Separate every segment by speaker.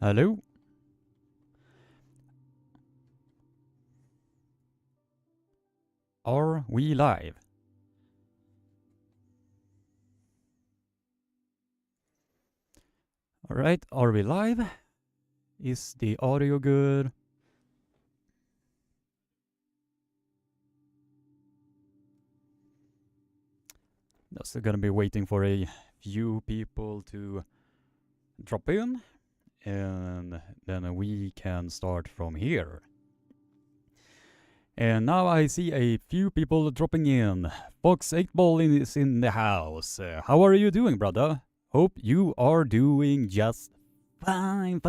Speaker 1: Hello? Are we live? Alright, are we live? Is the audio good? Just gonna be waiting for a few people to drop in, and then we can start from here. And now I see a few people dropping in. Fox 8-Ball is in the house. How are you doing, brother? Hope you are doing just fine.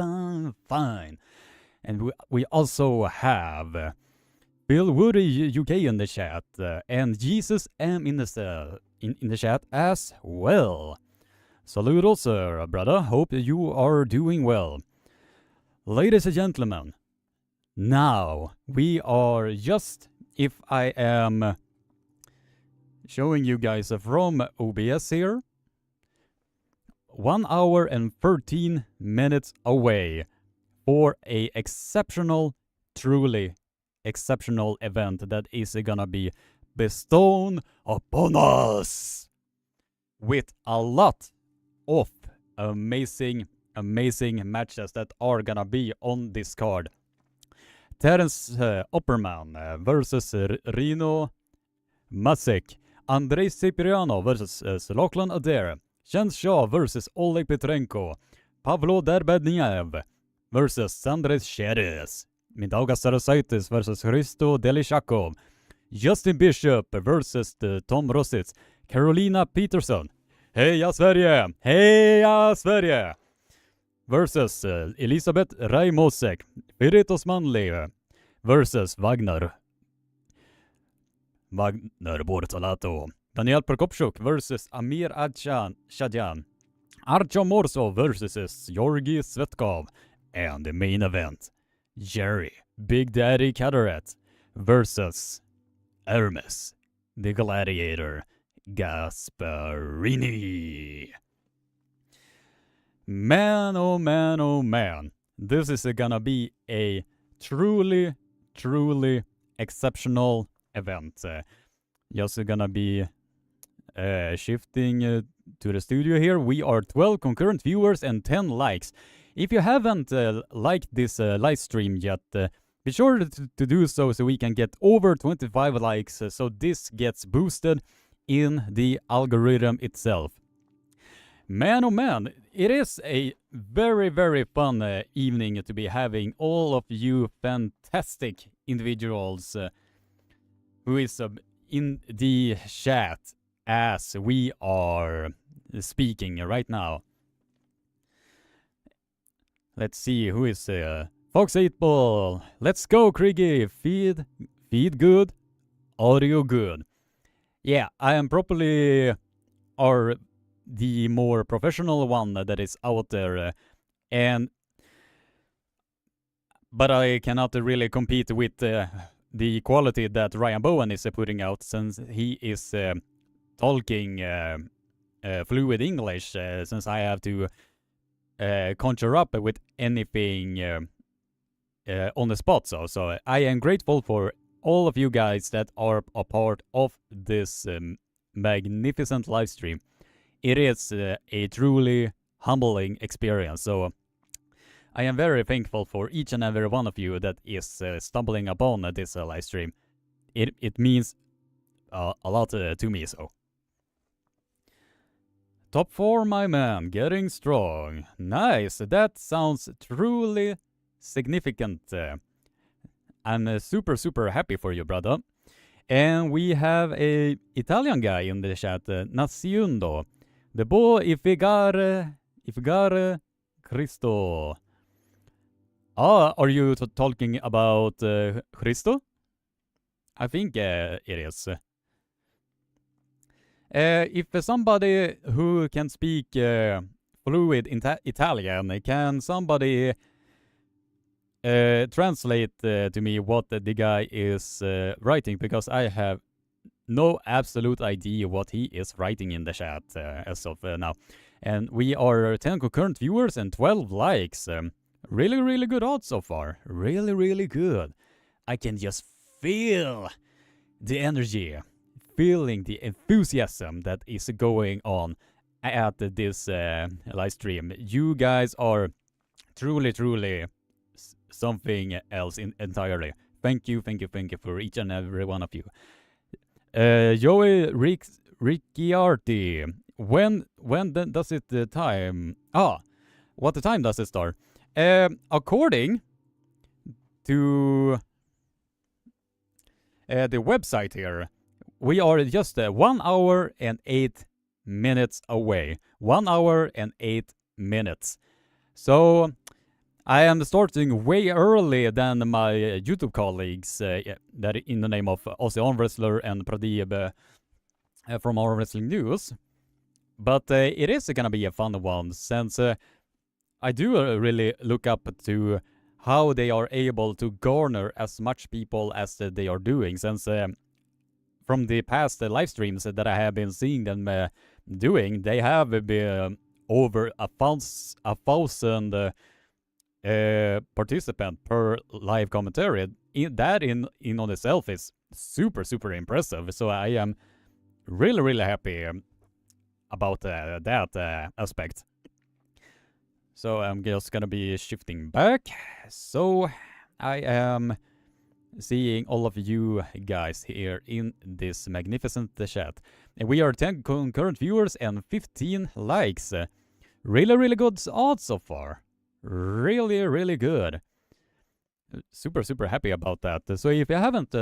Speaker 1: And we also have Bill Woody UK in the chat, and Jesus M in the chat as well. Saludos, sir, brother. Hope you are doing well. Ladies and gentlemen, now we are just, if I am showing you guys from OBS here, 1 hour and 13 minutes away for a exceptional, truly exceptional event that is gonna be bestowed upon us with a lot of amazing matches that are gonna be on this card. Terence Opperman versus Rino Masek. Andrei Cipriano versus Lachlan Adair. Chen Shaw versus Oleg Petrenko. Pavlo Derbedniev versus Sandres Cheres. Mindaugas Sarasaitis versus Hristo Delishakov. Justin Bishop versus Tom Rositz. Carolina Peterson. Heja Sverige! Heja Sverige! Versus Elisabeth Raimosek. Firitos Manli versus Wagner Bortolato. Daniel Prokopchuk versus Amir Shadjan. Artyom Morsov versus Georgi Svetkov. And the main event, Jerry Big Daddy Cadorette versus Ermes, the Gladiator Gasparini. Man, oh man, oh man. This is gonna be a truly exceptional event. Just gonna be shifting to the studio here. We are 12 concurrent viewers and 10 likes. If you haven't liked this live stream yet, be sure to do so we can get over 25 likes, so this gets boosted in the algorithm itself. Man, oh man, it is a very fun evening to be having all of you fantastic individuals who is in the chat as we are speaking right now. Let's see who is Fox 8-Ball. Let's go, Kriggy. Feed good, audio good. Yeah, I am probably the more professional one that is out there, but I cannot really compete with the quality that Ryan Bowen is putting out, since he is talking fluid English, since I have to conjure up with anything on the spot. So I am grateful for all of you guys that are a part of this magnificent live stream. It is a truly humbling experience. So I am very thankful for each and every one of you that is stumbling upon this live stream. It means a lot to me. So top 4, my man, getting strong. Nice. That sounds truly significant. I'm super happy for you, brother. And we have a Italian guy in the chat, Naciundo. The boy ifigare Cristo. Are you talking about Cristo? I think it is. If somebody who can speak fluid Italian, can somebody translate to me what the guy is writing? Because I have no absolute idea what he is writing in the chat as of now. And we are 10 concurrent viewers and 12 likes. Really, really good odds so far. Really, really good. I can just feel the energy, feeling the enthusiasm that is going on at this live stream. You guys are truly, truly something else entirely. Thank you for each and every one of you. Joey Ricciardi, when does it time? What the time does it start? According to the website here, we are just 1 hour and 8 minutes away. 1 hour and 8 minutes. So I am starting way early than my YouTube colleagues that in the name of Aussie Arm Wrestler and Pradeep from Armwrestling News. But it is gonna be a fun one, since I do really look up to how they are able to garner as much people as they are doing, since from the past live streams that I have been seeing them doing, they have been over a thousand participant per live commentary. That in on itself is super impressive. So I am really happy about that aspect. So I'm just gonna be shifting back. So I am seeing all of you guys here in this magnificent chat. And we are 10 concurrent viewers and 15 likes. Really good odds so far. Really good. Super happy about that. So if you haven't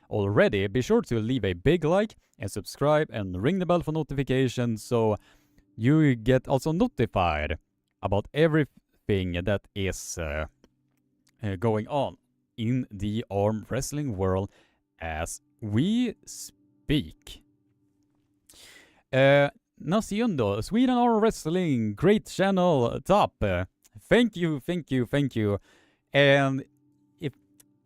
Speaker 1: already, be sure to leave a big like and subscribe and ring the bell for notifications, so you get also notified about everything that is going on in the arm wrestling world as we speak. Naciendo, Sweden Arm Wrestling, great channel, top. Thank you. And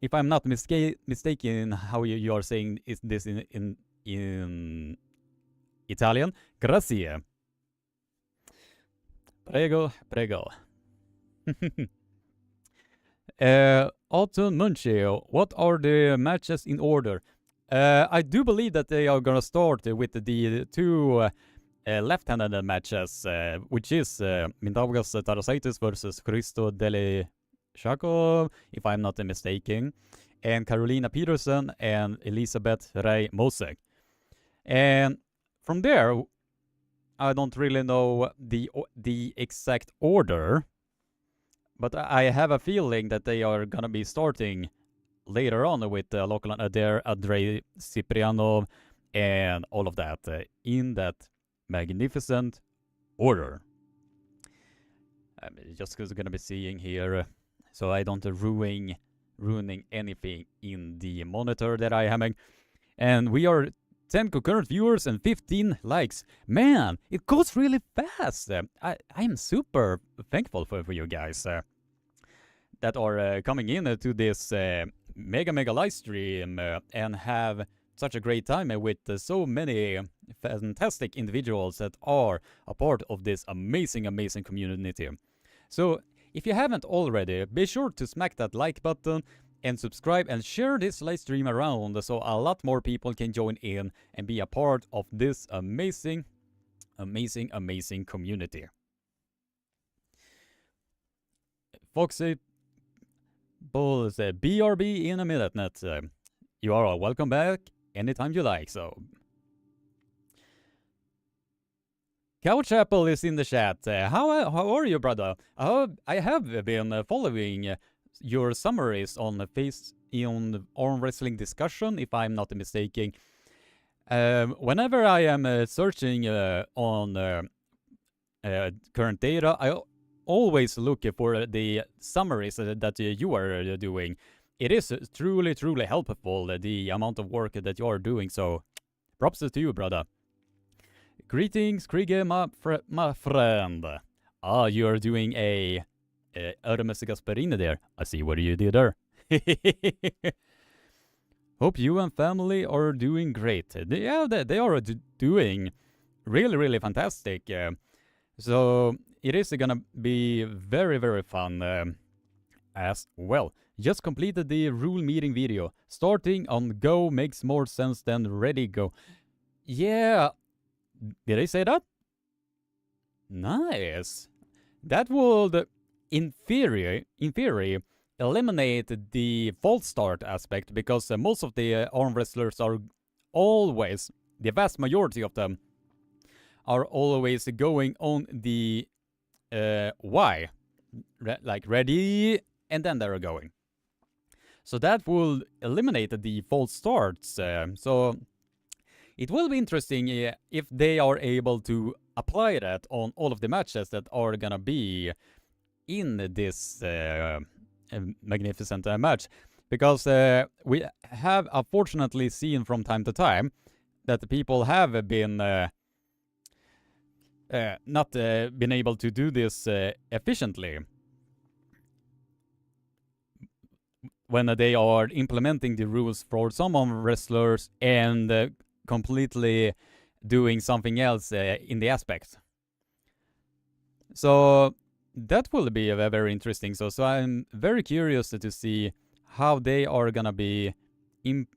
Speaker 1: if I'm not mistaken how you are saying is this in Italian, grazie. Prego. Autumn Munchie, what are the matches in order? I do believe that they are gonna start with the two left-handed matches, which is Mindaugas Tarasaitis versus Christo Deli Chaco, if I'm not mistaken, and Carolina Peterson and Elizabeth Ray Mosek. And from there, I don't really know the exact order, but I have a feeling that they are gonna be starting later on with local Adair, Andrei Cipriano, and all of that in that magnificent order. I'm just gonna be seeing here, so I don't ruining anything in the monitor that I am. And we are 10 concurrent viewers and 15 likes. Man, it goes really fast. I am super thankful for you guys that are coming in to this mega live stream and have such a great time with so many fantastic individuals that are a part of this amazing community. So if you haven't already, be sure to smack that like button and subscribe and share this live stream around so a lot more people can join in and be a part of this amazing community. Foxy Bulls, BRB in a minute, net. You are all welcome back anytime you like, so. Couch Apple is in the chat. How are you, brother? I have been following your summaries on Arm Wrestling Discussion, if I'm not mistaken. Whenever I am searching on current data, I always look for the summaries that you are doing. It is truly helpful, the amount of work that you are doing, so props to you, brother. Greetings, Krige, my friend. You are doing a Ermes Gasparini there. I see what you did there. Hope you and family are doing great. They are doing really fantastic. So it is gonna be very fun as well. Just completed the rule meeting video. Starting on go makes more sense than ready go. Yeah, did I say that? Nice. That would, in theory, eliminate the false start aspect, because most of the arm wrestlers are always, the vast majority of them, are always going on the Y. Like ready, and then they're going. So that will eliminate the false starts. So it will be interesting if they are able to apply that on all of the matches that are gonna be in this magnificent match. Because we have unfortunately seen from time to time that the people have been not been able to do this efficiently when they are implementing the rules for some arm wrestlers and completely doing something else in the aspect. So that will be very interesting. So I'm very curious to see how they are gonna be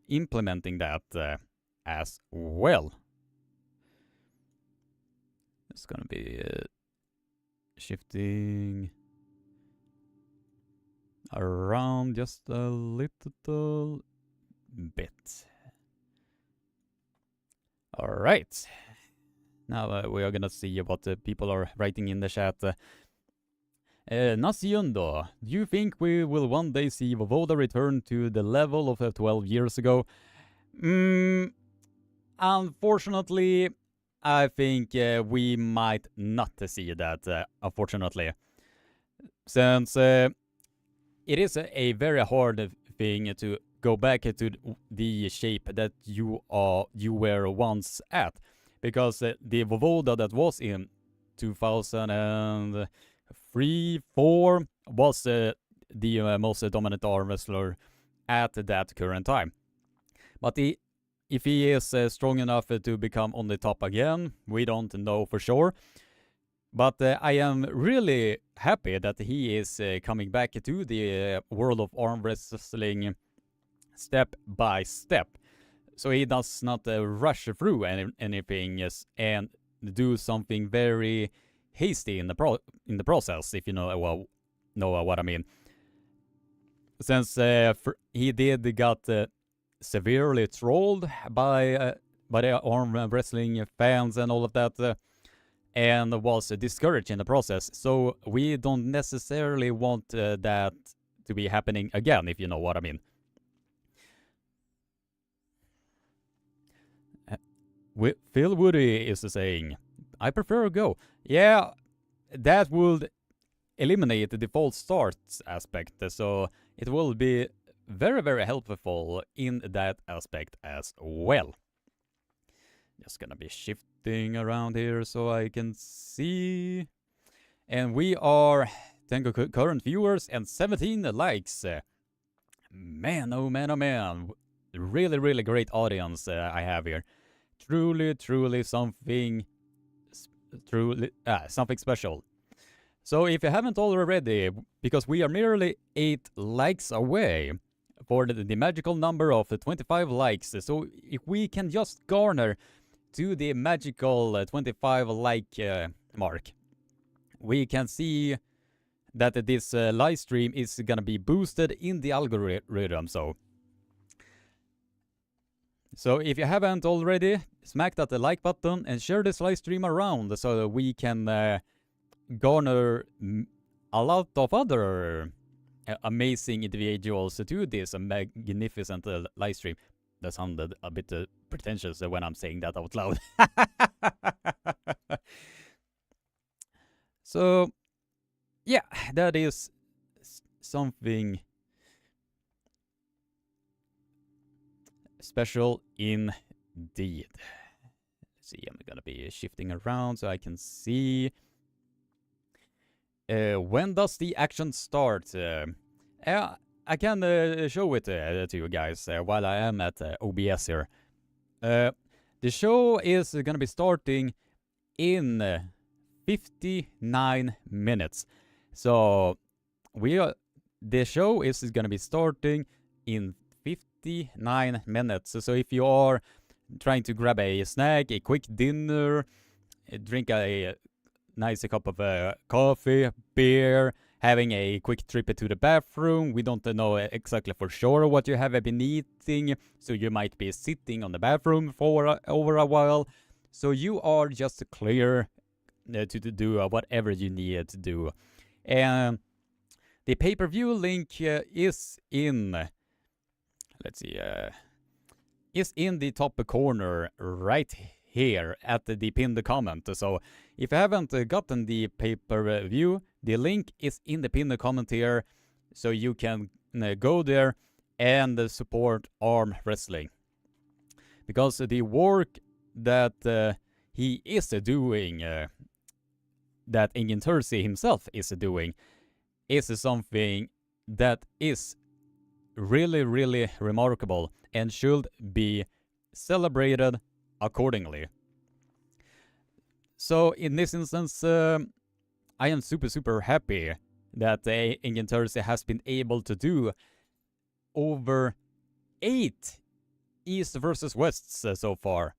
Speaker 1: implementing that as well. It's gonna be shifting around just a little bit. All right. Now we are gonna see what people are writing in the chat. Naciendo, do you think we will one day see Vovoda return to the level of 12 years ago? Unfortunately, I think we might not see that, unfortunately. Since it is a very hard thing to go back to the shape that you were once at. Because the Vovoda that was in 2003-4 was the most dominant arm wrestler at that current time. But if he is strong enough to become on the top again, we don't know for sure. But I am really happy that he is coming back to the world of arm wrestling step by step. So he does not rush through anything and do something very hasty in the process, if you know what I mean. Since he did got severely trolled by the arm wrestling fans and all of that, and was discouraged in the process. So we don't necessarily want that to be happening again, if you know what I mean. Phil Woody is saying, I prefer Go. Yeah, that would eliminate the default starts aspect, so it will be very, very helpful in that aspect as well. Just gonna be shifting around here so I can see. And we are 10 current viewers and 17 likes. Man, oh man, oh man. Really, really great audience I have here. Truly something special. So if you haven't already, because we are nearly 8 likes away for the magical number of 25 likes. So if we can just garner to the magical 25 like mark, we can see that this live stream is gonna be boosted in the algorithm. So if you haven't already, smack that like button and share this live stream around so that we can garner a lot of other amazing individuals to this magnificent live stream. That sounded a bit pretentious when I'm saying that out loud. So, yeah, that is something special indeed. Let's see, I'm gonna be shifting around so I can see. When does the action start? I can show it to you guys while I am at OBS here. The show is gonna be starting in 59 minutes. So we the show is gonna be starting in 59 minutes. So if you are trying to grab a snack, a quick dinner, drink a nice cup of coffee, beer, having a quick trip to the bathroom. We don't know exactly for sure what you have been eating, so you might be sitting on the bathroom for over a while. So you are just clear to do whatever you need to do. And the pay-per-view link is in, let's see, is in the top corner right here at the pinned comment. So if you haven't gotten the pay-per-view, the link is in the pinned comment here, so you can go there and support Arm Wrestling. Because the work that he is doing, that Ingen Terzi himself is doing, is something that is really, really remarkable and should be celebrated accordingly. So in this instance, I am super happy that Ingen Terzi has been able to do over 8 East versus Wests so far,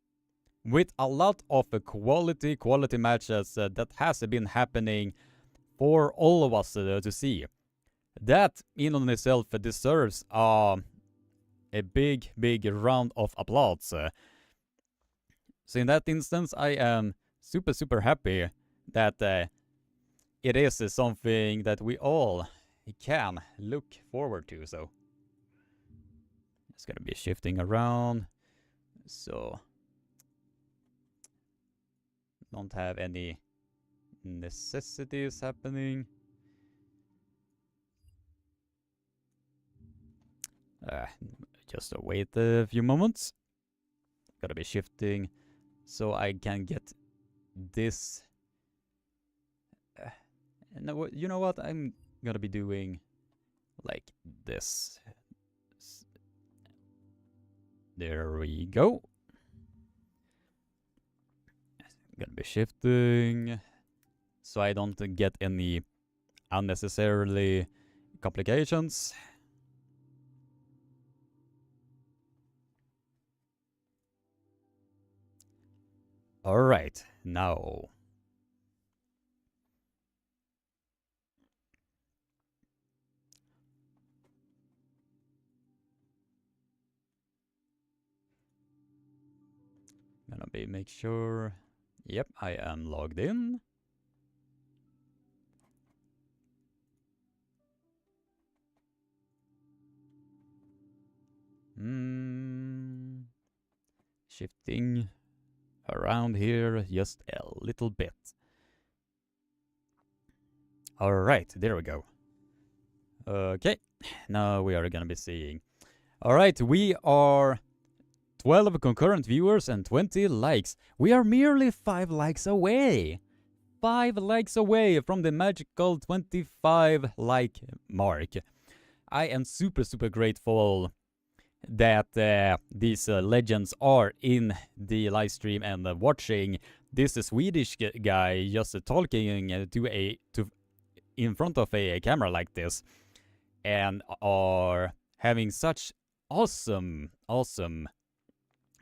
Speaker 1: with a lot of quality matches that has been happening for all of us to see. That in on itself deserves a big round of applause. So in that instance, I am super happy that it is something that we all can look forward to. So it's gonna be shifting around, so don't have any necessities happening. Just wait a few moments. Gotta be shifting so I can get this. No, you know what? I'm gonna be doing like this. There we go. Gonna be shifting so I don't get any unnecessarily complications. All right, now. Gonna be make sure. Yep, I am logged in. Shifting around here just a little bit. All right, there we go. Okay, now we are gonna be seeing. All right, we are 12 concurrent viewers and 20 likes. We are merely 5 likes away. 5 likes away from the magical 25 like mark. I am super grateful that these legends are in the live stream and watching this Swedish guy just talking to in front of a camera like this, and are having such awesome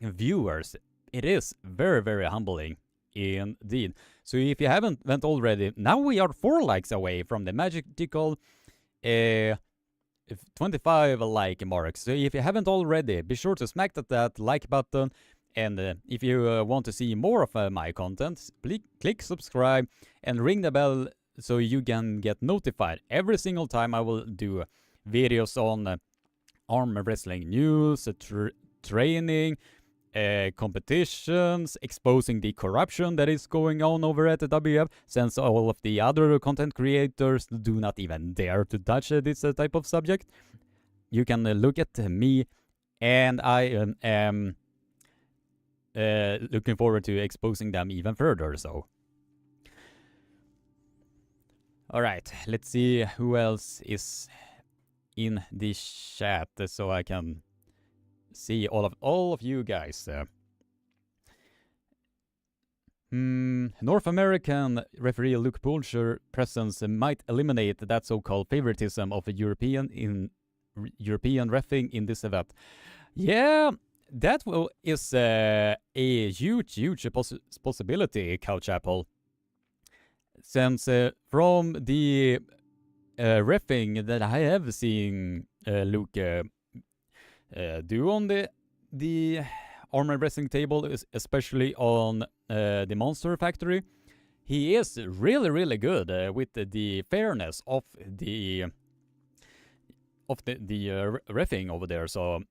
Speaker 1: viewers. It is very humbling indeed. So if you haven't went already, now we are 4 likes away from the magical 25 like mark. So if you haven't already, be sure to smack that like button. And if you want to see more of my content, click subscribe and ring the bell so you can get notified every single time I will do videos on arm wrestling news, training, competitions, exposing the corruption that is going on over at the WF, since all of the other content creators do not even dare to touch this type of subject. You can look at me, and I am looking forward to exposing them even further. So, all right, let's see who else is in the chat so I can see all of you guys. North American referee Luke Pulcher's presence might eliminate that so-called favoritism of a European reffing in this event. Yeah, that is a huge possibility, Couch Apple. Since from the reffing that I have seen Luke do on the Armor Wrestling table, especially on the Monster Factory, he is really good with the fairness of the reffing over there. So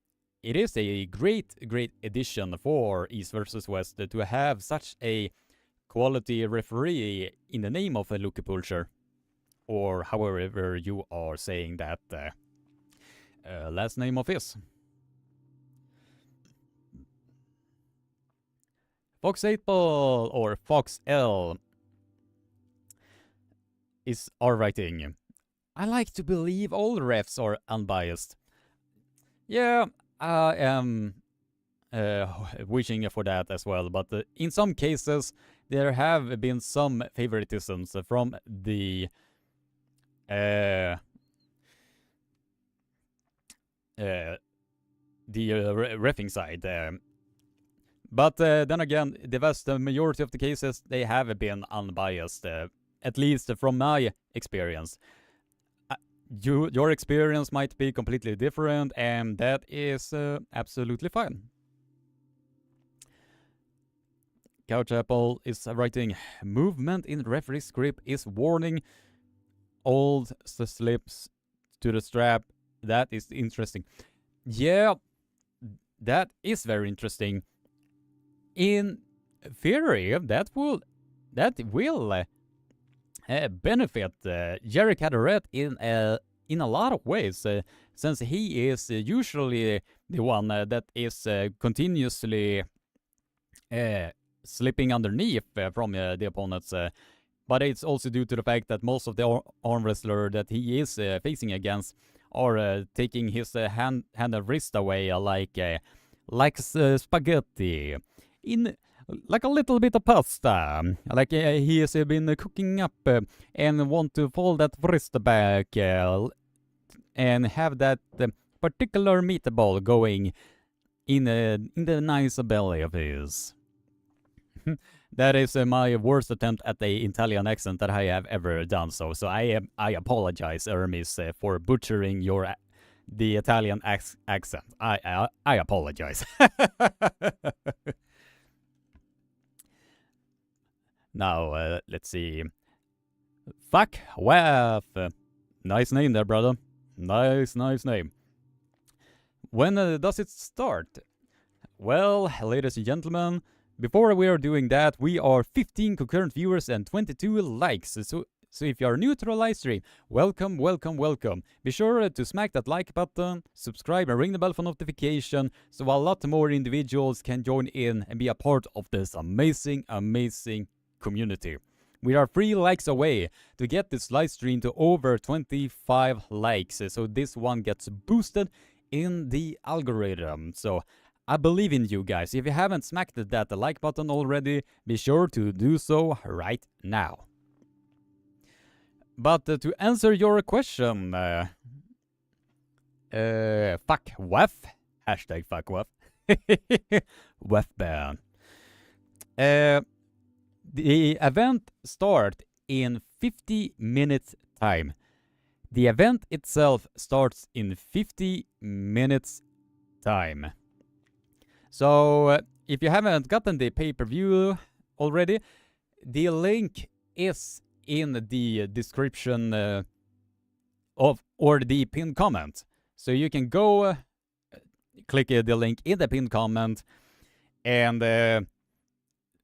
Speaker 1: it is a great addition for East versus West to have such a quality referee in the name of Luke Pulcher, or however you are saying that last name of his. Fox 8 Ball or Fox L is our writing. I like to believe all refs are unbiased. Yeah, I am wishing for that as well, but in some cases there have been some favoritisms from the reffing side. But then again, the vast majority of the cases, they have been unbiased, at least from my experience. Your experience might be completely different, and that is absolutely fine. Couch Apple is writing, movement in referee script is warning old slips to the strap. That is interesting. Yeah, that is very interesting. In theory, that will benefit Jerry Cadorette in a lot of ways, since he is usually the one that is continuously slipping underneath from the opponents. But it's also due to the fact that most of the arm wrestler that he is facing against are taking his hand and wrist away like spaghetti. In like a little bit of pasta, like he has been cooking up and want to fold that wrist back and have that particular meatball going in the nice belly of his. That is my worst attempt at the Italian accent that I have ever done. So I apologize, Ermes, for butchering the Italian accent. I apologize. Now, let's see. Fuck Waff. Nice name there, brother. Nice name. When does it start? Well, ladies and gentlemen, before we are doing that, we are 15 concurrent viewers and 22 likes. So if you are new to the live stream, welcome. Be sure to smack that like button, subscribe and ring the bell for notification so a lot more individuals can join in and be a part of this amazing community. We are 3 likes away to get this live stream to over 25 likes, so this one gets boosted in the algorithm. So I believe in you guys. If you haven't smacked that like button already, be sure to do so right now. But to answer your question, fuck Waff, hashtag fuck Waff, Waff ban. The event starts in 50 minutes time. The event itself starts in 50 minutes time. So if you haven't gotten the pay-per-view already, the link is in the description or the pinned comment. So you can go click the link in the pinned comment and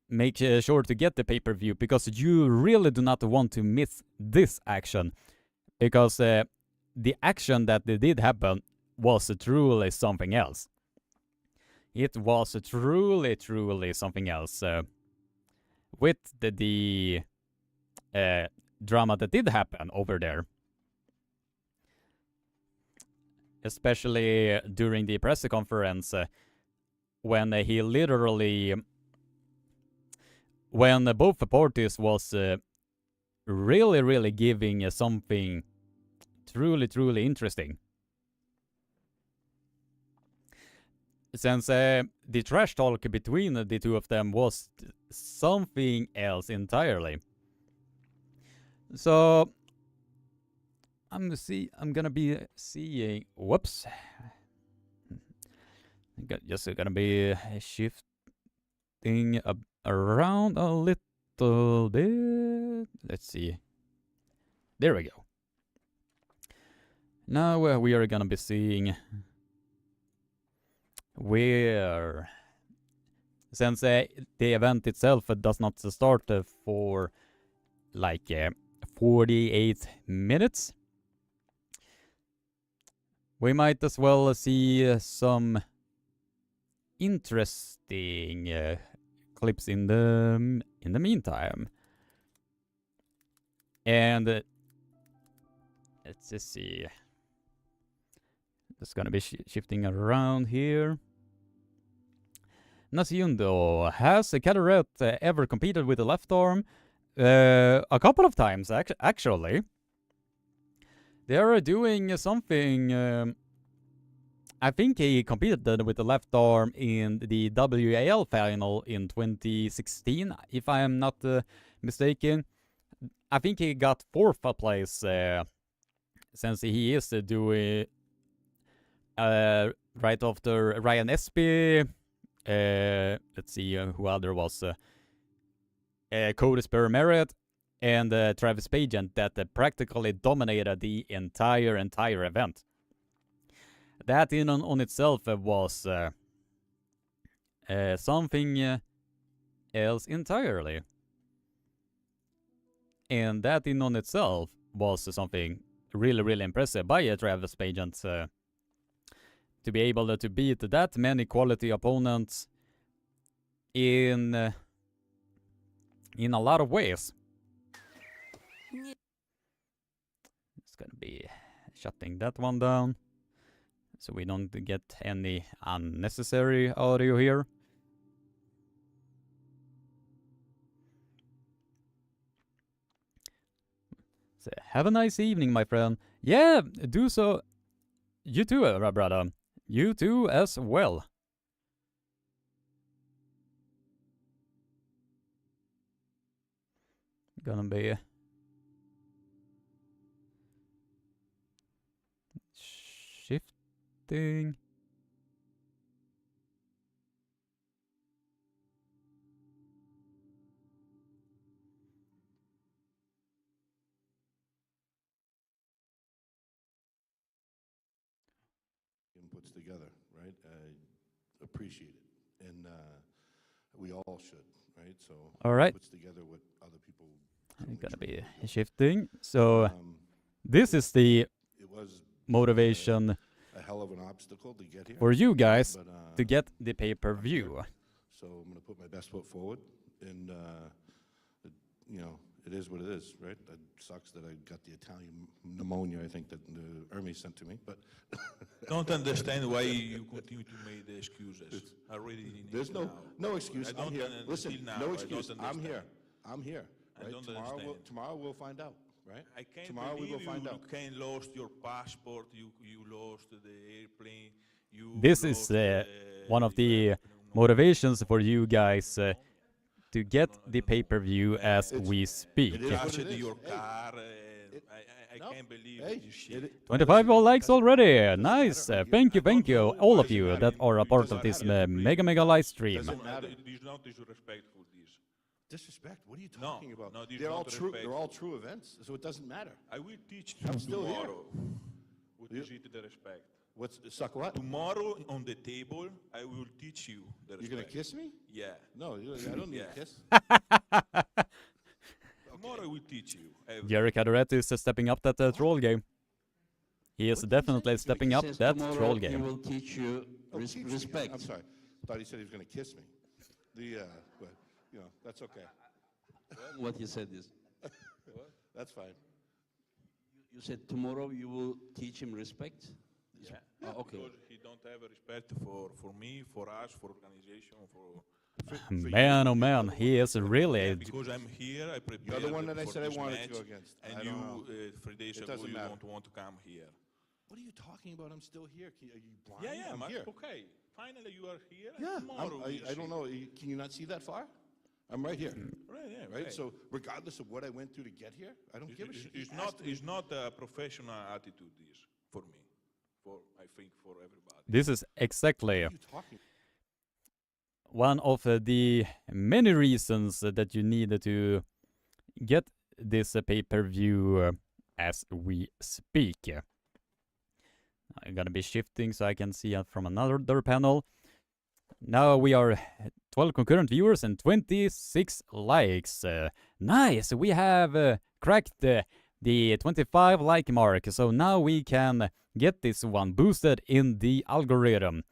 Speaker 1: make sure to get the pay-per-view, because you really do not want to miss this action, because the action that did happen was truly something else. It was truly something else. With the drama that did happen over there. Especially during the press conference when he literally when both parties was really giving something truly interesting. Since the trash talk between the two of them was something else entirely. So I'm gonna be seeing. Whoops. Just gonna be shifting around a little bit. Let's see. There we go. Now we are gonna be seeing where, since the event itself does not start for like 48 minutes, we might as well see some interesting clips in the meantime. And let's just see. Just gonna be shifting around here. Naciundo, has Cadorette ever competed with the left arm? A couple of times, actually. They are doing something. I think he competed with the left arm in the WAL final in 2016, if I am not mistaken. I think he got 4th place, since he is doing right after Ryan Espy. Let's see who other was. Cody Spermerit and Travis Pagent that practically dominated the entire event. That in on itself was something else entirely. And that in on itself was something really impressive by Travis Pagent. To be able to beat that many quality opponents in a lot of ways. It's gonna be shutting that one down so we don't get any unnecessary audio here. So, have a nice evening, my friend. Yeah, do so. You too, brother. You too as well. Gonna be shifting.
Speaker 2: Puts together, right? Appreciate it, and we all should, right? So
Speaker 1: all right,
Speaker 2: puts together what other people.
Speaker 1: I'm gonna be shifting. So this is the motivation
Speaker 2: a hell of an obstacle to get here
Speaker 1: for you guys
Speaker 2: but,
Speaker 1: to get the pay-per-view.
Speaker 2: So I'm gonna put my best foot forward, and you know, it is what it is, right? It sucks that I got the Italian pneumonia, I think, that Ermes sent to me, but...
Speaker 3: Don't understand why you continue to make the excuses. I really
Speaker 2: There's no excuse. I'm here. Listen, no excuse. I'm here. Right? Tomorrow we'll find out, right?
Speaker 3: I can't
Speaker 2: tomorrow we will find out.
Speaker 3: You can't lost your passport, you lost the airplane,
Speaker 1: this is one of the motivations for you guys to get the pay-per-view as we speak.
Speaker 3: Your car, I can't believe this shit.
Speaker 1: 25 likes already. Nice. Thank you, all of you that are a part of this mega live stream.
Speaker 3: This is not disrespectful.
Speaker 2: Disrespect? What are you talking about?
Speaker 3: No,
Speaker 2: they're all true. They're all true events, so it doesn't matter.
Speaker 3: I will teach you
Speaker 2: I'm still
Speaker 3: tomorrow.
Speaker 2: Here.
Speaker 3: What is it the respect?
Speaker 2: What's suck what?
Speaker 3: Tomorrow on the table, I will teach you the respect.
Speaker 2: You're gonna kiss me?
Speaker 3: Yeah.
Speaker 2: No, I don't need a kiss.
Speaker 3: Tomorrow I will teach you.
Speaker 1: Jerry Cadorette is stepping up that troll game. He is definitely stepping up that troll game.
Speaker 4: He will teach you respect.
Speaker 2: I'm sorry. I thought he said he was going to kiss me. But, you know, that's okay.
Speaker 4: What you said is.
Speaker 2: That's fine.
Speaker 4: You said tomorrow you will teach him respect?
Speaker 3: Yeah.
Speaker 4: Oh, okay.
Speaker 3: Because he don't have a respect for me, for us, for organization,
Speaker 1: Man, oh man, he is really...
Speaker 3: Because I'm here, I prepared
Speaker 2: You're the one that I
Speaker 3: for
Speaker 2: said I
Speaker 3: this
Speaker 2: wanted
Speaker 3: match,
Speaker 2: to go against.
Speaker 3: and
Speaker 2: I don't know.
Speaker 3: you, 3 days
Speaker 2: It
Speaker 3: ago,
Speaker 2: doesn't
Speaker 3: you
Speaker 2: matter.
Speaker 3: don't want to come here.
Speaker 2: What are you talking about? I'm still here. Are you blind?
Speaker 3: Yeah,
Speaker 2: I'm
Speaker 3: but
Speaker 2: here.
Speaker 3: okay. Finally, you are here.
Speaker 2: Yeah,
Speaker 3: and tomorrow we'll
Speaker 2: I don't
Speaker 3: see.
Speaker 2: know. Can you not see that far? I'm right here.
Speaker 3: Right, yeah,
Speaker 2: Right?
Speaker 3: okay.
Speaker 2: So regardless of what I went through to get here, I don't give a shit.
Speaker 3: It's
Speaker 2: You
Speaker 3: not.
Speaker 2: asked me.
Speaker 3: It's not a professional attitude. This for me, for I think for everybody.
Speaker 1: This is exactly
Speaker 2: What are you talking?
Speaker 1: one of the many reasons that you need to get this pay-per-view as we speak. I'm gonna be shifting so I can see from another panel. Now we are 12 concurrent viewers and 26 likes. Nice! We have cracked the 25 like mark, so now we can get this one boosted in the algorithm.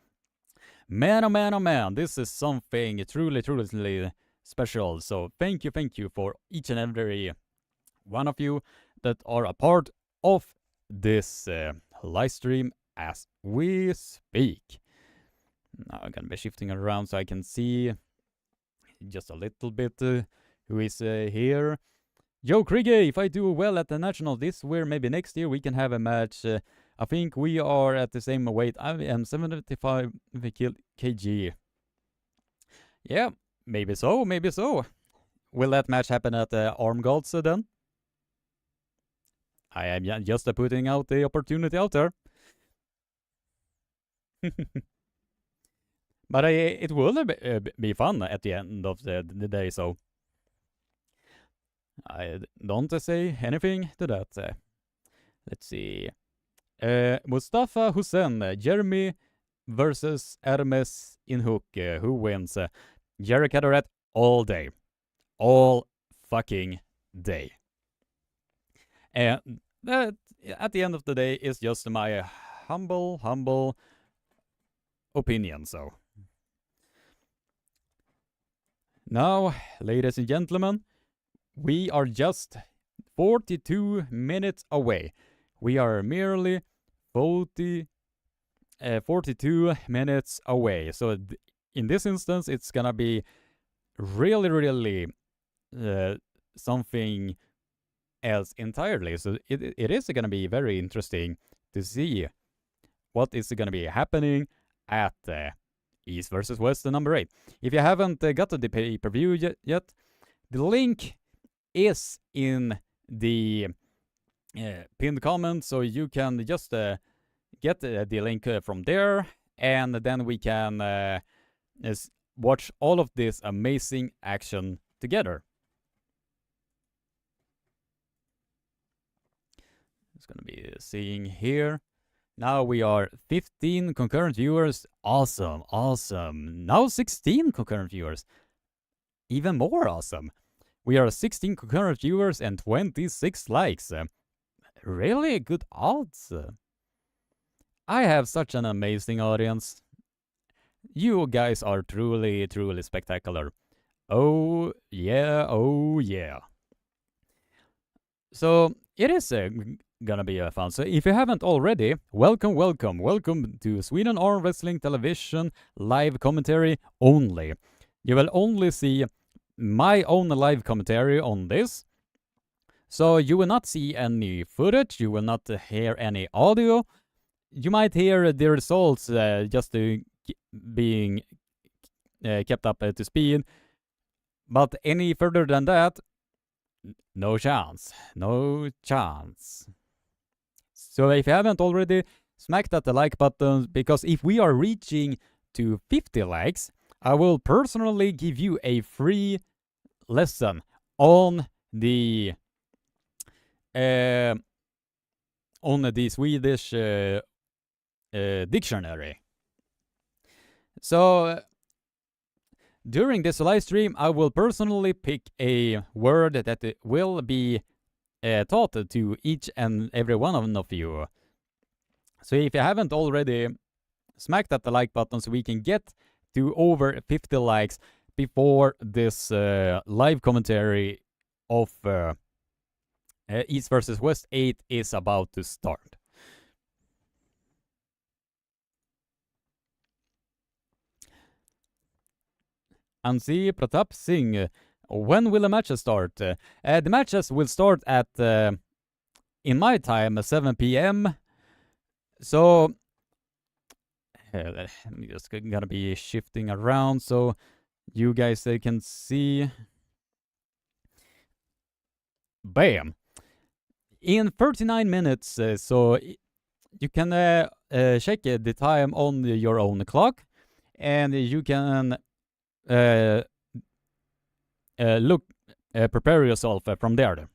Speaker 1: Man, oh man, oh man, this is something truly, truly special. So thank you for each and every one of you that are a part of this live stream as we speak. Now I'm gonna be shifting around so I can see just a little bit who is here. Joe Krige, if I do well at the National this year, maybe next year we can have a match. I think we are at the same weight. I am 75 kg. Yeah, maybe so, maybe so. Will that match happen at Arm Gods then? I am just putting out the opportunity out there. But it will be fun at the end of the day, so I don't say anything to that. Let's see. Mustafa Hussein, Jeremy versus Ermes in hook. Who wins? Jerry Cadorette all day. All fucking day. And that, at the end of the day, is just my humble opinion, so. Now, ladies and gentlemen, we are just 42 minutes away. We are merely 42 minutes away. So in this instance, it's gonna be really something else entirely. So it is gonna be very interesting to see what is gonna be happening at East versus West number 8. If you haven't got to the pay-per-view yet, the link is in the pinned comment, so you can just get the link from there, and then we can watch all of this amazing action together. It's gonna be seeing here. Now we are 15 concurrent viewers. Awesome. Now 16 concurrent viewers. Even more awesome. We are 16 concurrent viewers and 26 likes. Really good odds. I have such an amazing audience. You guys are truly spectacular. Oh yeah. So it is gonna be fun. So if you haven't already, welcome to Sweden Arm Wrestling Television live commentary only. You will only see my own live commentary on this. So you will not see any footage, you will not hear any audio. You might hear the results just being kept up to speed. But any further than that, no chance. So if you haven't already, smack that like button, because if we are reaching to 50 likes, I will personally give you a free lesson on the Swedish dictionary. So during this live stream, I will personally pick a word that will be taught to each and every one of you. So if you haven't already, smack that like button so we can get to over 50 likes before this live commentary of East versus West 8 is about to start. Ansi Pratap Singh. When will the matches start? The matches will start at, in my time, 7 p.m. So, I'm just gonna be shifting around so you guys can see. Bam! In 39 minutes, so you can check the time on your own clock, and you can prepare yourself from there.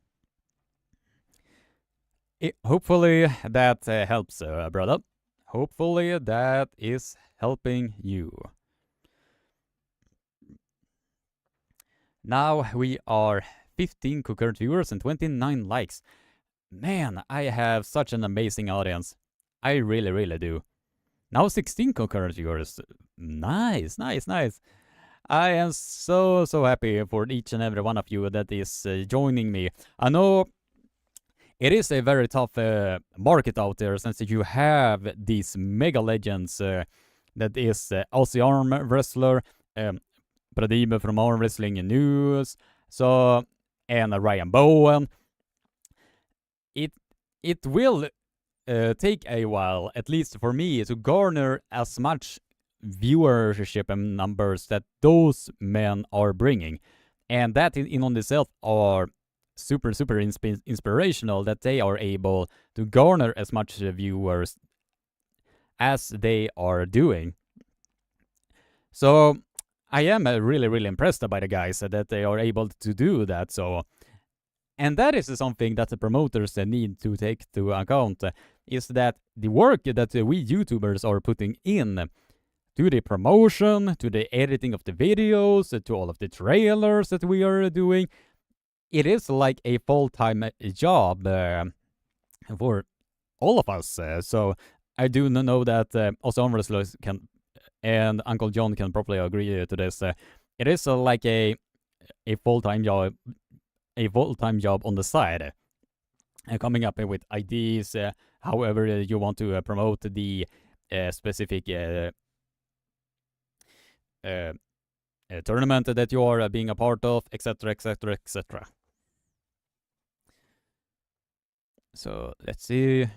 Speaker 1: Hopefully that helps, brother. Hopefully that is helping you. Now we are 15 concurrent viewers and 29 likes. Man, I have such an amazing audience. I really, really do. Now 16 concurrent viewers. Nice, nice, nice. I am so happy for each and every one of you that is joining me. I know it is a very tough market out there, since you have these mega legends that is Aussie arm wrestler, Pradeep from Armwrestling News, so, and Ryan Bowen. It will take a while, at least for me, to garner as much viewership and numbers that those men are bringing, and that in on itself are super inspirational, that they are able to garner as much viewers as they are doing. So I am really impressed by the guys that they are able to do that. So, and that is something that the promoters need to take into account, is that the work that we YouTubers are putting in to the promotion, to the editing of the videos, to all of the trailers that we are doing, it is like a full-time job for all of us. So I do know that also arm wrestlers can, and Uncle John can probably agree to this. It is like a full-time job, on the side, coming up with ideas, however you want to promote the specific tournament that you are being a part of, etc. So let's see.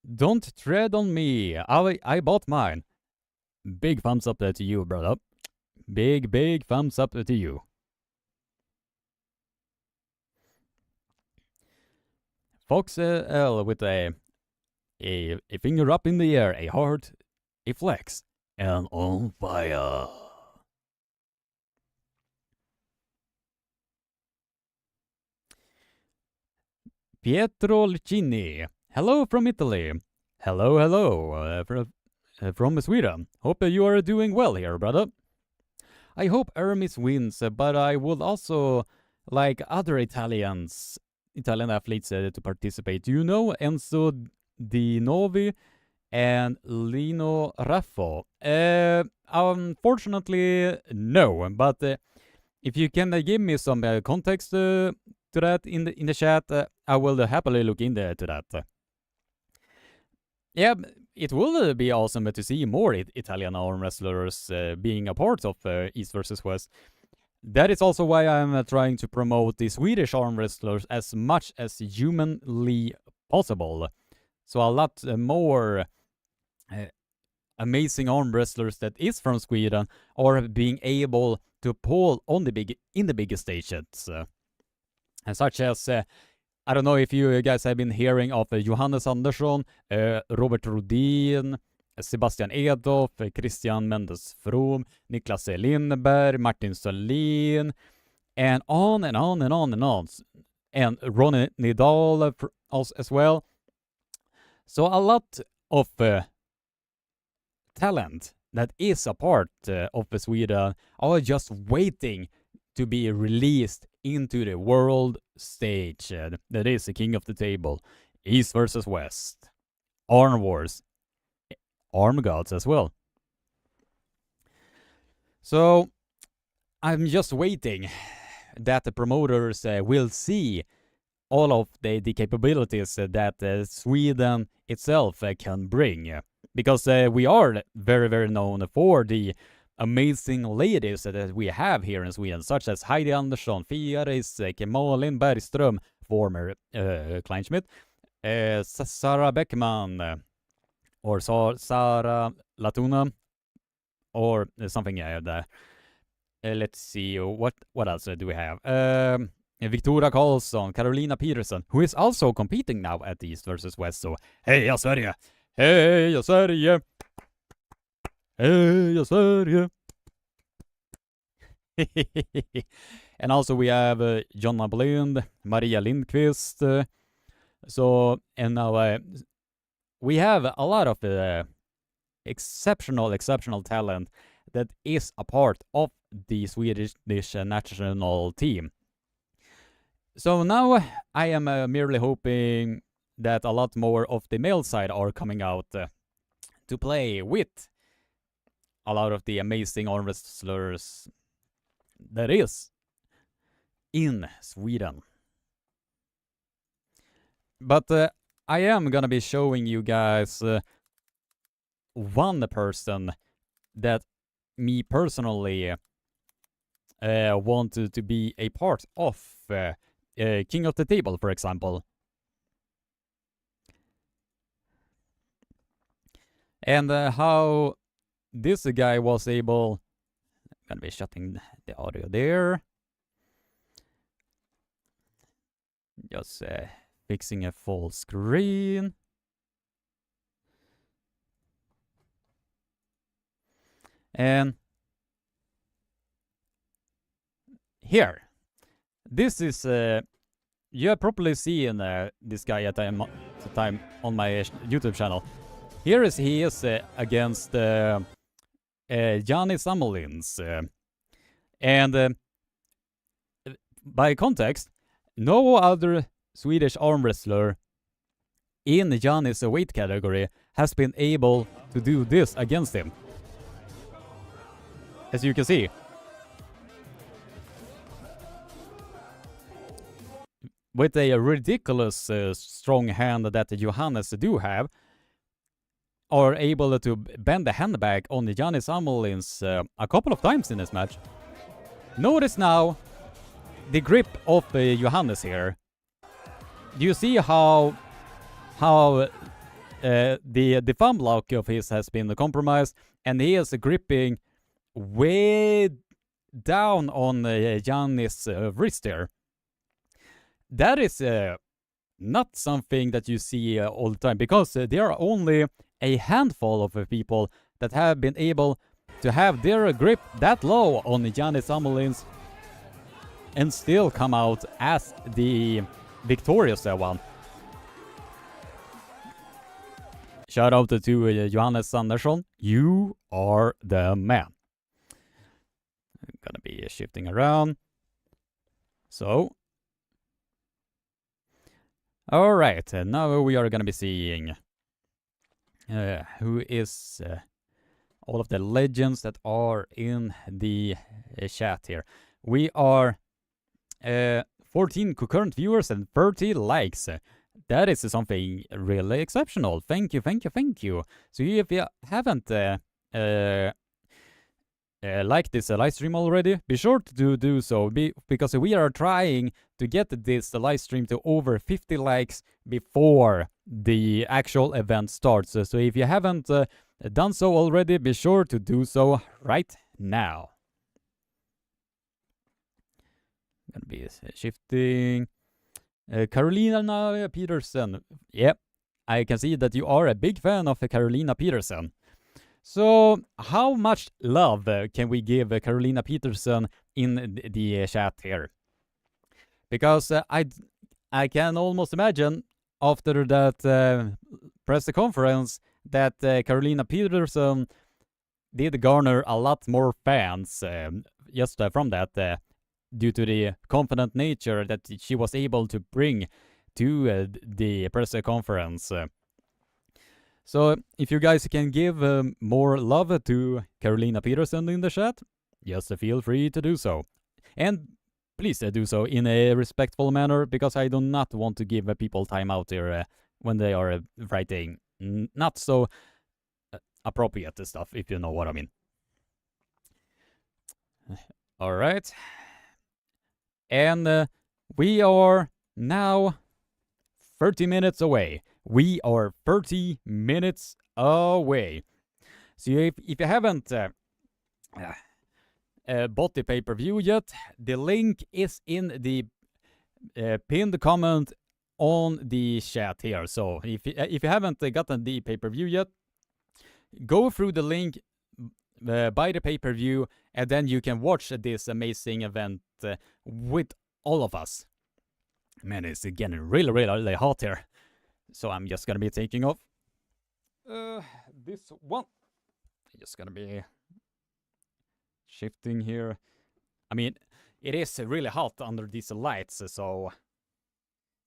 Speaker 1: Don't tread on me. I bought mine. Big thumbs up to you, brother. Big thumbs up to you. Fox L with a finger up in the air, a heart, a flex, and on fire. Pietro Licini. Hello from Italy. Hello. From Sweden. Hope you are doing well here, brother. I hope Ermes wins, but I would also like other Italian athletes to participate. Do you know Enzo Di Novi and Lino Raffo? Unfortunately, no. But if you can give me some context to that in the chat, I will happily look into that. Yeah, it will be awesome to see more Italian arm wrestlers being a part of East vs. West. That is also why I'm trying to promote the Swedish arm wrestlers as much as humanly possible. So a lot more amazing arm wrestlers that is from Sweden are being able to pull on the biggest stages. Such as, I don't know if you guys have been hearing of Johannes Andersson, Robert Rodin, Sebastian Edhoff, Christian Mendes From, Niklas Lindberg, Martin Sölin, and on and on. And Ronnie Nidal as well. So a lot of talent that is a part of Sweden are just waiting to be released into the world stage. That is the king of the table. East versus West. Arm Wars. Arm Gods as well. So I'm just waiting that the promoters will see all of the capabilities that Sweden itself can bring. Because we are very known for the amazing ladies that we have here in Sweden, such as Heidi Andersson, Fia Reisek, Malin Bergström, former Kleinschmidt, Sara Beckman, or Sara Latuna, or something there. Let's see, what else do we have? Victoria Karlsson, Carolina Peterson, who is also competing now at East versus West. So, heja Sverige! Heja Sverige! Heja Sverige! And also we have Jonna Blind, Maria Lindqvist. So, and now we have a lot of exceptional talent that is a part of the Swedish national team. So now I am merely hoping that a lot more of the male side are coming out to play with a lot of the amazing arm wrestlers that is in Sweden. But I am gonna be showing you guys one person that me personally want to be a part of King of the Table, for example. And how this guy was able... I'm gonna be shutting the audio there. Just fixing a full screen. And here, this is you have probably seen this guy at the time on my YouTube channel. Here he is against Giannis Samolins, and by context, no other Swedish arm wrestler in Giannis' weight category has been able to do this against him. As you can see, with a ridiculous strong hand that Johannes do have, are able to bend the hand back on the Giannis Samolins a couple of times in this match. Notice now the grip of Johannes here. Do you see how the thumb lock of his has been compromised, and he is gripping way down on Giannis' wrist here? That is not something that you see all the time, because there are only a handful of people that have been able to have their grip that low on Giannis Samolins and still come out as the victorious one. Shout out to Johannes Andersson. You are the man. I'm gonna be shifting around. So, all right, now we are gonna be seeing who is all of the legends that are in the chat here. We are 14 concurrent viewers and 30 likes. That is something really exceptional. Thank you. So if you haven't liked this live stream already, be sure to do so, because we are trying to get this live stream to over 50 likes before the actual event starts. So if you haven't done so already, be sure to do so right now. Gonna be shifting. Carolina Peterson. Yep, I can see that you are a big fan of Carolina Peterson. So, how much love can we give Carolina Peterson in the chat here? Because I can almost imagine after that press conference that Carolina Peterson did garner a lot more fans just from that, due to the confident nature that she was able to bring to the press conference. So if you guys can give more love to Carolina Peterson in the chat, just feel free to do so. And please do so in a respectful manner, because I do not want to give people time out here when they are writing not so appropriate stuff, if you know what I mean. All right. And we are now 30 minutes away. We are 30 minutes away. So if you haven't bought the pay-per-view yet, the link is in the pinned comment on the chat here. So if you haven't gotten the pay-per-view yet, go through the link, buy the pay-per-view, and then you can watch this amazing event with all of us. Man, it's getting really, really hot here. So I'm just gonna be taking off this one. I'm just gonna be shifting here. I mean, it is really hot under these lights, so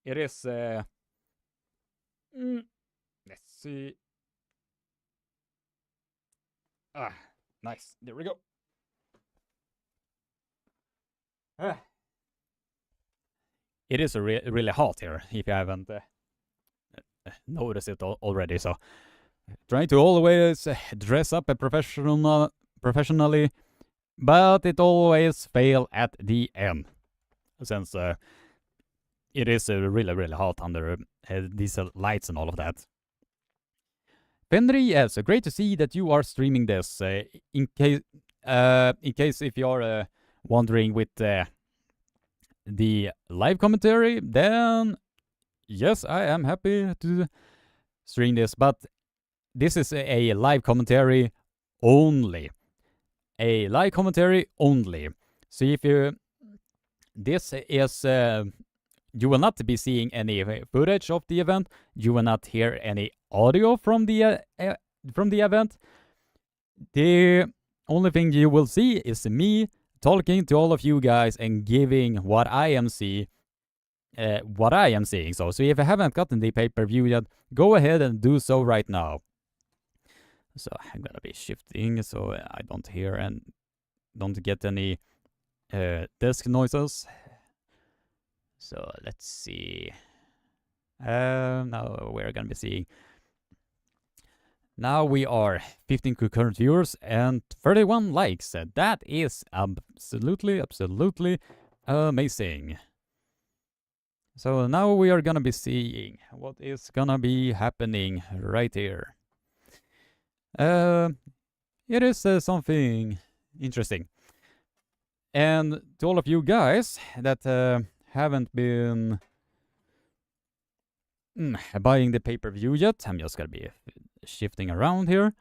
Speaker 1: it is. Let's see. Nice. There we go. It is really hot here, if you haven't noticed it already. So, trying to always dress up professionally, but it always fail at the end, since it is really, really hot under these lights and all of that. Penry, yes, great to see that you are streaming this. In case if you're wondering with the live commentary, then yes, I am happy to stream this, but this is a live commentary only. A live commentary only. So if you, this is, you will not be seeing any footage of the event. You will not hear any audio from the event. The only thing you will see is me talking to all of you guys and giving what I am seeing. So if you haven't gotten the pay-per-view yet, go ahead and do so right now. So I'm gonna be shifting so I don't hear and don't get any desk noises. So let's see. Now we're gonna be seeing. Now we are 15 concurrent viewers and 31 likes. That is absolutely amazing. So now we are gonna be seeing what is gonna be happening right here. It is something interesting. And to all of you guys that haven't been buying the pay-per-view yet, I'm just gonna be shifting around here.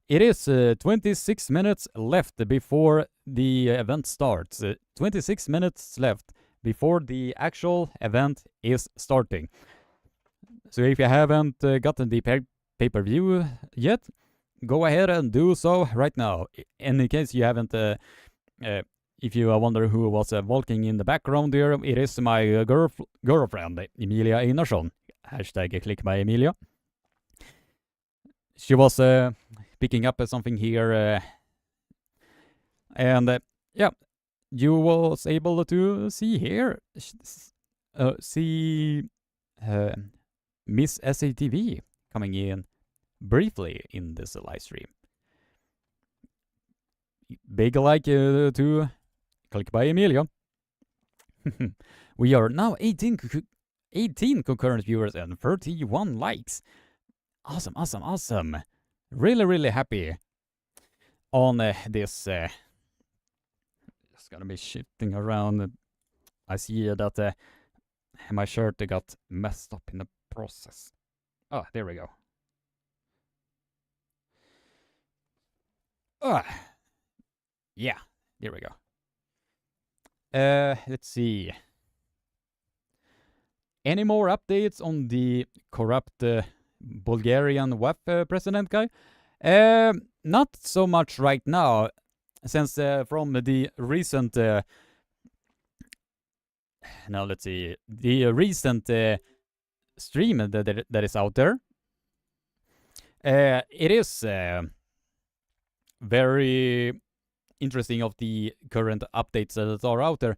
Speaker 1: It is 26 minutes left before the event starts. 26 minutes left before the actual event is starting. So if you haven't gotten the pay-per-view yet, go ahead and do so right now. And in case you haven't, if you wonder who was walking in the background there, it is my girlfriend, Emilia Einarsson. Hashtag click by Emilia. She was picking up something here. And yeah, you was able to see here, see Miss SATV coming in briefly in this live stream. Big like to click by Emilia. We are now 18 concurrent viewers and 31 likes. Awesome. Really happy on this. Just gonna be shifting around. I see that my shirt got messed up in the process. Oh, there we go. Yeah, there we go. Let's see. Any more updates on the corrupt Bulgarian WAF president guy? Not so much right now, since from the recent now let's see, the recent stream that is out there, it is very interesting of the current updates that are out there.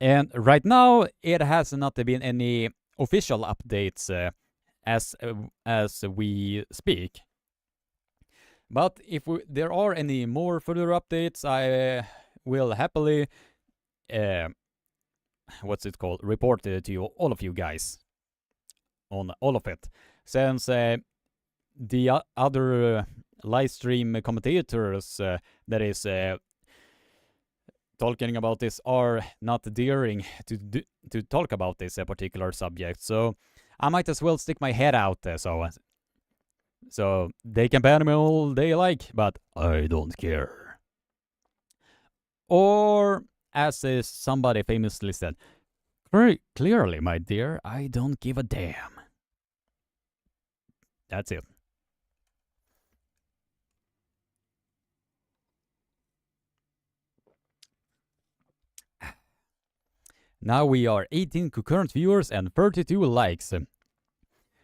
Speaker 1: And right now, it has not been any official updates as we speak. But if there are any more further updates, I will happily, report to you, all of you guys, on all of it. Since the other live stream commentators that is talking about this are not daring to talk about this particular subject, so I might as well stick my head out there, so they can ban me all they like, but I don't care. Or, as somebody famously said, very clearly, my dear, I don't give a damn. That's it. Now we are 18 concurrent viewers and 32 likes.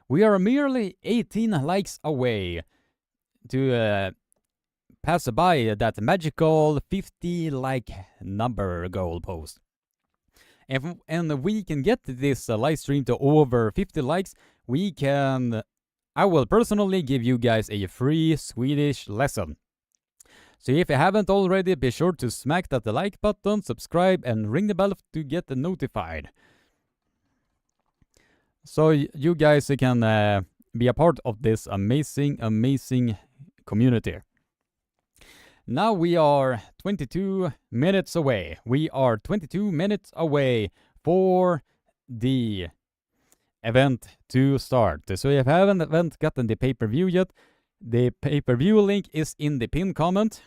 Speaker 1: We are merely 18 likes away to pass by that magical 50 like number goalpost. And we can get this live stream to over 50 likes, I will personally give you guys a free Swedish lesson. So if you haven't already, be sure to smack that like button, subscribe, and ring the bell to get notified. So you guys can be a part of this amazing, amazing community. Now we are 22 minutes away. We are 22 minutes away for the event to start. So if you haven't gotten the pay-per-view yet, the pay-per-view link is in the pinned comment.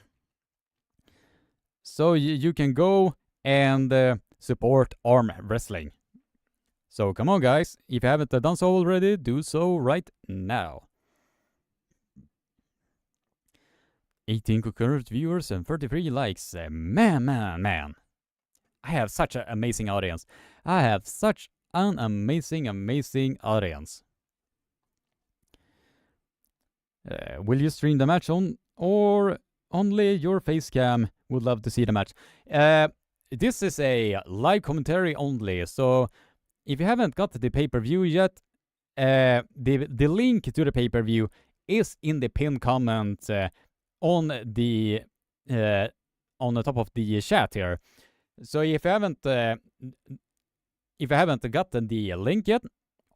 Speaker 1: So you can go and support Arm Wrestling. So come on, guys. If you haven't done so already, do so right now. 18 concurrent viewers and 33 likes. Man. I have such an amazing audience. I have such an amazing audience. Will you stream the match on, or only your face cam would love to see the match? This is a live commentary only, so if you haven't got the pay-per-view yet, the link to the pay-per-view is in the pinned comment on the top of the chat here. So if you haven't gotten the link yet,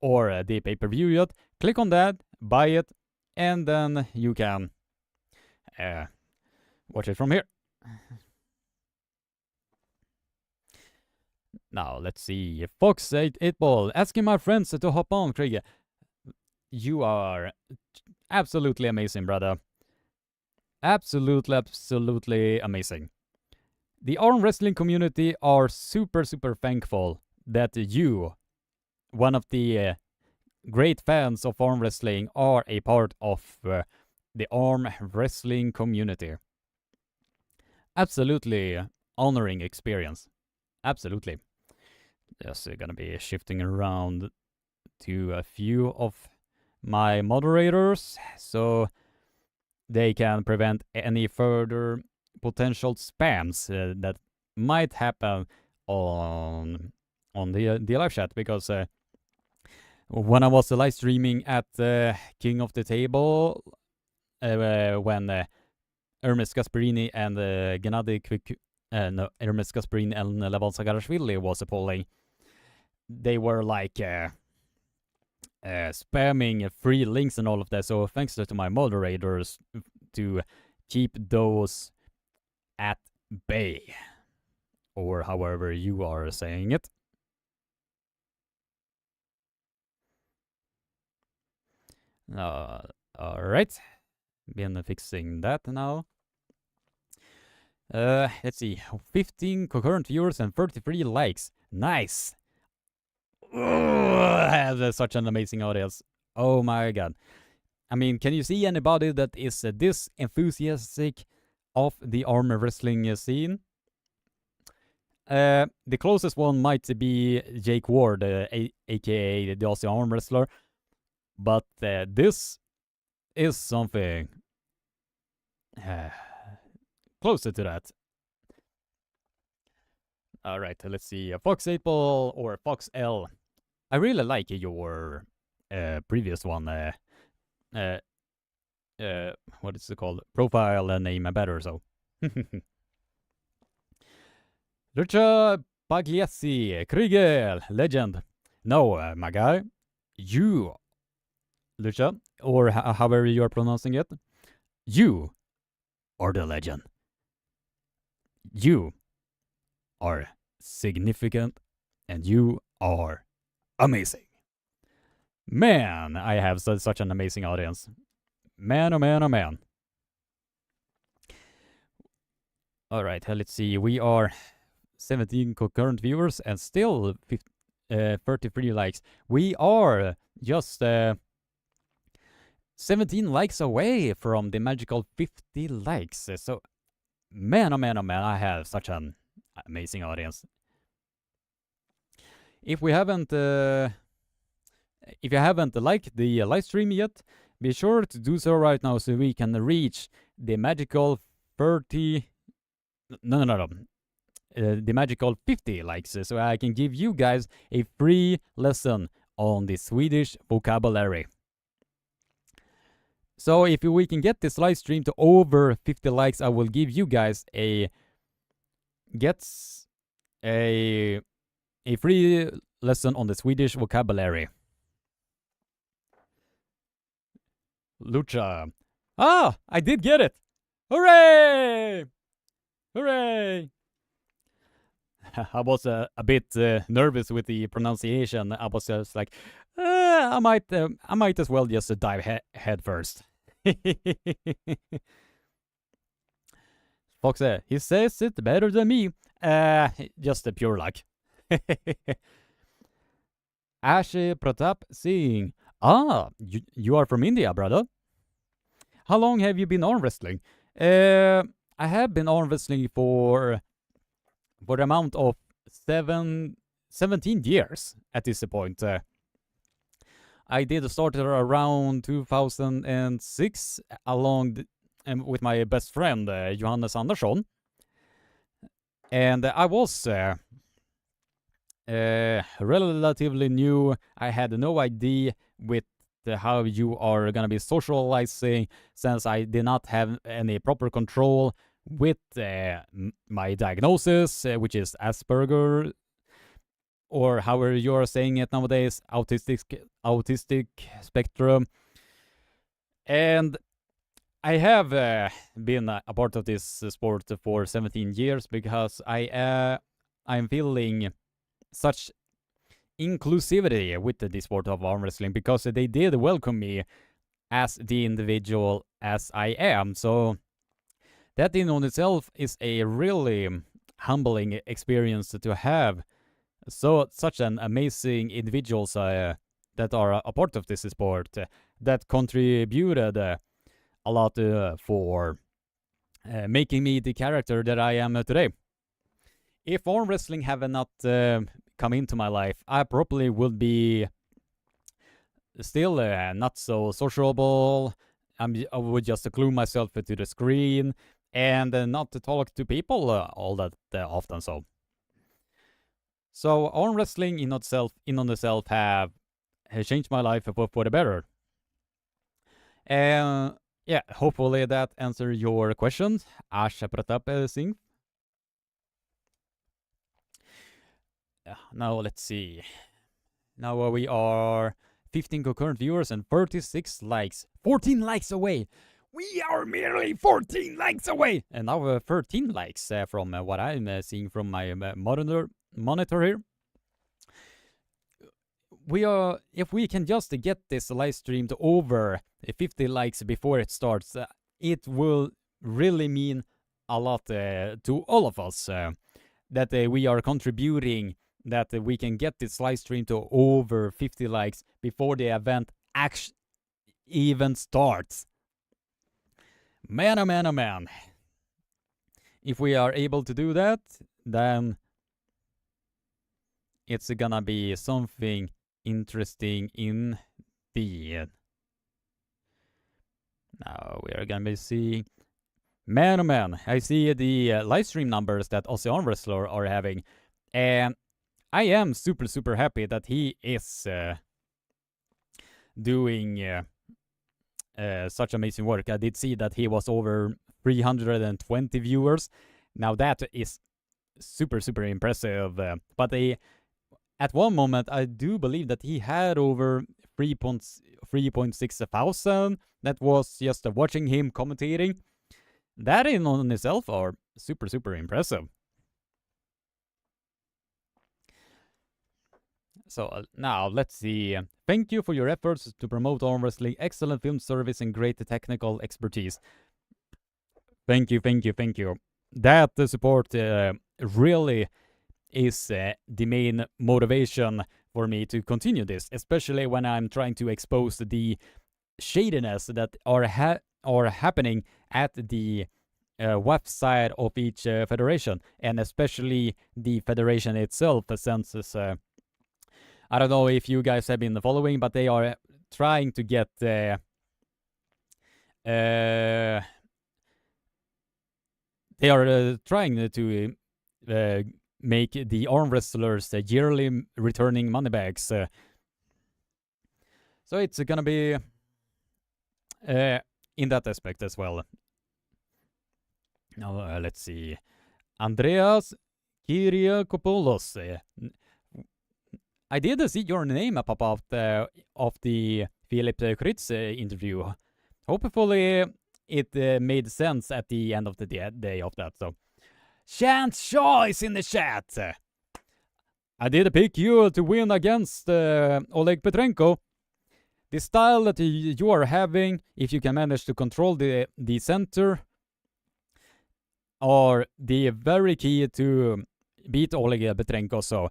Speaker 1: or the pay-per-view yet, click on that, buy it, and then you can watch it from here. Now, let's see. Fox 8-Ball asking my friends to hop on, Krieg. You are absolutely amazing, brother. Absolutely amazing. The arm wrestling community are super thankful that you, one of the great fans of arm wrestling, are a part of the arm wrestling community. Absolutely honoring experience. Absolutely. Just gonna be shifting around to a few of my moderators so they can prevent any further potential spams that might happen on the live chat, because when I was live streaming at King of the Table, when Ermes Gasparini and Ermes Gasparini and Levon Sagarashvili was polling, they were like spamming free links and all of that. So thanks to my moderators to keep those at bay, or however you are saying it. Alright, been fixing that now. Let's see, 15 concurrent viewers and 33 likes. Nice. I have such an amazing audience. Oh my god. I mean, can you see anybody that is this enthusiastic of the arm wrestling scene? The closest one might be Jake Ward, aka the Aussie arm wrestler. But this is something closer to that. Alright, let's see. Fox 8-Ball or Fox L. I really like your previous one. what is it called? Profile name better, so. Lucha Pagliesi, Krigel, legend. No, my guy, you, Lucha, or however you are pronouncing it, you are the legend. You are significant and you are amazing. Man, I have such an amazing audience. Man, oh man, oh man. Alright, let's see. We are 17 concurrent viewers and still 33 likes. We are just 17 likes away from the magical 50 likes. So, man, oh man, oh man, I have such an amazing audience. If you haven't liked the live stream yet, be sure to do so right now so we can reach the magical 30. The magical 50 likes, so I can give you guys a free lesson on the Swedish vocabulary. So if we can get this live stream to over 50 likes, I will give you guys a free lesson on the Swedish vocabulary. Lucha. Ah, I did get it! Hooray! Hooray! I was a bit nervous with the pronunciation. I was just like, I might as well just dive head first. Fox, he says it better than me. Just a pure luck. Ash Pratap Singh. Ah, you are from India, brother. How long have you been arm wrestling? I have been arm wrestling for the amount of 17 years at this point. I did start around 2006 along with my best friend Johannes Andersson. And I was relatively new. I had no idea with how you are gonna be socializing, since I did not have any proper control with my diagnosis, which is Asperger, or however you're saying it nowadays, autistic spectrum. And I have been a part of this sport for 17 years because I'm feeling such inclusivity with the sport of arm wrestling, because they did welcome me as the individual as I am. So that in on itself is a really humbling experience to have such an amazing individuals that are a part of this sport that contributed a lot for making me the character that I am today. If arm wrestling have not come into my life, I probably would be still not so sociable. I would just glue myself to the screen and not to talk to people all that often. So arm wrestling in on itself has changed my life for the better. And yeah, hopefully that answers your question, Ash Pratap Singh. Now let's see. Now we are 15 concurrent viewers and 36 likes. 14 likes away. We are merely 14 likes away. And now 13 likes from what I'm seeing from my monitor here. If we can just get this live stream to over 50 likes before it starts, it will really mean a lot to all of us that we are contributing, that we can get this live stream to over 50 likes before the event even starts. Man, oh man, oh man. If we are able to do that, then it's gonna be something interesting indeed. Now we are gonna be seeing. Man, oh man, I see the live stream numbers that Aussie Arm Wrestler are having, and I am super happy that he is doing such amazing work. I did see that he was over 320 viewers. Now that is super, super impressive. But at one moment, I do believe that he had over 3.6 thousand that was just watching him commentating. That in on itself are super, super impressive. So now let's see. Thank you for your efforts to promote arm wrestling, excellent film service, and great technical expertise. Thank you, thank you, thank you. That support really is the main motivation for me to continue this, especially when I'm trying to expose the shadiness that are happening at the website of each federation, and especially the federation itself, since I don't know if you guys have been following, but they are trying to get they are trying to make the arm wrestlers yearly returning money bags. So it's gonna be in that aspect as well. Now let's see. Andreas Kyriakopoulos. I did see your name pop out of the Philip Kritz interview. Hopefully it made sense at the end of the day of that. So, Chance Shaw is in the chat. I did pick you to win against Oleg Petrenko. The style that you are having, if you can manage to control the center, are the very key to beat Oleg Petrenko. So,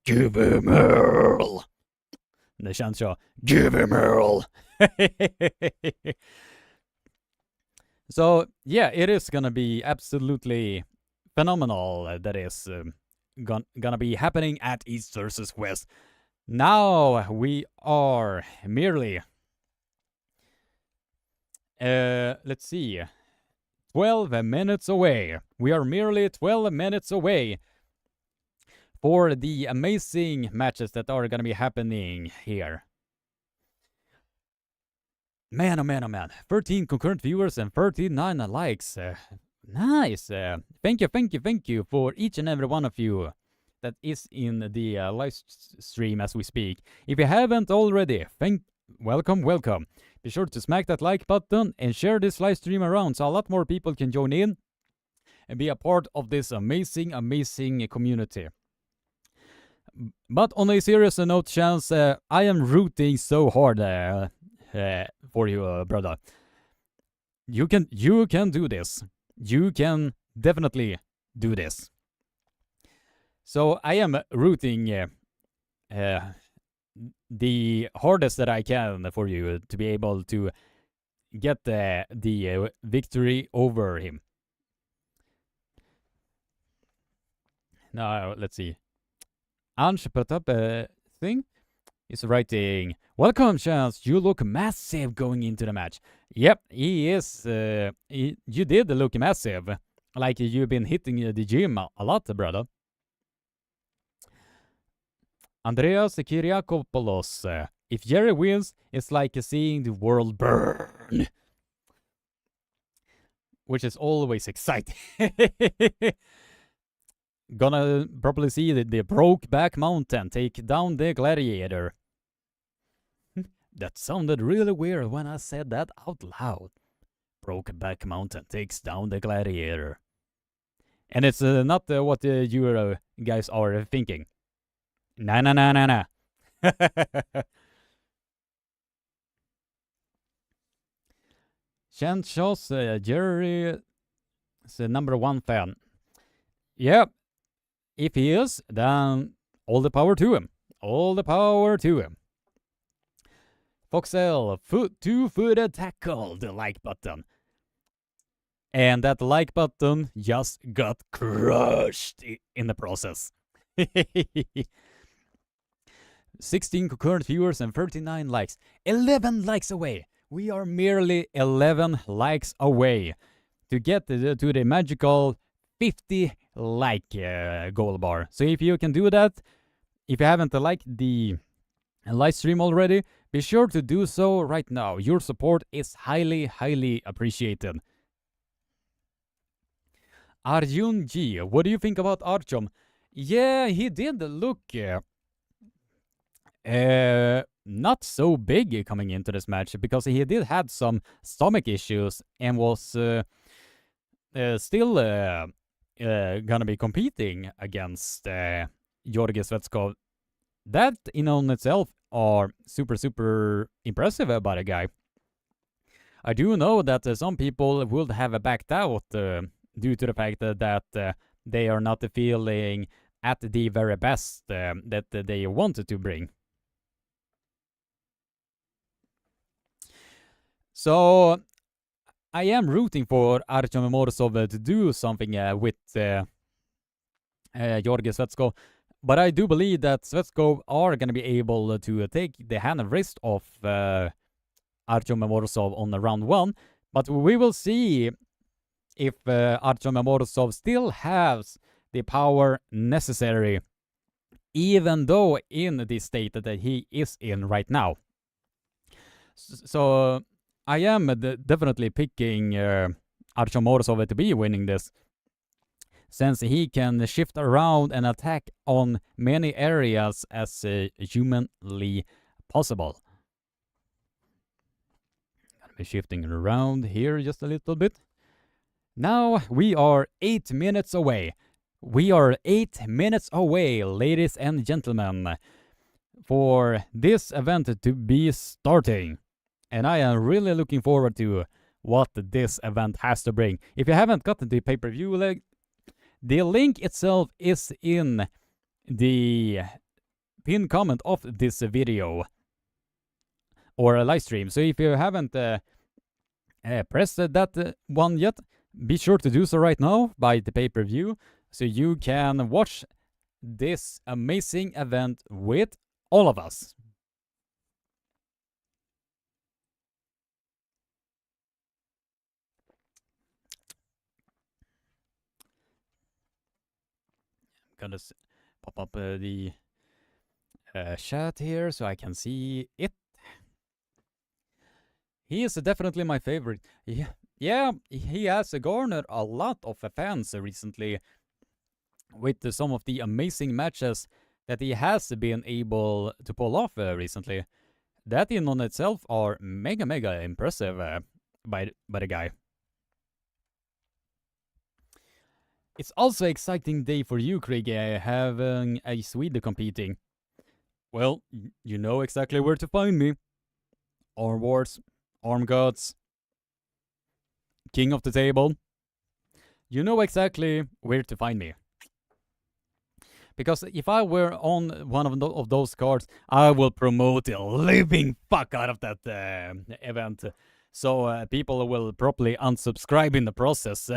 Speaker 1: give him Earl. The Chance Shaw, give him Earl. So, yeah, it is gonna be absolutely phenomenal. That is gonna be happening at East versus West. Now we are merely, let's see, 12 minutes away. We are merely 12 minutes away for the amazing matches that are gonna be happening here. Man, oh man, oh man. 13 concurrent viewers and 39 likes. Nice. Thank you for each and every one of you that is in the live stream as we speak. If you haven't already, welcome. Be sure to smack that like button and share this live stream around so a lot more people can join in and be a part of this amazing community. But on a serious note, Chance, I am rooting so hard for you, brother. You can do this. You can definitely do this. So I am rooting the hardest that I can for you to be able to get the victory over him. Now let's see. Ansh put up a thing. Is writing, welcome, Chance. You look massive going into the match. Yep, he is. You did look massive. Like you've been hitting the gym a lot, brother. Andreas Kyriakopoulos. If Jerry wins, it's like seeing the world burn. Which is always exciting. Gonna probably see the Brokeback Mountain take down the Gladiator. That sounded really weird when I said that out loud. Brokeback Mountain takes down the Gladiator. And it's not what you guys are thinking. Nah. Chance Shaw's Jerry is the #1 fan. Yeah, if he is, then all the power to him. All the power to him. Foxel, two-footed tackle, the like button. And that like button just got crushed in the process. 16 concurrent viewers and 39 likes. 11 likes away. We are merely 11 likes away to get to the magical 50 like goal bar. So if you can do that, if you haven't liked the live stream already, be sure to do so right now. Your support is highly, highly appreciated. Arjun G, what do you think about Artyom? Yeah, he did look not so big coming into this match because he did have some stomach issues and was still gonna be competing against Georgi Svetskov. That in on itself are super impressive about a guy. I do know that some people would have backed out due to the fact that they are not feeling at the very best that they wanted to bring. So I am rooting for Artyom Morsov to do something with Georgi Svetskov, but I do believe that Svetskov are going to be able to take the hand and wrist of Artyom Morsov on round 1, but we will see if Artyom Morsov still has the power necessary, even though in the state that he is in right now. So I am definitely picking Artyom Morsov to be winning this, since he can shift around and attack on many areas as humanly possible. Gonna be shifting around here just a little bit. Now we are 8 minutes away. We are 8 minutes away, ladies and gentlemen, for this event to be starting. And I am really looking forward to what this event has to bring. If you haven't gotten the pay-per-view, the link itself is in the pinned comment of this video or a live stream. So if you haven't pressed that one yet, be sure to do so right now by the pay-per-view so you can watch this amazing event with all of us. Gonna pop up the chat here so I can see it. He is definitely my favorite. Yeah, he has garnered a lot of fans recently with some of the amazing matches that he has been able to pull off recently. That in on itself are mega impressive by the guy. It's also an exciting day for you, Craig, having a Swede competing. Well, you know exactly where to find me. Arm Wars, Arm Gods, King of the Table. You know exactly where to find me. Because if I were on one of those cards, I will promote the living fuck out of that event. So people will probably unsubscribe in the process.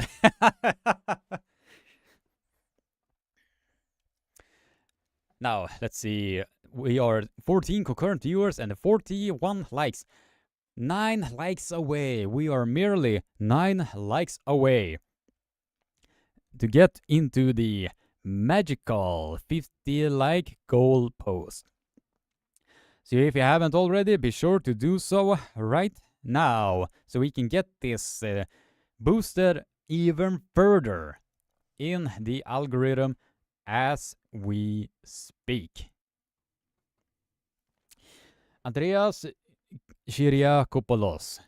Speaker 1: Now, let's see. We are 14 concurrent viewers and 41 likes. 9 likes away. We are merely 9 likes away to get into the magical 50 like goal post. So if you haven't already, be sure to do so right now so we can get this boosted even further in the algorithm as we speak. Andreas Kyriakopoulos.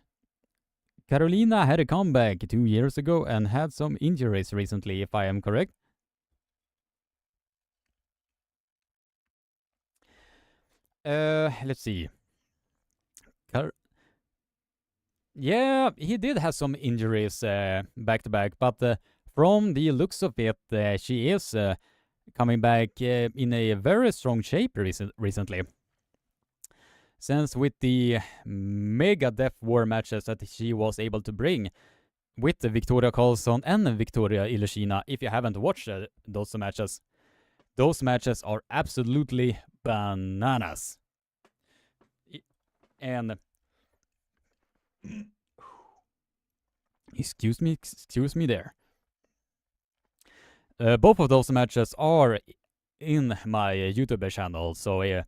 Speaker 1: Carolina had a comeback 2 years ago and had some injuries recently, if I am correct. Let's see. Yeah, he did have some injuries back to back, but from the looks of it, she is coming back in a very strong shape recently. Since with the mega Death War matches that she was able to bring with Victoria Karlsson and Victoria Ilyushina, if you haven't watched those matches are absolutely bananas. And excuse me there. Both of those matches are in my YouTube channel, so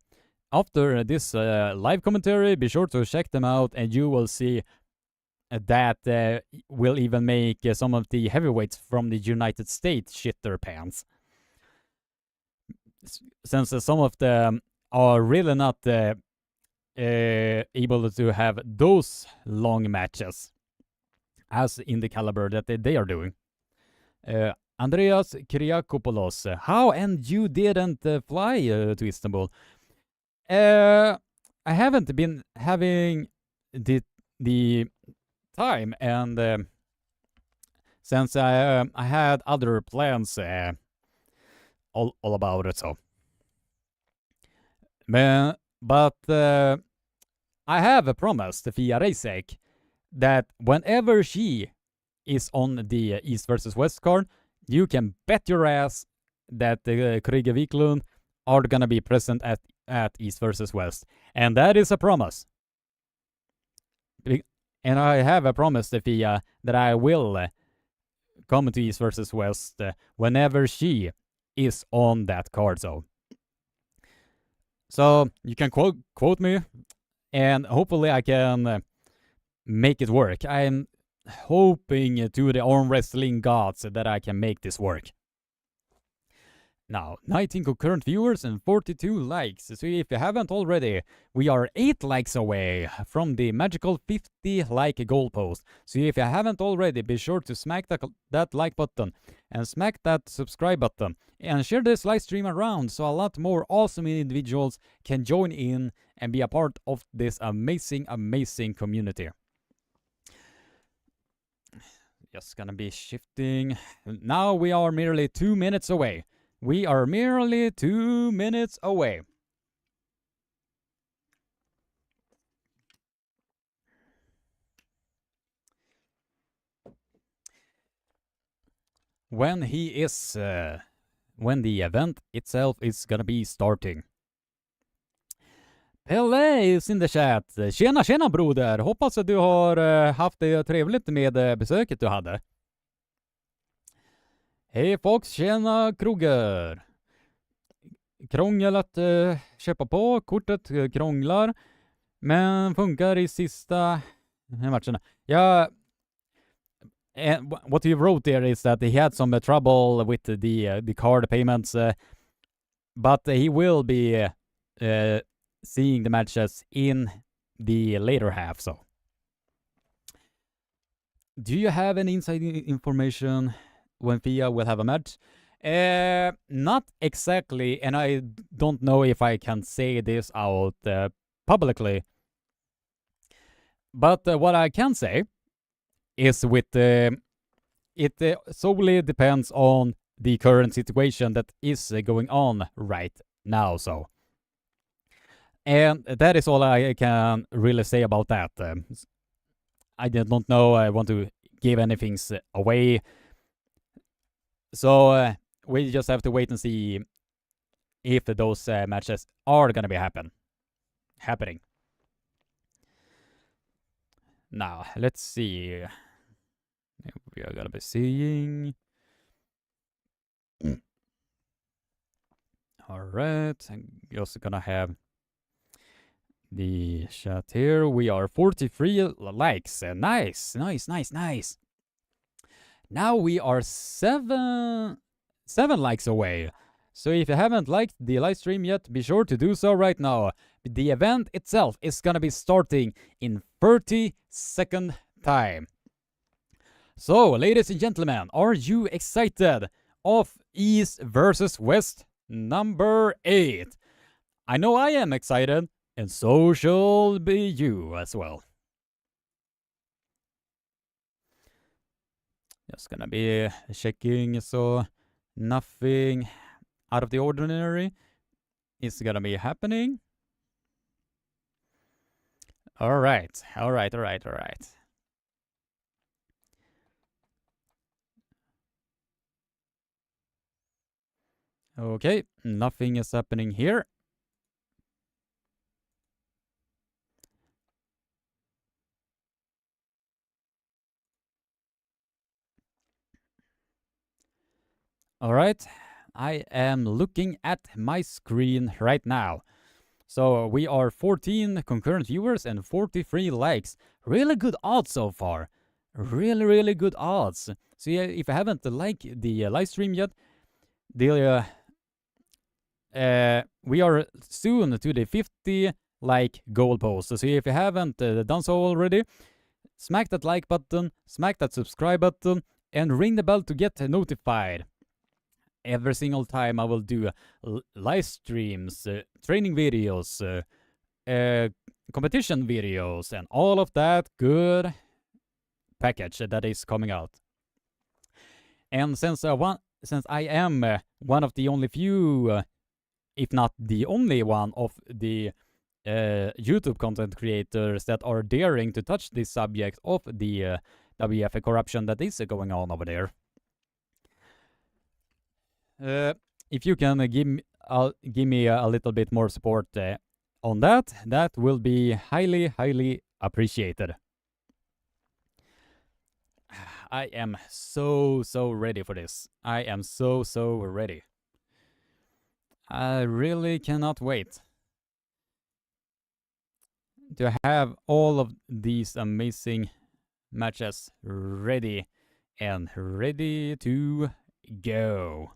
Speaker 1: after this live commentary, be sure to check them out, and you will see that will even make some of the heavyweights from the United States shit their pants. Since some of them are really not able to have those long matches as in the caliber that they are doing. Andreas Kriakopoulos, how and you didn't fly to Istanbul? I haven't been having the time, and since I had other plans all about it, so. But I have promised Fia Reisek that whenever she is on the East versus West card, you can bet your ass that Krieger Wiklund are gonna be present at East versus West. And that is a promise. And I have a promise to Fia that I will come to East versus West whenever she is on that card. So you can quote me, and hopefully I can make it work. I'm hoping to the arm wrestling gods that I can make this work. Now, 19 concurrent viewers and 42 likes. So if you haven't already, we are 8 likes away from the magical 50 like goalpost. So if you haven't already, be sure to smack that like button and smack that subscribe button and share this live stream around so a lot more awesome individuals can join in and be a part of this amazing, amazing community. Just gonna be shifting. Now we are merely 2 minutes away. We are merely 2 minutes away. When the event itself is gonna be starting. Pelle is in the chat. Tjena, tjena broder! Hoppas att du har haft det trevligt med besöket du hade. Hej folks, tjena Kroger! Krångel att köpa på, kortet krånglar, men funkar i sista matcherna. Ja, and what he wrote there is that he had some trouble with the card payments, but he will be seeing the matches in the later half. So, do you have any inside information when Fia will have a match? Not exactly, and I don't know if I can say this out publicly. But what I can say is with it solely depends on the current situation that is going on right now. So, and that is all I can really say about that. I don't know. I want to give anything away. So we just have to wait and see if those matches are gonna be happening. Now let's see. We are gonna be seeing. All right, I'm just gonna have the chat here. We are 43 likes. Nice. Now we are 7 likes away. So if you haven't liked the live stream yet, be sure to do so right now. The event itself is gonna be starting in 30-second time. So, ladies and gentlemen, are you excited of East versus West number 8? I know I am excited, and so shall be you as well. Just gonna be checking so nothing out of the ordinary is gonna be happening. All right. Okay, nothing is happening here. All right, I am looking at my screen right now. So we are 14 concurrent viewers and 43 likes. Really good odds so far. Really good odds. So yeah, if you haven't liked the live stream yet, the we are soon to the 50 like goalpost. So if you haven't done so already, smack that like button, smack that subscribe button, and ring the bell to get notified. Every single time I will do live streams, training videos, competition videos, and all of that good package that is coming out. And since I am one of the only few, if not the only one of the YouTube content creators that are daring to touch this subject of the WF corruption that is going on over there, if you can give me a little bit more support on that, that will be highly appreciated. I am so ready for this. I am so ready. I really cannot wait to have all of these amazing matches ready and ready to go.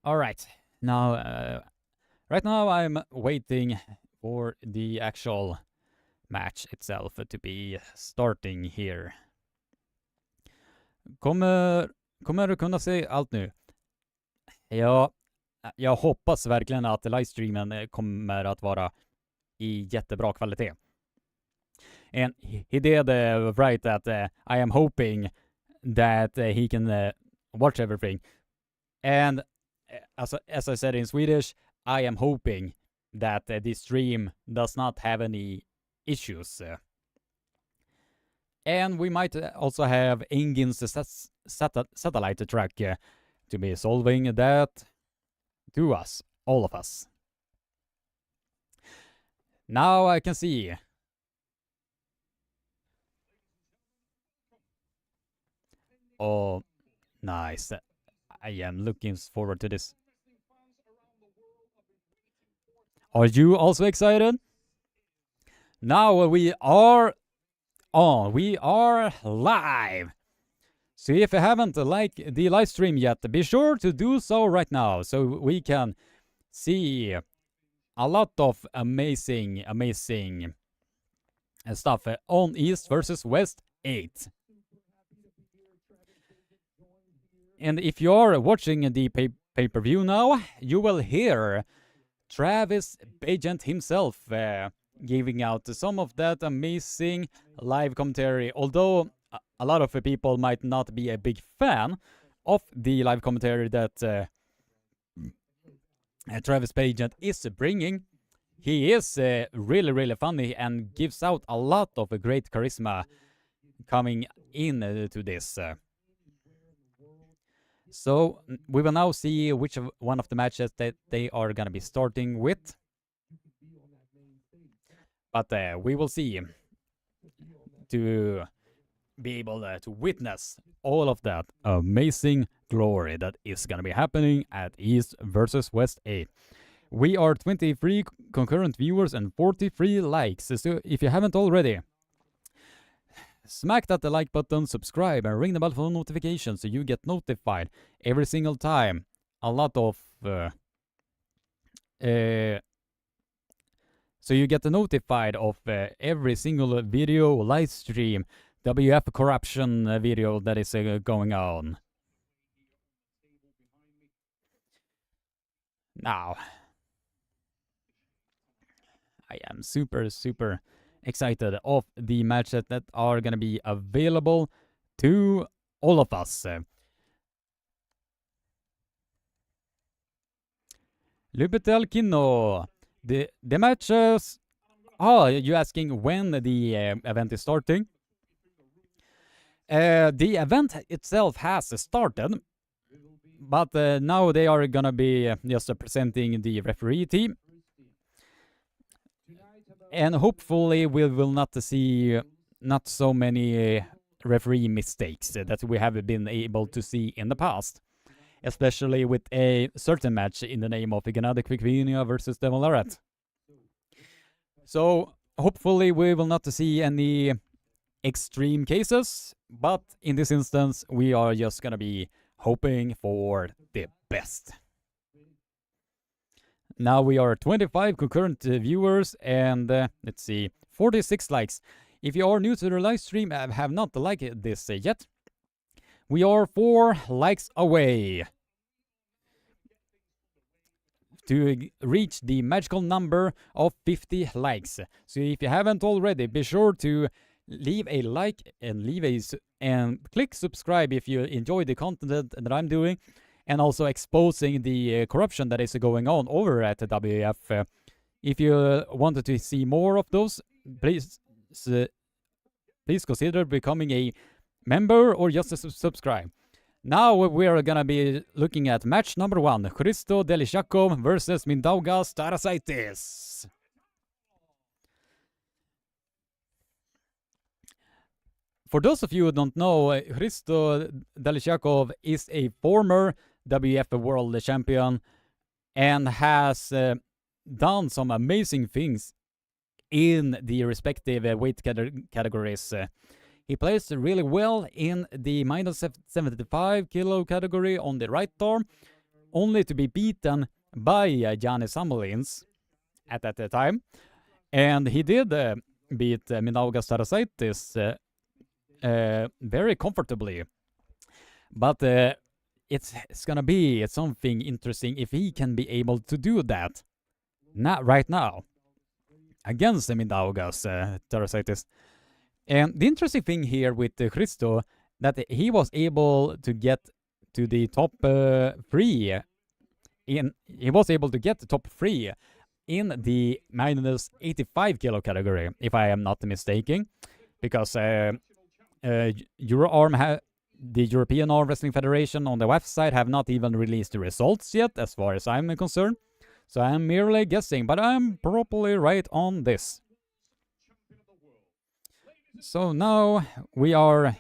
Speaker 1: All right. Now, right now I'm waiting for the actual match itself to be starting here. Kommer du kunna se allt nu? Ja, jag hoppas verkligen att livestreamen kommer att vara i jättebra kvalitet. And he did write that I am hoping that he can watch everything. And as I said in Swedish, I am hoping that this stream does not have any issues. And we might also have Engin's satellite track to be solving that to us, all of us. Now I can see. Oh, nice. I am looking forward to this. Are you also excited? Now we are on. We are live. So if you haven't liked the live stream yet, be sure to do so right now so we can see a lot of amazing stuff on East versus West 8. And if you are watching the pay-per-view now, you will hear Travis Bagent himself giving out some of that amazing live commentary. Although a lot of people might not be a big fan of the live commentary that Travis Bagent is bringing, he is really funny and gives out a lot of great charisma coming in to this. So we will now see which one of the matches that they are going to be starting with. But we will see to be able to witness all of that amazing glory that is going to be happening at East versus West 8. We are 23 concurrent viewers and 43 likes. So if you haven't already, smack that like button, subscribe, and ring the bell for notifications so you get notified every single time a lot of so you get notified of every single video, live stream, WF corruption video that is going on. Now, I am super excited of the matches that are gonna be available to all of us. Lubetel Kino, the matches. Oh, you asking when the event is starting? The event itself has started, but now they are gonna be just presenting the referee team. And hopefully we will not see not so many referee mistakes that we have been able to see in the past. Especially with a certain match in the name of Gennady Kvikvinia versus Cadorette. So hopefully we will not see any extreme cases, but in this instance we are just gonna be hoping for the best. Now we are 25 concurrent viewers and let's see, 46 likes. If you are new to the live stream and have not liked this yet, we are 4 likes away to reach the magical number of 50 likes. So if you haven't already, be sure to leave a like and and click subscribe if you enjoy the content that I'm doing, and also exposing the corruption that is going on over at the WF. If you wanted to see more of those, please consider becoming a member or just subscribe. Now we are gonna be looking at match number 1, Hristo Delishakov versus Mindaugas Tarasaitis. For those of you who don't know, Hristo Delishakov is a former WF World Champion and has done some amazing things in the respective weight categories. He plays really well in the minus 75 kilo category on the right arm, only to be beaten by Janis Samolins at that time. And he did beat Mindaugas Tarasaitis very comfortably. But it's gonna be something interesting if he can be able to do that right now against Mindaugas Tarasaitis. And the interesting thing here with Hristo, that he was able to get to the top 3 he was able to get the top 3 in the minus 85 kilo category, if I am not mistaken, because the European Arm Wrestling Federation on the website have not even released the results yet, as far as I'm concerned. So I'm merely guessing, but I'm probably right on this. So now we are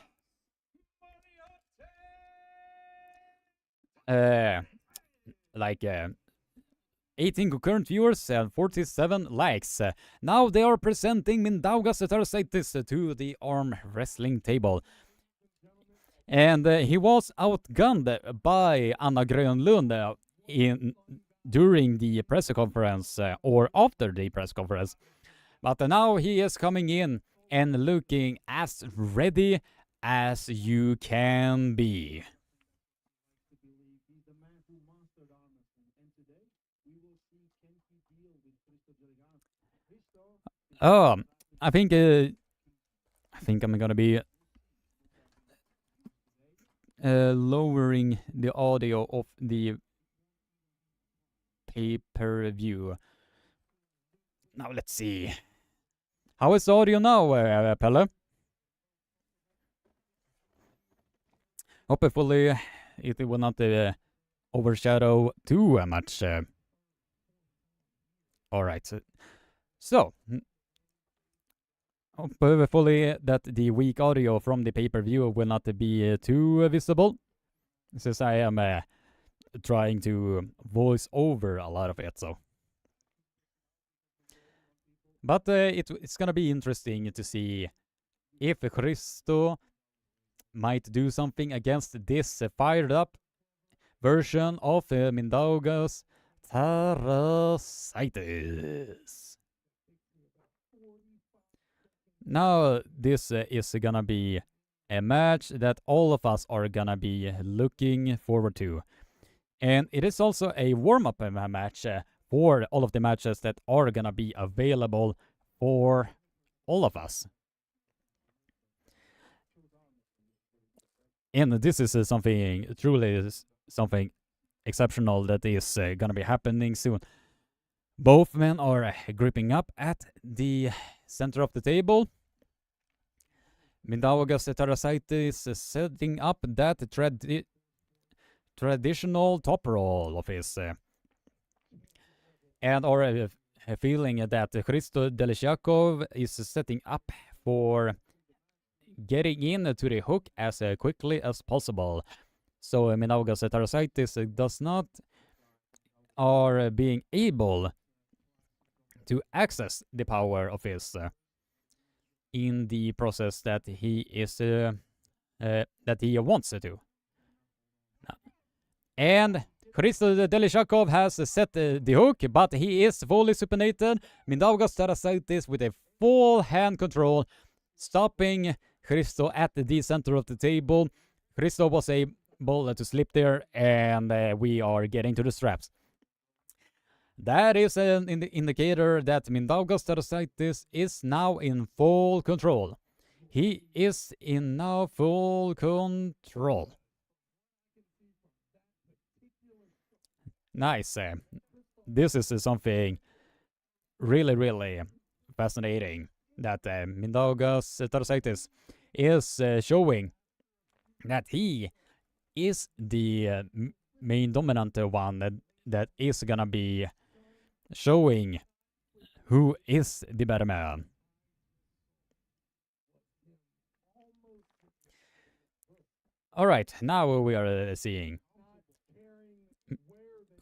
Speaker 1: 18 concurrent viewers and 47 likes. Now they are presenting Mindaugas Tarasaitis to the arm wrestling table. And he was outgunned by Anna Grönlund during the press conference or after the press conference. But now he is coming in and looking as ready as you can be. Oh, I think I'm gonna be lowering the audio of the pay-per-view. Now let's see. How is the audio now, Pelle? Hopefully it will not overshadow too much. Alright, so hopefully that the weak audio from the pay-per-view will not be too visible, since I am trying to voice over a lot of it. So, but it's gonna be interesting to see if Hristo might do something against this fired up version of Mindaugas Tarasaitis. Now this is gonna be a match that all of us are gonna be looking forward to. And it is also a warm-up match for all of the matches that are gonna be available for all of us. And this is something exceptional that is gonna be happening soon. Both men are gripping up at the center of the table. Mindaugas Tarasaitis is setting up that traditional top roll of his, and are feeling that Christo Delishakov is setting up for getting into the hook as quickly as possible. So Mindaugas Tarasaitis does not are being able to access the power of his in the process that he is that he wants to. And Christo Delishakov has set the hook, but he is fully supinated. Mindaugas Tarasaitis with a full hand control, stopping Christo at the center of the table. Christo was able to slip there, and we are getting to the straps. That is an indicator that Mindaugas Tarasaitis is now in full control. He is in now full control. Nice. This is something really, really fascinating that Mindaugas Tarasaitis is showing that he is the main dominant one that is gonna be showing who is the better man. All right, now we are seeing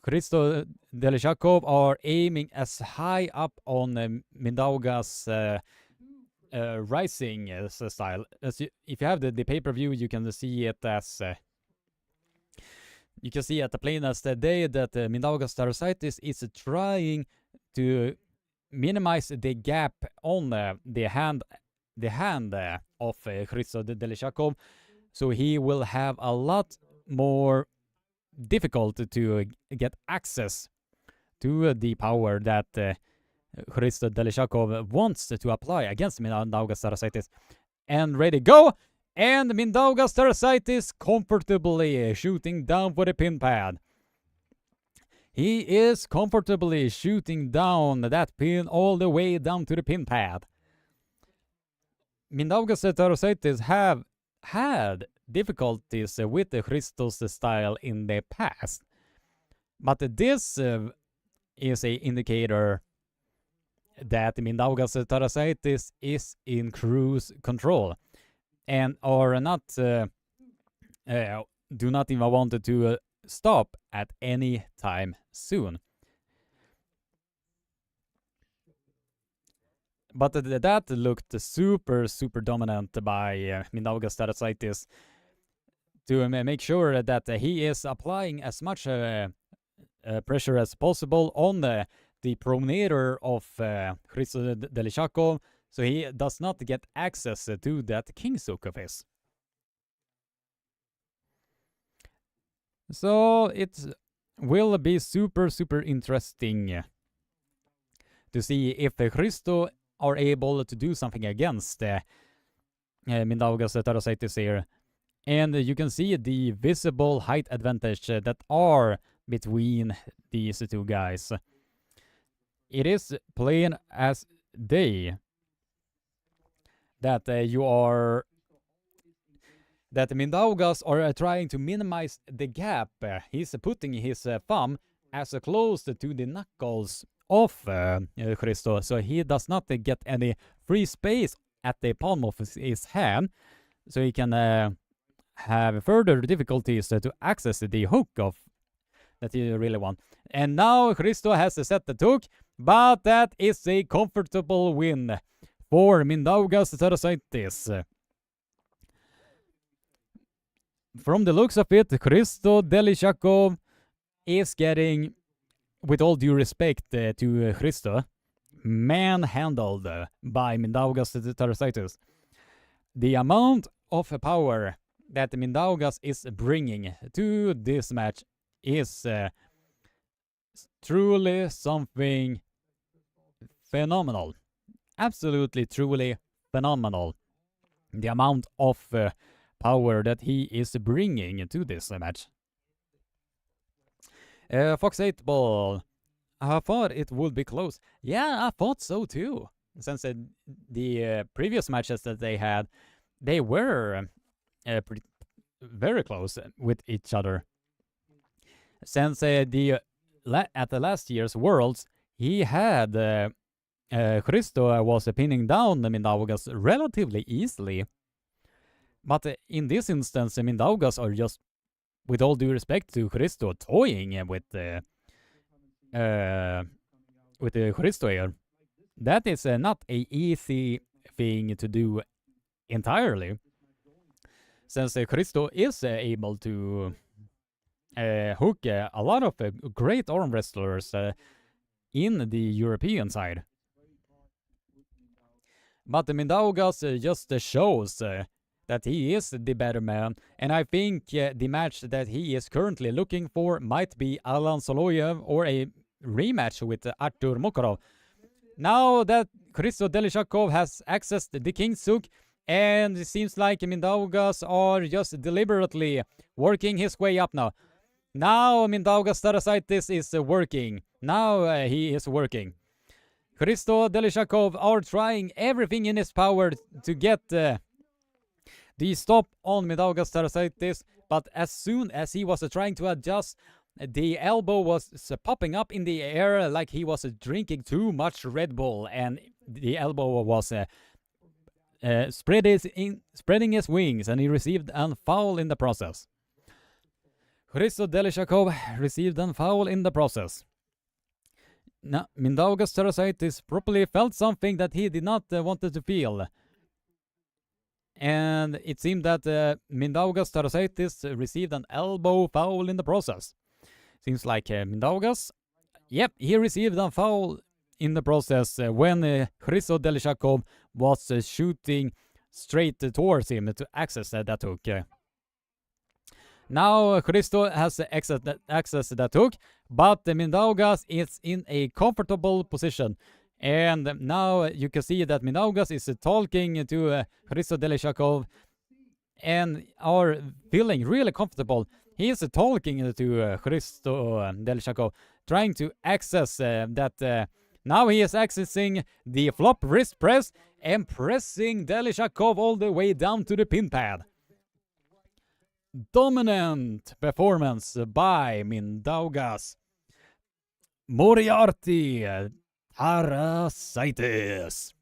Speaker 1: Christo Delishakov are aiming as high up on Mindaugas rising style. If you have the pay-per-view, you can see it as you can see at the plainest day that Mindaugas Tarasaitis is trying to minimize the gap on the hand of Christo Delishakov, so he will have a lot more difficult to get access to the power that Christo Delishakov wants to apply against Mindaugas Tarasaitis. And ready, go! And Mindaugas Tarasaitis comfortably shooting down for the pin pad. He is comfortably shooting down that pin all the way down to the pin pad. Mindaugas Tarasaitis have had difficulties with the Christos style in the past, but this is an indicator that Mindaugas Tarasaitis is in cruise control and are not do not even want to stop at any time soon. But that looked super dominant by Mindaugas Tarasaitis to make sure that he is applying as much pressure as possible on the pronator of Christo Delishakov, so he does not get access to that king's hook of his. So it will be super interesting to see if Christo are able to do something against Mindaugas Tarasaitis here. And you can see the visible height advantage that are between these two guys. It is plain as day that that Mindaugas are trying to minimize the gap. He's putting his thumb as close to the knuckles of Christo, so he does not get any free space at the palm of his hand, so he can have further difficulties to access the hook of that you really want. And now Christo has set the hook, but that is a comfortable win for Mindaugas Tarasaitis. From the looks of it, Christo Delishakov is getting, with all due respect to Christo, manhandled by Mindaugas Tarasaitis. The amount of power that Mindaugas is bringing to this match is truly something phenomenal. Absolutely, truly phenomenal. The amount of power that he is bringing to this match. Fox 8 Ball. I thought it would be close. Yeah, I thought so too. Since the previous matches that they had, they were very close with each other. Since at the last year's Worlds, he had Christo was pinning down Mindaugas relatively easily. But in this instance, Mindaugas are just, with all due respect to Christo, toying with Christo here. That is not a easy thing to do entirely, since Christo is able to hook a lot of great arm wrestlers in the European side. But Mindaugas just shows that he is the better man, and I think the match that he is currently looking for might be Alan Soloyev or a rematch with Artur Mokorov. Now that Christo Delishakov has accessed the King's Hook, and it seems like Mindaugas are just deliberately working his way up now. Now Mindaugas Tarasaitis is working. Now he is working. Christo Delishakov are trying everything in his power to get the stop on Mindaugas Tarasaitis, but as soon as he was trying to adjust, the elbow was popping up in the air like he was drinking too much Red Bull, and the elbow was spreading his wings, and he received a foul in the process. Christo Delishakov received a foul in the process. Now, Mindaugas Tarasaitis probably felt something that he did not want to feel. And it seemed that Mindaugas Tarasaitis received an elbow foul in the process. Seems like Mindaugas, yep, he received a foul in the process when Christo Delishakov was shooting straight towards him to access that hook. Now Christo has accessed that hook, but Mindaugas is in a comfortable position. And now you can see that Mindaugas is talking to Christo Delishakov and are feeling really comfortable. He is talking to Christo Delishakov, trying to access that. Now he is accessing the flop wrist press and pressing Delishakov all the way down to the pin pad. Dominant performance by Mindaugas. Moriarty Tarasaitis.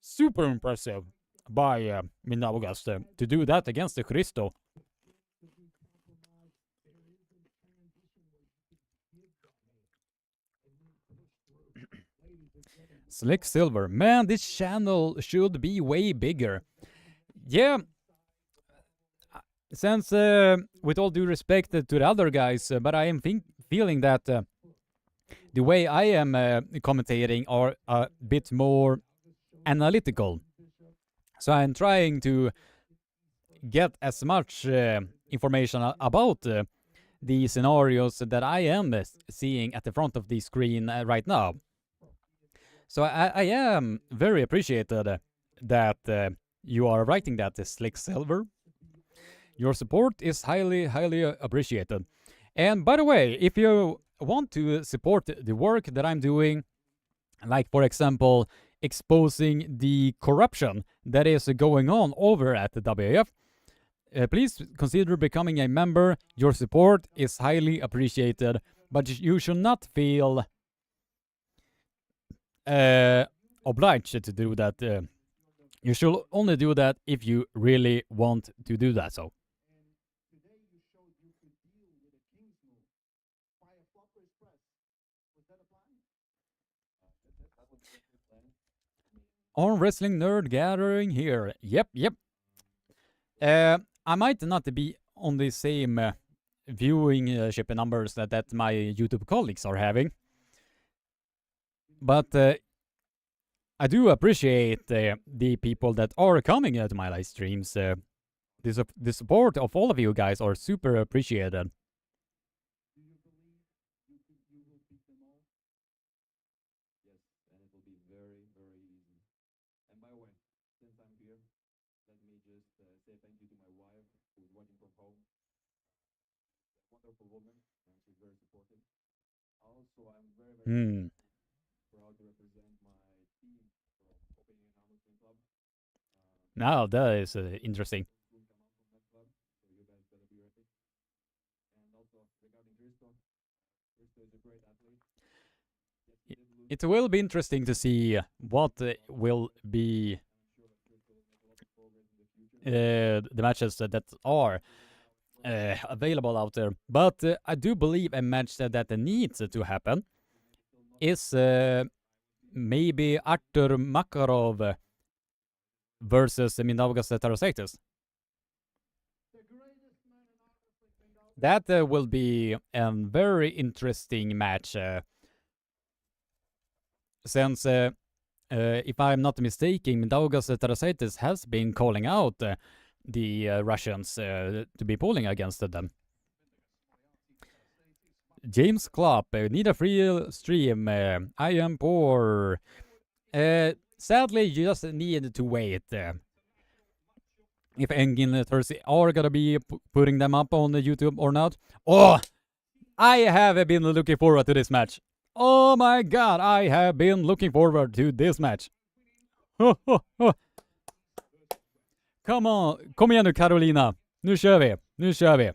Speaker 1: Super impressive by Mindaugas to do that against the Christo. Slick Silver. Man, this channel should be way bigger. Yeah. Since, with all due respect to the other guys, but I am feeling that the way I am commentating are a bit more analytical. So I'm trying to get as much information about the scenarios that I am seeing at the front of the screen right now. So I am very appreciated that you are writing that, Slick Silver. Your support is highly, highly appreciated. And by the way, if you want to support the work that I'm doing, like for example, exposing the corruption that is going on over at the WAF, please consider becoming a member. Your support is highly appreciated, but you should not feel obliged to do that. You should only do that if you really want to do that. So. Arm wrestling nerd gathering here. Yep. I might not be on the same viewership numbers that my YouTube colleagues are having, but I do appreciate the people that are coming to my live streams. The support of all of you guys are super appreciated. Now that is interesting. It will be interesting to see what will be the matches that are available out there. But I do believe a match that needs to happen is maybe Artur Makarov versus Mindaugas Tarasaitis. That will be a very interesting match. Since, if I'm not mistaken, Mindaugas Tarasaitis has been calling out the Russians to be pulling against them. James Klopp, need a free stream. I am poor. Sadly, you just need to wait. If Engin Thursday are gonna be putting them up on YouTube or not. Oh, I have been looking forward to this match. Oh my god, I have been looking forward to this match. Come on, kom igen nu Carolina. Nu kör vi, nu kör vi.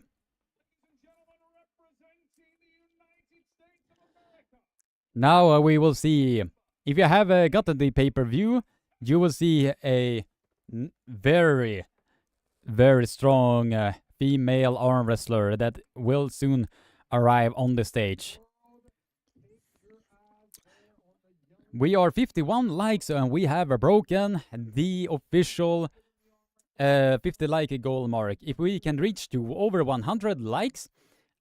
Speaker 1: Now we will see. If you have gotten the pay-per-view, you will see a very, very strong female arm wrestler that will soon arrive on the stage. We are 51 likes and we have broken the official 50 like goal mark. If we can reach to over 100 likes,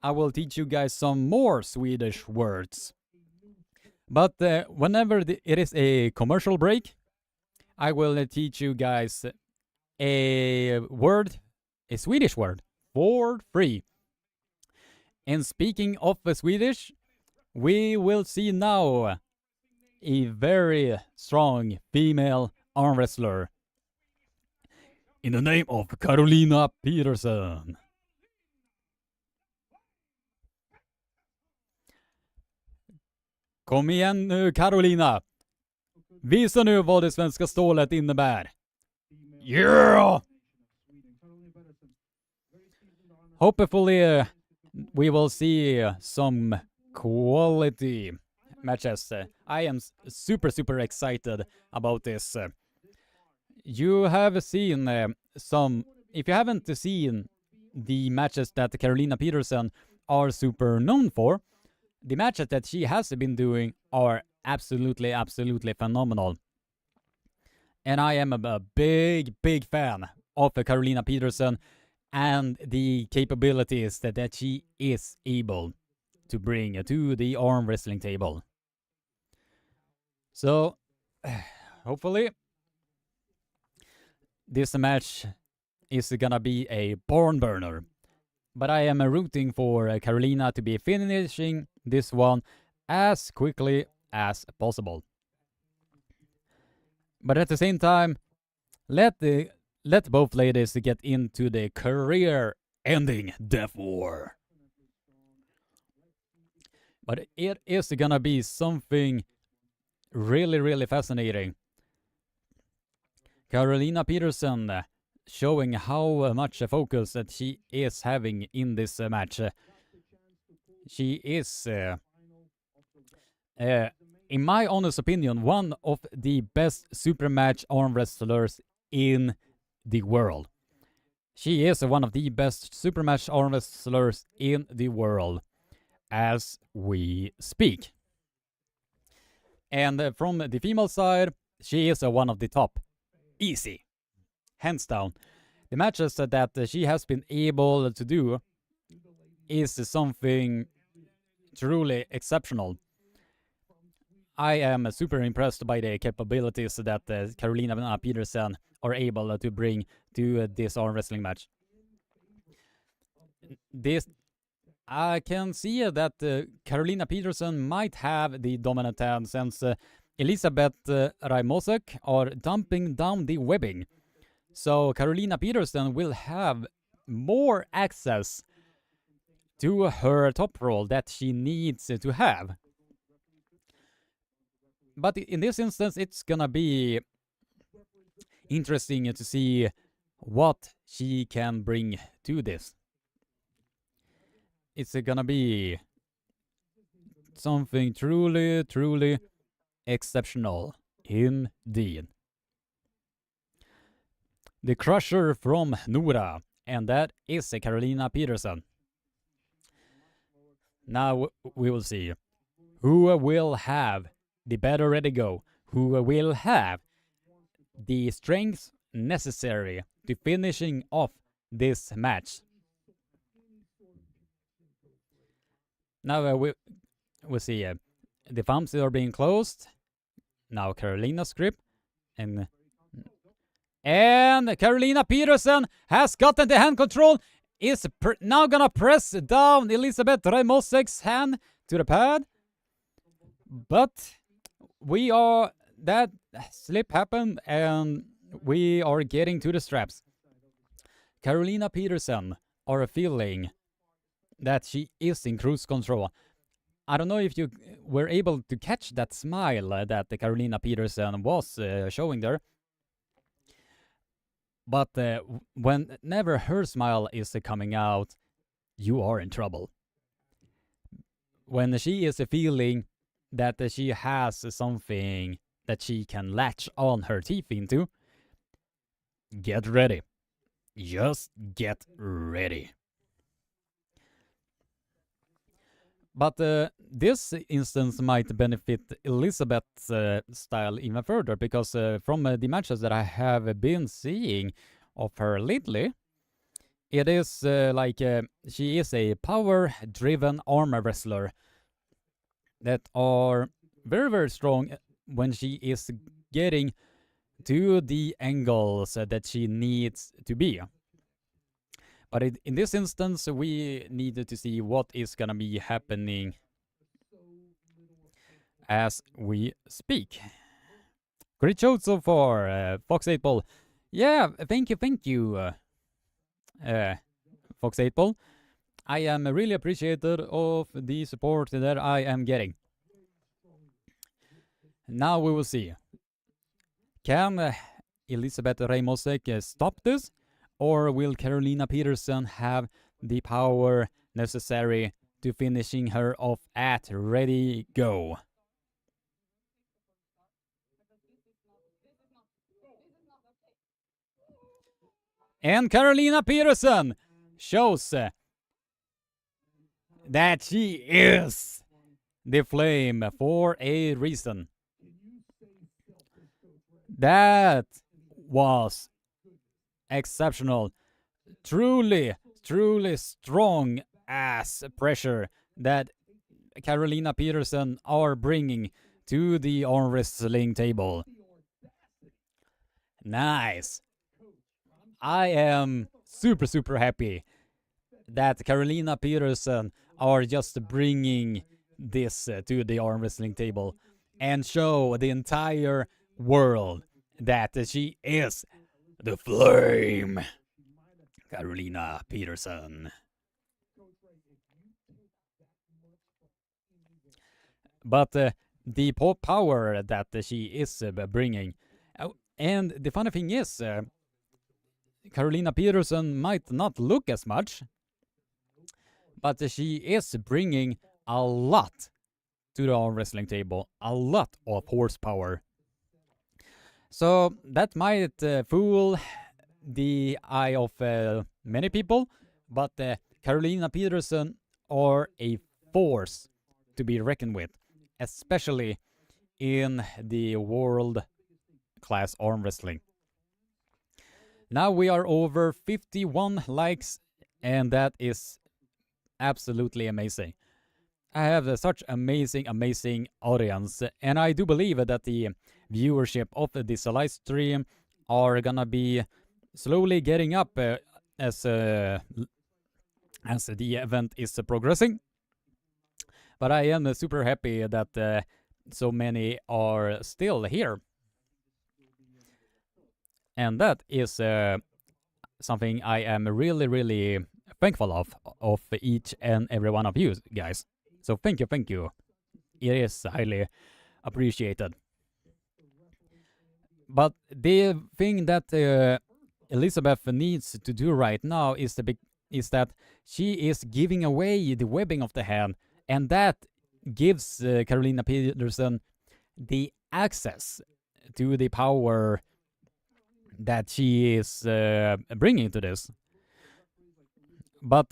Speaker 1: I will teach you guys some more Swedish words. But whenever it is a commercial break, I will teach you guys a word, a Swedish word, for free. And speaking of Swedish, we will see now a very strong female arm wrestler in the name of Carolina Peterson. Kom igen nu Carolina. Visa nu vad det svenska stålet innebär. Yeah! Hopefully we will see some quality matches. I am super excited about this. You have seen some, if you haven't seen the matches that Carolina Peterson are super known for, the matches that she has been doing are absolutely phenomenal. And I am a big fan of Carolina Peterson and the capabilities that she is able to bring to the arm wrestling table. So, hopefully, this match is gonna be a barn burner. But I am rooting for Carolina to be finishing this one as quickly as possible. But at the same time, let both ladies get into the career-ending death war. But it is gonna be something really fascinating. Carolina Peterson showing how much focus that she is having in this match. She is, in my honest opinion, one of the best supermatch arm wrestlers in the world. She is one of the best supermatch arm wrestlers in the world as we speak. And from the female side, she is one of the top. Easy. Hands down. The matches that she has been able to do is something truly exceptional. I am super impressed by the capabilities that Carolina Peterson are able to bring to this arm wrestling match. I can see that Carolina Peterson might have the dominant hand since Elisabeth Raimosek are dumping down the webbing. So Carolina Peterson will have more access to her top role that she needs to have. But in this instance, it's gonna be interesting to see what she can bring to this. It's gonna be something truly, truly exceptional indeed. The Crusher from Nora, and that is Carolina Peterson. Now we will see who will have the better ready go, who will have the strength necessary to finishing off this match. Now we'll see. The thumbs are being closed. Now Carolina's grip, and Carolina Peterson has gotten the hand control. Is now gonna press down Elisabeth Remosek's hand to the pad, but that slip happened, and we are getting to the straps. Carolina Peterson are feeling that she is in cruise control. I don't know if you were able to catch that smile that Carolina Peterson was showing there. But whenever her smile is coming out, you are in trouble. When she is feeling that she has something that she can latch on her teeth into, get ready. Just get ready. But this instance might benefit Elizabeth's style even further, because from the matches that I have been seeing of her lately, it is like she is a power-driven arm wrestler that are very, very strong when she is getting to the angles that she needs to be. But in this instance, we needed to see what is gonna be happening as we speak. Great show so far, Fox 8 Ball. Yeah, thank you, Fox 8 Ball. I am really appreciated of the support that I am getting. Now we will see. Can Elisabeth Reimosek stop this? Or will Carolina Peterson have the power necessary to finishing her off at ready go? And Carolina Peterson shows that she is the flame for a reason. That was exceptional. Truly, truly strong ass pressure that Carolina Peterson are bringing to the arm wrestling table. Nice. I am super, super happy that Carolina Peterson are just bringing this to the arm wrestling table and show the entire world that she is the flame. Carolina Peterson. But the power that she is bringing. And the funny thing is, Carolina Peterson might not look as much, but she is bringing a lot to the arm wrestling table. A lot of horsepower. So that might fool the eye of many people, but Carolina Peterson are a force to be reckoned with, especially in the world class arm wrestling. Now we are over 51 likes, and that is absolutely amazing. I have such amazing audience, and I do believe that the viewership of this live stream are gonna be slowly getting up as the event is progressing. But I am super happy that so many are still here. And that is something I am really, really thankful of each and every one of you guys. So thank you. It is highly appreciated. But the thing that Elizabeth needs to do right now is that she is giving away the webbing of the hand, and that gives Carolina Peterson the access to the power that she is bringing to this. But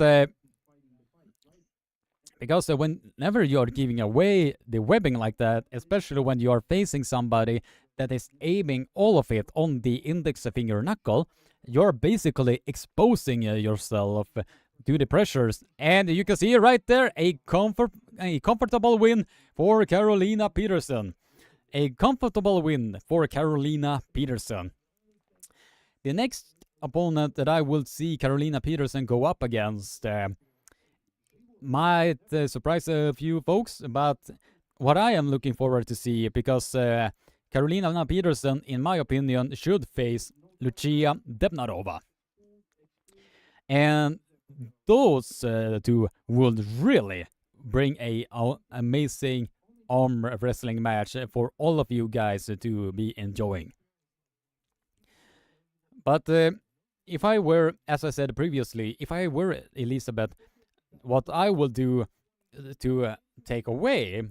Speaker 1: because whenever you're giving away the webbing like that, especially when you're facing somebody that is aiming all of it on the index finger knuckle, you're basically exposing yourself to the pressures. And you can see right there a comfortable win for Carolina Peterson. A comfortable win for Carolina Peterson. The next opponent that I will see Carolina Peterson go up against might surprise a few folks, but what I am looking forward to see, because Carolina Peterson, in my opinion, should face Lucia Debnarova. And those two would really bring a amazing arm wrestling match for all of you guys to be enjoying. But if I were, as I said previously, if I were Elizabeth, what I will do to take away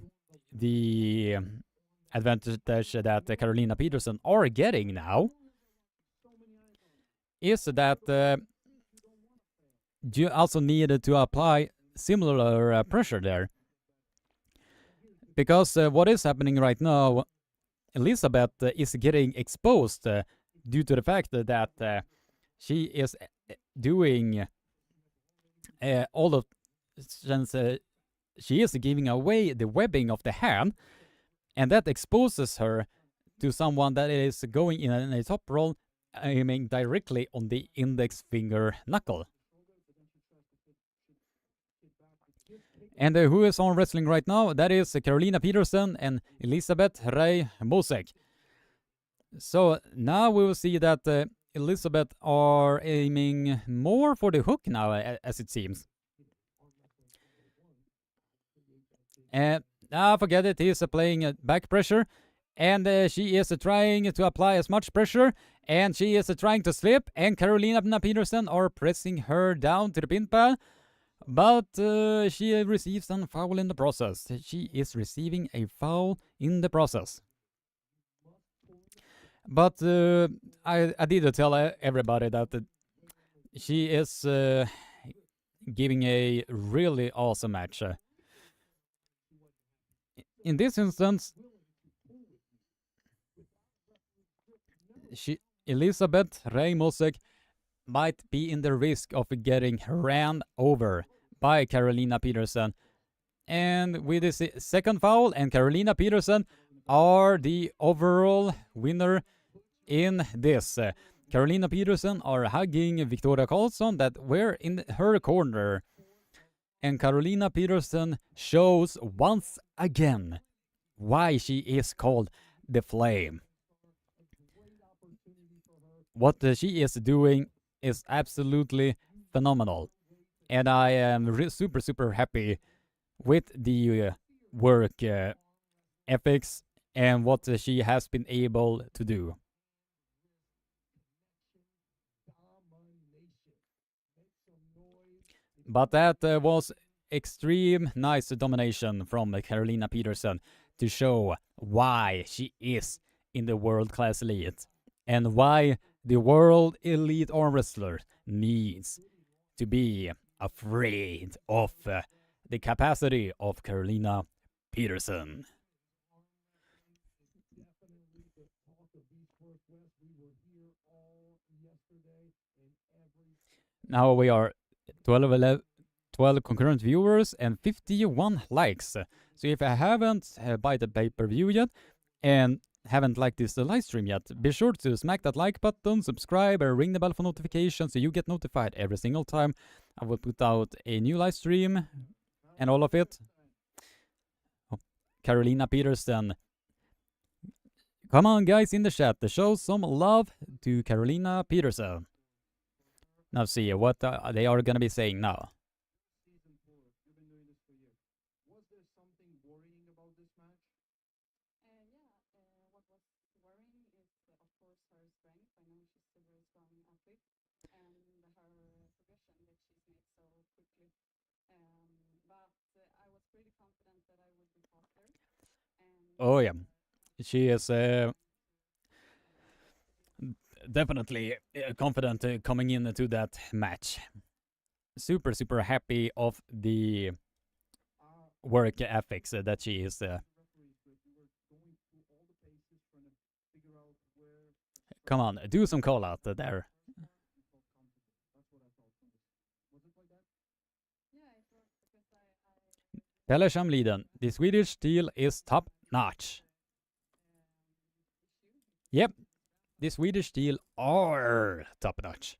Speaker 1: the advantage that Carolina Peterson are getting now is that you also needed to apply similar pressure there. Because what is happening right now, Elizabeth is getting exposed due to the fact that she is doing all of, since she is giving away the webbing of the hand, and that exposes her to someone that is going in a top roll, aiming directly on the index finger knuckle. And who is on wrestling right now? That is Carolina Peterson and Elizabeth Ray Mosek. So now we will see that Elizabeth are aiming more for the hook now, as it seems. And forget it, he's playing back pressure, and she is trying to apply as much pressure, and she is trying to slip, and Carolina Peterson are pressing her down to the pin pad, but she receives a foul in the process. She is receiving a foul in the process. But I did tell everybody that she is giving a really awesome match. In this instance, Elizabeth Ray Mosek might be in the risk of getting ran over by Carolina Peterson. And with this second foul, and Carolina Peterson are the overall winner in this. Carolina Peterson are hugging Victoria Karlsson that were in her corner. And Carolina Peterson shows once again why she is called the Flame. What she is doing is absolutely phenomenal. And I am super happy with the work ethics and what she has been able to do. But that was extreme nice domination from Carolina Peterson to show why she is in the World Class Elite and why the World Elite Arm Wrestler needs to be afraid of the capacity of Carolina Peterson. Now we are 12 concurrent viewers and 51 likes. So if I haven't bought the pay-per-view yet and haven't liked this live stream yet, be sure to smack that like button, subscribe, and ring the bell for notifications so you get notified every single time I will put out a new live stream and all of it. Carolina Peterson. Come on, guys, in the chat, show some love to Carolina Peterson. Now see what they are going to be saying now. Oh yeah, she is definitely confident coming into that match. Super, super happy of the work ethics that she is. Come on, do some call out there. Pelle Shamliden, the Swedish steel is top notch. Yep, the Swedish steel are top notch.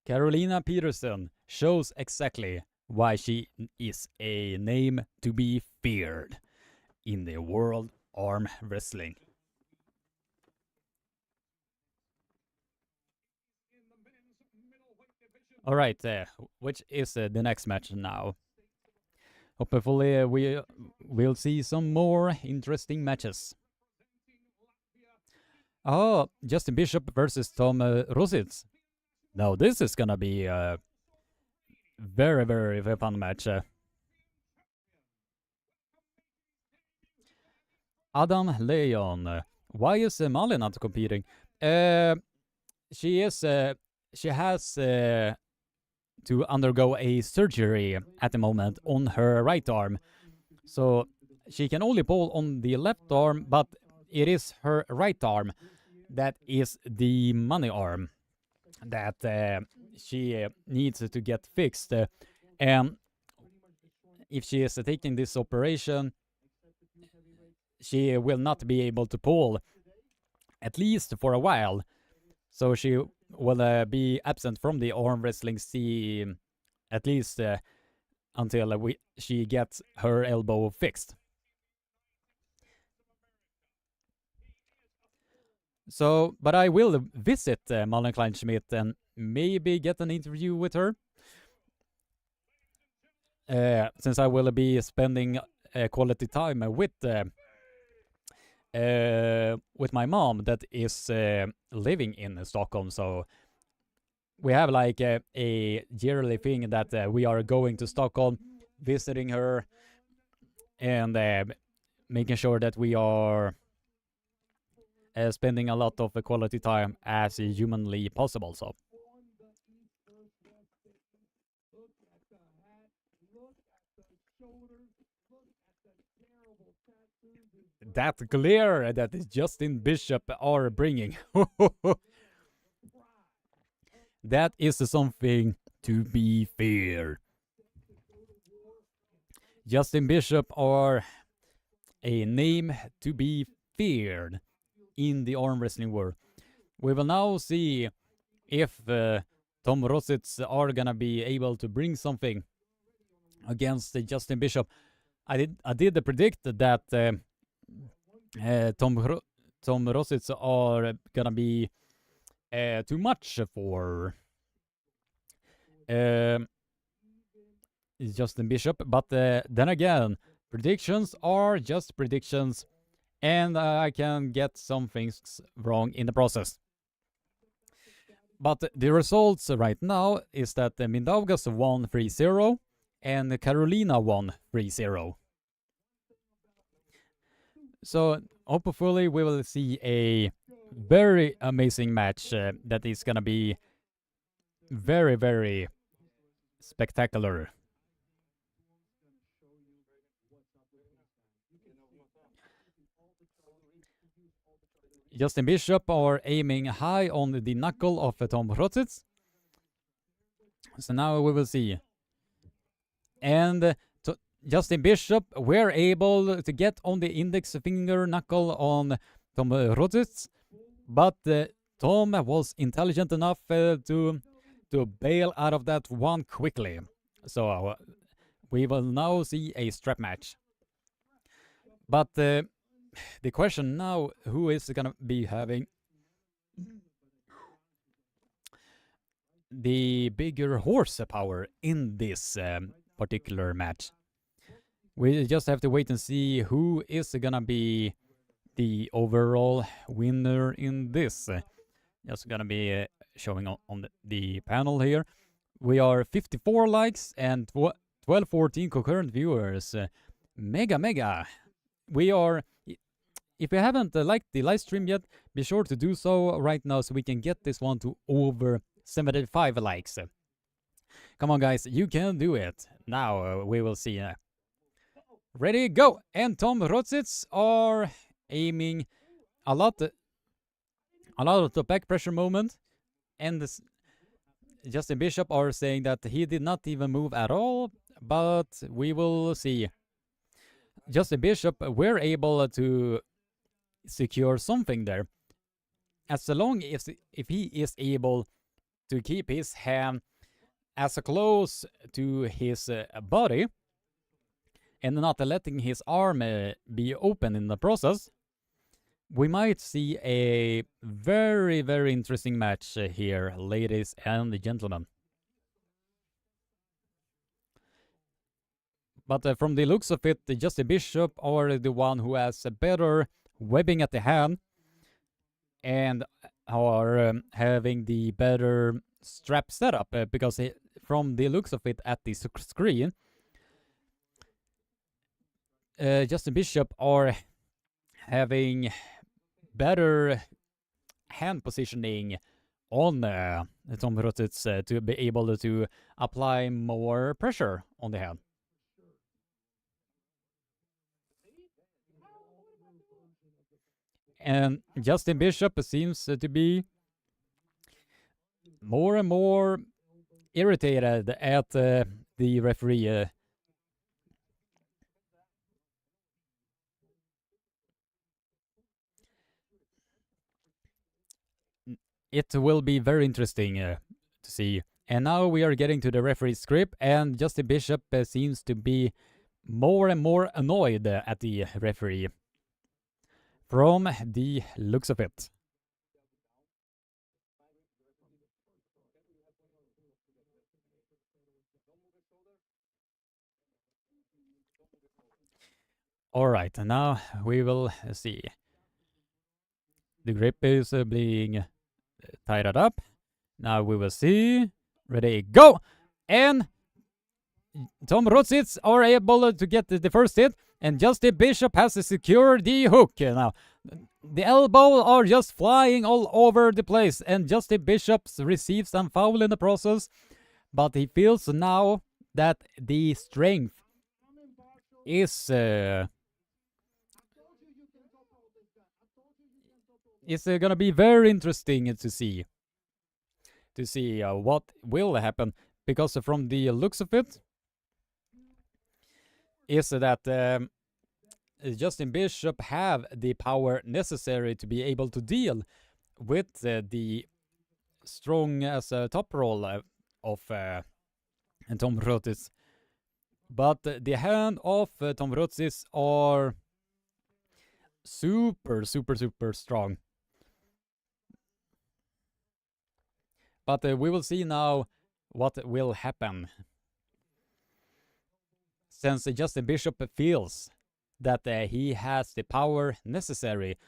Speaker 1: Carolina Peterson shows exactly why she is a name to be feared in the world arm wrestling. All right, which is the next match now? Hopefully, we will see some more interesting matches. Oh, Justin Bishop versus Tom Rositz. Now this is gonna be a very, very fun match. Adam Leon. Why is Molly not competing? She is. She has to undergo a surgery at the moment on her right arm, so she can only pull on the left arm. But it is her right arm that is the money arm that she needs to get fixed. And if she is taking this operation, she will not be able to pull, at least for a while. So she will be absent from the arm wrestling scene at least until she gets her elbow fixed. So, but I will visit Malin Kleinschmidt and maybe get an interview with her. Since I will be spending quality time with my mom that is living in Stockholm. So we have like a yearly thing that we are going to Stockholm, visiting her, and making sure that we are spending a lot of quality time as humanly possible. So that glare that is Justin Bishop are bringing. That is something to be feared. Justin Bishop are a name to be feared in the arm wrestling world. We will now see if Tom Rositz are gonna be able to bring something against Justin Bishop. I did predict that Tom Rositz are gonna be too much for Justin Bishop, but then again, predictions are just predictions, and I can get some things wrong in the process. But the results right now is that Mindaugas won 3-0 and Carolina won 3-0. So hopefully we will see a very amazing match that is gonna be very, very spectacular. Justin Bishop are aiming high on the knuckle of Tom Rositz. So now we will see. And Justin Bishop were able to get on the index finger knuckle on Tom Rositz, but Tom was intelligent enough to bail out of that one quickly. So we will now see a strap match. But the question now, who is gonna be having the bigger horsepower in this particular match. We just have to wait and see who is gonna be the overall winner in this. Just gonna be showing on the panel here. We are 54 likes and 1214 concurrent viewers. Mega. We are, if you haven't liked the live stream yet, be sure to do so right now so we can get this one to over 75 likes. Come on guys, you can do it. Now we will see. Ready, go! And Tom Rotzitz are aiming a lot of the back pressure moment, and Justin Bishop are saying that he did not even move at all, but we will see. Justin Bishop were able to secure something there, as long as if he is able to keep his hand as close to his body and not letting his arm be open in the process, we might see a very, very interesting match here, ladies and gentlemen. But from the looks of it, Justin Bishop are the one who has a better webbing at the hand and are having the better strap setup, because from the looks of it at the screen, Justin Bishop are having better hand positioning on Tom Rotzitz to be able to apply more pressure on the hand. And Justin Bishop seems to be more and more irritated at the referee. It will be very interesting to see. And now we are getting to the referee script, and Justin Bishop seems to be more and more annoyed at the referee from the looks of it. All right, now we will see. The grip is being tied up. Now we will see. Ready, go! And Tom Rotzitz are able to get the first hit, and Justin Bishop has secured the hook. Now, the elbows are just flying all over the place, and Justin Bishop receives some foul in the process, but he feels now that the strength is gonna be very interesting to see what will happen, because from the looks of it is that Justin Bishop have the power necessary to be able to deal with the strong as top roll of Tom Rotzitz, but the hand of Tom Rotzitz are super strong. But we will see now what will happen, since Justin Bishop feels that he has the power necessary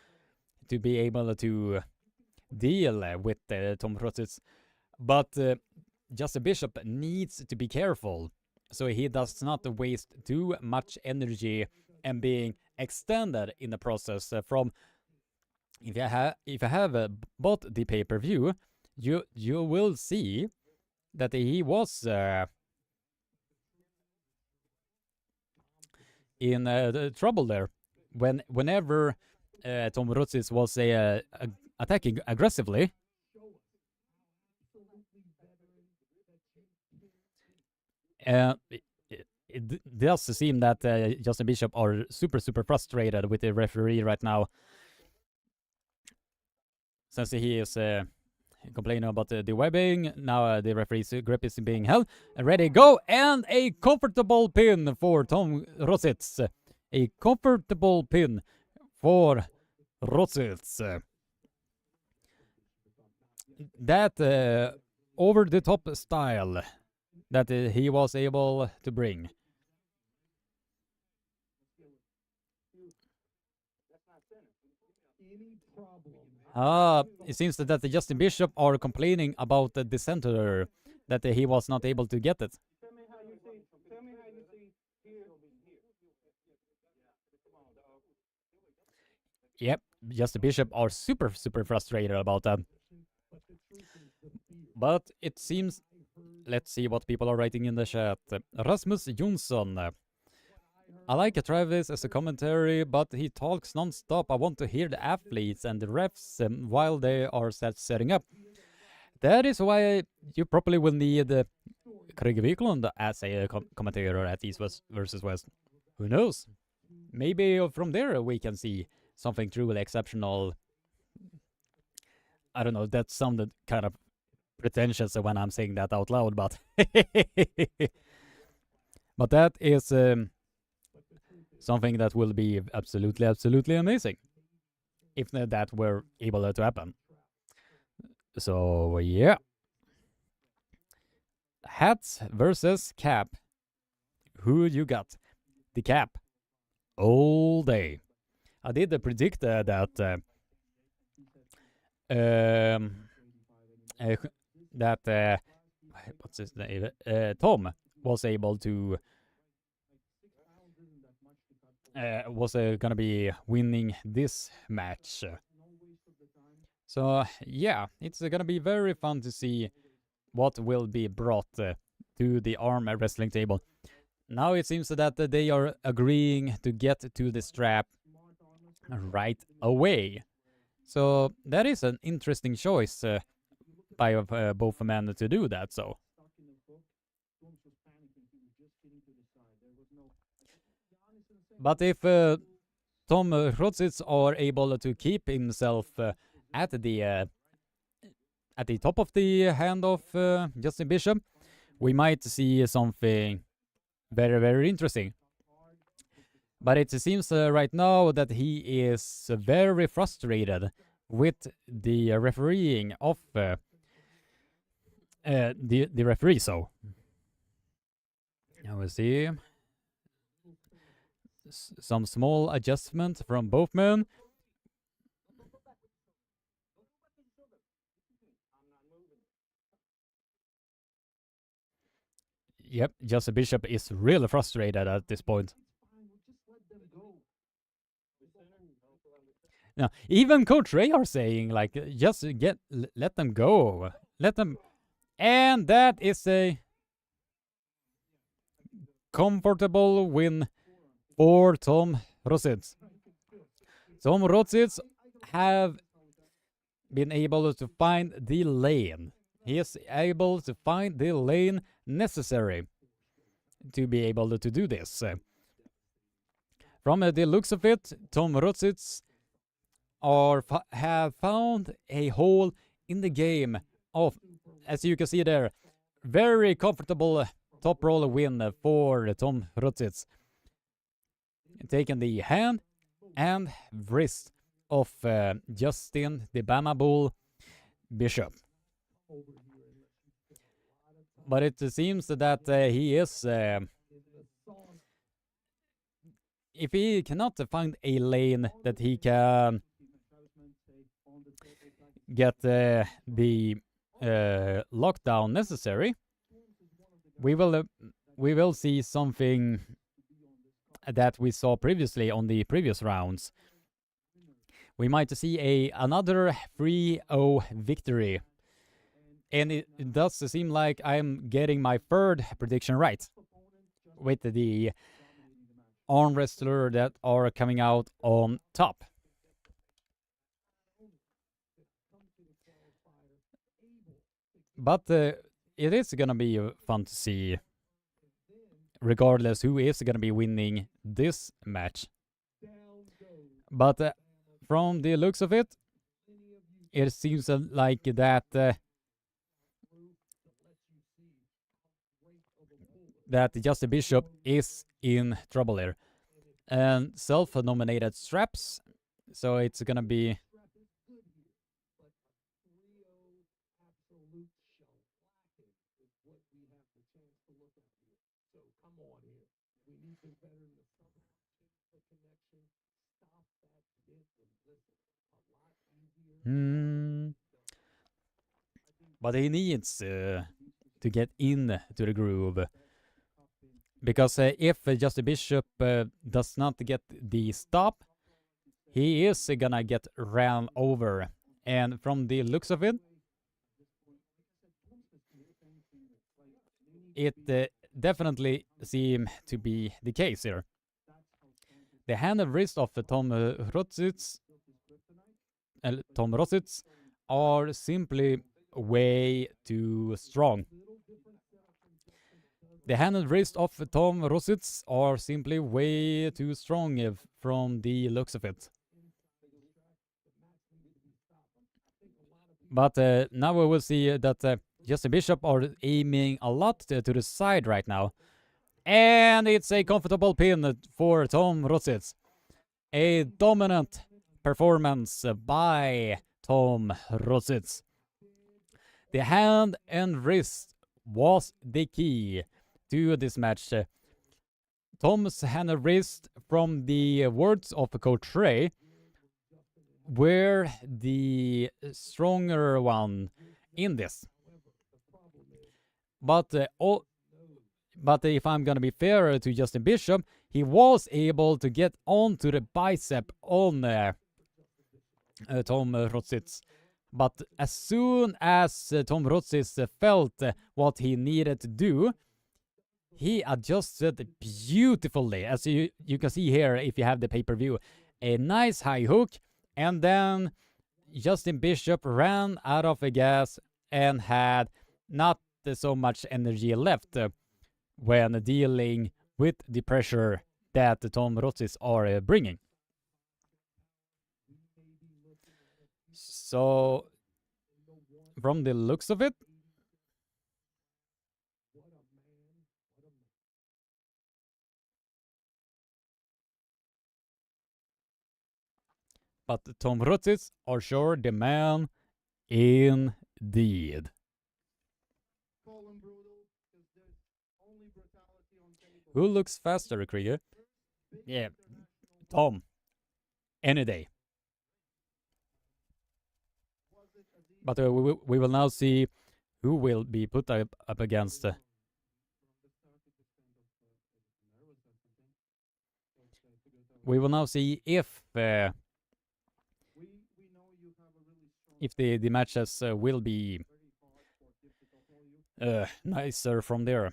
Speaker 1: to be able to deal with Tom Rotzitz. But Justin Bishop needs to be careful so he does not waste too much energy and being extended in the process. From if you have bought the pay-per-view, you will see that he was in the trouble there whenever Tom Rotzitz was attacking aggressively. It does seem that Justin Bishop are super frustrated with the referee right now, since he is complaining about the webbing. Now the referee's grip is being held. Ready, go! And a comfortable pin for Tom Rotzitz. A comfortable pin for Rotzitz. That over-the-top style that he was able to bring. It seems that the Justin Bishop are complaining about the center, that he was not able to get it. Yep, Justin Bishop are super frustrated about that. But it seems, let's see what people are writing in the chat. Rasmus Jonsson. I like Travis as a commentary, but he talks non-stop. I want to hear the athletes and the refs while they are setting up. That is why you probably will need Craig Wiklund as a commentator at East versus West. Who knows? Maybe from there we can see something truly exceptional. I don't know, that sounded kind of pretentious when I'm saying that out loud, but but that is something that will be absolutely amazing if that were able to happen. So yeah, hats versus cap. Who you got? The cap all day. I did predict that what's his name? Tom was able to was gonna be winning this match. So yeah, it's gonna be very fun to see what will be brought to the arm wrestling table. Now it seems that they are agreeing to get to the strap right away. So that is an interesting choice by both men to do that. So but if Tom Rotzitz are able to keep himself at the top of the hand of Justin Bishop, we might see something very interesting. But it seems right now that he is very frustrated with the refereeing of the referee. So now we see some small adjustment from both men. Yep, Justin Bishop is really frustrated at this point. Now, even Coach Ray are saying, like, just let them go. Let them. And that is a comfortable win for Tom Rotzitz. Tom Rotzitz have been able to find the lane. He is able to find the lane necessary to be able to do this. From the looks of it, Tom Rotzitz have found a hole in the game of, as you can see there, very comfortable top roll win for Tom Rotzitz. Taking the hand and wrist of Justin the Bama Bull Bishop. But it seems that he is, if he cannot find a lane that he can get the lockdown necessary, we will see something that we saw previously on the previous rounds. We might see another 3-0 victory. And it does seem like I'm getting my third prediction right with the arm wrestler that are coming out on top. But it is gonna be fun to see, regardless who is gonna be winning this match. But from the looks of it, it seems like that that Justin Bishop is in trouble here. And self-nominated straps, so it's gonna be Hmm. But he needs to get in to the groove. Because if Justin Bishop does not get the stop, he is gonna get ran over. And from the looks of it, it definitely seems to be the case here. The hand and wrist of Tom Rositz are simply way too strong. The hand and wrist of Tom Rositz are simply way too strong from the looks of it. But now we will see that Justin Bishop are aiming a lot to the side right now. And it's a comfortable pin for Tom Rositz. A dominant performance by Tom Rositz. The hand and wrist was the key to this match. Tom's hand and wrist, from the words of Coach Ray, were the stronger one in this. But if I'm gonna be fair to Justin Bishop, he was able to get onto the bicep on Tom Rositz. But as soon as Tom Rositz felt what he needed to do, he adjusted beautifully, as you can see here if you have the pay-per-view. A nice high hook, and then Justin Bishop ran out of gas and had not so much energy left when dealing with the pressure that Tom Rositz are bringing. So, from the looks of it, but Tom Rositz are sure the man indeed. Who looks faster, Krieger? Yeah, Tom. Any day. But we will now see who will be put up against. We will now see if the matches will be nicer from there.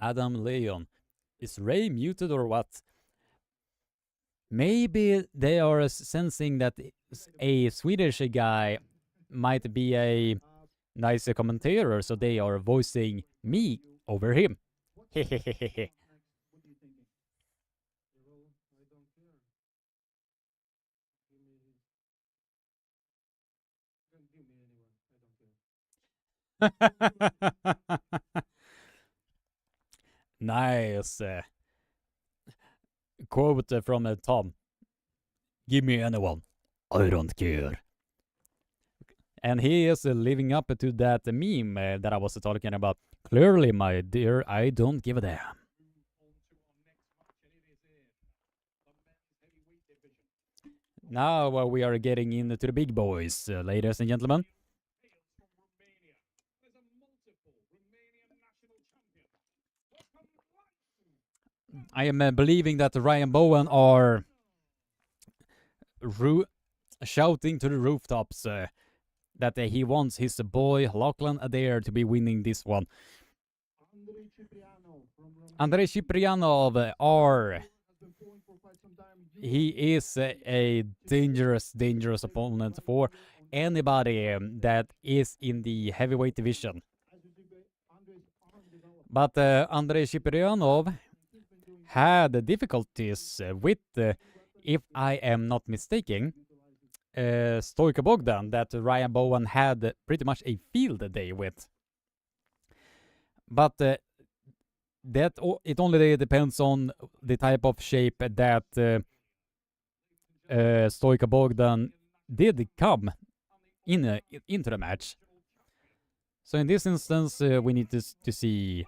Speaker 1: Adam Leon. Is Ray muted or what? Maybe they are sensing that a Swedish guy might be a nice commentator, so they are voicing me over him. Nice quote from Tom. Give me anyone. I don't care. And he is living up to that meme that I was talking about. Clearly, my dear, I don't give a damn. Now we are getting into the big boys, ladies and gentlemen. I am believing that Ryan Bowen are shouting to the rooftops that he wants his boy Lachlan Adair to be winning this one. Andrei Ciprianov he is a dangerous opponent for anybody that is in the heavyweight division. But Andrei Ciprianov had difficulties with, if I am not mistaken, Stoika Bogdan, that Ryan Bowen had pretty much a field day with. But it only depends on the type of shape that Stoika Bogdan did come into the match. So in this instance, we need to see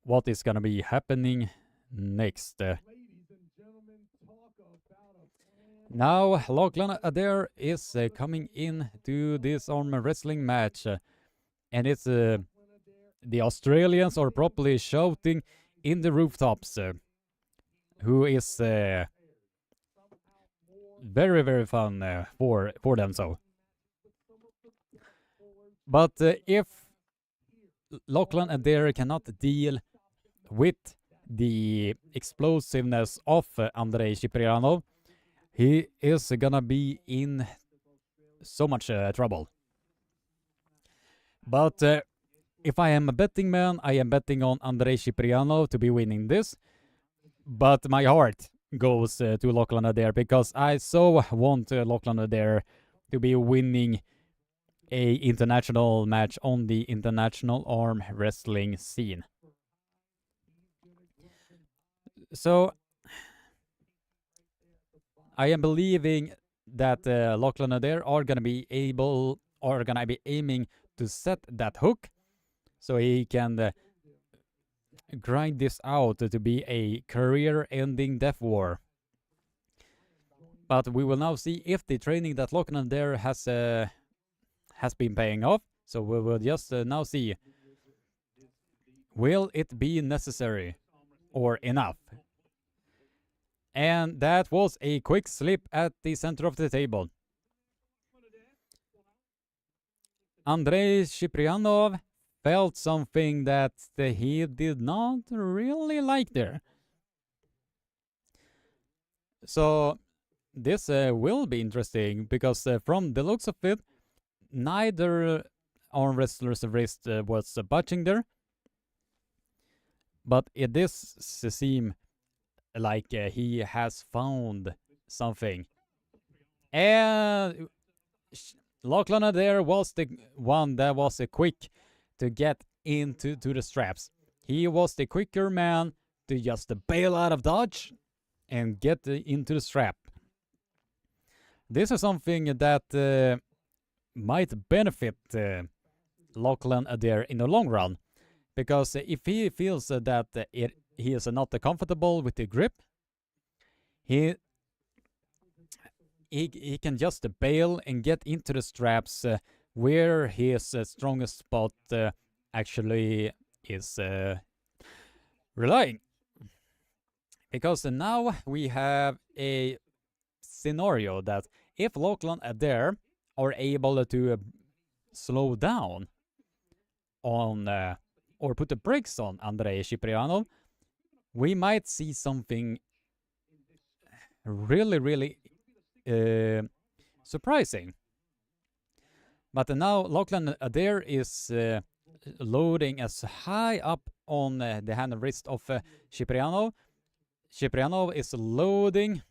Speaker 1: what is gonna be happening next. Now Lachlan Adair is coming in to this arm wrestling match, and it's the Australians are properly shouting in the rooftops, who is very, very fun for them. So, but if Lachlan Adair cannot deal with the explosiveness of Andrei Cipriano, he is gonna be in so much trouble. But if I am a betting man, I am betting on Andrei Cipriano to be winning this. But my heart goes to Lachlan Adair, because I so want Lachlan Adair to be winning a international match on the international arm wrestling scene. So I am believing that Lachlan Adair are gonna be aiming to set that hook, so he can grind this out to be a career-ending death war. But we will now see if the training that Lachlan Adair has been paying off. So we will just now see, will it be necessary or enough? And that was a quick slip at the center of the table. Andrei Ciprianov felt something that he did not really like there. So this will be interesting, because from the looks of it, neither arm wrestler's wrist was budging there. But it does seem like he has found something. And Lachlan Adair was the one that was quick to get into the straps. He was the quicker man to just bail out of dodge and get into the strap. This is something that might benefit Lachlan Adair in the long run, because if he feels that he is not comfortable with the grip, he can just bail and get into the straps where his strongest spot actually is relying. Because now we have a scenario that if Lachlan Adair are able to slow down on or put the brakes on Andrei Cipriano, we might see something really, really surprising. But now Lachlan Adair is loading as high up on the hand and wrist of Cipriano. Cipriano is loading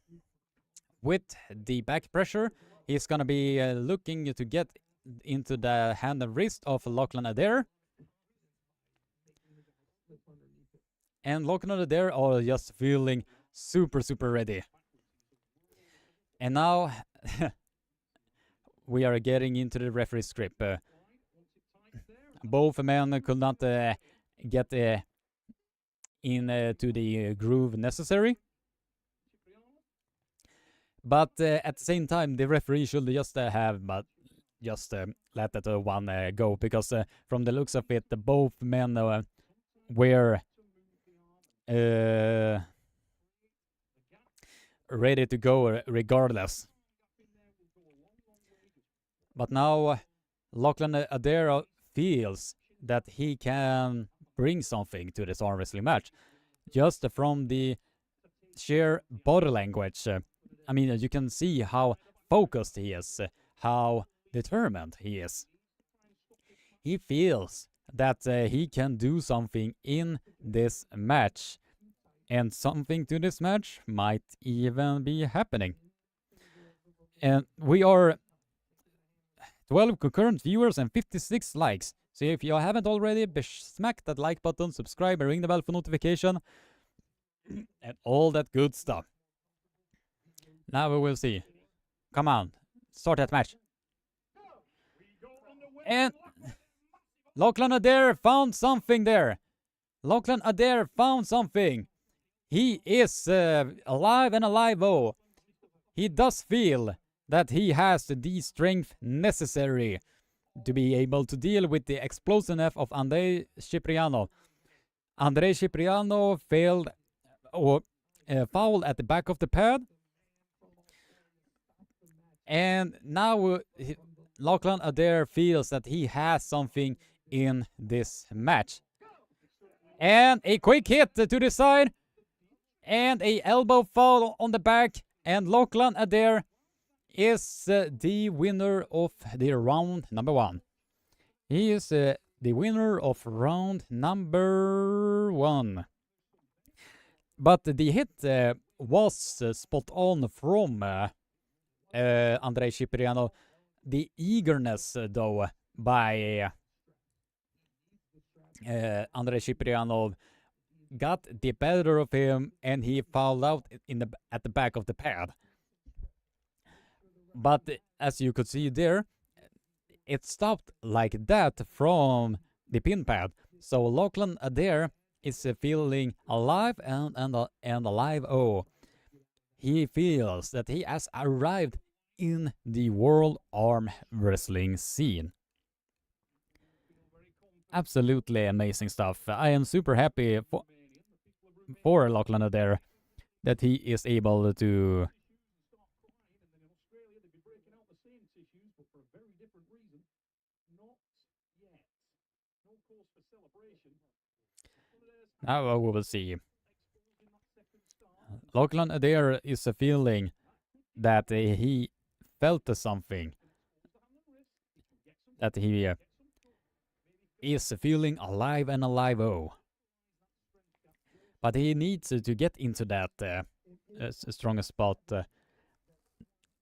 Speaker 1: with the back pressure. He's gonna be looking to get into the hand and wrist of Lachlan Adair. And Lachlan Adair are just feeling super, super ready. And now we are getting into the referee script. Both men could not get into the groove necessary. But at the same time, the referee should just let that one go, because from the looks of it, both men were ready to go regardless. But now Lachlan Adair feels that he can bring something to this arm wrestling match, just from the sheer body language. I mean, you can see how focused he is, how determined he is. He feels that he can do something in this match, and something to this match might even be happening. And we are 12 concurrent viewers and 56 likes. So if you haven't already, smack that like button, subscribe, and ring the bell for notification, and all that good stuff. Now we will see. Come on, start that match. And Lachlan Adair found something there. Lachlan Adair found something. He is alive and alive. He does feel that he has the strength necessary to be able to deal with the explosiveness of Andrei Cipriano. Andrei Cipriano failed or fouled at the back of the pad. And now Lachlan Adair feels that he has something in this match. And a quick hit to the side. And a elbow fall on the back. And Lachlan Adair is the winner of the round number 1. He is the winner of round number 1. But the hit was spot on from Andrei Cipriano. The eagerness, though, by Andrei Cipriano got the better of him, and he fouled out at the back of the pad. But as you could see there, it stopped like that from the pin pad. So Lachlan Adair is feeling alive and alive. He feels that he has arrived in the world arm wrestling scene. Absolutely amazing stuff. I am super happy for Lachlan Adair that he is able to now we will see. Lachlan Adair is feeling that he felt something, that he is feeling alive and alive. But he needs to get into that strongest spot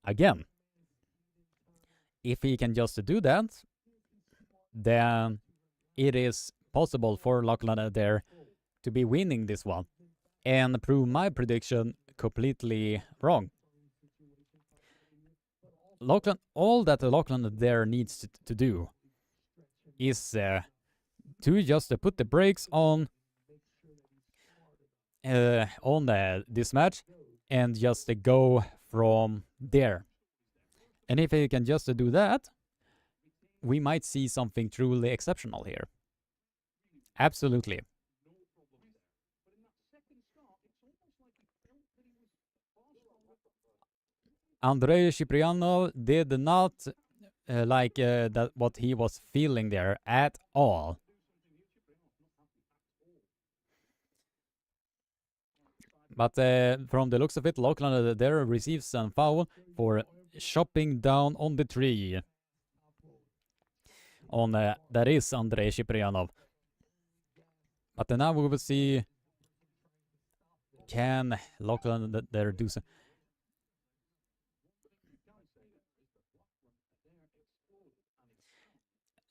Speaker 1: again. If he can just do that, then it is possible for Lachlan Adair to be winning this one and prove my prediction completely wrong. All that Lachlan Adair needs to do is to just put the brakes on this match and just go from there. And if he can just do that, we might see something truly exceptional here. Absolutely. Andrei Cipriano did not like that what he was feeling there at all. But from the looks of it, Lachlan Adair receives some foul for chopping down on the tree. On that is Andrei Cipriano. But now we will see, can Lachlan Adair do some?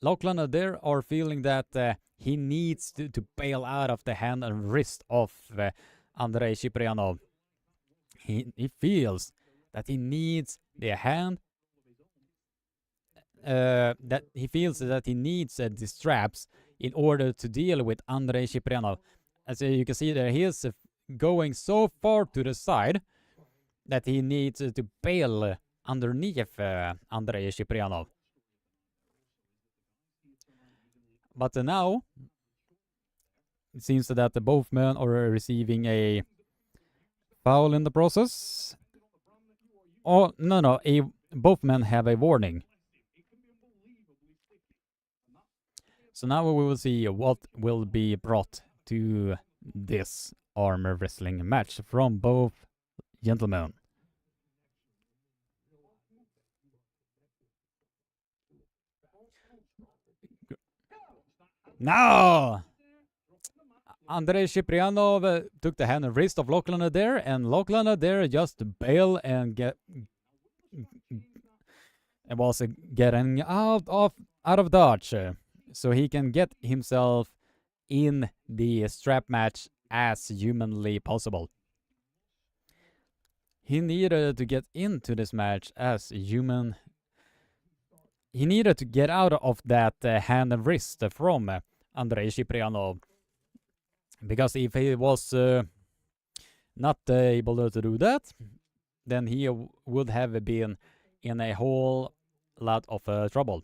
Speaker 1: Lachlan Adair are feeling that he needs to bail out of the hand and wrist of Andrei Cipriano. He feels that he needs the hand, that he feels that he needs the straps in order to deal with Andrei Cipriano. As you can see there, he is going so far to the side that he needs to bail underneath Andrei Cipriano. But now, it seems that both men are receiving a foul in the process. Oh, no, both men have a warning. So now we will see what will be brought to this arm wrestling match from both gentlemen. No! Andrei Cipriano took the hand and wrist of Lachlan Adair, and Lachlan Adair just bailed and was getting out of dodge, so he can get himself in the strap match as humanly possible. He needed to get into this match as human. He needed to get out of that hand and wrist from Andrei Cipriano. Because if he was not able to do that, then he would have been in a whole lot of trouble.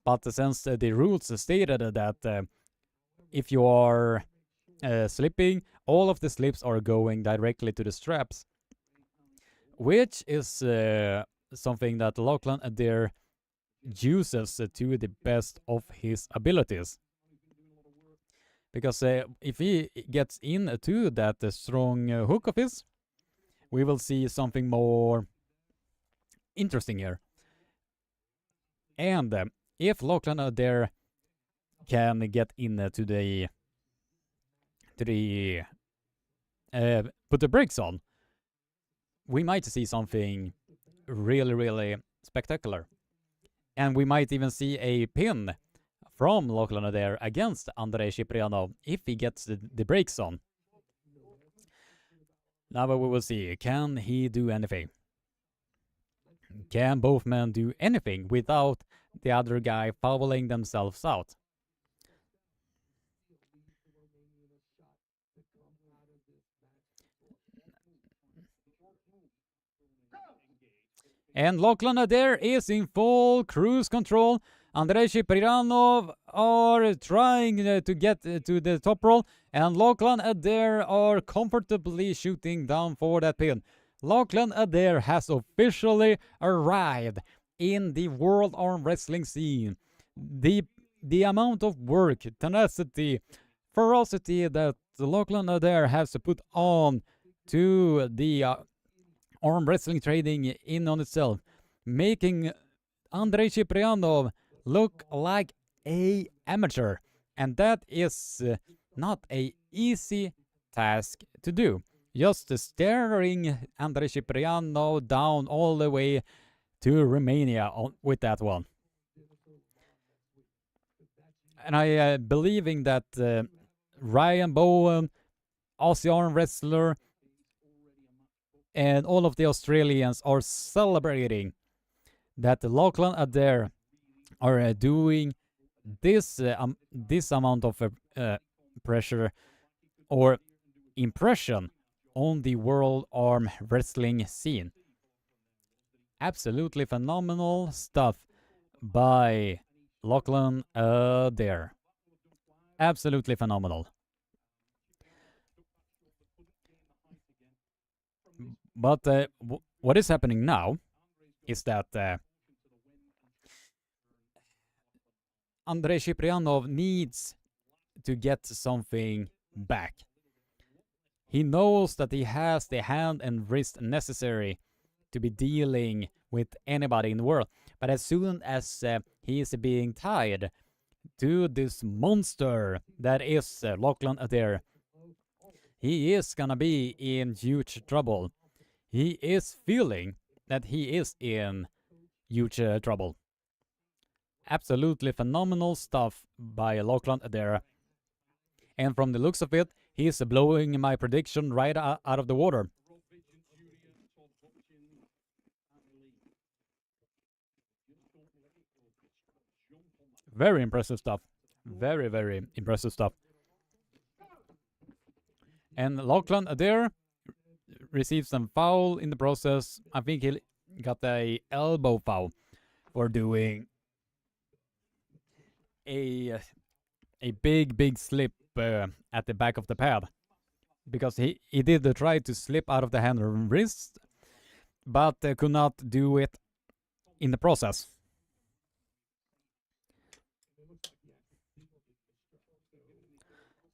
Speaker 1: But since the rules stated that if you are slipping, all of the slips are going directly to the straps, which is something that Lachlan Adair uses to the best of his abilities. Because if he gets into that strong hook of his, we will see something more interesting here. And if Lachlan Adair can get into the put the brakes on, we might see something really, really spectacular. And we might even see a pin from Lachlan Adair against Andrei Cipriano if he gets the brakes on. Now we will see, can he do anything? Can both men do anything without the other guy fouling themselves out? And Lachlan Adair is in full cruise control. Andrei Cipriano are trying to get to the top roll, and Lachlan Adair are comfortably shooting down for that pin. Lachlan Adair has officially arrived in the world arm wrestling scene. The amount of work, tenacity, ferocity that Lachlan Adair has put on to the arm wrestling training in on itself, making Andrei Cipriano look like a amateur, and that is not a easy task to do. Just staring Andrei Cipriano down all the way to Romania with that one. And I believing that Ryan Bowen, Aussie arm wrestler, and all of the Australians are celebrating that Lachlan Adair are doing this amount of pressure or impression on the world arm wrestling scene. Absolutely phenomenal stuff by Lachlan Adair. Absolutely phenomenal. But what is happening now is that Andrei Cipriano needs to get something back. He knows that he has the hand and wrist necessary to be dealing with anybody in the world. But as soon as he is being tied to this monster that is Lachlan Adair, he is gonna be in huge trouble. He is feeling that he is in huge trouble. Absolutely phenomenal stuff by Lachlan Adair. And from the looks of it, he's blowing my prediction right out of the water. Very impressive stuff. Very, very impressive stuff. And Lachlan Adair received some foul in the process. I think he got a elbow foul for doing a big slip at the back of the pad, because he did try to slip out of the hand and wrist, but could not do it in the process.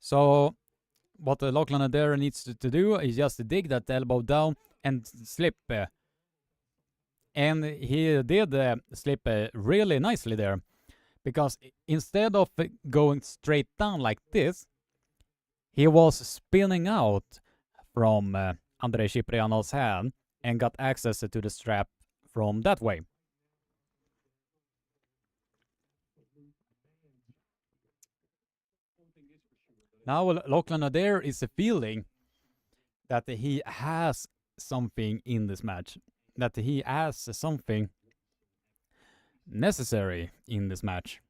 Speaker 1: So what Lachlan Adair needs to do is just dig that elbow down and slip. And he did slip really nicely there, because instead of going straight down like this, he was spinning out from Andrei Cipriano's hand and got access to the strap from that way. Now Lachlan Adair is feeling that he has something in this match, that he has something necessary in this match.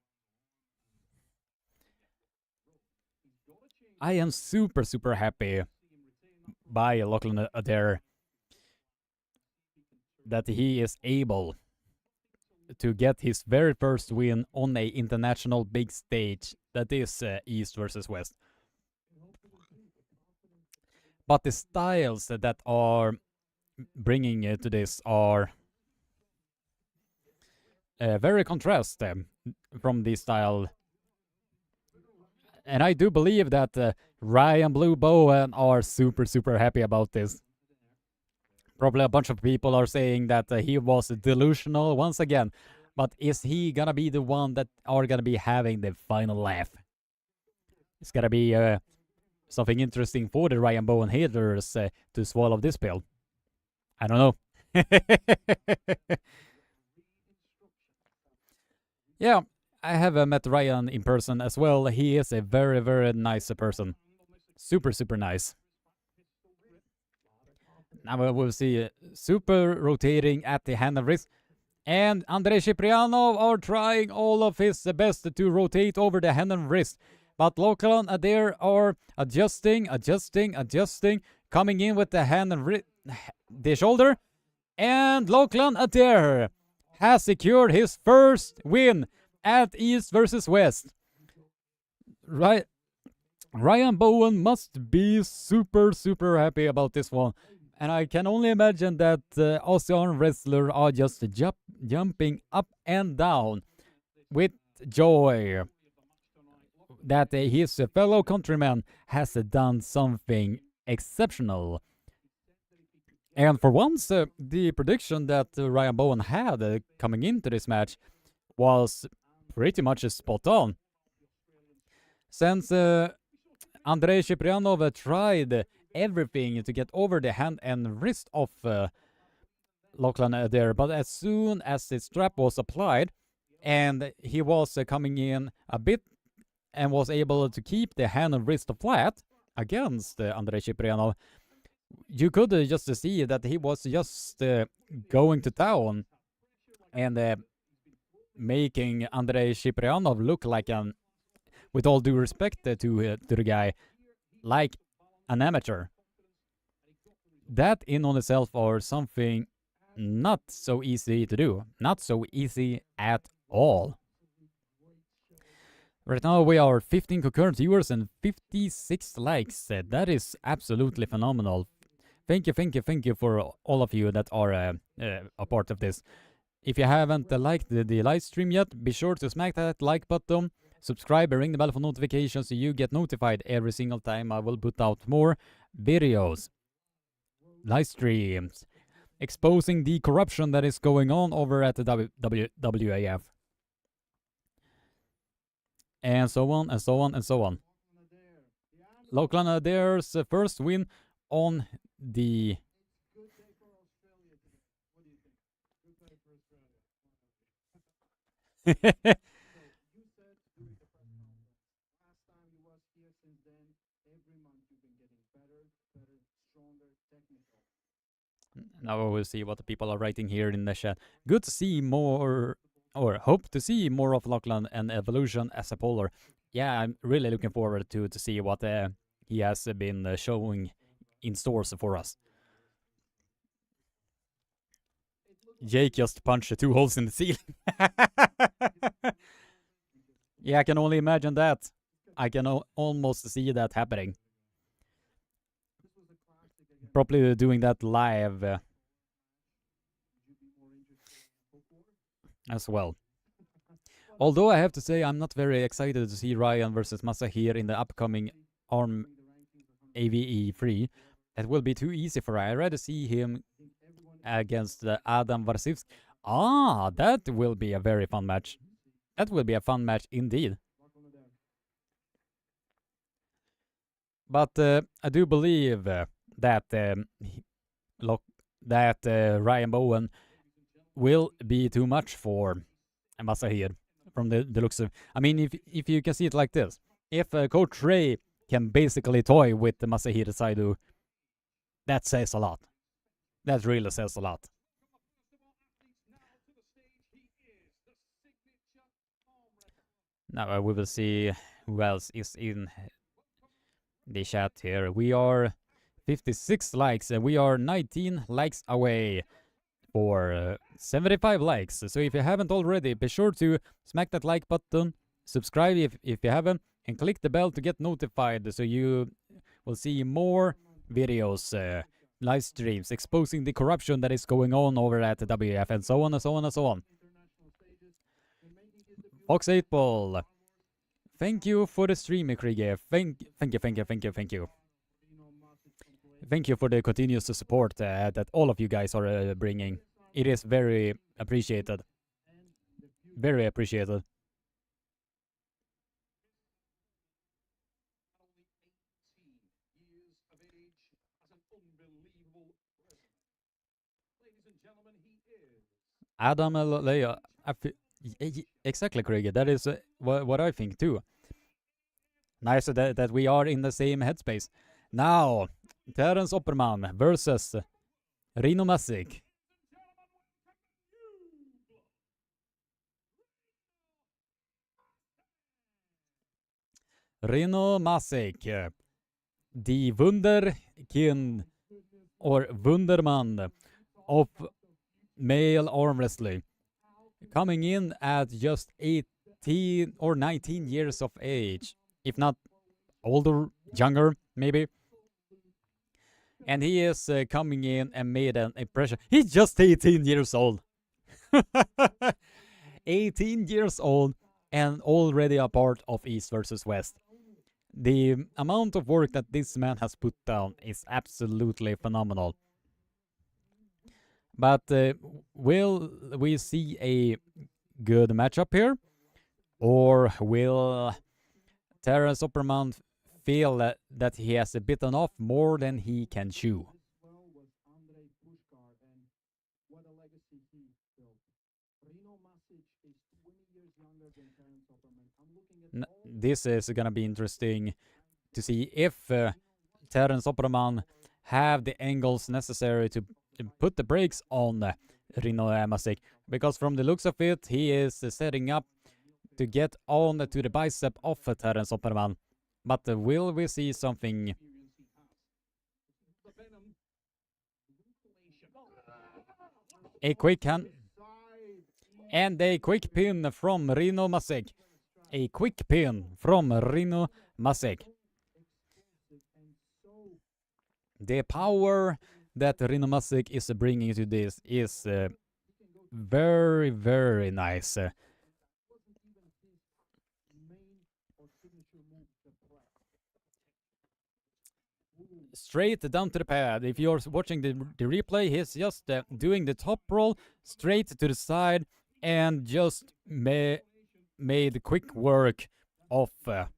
Speaker 1: I am super, super happy by Lachlan Adair that he is able to get his very first win on a international big stage that is East versus West. But the styles that are bringing to this are very contrast from the style. And I do believe that Ryan Blue Bowen are super, super happy about this. Probably a bunch of people are saying that he was delusional once again. But is he gonna be the one that are gonna be having the final laugh? It's gonna be something interesting for the Ryan Bowen haters to swallow this pill. I don't know. Yeah, I have met Ryan in person as well. He is a very, very nice person. Super, super nice. Now we'll see super rotating at the hand and wrist. And Andrei Cipriano are trying all of his best to rotate over the hand and wrist. But Lachlan Adair are adjusting, coming in with the hand and the shoulder. And Lachlan Adair has secured his first win at East versus West. Right. Ryan Bowen must be super, super happy about this one. And I can only imagine that Aussie arm wrestlers are just jumping up and down with joy that his fellow countryman has done something exceptional. And for once, the prediction that Ryan Bowen had coming into this match was pretty much spot on. Since Andrei Ciprianov tried everything to get over the hand and wrist of Lachlan Adair, but as soon as the strap was applied and he was coming in a bit and was able to keep the hand and wrist flat against Andrei Ciprianov, you could just see that he was just going to town and making Andrei Ciprianov look like an, with all due respect to the guy, like an amateur. That in on itself are something not so easy to do. Not so easy at all. Right now we are 15 concurrent viewers and 56 likes. That is absolutely phenomenal. Thank you for all of you that are a part of this. If you haven't liked the live stream yet, be sure to smack that like button, subscribe and ring the bell for notifications so you get notified every single time I will put out more videos, live streams, exposing the corruption that is going on over at the WWAF. And so on, and so on, and so on. Lachlan Adair's first win on the... Now we'll see what the people are writing here in the chat. Good to see more, or hope to see more of Lachlan and Evolution as a polar. Yeah, I'm really looking forward to see what he has been showing in stores for us. Jake just punched 2 holes in the ceiling. Yeah, I can only imagine that. I can almost see that happening. Probably doing that live as well. Although I have to say I'm not very excited to see Ryan versus Masahir in the upcoming Arm AVE 3. That will be too easy for Ryan. I'd rather see him against Adam Varsivsky. Ah, that will be a very fun match. That will be a fun match indeed. But I do believe that Ryan Bowen will be too much for Masahir from the looks of. I mean, if you can see it like this, if Coach Ray can basically toy with the Masahir Saidu, that says a lot. That really says a lot. Now we will see who else is in the chat here. We are 56 likes and we are 19 likes away for 75 likes. So if you haven't already, be sure to smack that like button, subscribe if you haven't, and click the bell to get notified so you will see more videos, live streams exposing the corruption that is going on over at the WF and so on and so on and so on. Fox 8 Ball, thank you for the stream, Krieger. Thank you. Thank you for the continuous support that all of you guys are bringing. It is very appreciated. Very appreciated. Adam Leia. Exactly, Krieger. That is what I think too. Nice that we are in the same headspace. Now, Terence Opperman versus Rino Masic. Rino Masic, the Wunderkind or Wunderman of male arm wrestling, coming in at just 18 or 19 years of age, if not older, younger, maybe. And he is coming in and made an impression. He's just 18 years old. 18 years old and already a part of East versus West. The amount of work that this man has put down is absolutely phenomenal. But will we see a good matchup here? Or will Terence Opperman feel that he has bitten off more than he can chew? This is gonna be interesting to see if Terence Opperman have the angles necessary to put the brakes on Rino Masic, because from the looks of it, he is setting up to get on to the bicep of Terence Opperman. But will we see something? A quick hand and a quick pin from Rino Masic. A quick pin from Rino Masic. The power that Rino Masic is bringing to this is very, very nice. Straight down to the pad. If you're watching the replay, he's just doing the top roll straight to the side and just made quick work of the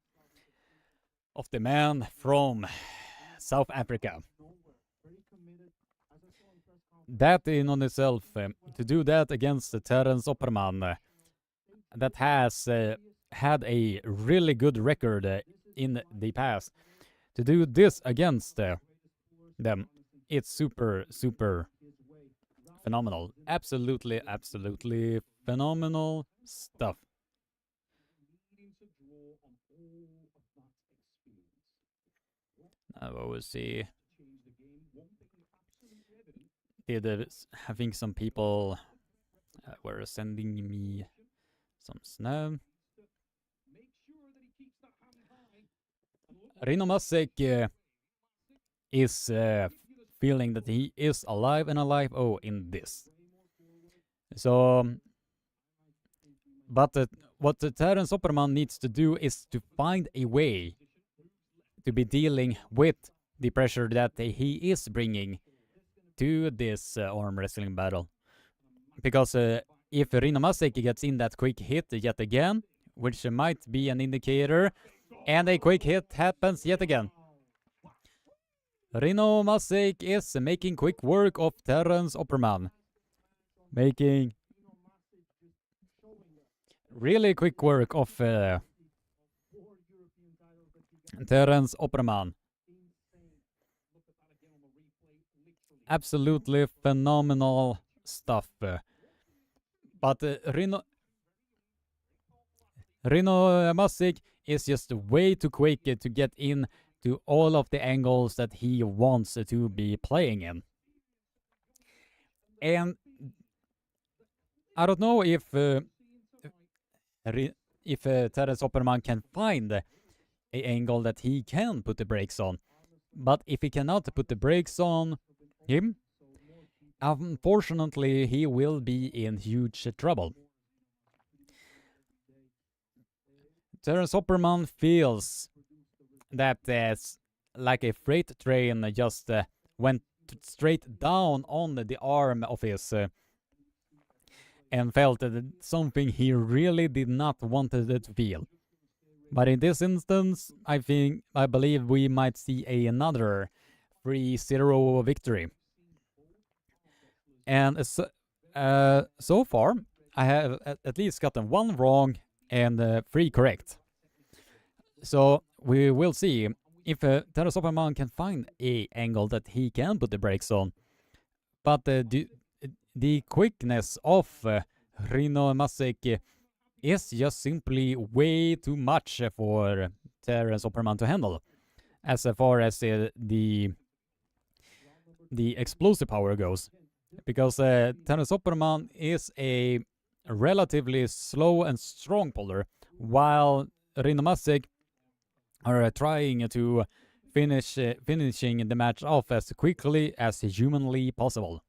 Speaker 1: man from South Africa. That in on itself, to do that against Terence Opperman, that has had a really good record in the past, to do this against them, it's super, super phenomenal. Absolutely, absolutely phenomenal stuff. Now we'll see. I think some people were sending me some snow. Rino Masic is feeling that he is alive and alive in this. So, but what Terence Opperman needs to do is to find a way to be dealing with the pressure that he is bringing to this arm wrestling battle. Because if Rino Masic gets in that quick hit yet again, which might be an indicator, and a quick hit happens yet again. Rino Masic is making quick work of Terence Opperman. Making really quick work of Terence Opperman. Absolutely phenomenal stuff. But Rino Masic is just way too quick to get in to all of the angles that he wants to be playing in. And I don't know if Terence Opperman can find a angle that he can put the brakes on. But if he cannot put the brakes on him, unfortunately, he will be in huge trouble. Terence Opperman feels that it's like a freight train just went straight down on the arm of his and felt that something he really did not want it to feel. But in this instance, I believe we might see another 3-0 victory. And so far, I have at least gotten 1 wrong and 3 correct. So we will see if Terence Opperman can find a angle that he can put the brakes on. But the quickness of Rino Masek is just simply way too much for Terence Opperman to handle, as far as the explosive power goes. Because Terence Opperman is a relatively slow and strong puller, while Rino Masek are trying to finishing the match off as quickly as humanly possible.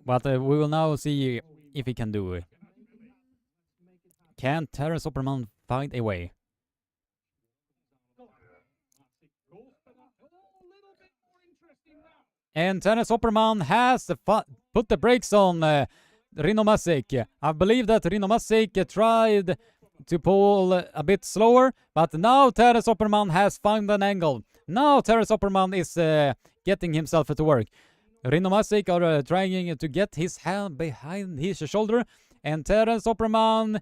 Speaker 1: But we will now see if he can do it. Can Terence Opperman find a way? And Terence Opperman has put the brakes on Rino Masek. I believe that Rino Masek tried to pull a bit slower, but now Terence Opperman has found an angle. Now Terence Opperman is getting himself to work. Rino Masek are trying to get his hand behind his shoulder, and Terence Opperman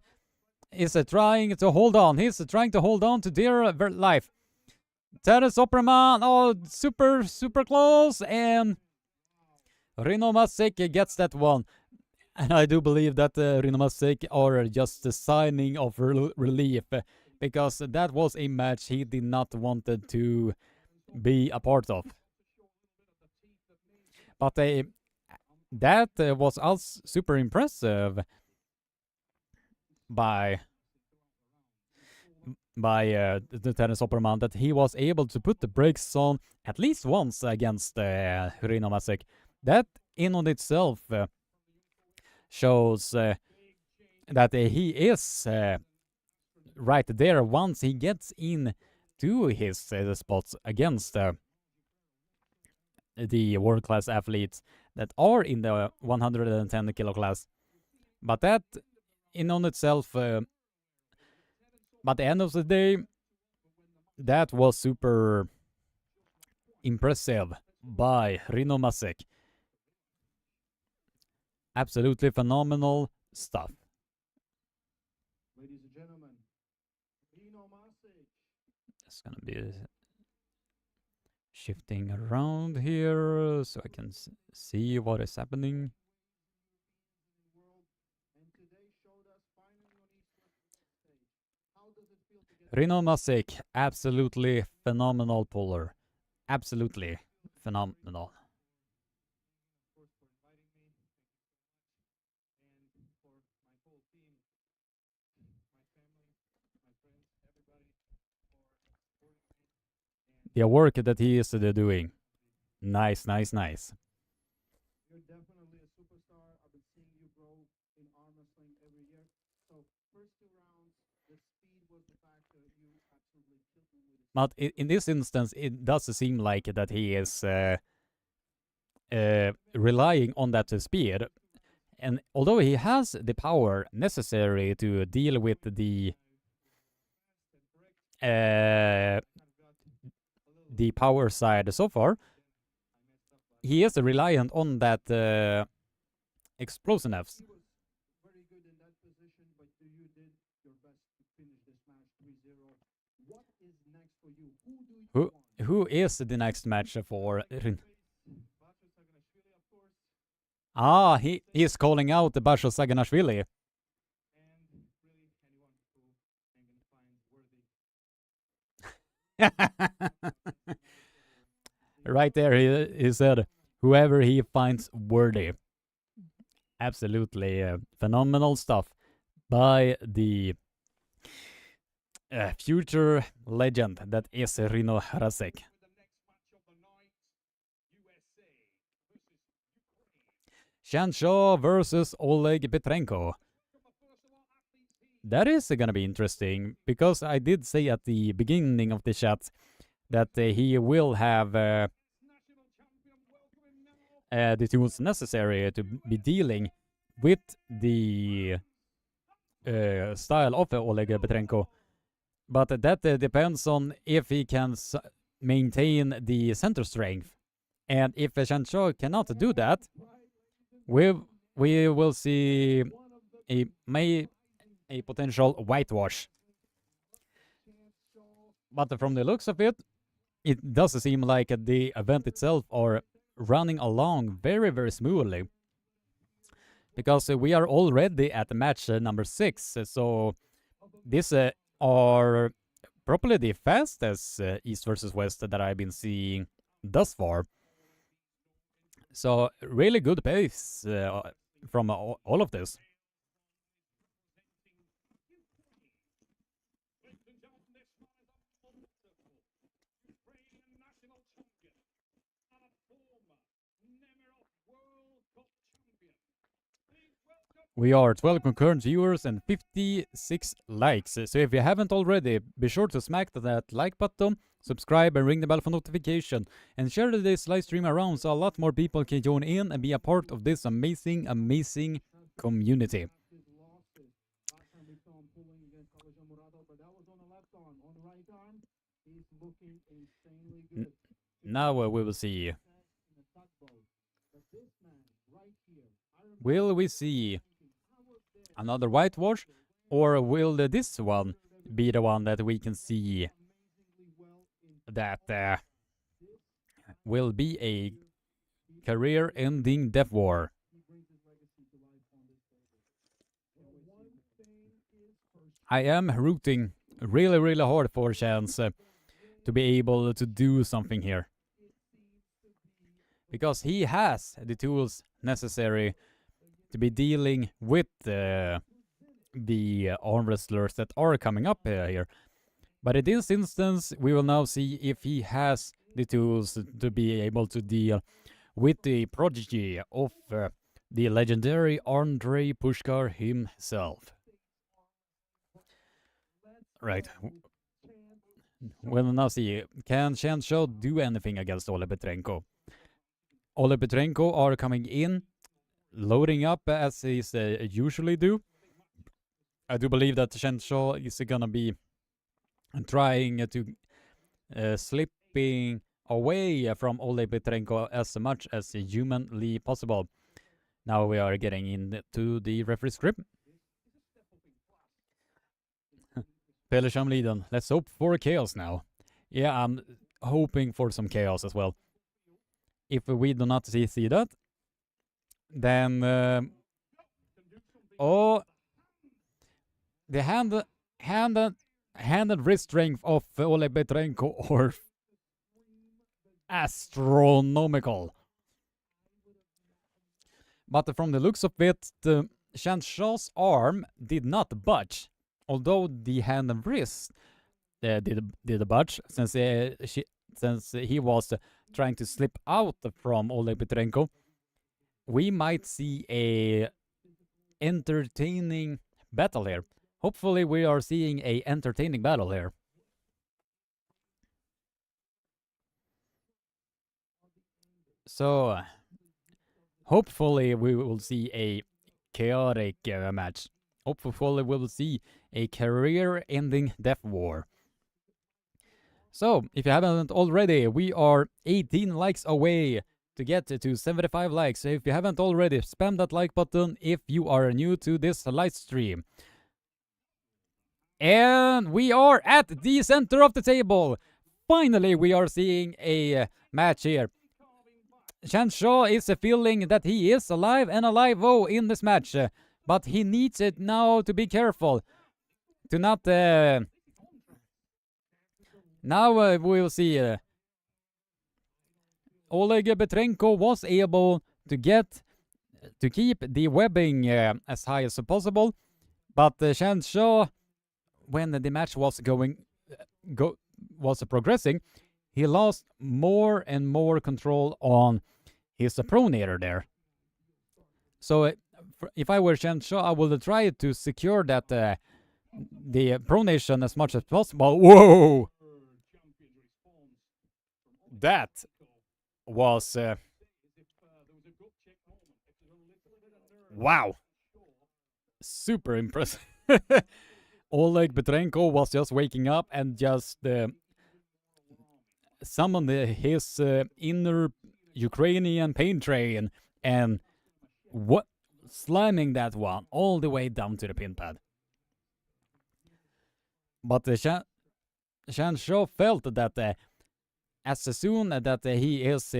Speaker 1: is trying to hold on. He's trying to hold on to dear life. Terence Opperman, oh, super close, and Rino Masek gets that one. And I do believe that Rino Masek are just a signing of relief, because that was a match he did not wanted to be a part of. But that was also super impressive by the Terence Opperman, that he was able to put the brakes on at least once against Rino Masek. That in on itself shows that he is right there once he gets in to his spots against the world-class athletes that are in the 110 kilo class. But that in on itself, but at the end of the day, that was super impressive by Rino Masek. Absolutely phenomenal stuff.
Speaker 5: Ladies and gentlemen, Rino Masek.
Speaker 1: It's gonna be shifting around here so I can see what is happening. Rino Masek, absolutely phenomenal puller. Absolutely phenomenal. The work that he is doing. Nice.
Speaker 5: You're definitely a superstar. I've been seeing you grow in arm wrestling every year. So first 2 rounds, the speed was the factor. You absolutely killed me with it.
Speaker 1: But in this instance, it does seem like that he is relying on that speed. And although he has the power necessary to deal with the power side so far, he is reliant on that explosiveness.
Speaker 5: Very good in that position, but you did your best to finish this match 3-0. What is next for you? Who do you want?
Speaker 1: Who is the next match for? Ah, he is calling out Basho Saganashvili. Right there, he said, whoever he finds worthy. Absolutely phenomenal stuff by the future legend that is Rino Rasek. Shanshaw versus Oleg Petrenko. That is gonna be interesting, because I did say at the beginning of the chat that he will have the tools necessary to be dealing with the style of Oleg Petrenko. But that depends on if he can maintain the center strength. And if Shanshaw cannot do that, we will see a potential whitewash. But from the looks of it, it does seem like the event itself are running along very, very smoothly. Because we are already at match number 6, so this are probably the fastest East versus West that I've been seeing thus far. So really good pace from all of this. We are 12 concurrent viewers and 56 likes. So if you haven't already, be sure to smack that like button, subscribe and ring the bell for notification, and share this live stream around so a lot more people can join in and be a part of this amazing, amazing community. Now we will see. Will we see another whitewash, or will this one be the one that we can see that will be a career-ending death war? I am rooting really, really hard for Chance to be able to do something here, because he has the tools necessary to be dealing with the arm wrestlers that are coming up here. But in this instance, we will now see if he has the tools to be able to deal with the prodigy of the legendary Andrei Pushkar himself. Right. We'll now see, can Shanshaw do anything against Oleg Petrenko? Oleg Petrenko are coming in, loading up as he usually do. I do believe that Shanshaw is gonna be trying to slipping away from Oleg Petrenko as much as humanly possible. Now we are getting into the referee script. Pelle Shamliden, let's hope for chaos now. Yeah, I'm hoping for some chaos as well. If we do not see that, then the hand and wrist strength of Oleg Petrenko are astronomical. But from the looks of it, Shanshaw's arm did not budge, although the hand and wrist did budge, since he was trying to slip out from Oleg Petrenko. We might see a entertaining battle here. Hopefully we are seeing a entertaining battle here. So hopefully we will see a chaotic match. Hopefully we will see a career-ending death war. So, if you haven't already, we are 18 likes away to get to 75 likes. So if you haven't already, spam that like button if you are new to this live stream. And we are at the center of the table. Finally, we are seeing a match here. Shanshaw is feeling that he is alive and alive-o in this match. But he needs it now to be careful. To not Now we will see. Oleg Petrenko was able to keep the webbing as high as possible, but Chen Shaw, when the match was progressing, he lost more and more control on his pronator there. So if I were Chen Shaw, I would try to secure that the pronation as much as possible. Whoa! That was wow, super impressive. Oleg Petrenko was just waking up and just summoned his inner Ukrainian pain train and slamming that one all the way down to the pin pad. But Chen Shaw felt that as soon that he is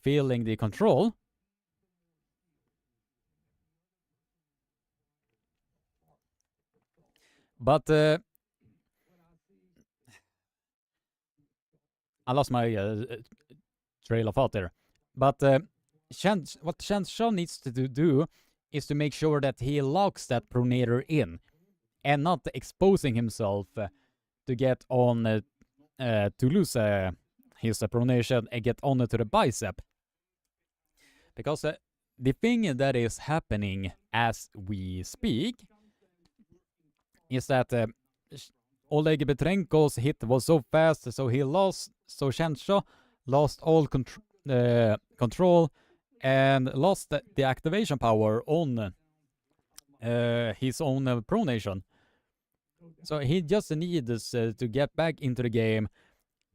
Speaker 1: feeling the control, but I lost my trail of thought there. But what Chen Shaw needs to do is to make sure that he locks that pronator in and not exposing himself to get on to lose his pronation and get on to the bicep. Because the thing that is happening as we speak is that Oleg Petrenko's hit was so fast, so Chen Shaw lost all control and lost the activation power on his own pronation. So he just needs to get back into the game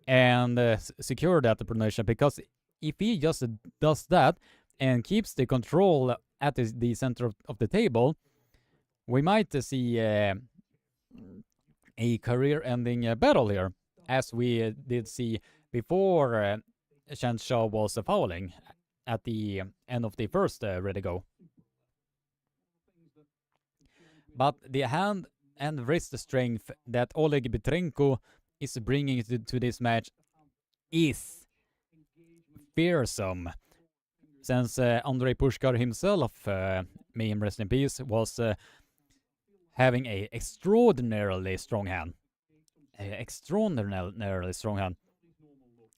Speaker 1: and secure that pronation, because if he just does that and keeps the control at the center of the table, we might see a career-ending battle here, as we did see before Chen Shaw was fouling at the end of the first Ready Go. But the hand and wrist strength that Oleg Petrenko is bringing to this match is fearsome. Since Andrei Pushkar himself, may him rest in peace, was having a extraordinarily strong hand. Extraordinarily strong hand.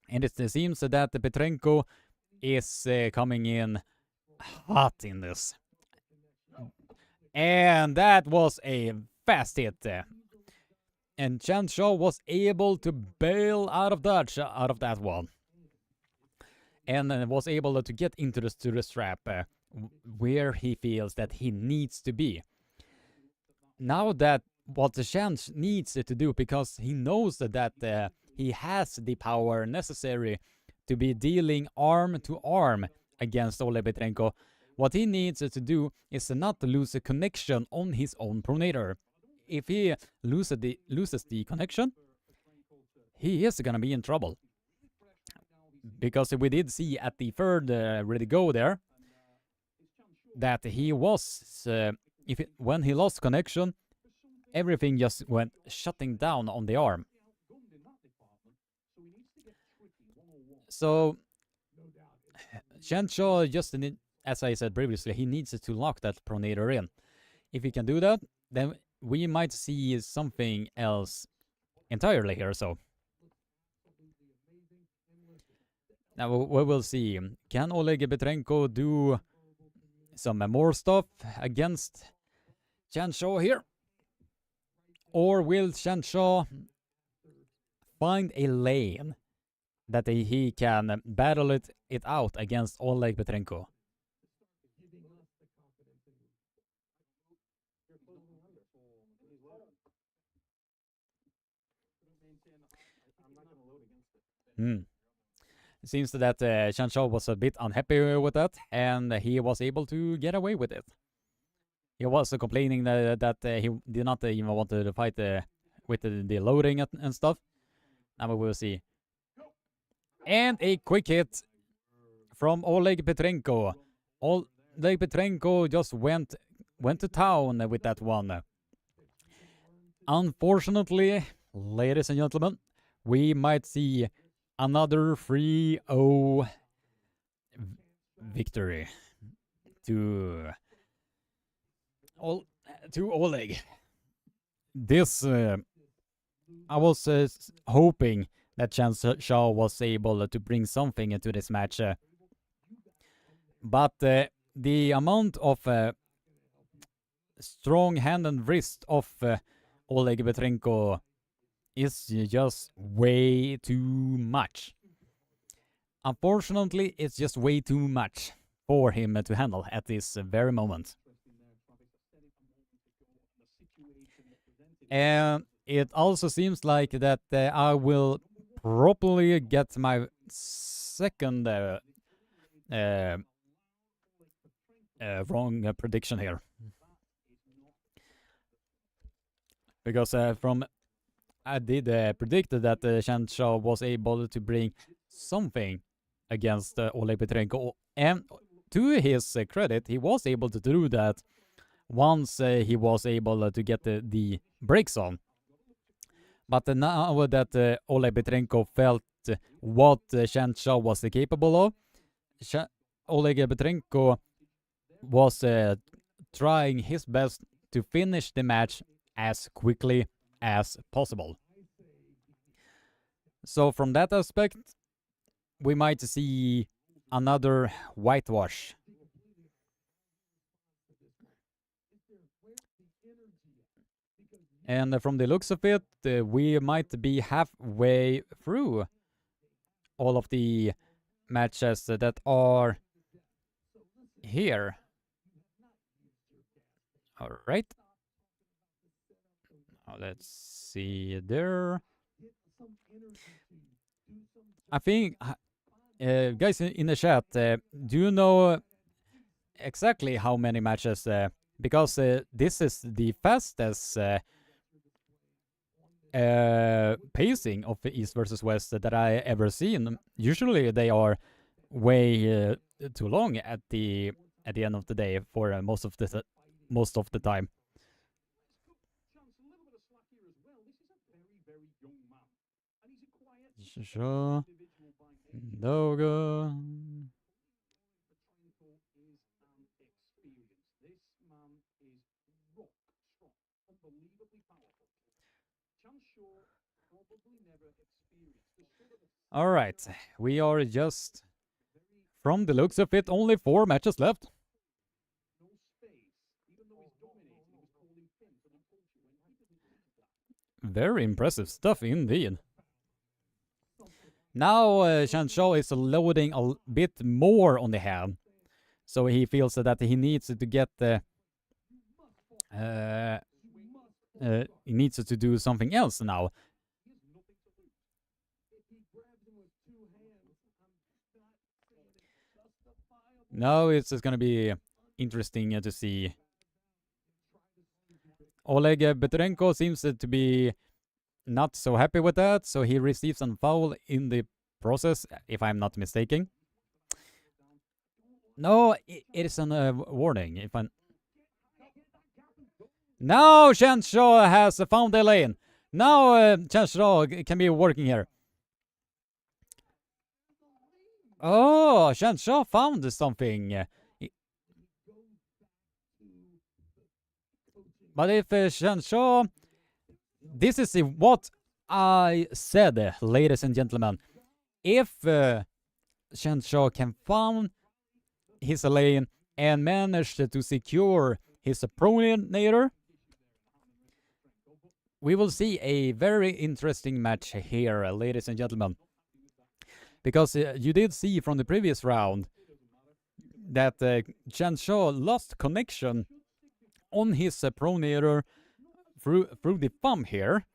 Speaker 1: And it seems that Petrenko is coming in hot in this. And that was a fast hit. And Chen Shaw was able to bail out of that one. And was able to get into the strap where he feels that he needs to be. Now that what the Chen needs to do, because he knows that he has the power necessary to be dealing arm to arm against Oleg Petrenko, what he needs to do is not to lose a connection on his own pronator. If he loses the connection, he is gonna be in trouble. Because we did see at the third Ready Go there that he was, when he lost connection, everything just went shutting down on the arm. So Chen Shaw just, as I said previously, he needs to lock that pronator in. If he can do that, then we might see something else entirely here. So now we will see. Can Oleg Petrenko do some more stuff against Chen Shaw here? Or will Chen Shaw find a lane that he can battle it out against Oleg Petrenko? It seems that Chen Shaw was a bit unhappy with that, and he was able to get away with it. He was complaining that he did not even want to fight with the loading and stuff. Now we will see. And a quick hit from Oleg Petrenko. Oleg Petrenko just went to town with that one. Unfortunately, ladies and gentlemen, we might see another 3-0 victory to Oleg. This I was hoping that Chance Shaw was able to bring something into this match, but the amount of strong hand and wrist of Oleg Petrenko is just way too much. Unfortunately, it's just way too much for him to handle at this very moment. And it also seems like that I will probably get my second wrong prediction here. Because I did predict that Chance Shaw was able to bring something against Oleg Petrenko, and to his credit, he was able to do that once he was able to get the breaks on. But now that Oleg Petrenko felt what Chance Shaw was capable of, Oleg Petrenko was trying his best to finish the match as quickly as possible. So from that aspect, we might see another whitewash. And from the looks of it, we might be halfway through all of the matches that are here. All right. Let's see there. I think, guys in the chat, do you know exactly how many matches? Because this is the fastest pacing of East versus West that I ever seen. Usually they are way too long at the end of the day for most of the time. Sure. Logo. All right, we are just, from the looks of it, only 4 matches left. Very impressive stuff indeed. Now Chance Shaw is loading a bit more on the hand, so he feels that he needs to get he needs to do something else now. Now it's just gonna be interesting to see. Oleg Petrenko seems to be not so happy with that, so he receives a foul in the process, if I'm not mistaken. No, it is a warning. If I'm now, Chance Shaw has found a lane. Now Chance Shaw can be working here. Oh, Chance Shaw found something. But if Chance Shaw, this is what I said, ladies and gentlemen. If Chance Shaw can find his lane and manage to secure his pronator, we will see a very interesting match here, ladies and gentlemen. Because you did see from the previous round that Chance Shaw lost connection on his pronator through the thumb here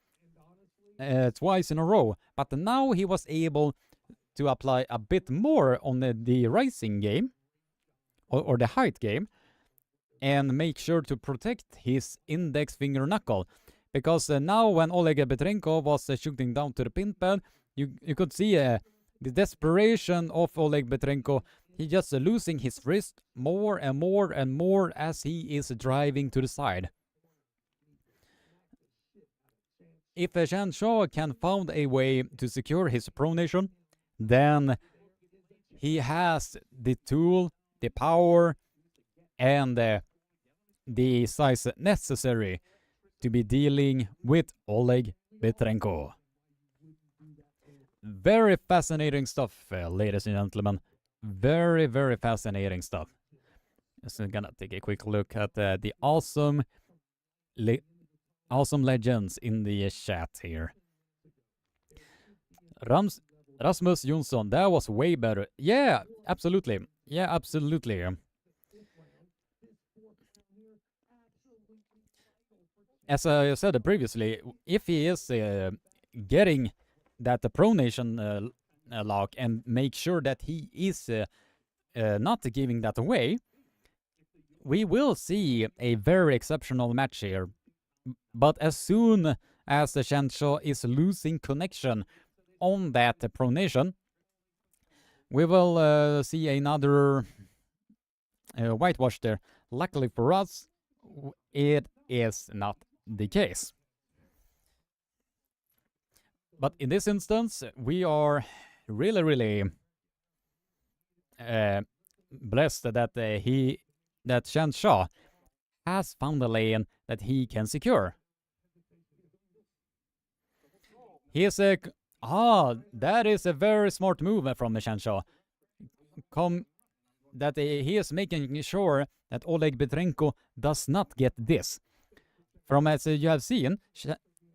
Speaker 1: twice in a row. But now he was able to apply a bit more on the rising game or the height game and make sure to protect his index finger knuckle. Because now when Oleg Petrenko was shooting down to the pin pad, you could see the desperation of Oleg Petrenko. He just losing his wrist more and more and more as he is driving to the side. if Shan Shaw can find a way to secure his pronation, then he has the tool, the power, and the size necessary to be dealing with Oleg Petrenko. Very fascinating stuff, ladies and gentlemen. Very, very fascinating stuff. Just gonna take a quick look at the awesome legends in the chat here. Rasmus Jonsson, that was way better. Yeah, absolutely. Yeah, absolutely. As I said previously, if he is getting that the pronation lock and make sure that he is not giving that away, we will see a very exceptional match here. But as soon as the Shan Shaw is losing connection on that pronation, we will see another whitewash there. Luckily for us, it is not the case. But in this instance, we are really, really blessed that Shan Shaw has found a lane that he can secure. He is that is a very smart move from Shan Shaw. He is making sure that Oleg Petrenko does not get this. From as you have seen,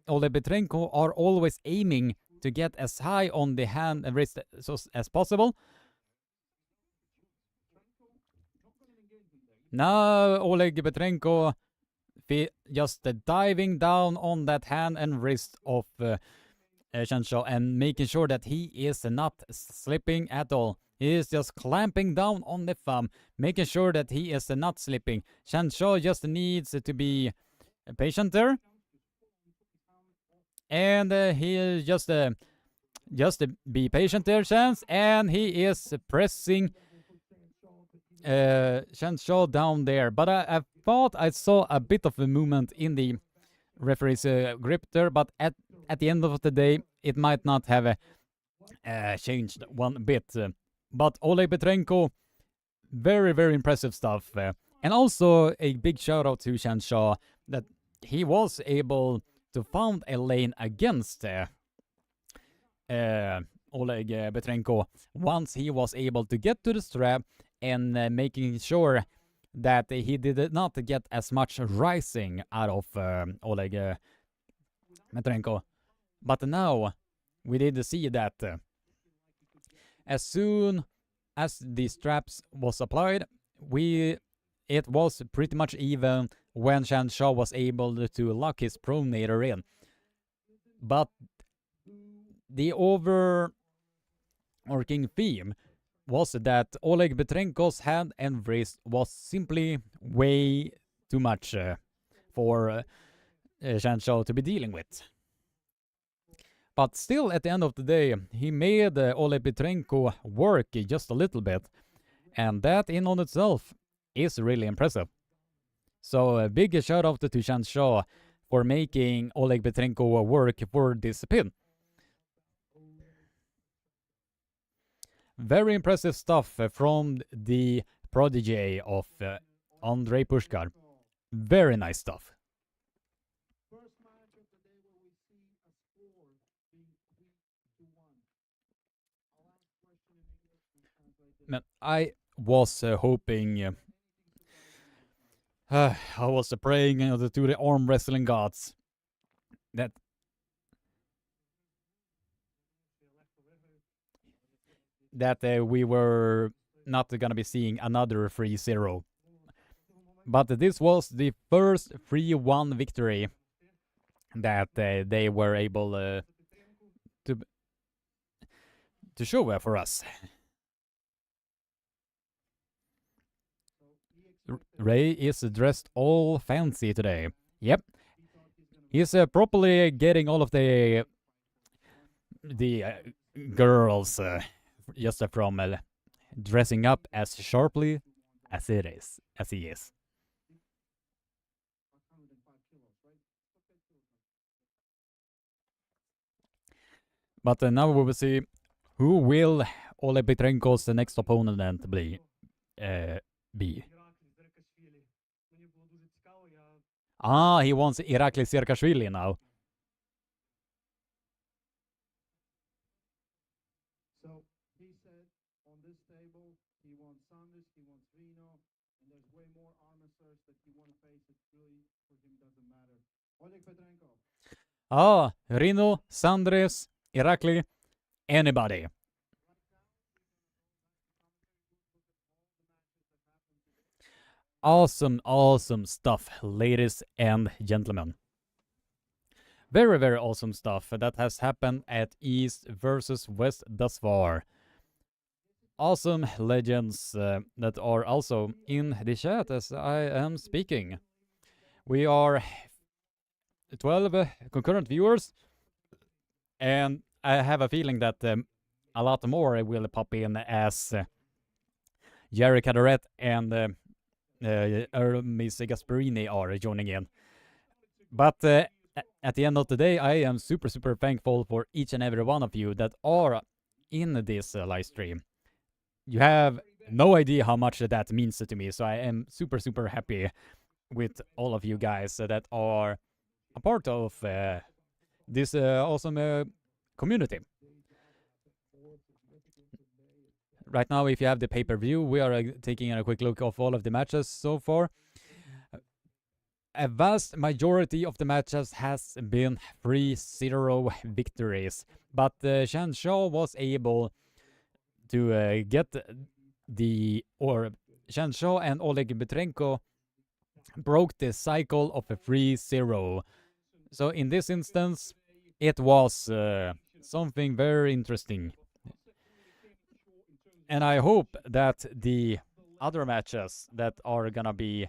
Speaker 1: Oleg Petrenko are always aiming to get as high on the hand and wrist as possible. Now Oleg Petrenko just diving down on that hand and wrist of Shan Shaw and making sure that he is not slipping at all. He is just clamping down on the thumb, making sure that he is not slipping. Shan Shaw just needs to be patient there. And he just be patient there, Chance, and he is pressing Shan Shaw down there. But I thought I saw a bit of a movement in the referee's grip there, but at the end of the day, it might not have changed one bit. But Oleg Petrenko, very, very impressive stuff. And also a big shout out to Shan Shaw that he was able to find a lane against Oleg Petrenko once he was able to get to the strap and making sure that he did not get as much rising out of Oleg Petrenko. But now we did see that as soon as the straps was applied, it was pretty much even when Shan Shaw was able to lock his pronator in. But the overarching theme was that Oleg Petrenko's hand and wrist was simply way too much for Shan Shaw to be dealing with. But still, at the end of the day, he made Oleg Petrenko work just a little bit. And that in on itself is really impressive. So a big shout out to Shan Shaw for making Oleg Petrenko work for this pin. Very impressive stuff from the prodigy of Andrei Pushkar. Very nice stuff.
Speaker 5: First match of the day where we see a score being 3-1. I'll ask question in English and translate it.
Speaker 1: Men I was hoping, I was praying to the arm wrestling gods that we were not gonna be seeing another 3-0. But this was the first 3-1 victory that they were able to show for us. Ray is dressed all fancy today. Yep. He's properly getting all of the girls just from dressing up as sharply as he is. But now we will see who will Oleg Petrenko's next opponent be. He wants Irakli Serkashvili now.
Speaker 5: So he said on this table he wants Sanders, he wants Reno, and there's way more arm wrestlers that he want to face. It really for him doesn't matter. Oleg Petrenko.
Speaker 1: Rino, Sandres, Irakli, anybody. Awesome, awesome stuff, ladies and gentlemen. Very, very awesome stuff that has happened at East versus West thus far. Awesome legends that are also in the chat as I am speaking. We are 12 concurrent viewers, and I have a feeling that a lot more will pop in as Jerry Cadorette and Ermes Gasparini are joining in. But at the end of the day, I am super, super thankful for each and every one of you that are in this live stream. You have no idea how much that means to me, so I am super, super happy with all of you guys that are a part of this awesome community. Right now, if you have the pay-per-view, we are taking a quick look of all of the matches so far. A vast majority of the matches has been 3-0 victories, but Shan Shao was able to get Shan Shao and Oleg Petrenko broke the cycle of a 3-0. So in this instance, it was something very interesting. And I hope that the other matches that are gonna be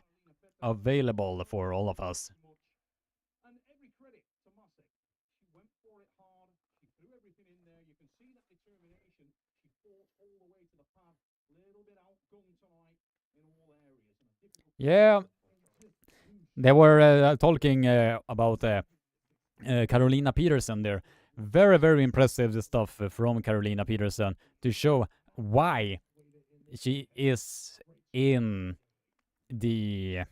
Speaker 1: available for all of us.
Speaker 5: And every credit to Masek. She went for it hard. She threw everything in there. You can see that determination. She fought all the way to the pad. A little bit outgunned tonight in all areas.
Speaker 1: Yeah, they were talking about Carolina Peterson there. Very, very impressive stuff from Carolina Peterson to show why she is in the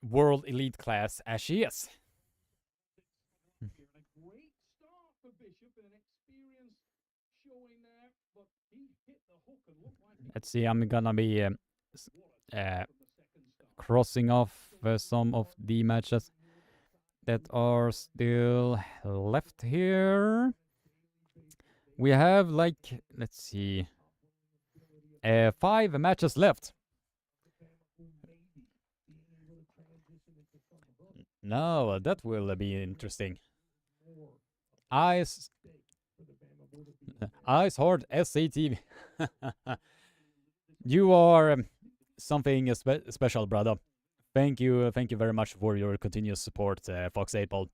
Speaker 1: world elite class as she is.
Speaker 5: Great start for Bishop and an experience showing there, but he hit the hook and looked like he
Speaker 1: Let's see, I'm gonna be crossing off some of the matches that are still left here. We have like, let's see, 5 matches left. No, that will be interesting. Ice Hard SAT. You are something special, brother. Thank you very much for your continuous support, Fox 8 Ball.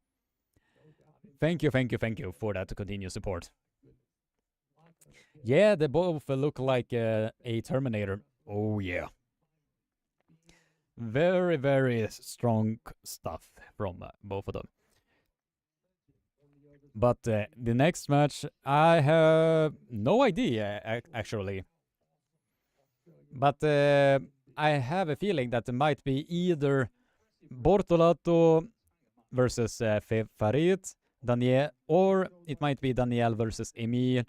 Speaker 1: Thank you for that continuous support. Yeah, they both look like a Terminator. Oh yeah. Very, very strong stuff from both of them. But the next match, I have no idea, actually. But I have a feeling that it might be either Bortolato versus Farid, Daniel, or it might be Daniel versus Emil,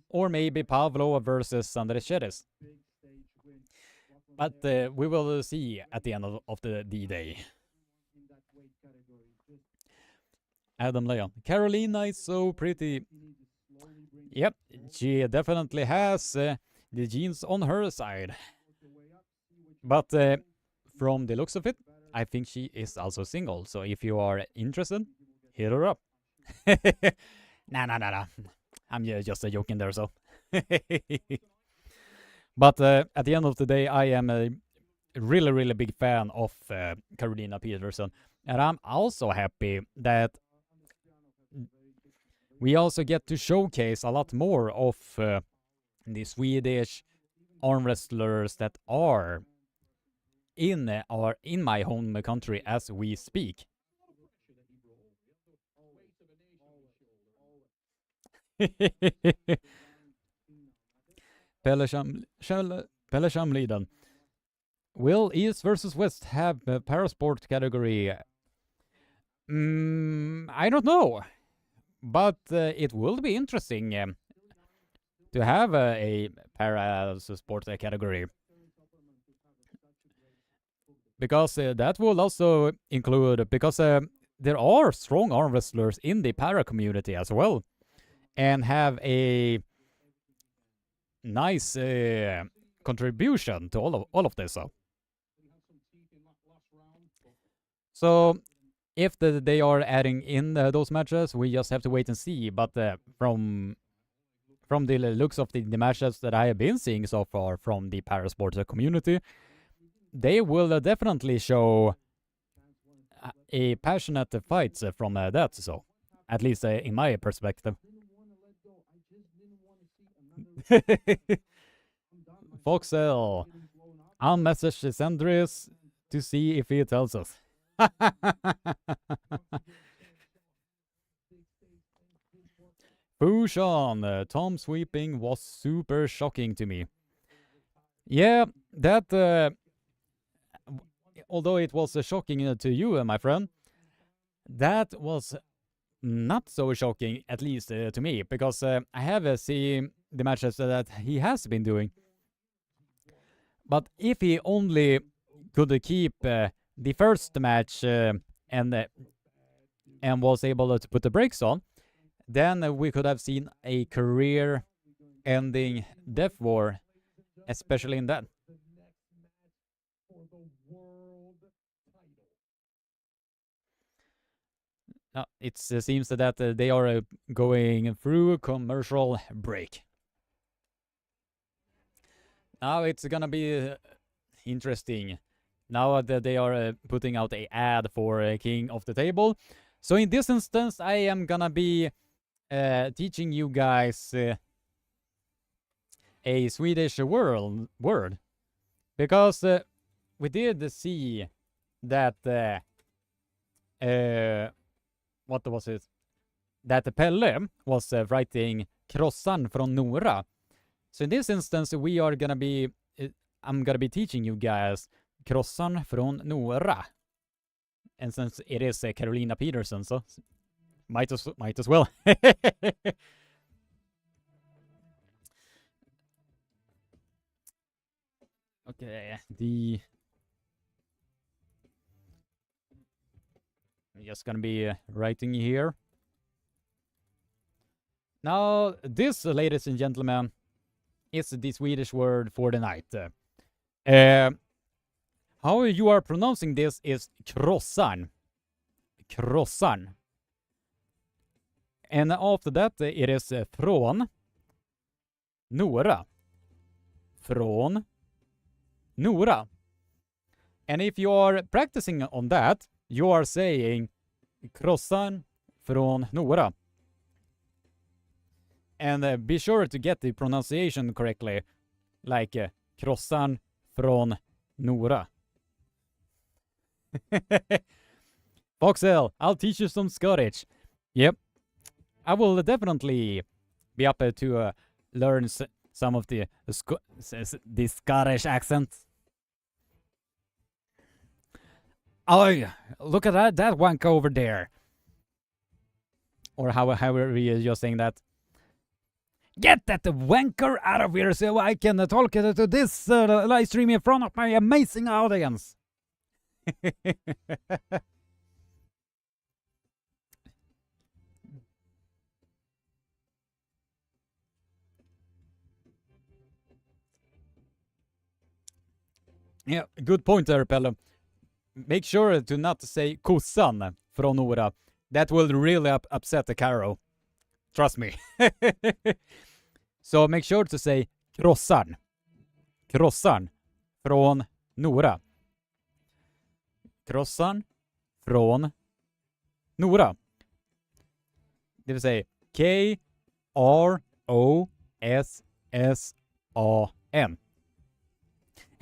Speaker 1: or maybe Pavlo versus Andres Cheres. But we will see at the end of the day. Adam Leon. Carolina is so pretty. Yep, she definitely has the genes on her side. But from the looks of it, I think she is also single. So if you are interested, hit her up. Nah. I'm just joking there, so. But at the end of the day, I am a really, really big fan of Carolina Peterson. And I'm also happy that we also get to showcase a lot more of the Swedish arm wrestlers that are in my home country as we speak. Pelle Shamliden. Will East versus West have a parasport category? I don't know. But it will be interesting to have a parasport category. Because that will also include, because there are strong arm wrestlers in the para community as well, and have a nice contribution to all of this. So if they are adding in those matches, we just have to wait and see. But from the looks of the matches that I have been seeing so far from the parasport community, they will definitely show a passionate fights from that. So, at least in my perspective. Foxel, I'll message Sandris to see if he tells us. Fushan, Tom sweeping was super shocking to me. Yeah, that, although it was shocking to you, my friend, that was not so shocking, at least to me, because I have seen the matches that he has been doing. But if he only could keep the first match and was able to put the brakes on, then we could have seen a career-ending death war, especially in that. Now, it seems that they are going through a commercial break. Now it's gonna be interesting. Now that they are putting out an ad for King of the Table. So in this instance, I am gonna be teaching you guys a Swedish word. Because we did see that, what was it? That Pelle was writing krossan från Nora. So in this instance, we are gonna be, I'm gonna be teaching you guys krossan från Nora. And since it is Carolina Peterson, so might as well. Okay, I'm just gonna be writing here. Now, this, ladies and gentlemen, is the Swedish word for the night. How you are pronouncing this is krossan. Krossan. And after that, it is från Nora. Från Nora. And if you are practicing on that, you are saying krossan från Nora. And be sure to get the pronunciation correctly, like krossan från Nora. Foxel, I'll teach you some Scottish. Yep, I will definitely be up to learn some of the Scottish accent. Oh, look at that wank over there. Or however you're saying that. Get that wanker out of here so I can talk to this live stream in front of my amazing audience. Yeah, good point there, Pelle. Make sure to not say kossan från Nora. That will really upset the Caro. Trust me. So make sure to say krossan. Krossan från Nora. Krossan från Nora. Det vill säga Krossan.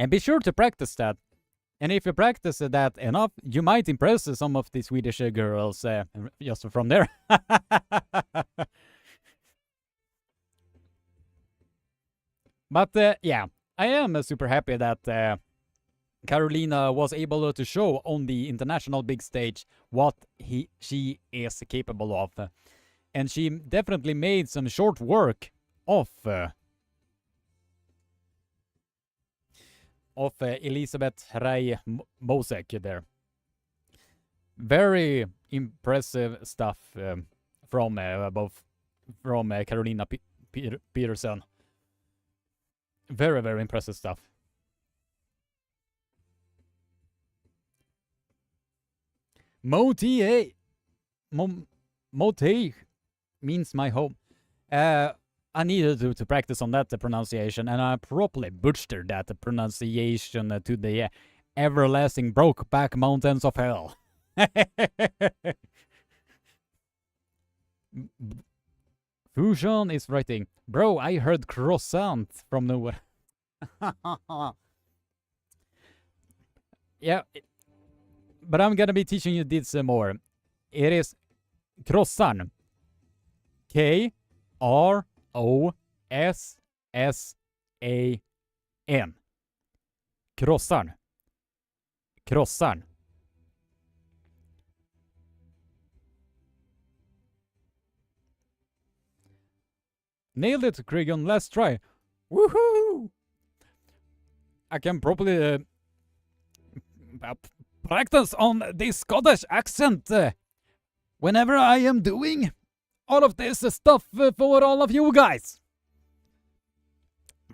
Speaker 1: And be sure to practice that. And if you practice that enough, you might impress some of the Swedish girls just from there. But yeah, I am super happy that Carolina was able to show on the international big stage what she is capable of. And she definitely made some short work of Elisabeth Ray Mosek there. Very impressive stuff from both from Carolina Peterson. Very, very impressive stuff. Motie means my home. I needed to practice on that pronunciation, and I properly butchered that pronunciation to the everlasting Brokeback Mountains of Hell. Fusion is writing, bro, I heard croissant from nowhere. Yeah, but I'm gonna be teaching you this more. It is croissant. Krossan. Croissant. Croissant. Nailed it, Krigan. Let's try. Woohoo! I can probably practice on the Scottish accent whenever I am doing all of this stuff for all of you guys.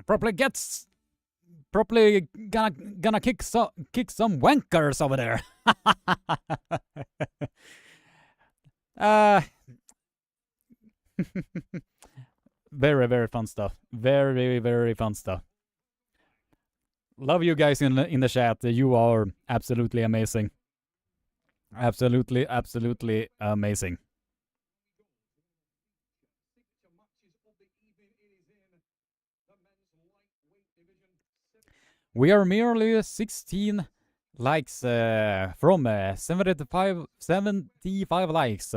Speaker 1: Probably gonna kick some wankers over there. Very, very fun stuff. Very, very fun stuff. Love you guys in the chat. You are absolutely amazing. Absolutely, absolutely amazing. We are merely 16 likes from 75 likes.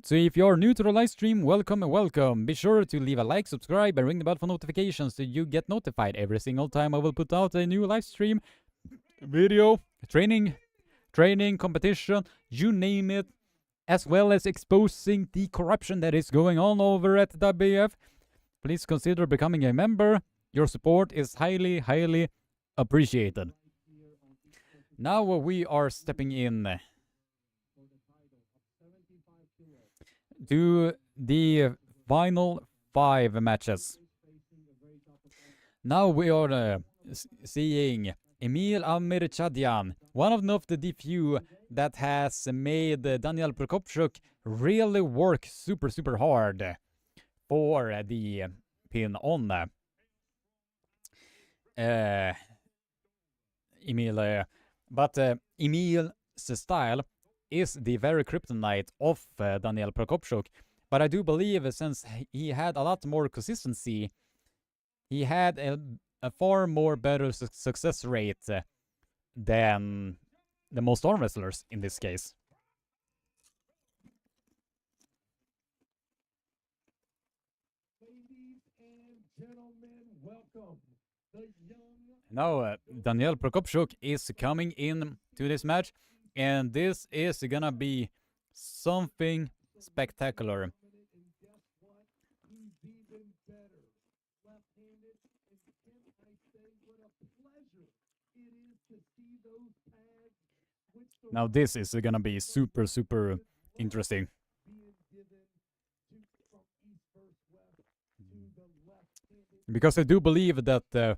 Speaker 1: So if you're new to the live stream, welcome and welcome. Be sure to leave a like, subscribe, and ring the bell for notifications so you get notified every single time I will put out a new live stream, video, training, competition, you name it, as well as exposing the corruption that is going on over at WF. Please consider becoming a member. Your support is highly, highly appreciated. Now we are stepping in to the final 5 matches. Now we are seeing Emil Amirchadian, one of the few that has made Daniel Prokopchuk really work super, super hard for the pin on Emil. But Emil's style is the very kryptonite of Daniel Prokopchuk. But I do believe since he had a lot more consistency, he had a far more better success rate than the most arm wrestlers in this case.
Speaker 5: Ladies and gentlemen, welcome the young.
Speaker 1: Now Daniel Prokopchuk is coming in to this match, and this is gonna be something spectacular.
Speaker 5: And guess what? He's even better. Left-handed, and can I say what a pleasure it is to see those pads with the
Speaker 1: Now this is gonna be super, super interesting.
Speaker 5: being given to from east versus west to the left-handed.
Speaker 1: Because I do believe that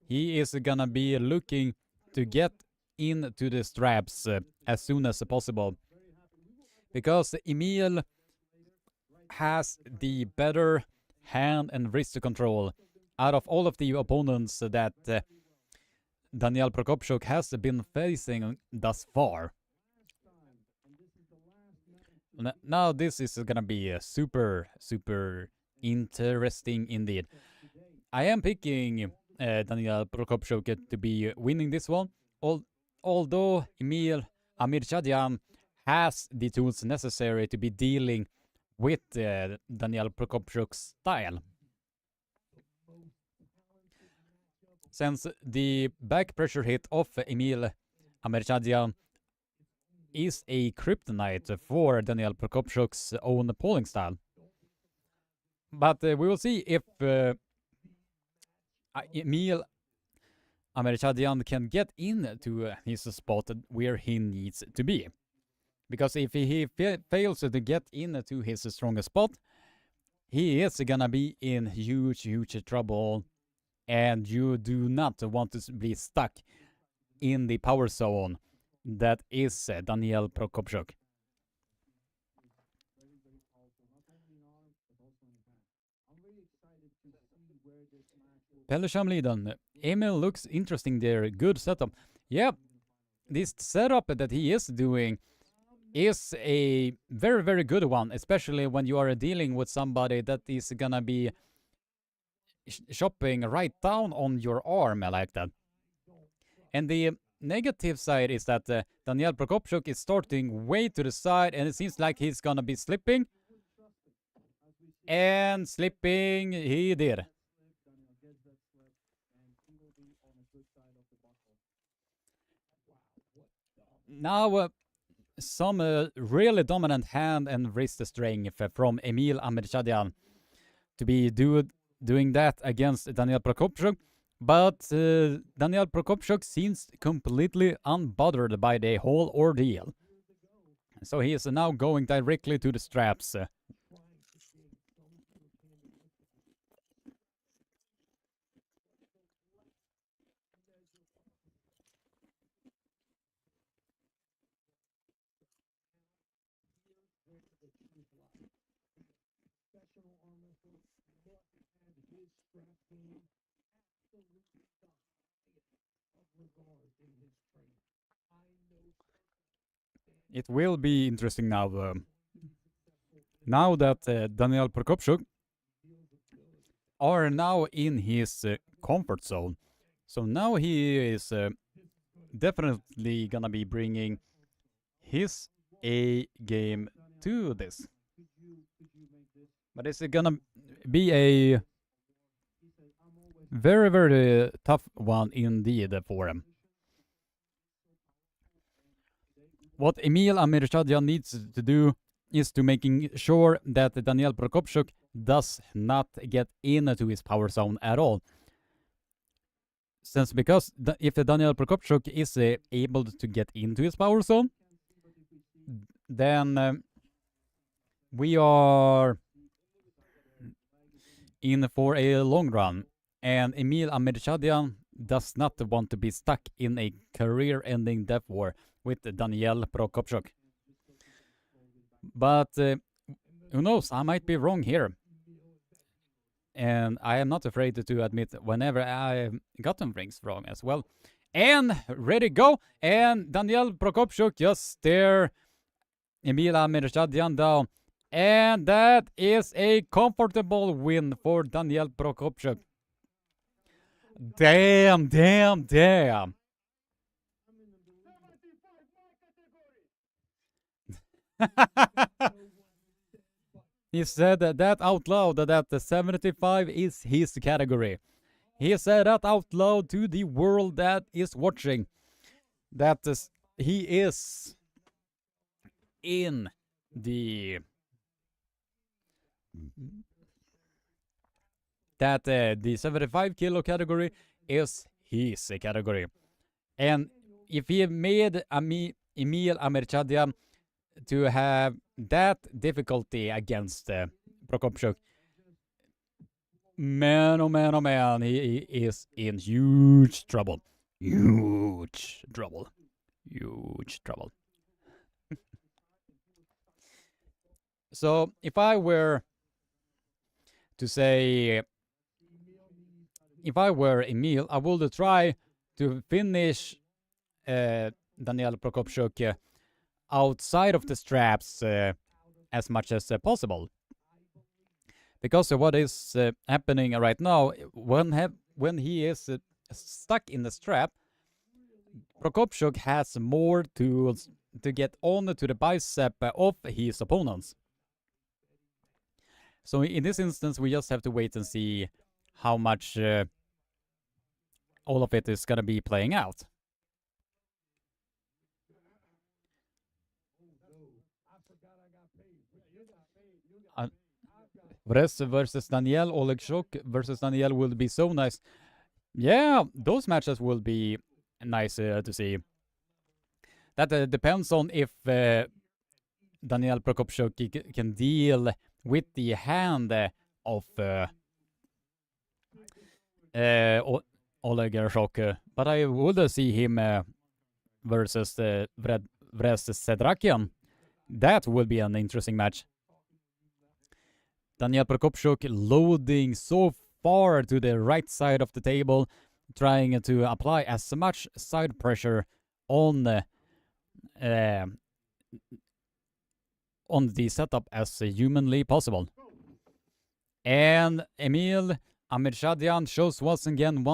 Speaker 1: he is gonna be looking to get into the straps as soon as possible. Because Emil has the better hand and wrist control out of all of the opponents that Daniel Prokopchuk has been facing thus far. Now this is gonna be super, super interesting indeed. I am picking Daniel Prokopchuk to be winning this one, although Emil Amirchadian has the tools necessary to be dealing with Daniel Prokopchuk's style. since the back pressure hit of Emil Amirchadian is a kryptonite for Daniel Prokopchuk's own polling style. But we will see if Emil Amirchadian can get into his spot where he needs to be. Because if he fails to get into his strongest spot, he is gonna be in huge trouble, and you do not want to be stuck in the power zone that is Daniel Prokopchuk. Pelle Shamlidan, Emil looks interesting there, good setup. Yeah, this setup that he is doing is a very good one, especially when you are dealing with somebody that is gonna be chopping right down on your arm like that. And the negative side is that Daniel Prokopchuk is starting way to the side, and it seems like he's gonna be slipping. And slipping he did. Now some really dominant hand and wrist strength from Emil Amirchadian to be doing that against Daniel Prokopchuk. But Daniel Prokopchuk seems completely unbothered by the whole ordeal. So he is now going directly to the straps. It will be interesting now. Now that Daniel Prokopchuk are now in his comfort zone. So now he is definitely gonna be bringing his A game to this. But it's gonna be a very tough one indeed for him. What Emil Amirchadian needs to do is to making sure that Daniel Prokopchuk does not get into his power zone at all. Since because if Daniel Prokopchuk is able to get into his power zone, then we are in for a long run. And Emil Amirchadian does not want to be stuck in a career-ending death war with Daniel Prokopchuk. But who knows, I might be wrong here. And I am not afraid to admit whenever I've gotten things wrong as well. And ready, go! And Daniel Prokopchuk just stare Emil Amirchadian down. And that is a comfortable win for Daniel Prokopchuk. Damn. He said that out loud, that the 75 is his category. He said that out loud to the world that is watching. That he is in the... That the 75 kilo category is his category. And if he made Emil Amirchadian to have that difficulty against Prokopchuk, man, oh man, he is in huge trouble. Huge trouble. So if I were to say, if I were Emil, I would try to finish Daniel Prokopchuk outside of the straps as much as possible. Because what is happening right now, when he is stuck in the strap, Prokopchuk has more tools to get on to the bicep of his opponents. So in this instance, we just have to wait and see how much all of it is gonna be playing out. Vress versus Daniel, Olegchuk versus Daniel will be so nice. Yeah, those matches will be nice to see. That depends on if Daniel Prokopchuk can deal with the hand of Olegchuk. But I would see him versus Vress Sedrakian. That would be an interesting match. Daniel Prokopchuk loading so far to the right side of the table, trying to apply as much side pressure on the setup as humanly possible. And Emil Amirshadian shows once again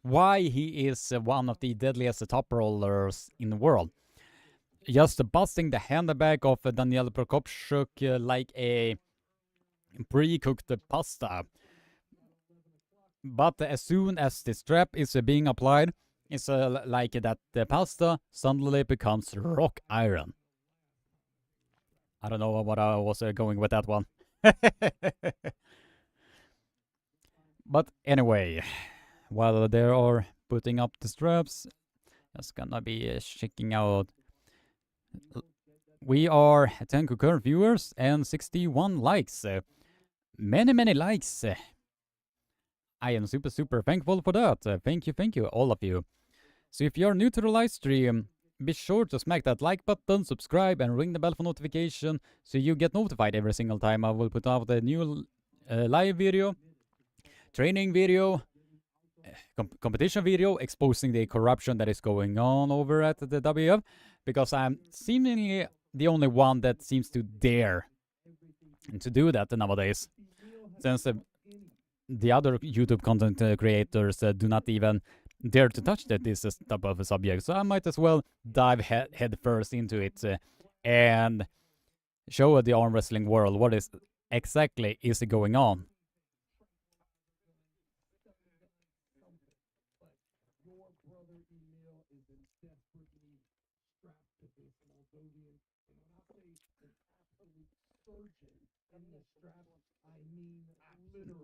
Speaker 1: why he is one of the deadliest top rollers in the world. Just busting the handbag of Daniel Prokopchuk like a pre-cooked pasta. But as soon as the strap is being applied, it's like that the pasta suddenly becomes rock iron. I don't know what I was going with that one. But anyway, while they are putting up the straps, just gonna be checking out. We are 10 concurrent viewers and 61 likes. Many likes. I am super thankful for that. Thank you, all of you. So if you're new to the live stream, be sure to smack that like button, subscribe, and ring the bell for notification so you get notified every single time I will put out a new live video, training video, competition video, exposing the corruption that is going on over at the WF, because I'm seemingly the only one that seems to dare to do that nowadays, since the other YouTube content creators do not even dare to touch this type of a subject. So I might as well dive head first into it and show the arm wrestling world what is exactly is going on.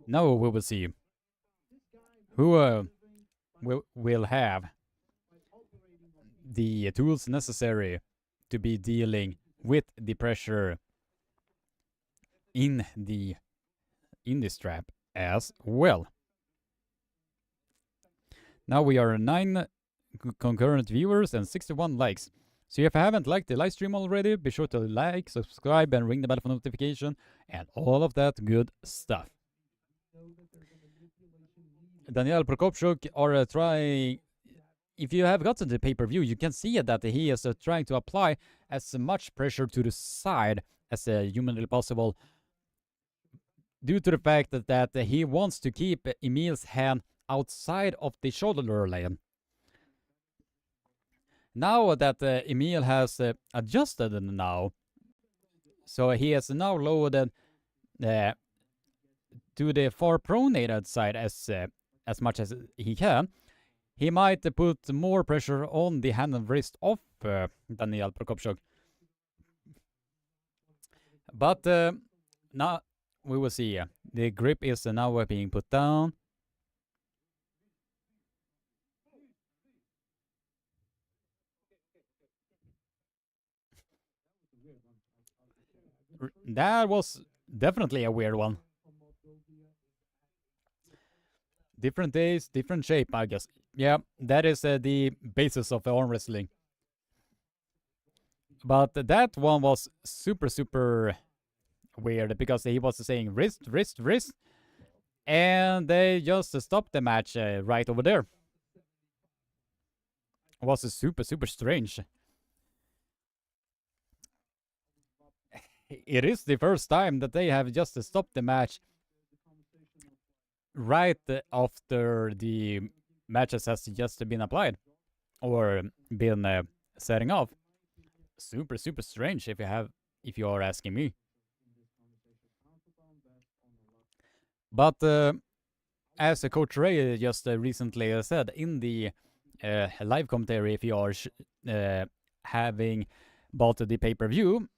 Speaker 1: Now we will see who will have the tools necessary to be dealing with the pressure in the strap as well. Now we are 9 concurrent viewers and 61 likes. So if you haven't liked the live stream already, be sure to like, subscribe, and ring the bell for notification and all of that good stuff. Daniel Prokopchuk are trying. If you have gotten the pay-per-view, you can see that he is trying to apply as much pressure to the side as humanly possible, due to the fact that he wants to keep Emil's hand outside of the shoulder lane. Now that Emil has adjusted now, so he has now lowered to the far pronated side as much as he can, he might put more pressure on the hand and wrist of Daniel Prokopchuk. But now we will see. The grip is now being put down. That was definitely a weird one. Different days, different shape, I guess. Yeah, that is the basis of arm wrestling. But that one was super weird, because he was saying wrist, and they just stopped the match right over there. It was super strange. It is the first time that they have just stopped the match right after the matches has just been applied or been setting off. Super strange, if you are asking me. But as Coach Ray just recently said in the live commentary, if you are having bought the pay-per-view,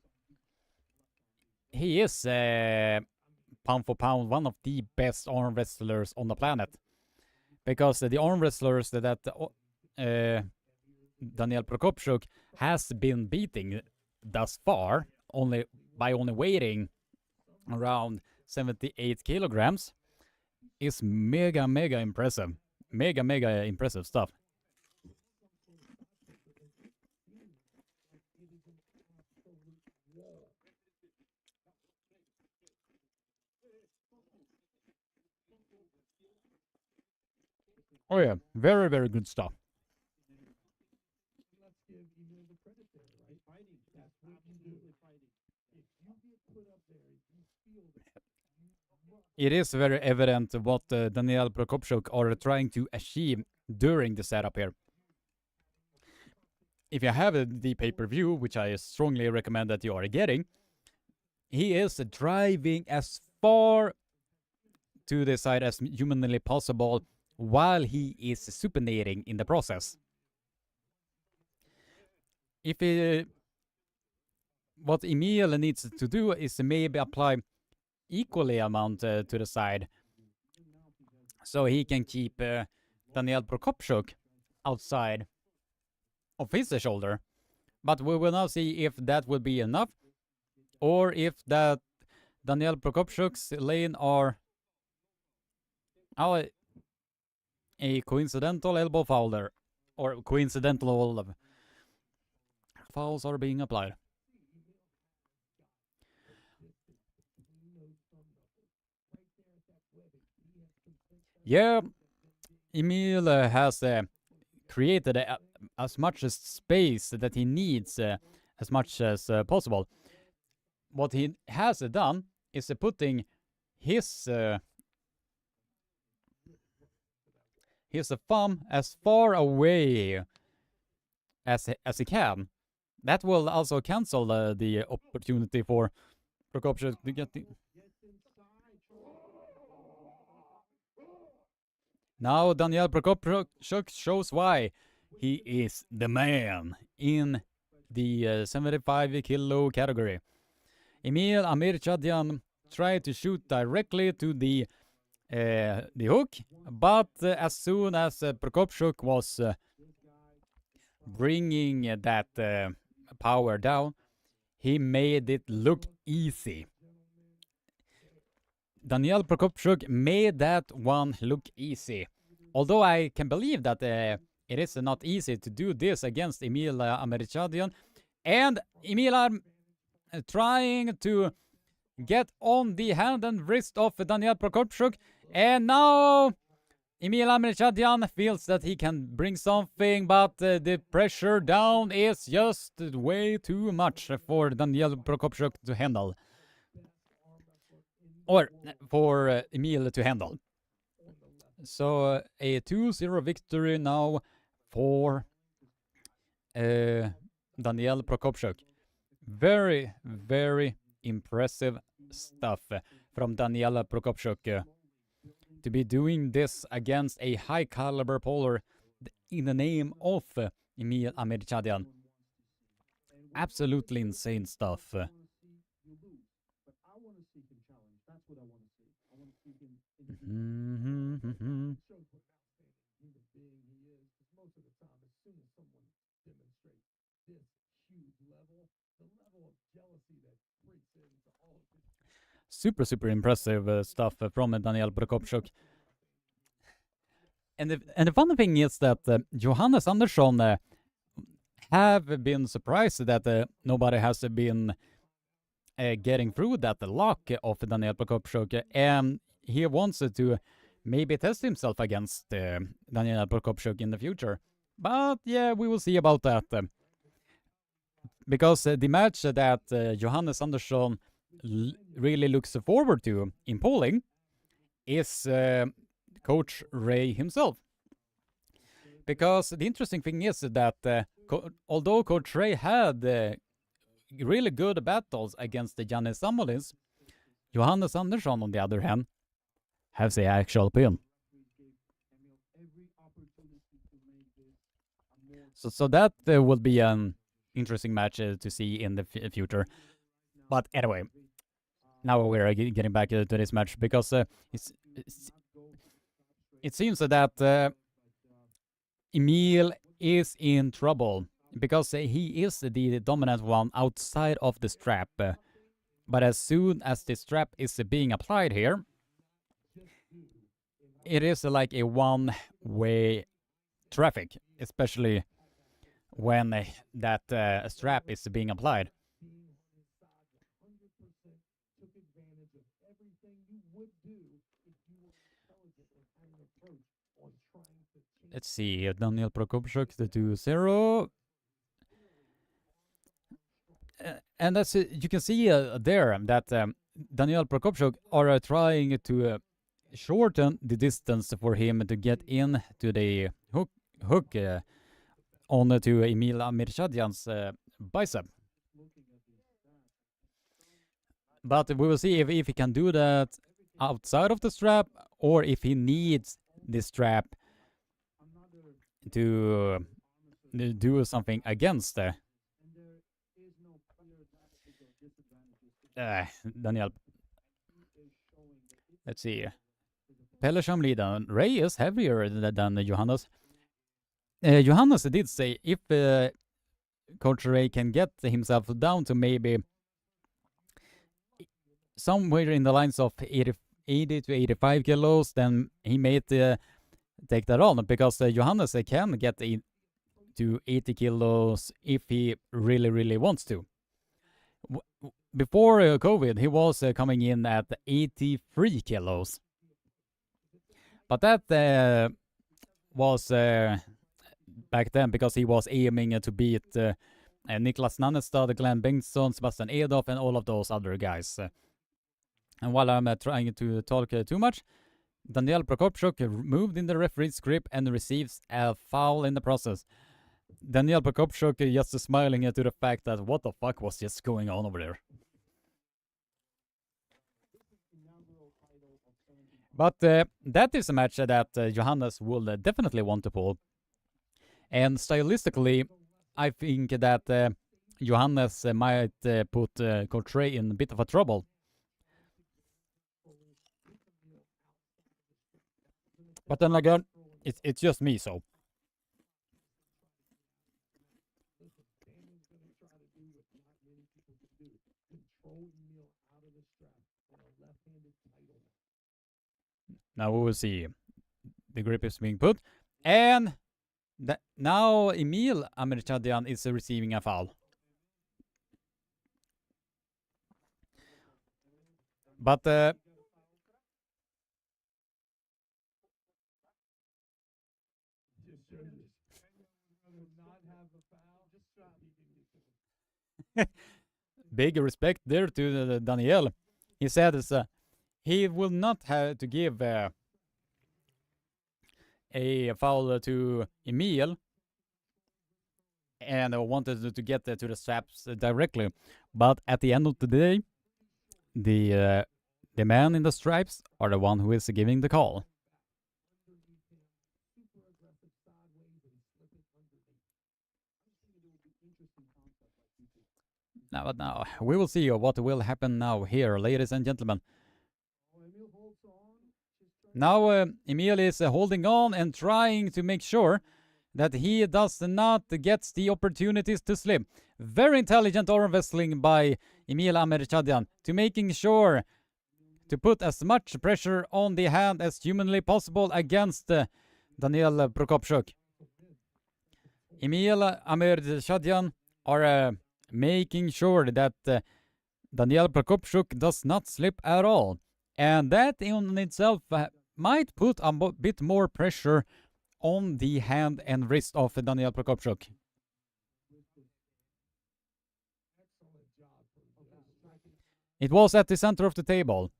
Speaker 1: he is pound for pound one of the best arm wrestlers on the planet. Because the arm wrestlers that Daniel Prokopchuk has been beating thus far, only weighing around 78 kilograms, is mega impressive. Mega impressive stuff. Oh yeah, very good stuff.
Speaker 5: Let's give Emil the credit there, right? Fighting. That's what you do with fighting. If you get put up there, if you feel that you must.
Speaker 1: It is very evident what Daniel Prokopchuk are trying to achieve during the setup here. If you have the pay-per-view, which I strongly recommend that you are getting, he is driving as far to the side as humanly possible while he is supinating in the process. If what Emil needs to do is maybe apply equally amount to the side, so he can keep Daniel Prokopchuk outside of his shoulder. But we will now see if that will be enough, or if that Daniel Prokopchuk's lane are a coincidental elbow fouler, or coincidental fouls are being applied. Yeah, Emil has created as much space that he needs, as much as possible. What he has done is putting his thumb as far away as he can. That will also cancel the opportunity for Prokopchuk to get the... Now Daniel Prokopchuk shows why he is the man in the 75 kilo category. Emil Amirchadian tried to shoot directly to the hook, but as soon as Prokopchuk was bringing that power down, he made it look easy. Daniel Prokopchuk made that one look easy. Although I can believe that it is not easy to do this against Emil Amirchadian. And Emil trying to get on the hand and wrist of Daniel Prokopchuk. And now Emil Amirchadian feels that he can bring something, but the pressure down is just way too much for Daniel Prokopchuk to handle. Or for Emil to handle. So a 2-0 victory now for Daniel Prokopchuk. Very impressive stuff from Daniel Prokopchuk. To be doing this against a high caliber polar in the name of Emil Amirchadian. Absolutely insane stuff. Super impressive stuff from Daniel Prokopchuk. And the funny thing is that Johannes Andersson have been surprised that nobody has been getting through that lock of Daniel Prokopchuk, and he wants to maybe test himself against Daniel Prokopchuk in the future. But yeah, we will see about that. Because the match that Johannes Andersson really looks forward to in polling is Coach Ray himself. Because the interesting thing is that although Coach Ray had really good battles against the Giannis Samolins, Johannes Andersson, on the other hand, has the actual pin. So that will be an interesting match to see in the future. But anyway, now we're getting back to this match because it seems that Emil is in trouble because he is the dominant one outside of the strap. But as soon as the strap is being applied here, it is like a one-way traffic, especially when that strap is being applied. Let's see, Daniel Prokopchuk, the 2-0. And as you can see there, that Daniel Prokopchuk are trying to shorten the distance for him to get in to the hook on to Emil Amirchadjan's bicep. But we will see if he can do that outside of the strap or if he needs the strap to do something against Daniel. Let's see. Pelle Chamliden. Ray is heavier than Johannes. Johannes did say if Coach Ray can get himself down to maybe somewhere in the lines of 80 to 85 kilos, then he may take that on, because Johannes can get to 80 kilos if he really wants to. Before COVID, he was coming in at 83 kilos. But that was back then because he was aiming to beat Niklas Nannestad, Glenn Bengtsson, Sebastian Edoff, and all of those other guys. And while I'm trying to talk too much, Daniel Prokopchuk moved in the referee's grip and receives a foul in the process. Daniel Prokopchuk just smiling to the fact that what the fuck was just going on over there. But that is a match that Johannes will definitely want to pull. And stylistically, I think that Johannes might put Coach Ray in a bit of a trouble. But then again, it's just me, so. Now we will see. The grip is being put. And now Emil Amirchadjan is receiving a foul. But big respect there to Daniel. He said he will not have to give a foul to Emil and wanted to get to the straps directly. But at the end of the day, the man in the stripes are the one who is giving the call. Now, we will see what will happen now here, ladies and gentlemen. Now, Emil is holding on and trying to make sure that he does not get the opportunities to slip. Very intelligent arm wrestling by Emil Amirchadjan to making sure to put as much pressure on the hand as humanly possible against Daniel Prokopchuk. Emil Amirchadjan are making sure that Daniel Prokopchuk does not slip at all. And that in itself might put a bit more pressure on the hand and wrist of Daniel Prokopchuk. It was at the center of the table.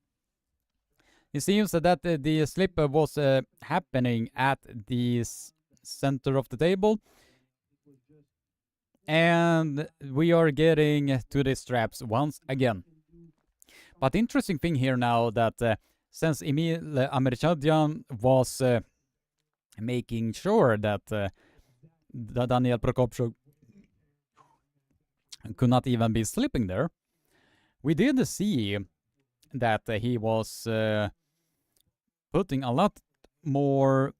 Speaker 1: It seems that the slip was happening at the center of the table. And we are getting to the straps once again. But interesting thing here now that since Emil Amirchadjan was making sure that Daniel Prokopchuk could not even be sleeping there. We did see that he was putting a lot more.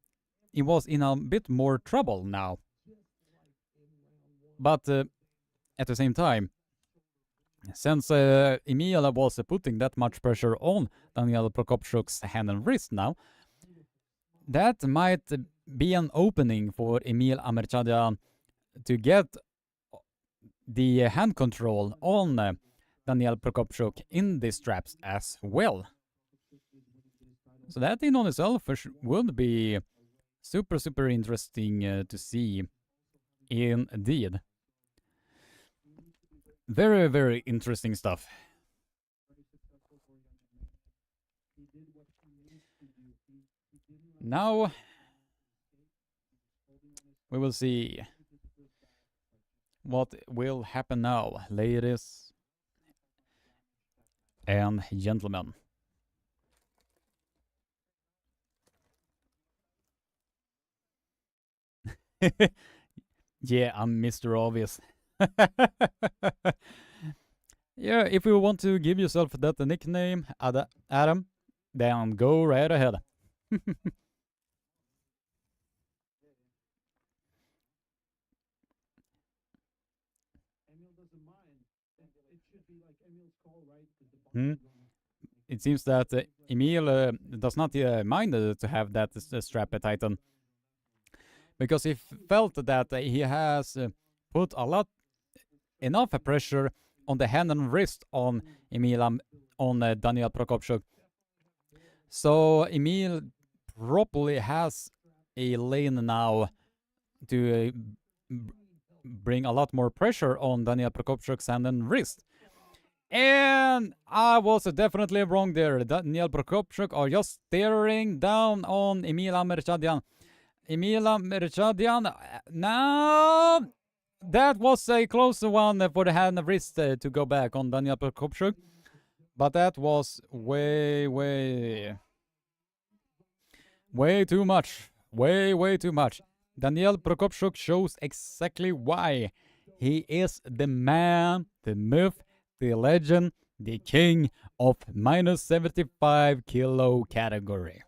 Speaker 1: He was in a bit more trouble now. But at the same time, since Emil was putting that much pressure on Daniel Prokopchuk's hand and wrist now, that might be an opening for Emil Amerchadian to get the hand control on Daniel Prokopchuk in the straps as well. So that in on itself would be super, super interesting to see indeed. Very, very interesting stuff. Now we will see what will happen now, ladies and gentlemen. Yeah, I'm Mr. Obvious. Yeah, if you want to give yourself that nickname, Adam, then go right ahead. It seems that Emil does not mind to have that strap tighten, because he felt that he has put enough pressure on the hand and wrist on Emil on Daniel Prokopchuk. So Emil probably has a lane now to bring a lot more pressure on Daniel Prokopchuk's hand and wrist. And I was definitely wrong there. Daniel Prokopchuk are just staring down on Emil Amerchadian. Emil Amerchadian, now that was a close one for the hand and wrist to go back on Daniel Prokopchuk. But that was way too much. Way too much. Daniel Prokopchuk shows exactly why he is the man, the myth, the legend, the king of minus 75 kilo category.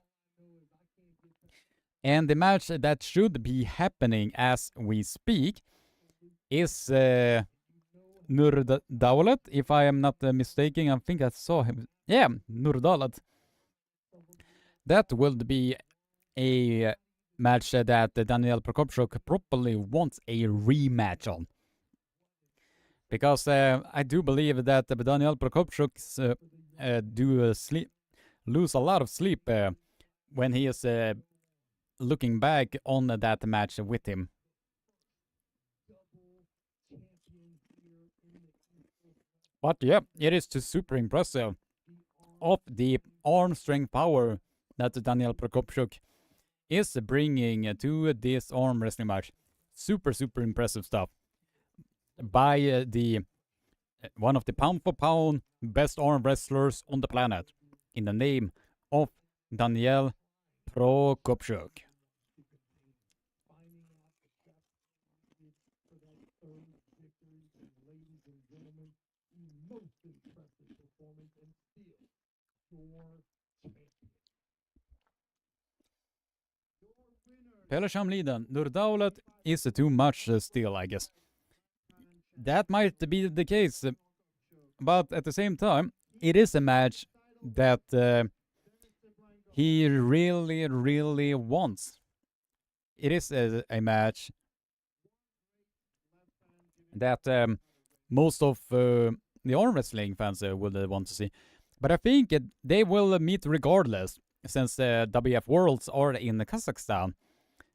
Speaker 1: And the match that should be happening as we speak is Nurdaulat, if I am not mistaken. I think I saw him. Yeah, Nurdaulat. That will be a match that Daniel Prokopchuk probably wants a rematch on. Because I do believe that Daniel Prokopchuk lose a lot of sleep when he is looking back on that match with him. But yeah, it is super impressive of the arm strength power that Daniel Prokopchuk is bringing to this arm wrestling match. Super impressive stuff by the one of the pound for pound best arm wrestlers on the planet, in the name of Daniel Prokopchuk. Pelle Shamliden, Nurdaulat is too much still, I guess. That might be the case, but at the same time, it is a match that he really wants. It is a match that most of the arm wrestling fans will want to see. But I think they will meet regardless, since WF Worlds are in Kazakhstan.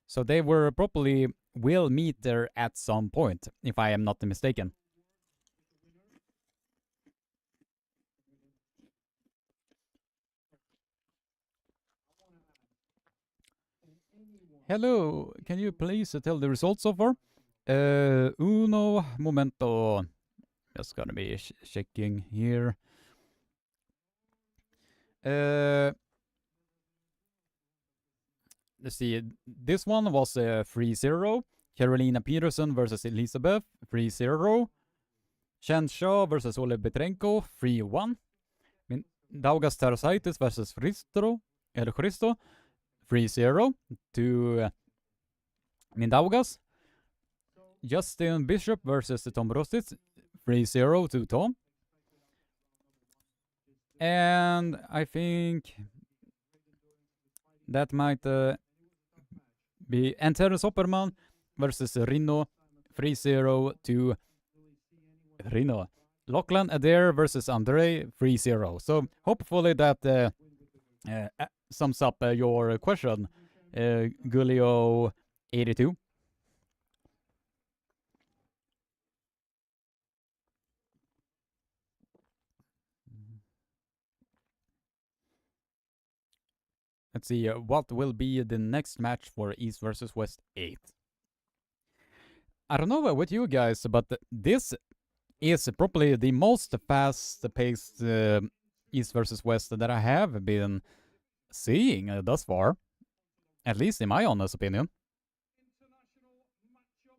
Speaker 1: So they probably will meet there at some point, if I am not mistaken. Hello, can you please tell the results so far? Uno momento. Just gonna be checking here. Let's see. This one was 3-0. Carolina Peterson versus Elizabeth, 3-0. Chen Shaw versus Ole Petrenko, 3-1. Daugas Tarasaitis versus Christo, 3-0 to Mindaugas. Justin Bishop versus Tom Rostic, 3-0 to Tom. And I think that might be Terence Opperman versus Rino, 3-0 to Rino. Lachlan Adair versus Andre, 3-0. So hopefully that sums up your question, Gullio82. Let's see, what will be the next match for East versus West 8? I don't know about you guys, but this is probably the most fast-paced East versus West that I have been seeing thus far. At least in my honest opinion.
Speaker 5: International matchup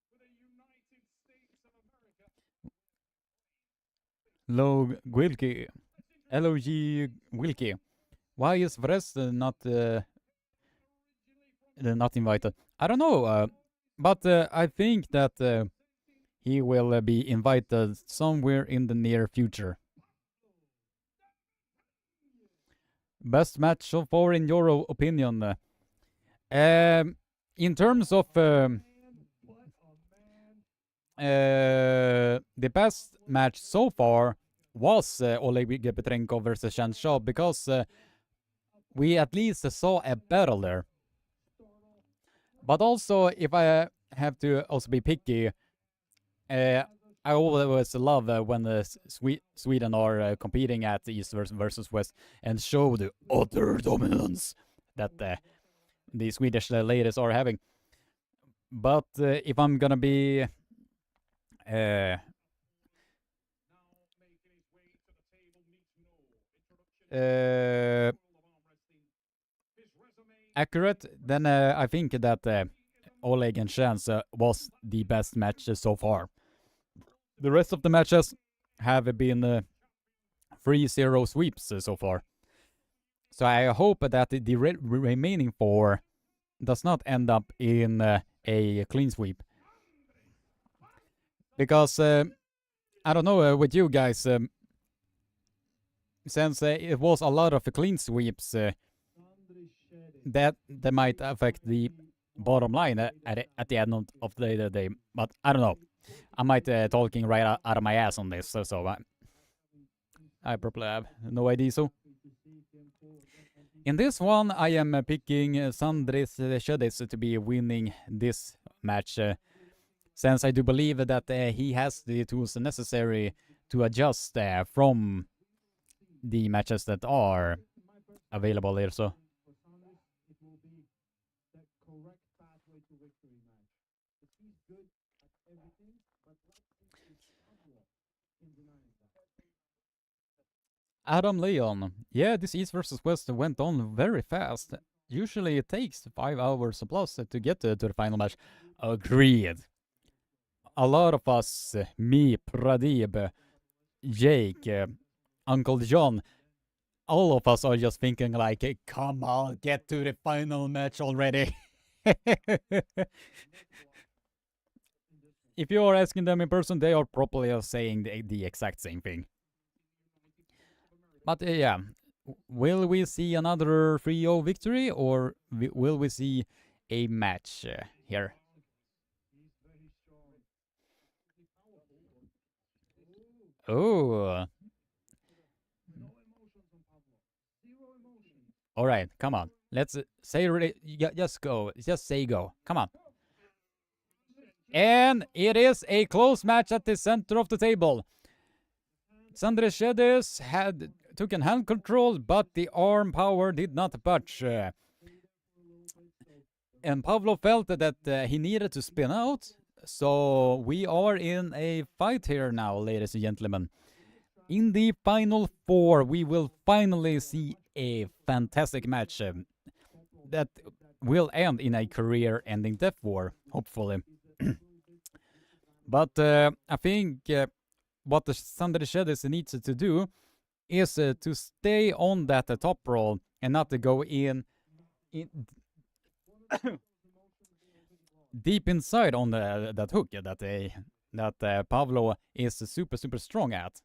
Speaker 5: for the United States of America.
Speaker 1: L.O.G. Wilkie. Why is Vrest not invited? I don't know, but I think that he will be invited somewhere in the near future. Best match so far in your opinion? In terms of the best match so far was Oleg Petrenko versus Chen Shaw, because we at least saw a battle there. But also, if I have to also be picky, I always love when Sweden are competing at East versus West and show the utter dominance that the Swedish ladies are having. But if I'm gonna be accurate, then I think that Oleg and Chance was the best match so far. The rest of the matches have been 3-0 sweeps so far. So I hope that the remaining 4 does not end up in a clean sweep. Because, I don't know with you guys, since it was a lot of clean sweeps, that might affect the bottom line at the end of the day. But I don't know. I might talking right out of my ass on this, so I probably have no idea. So in this one, I am picking Sandris Shedis to be winning this match, since I do believe that he has the tools necessary to adjust from the matches that are available here. So Adam Leon. Yeah, this East versus West went on very fast. Usually it takes 5 hours plus to get to the final match. Agreed. A lot of us, me, Pradeep, Jake, Uncle John, all of us are just thinking like, come on, get to the final match already. If you are asking them in person, they are probably saying the exact same thing. But yeah, will we see another 3-0 victory, or will we see a match here? Oh. All right, come on. Let's say just go. Just say go. Come on. And it is a close match at the center of the table. Sandra Shedis took in hand control, but the arm power did not budge. And Pavlo felt that he needed to spin out. So we are in a fight here now, ladies and gentlemen. In the final 4, we will finally see a fantastic match that will end in a career-ending death war, hopefully. But I think what the Sandra Shedis needs to do is to stay on that top roll and not to go in deep inside on that hook that Pavlo is super strong at.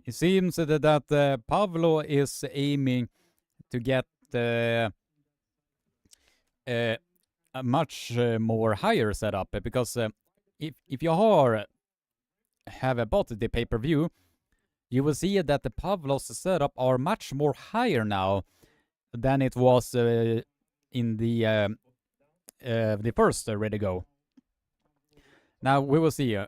Speaker 1: It seems that Pavlo is aiming to get a much more higher setup because if you have bought the pay-per-view, you will see that the Pavlo's setup are much more higher now than it was in the first Ready Go. Now we will see.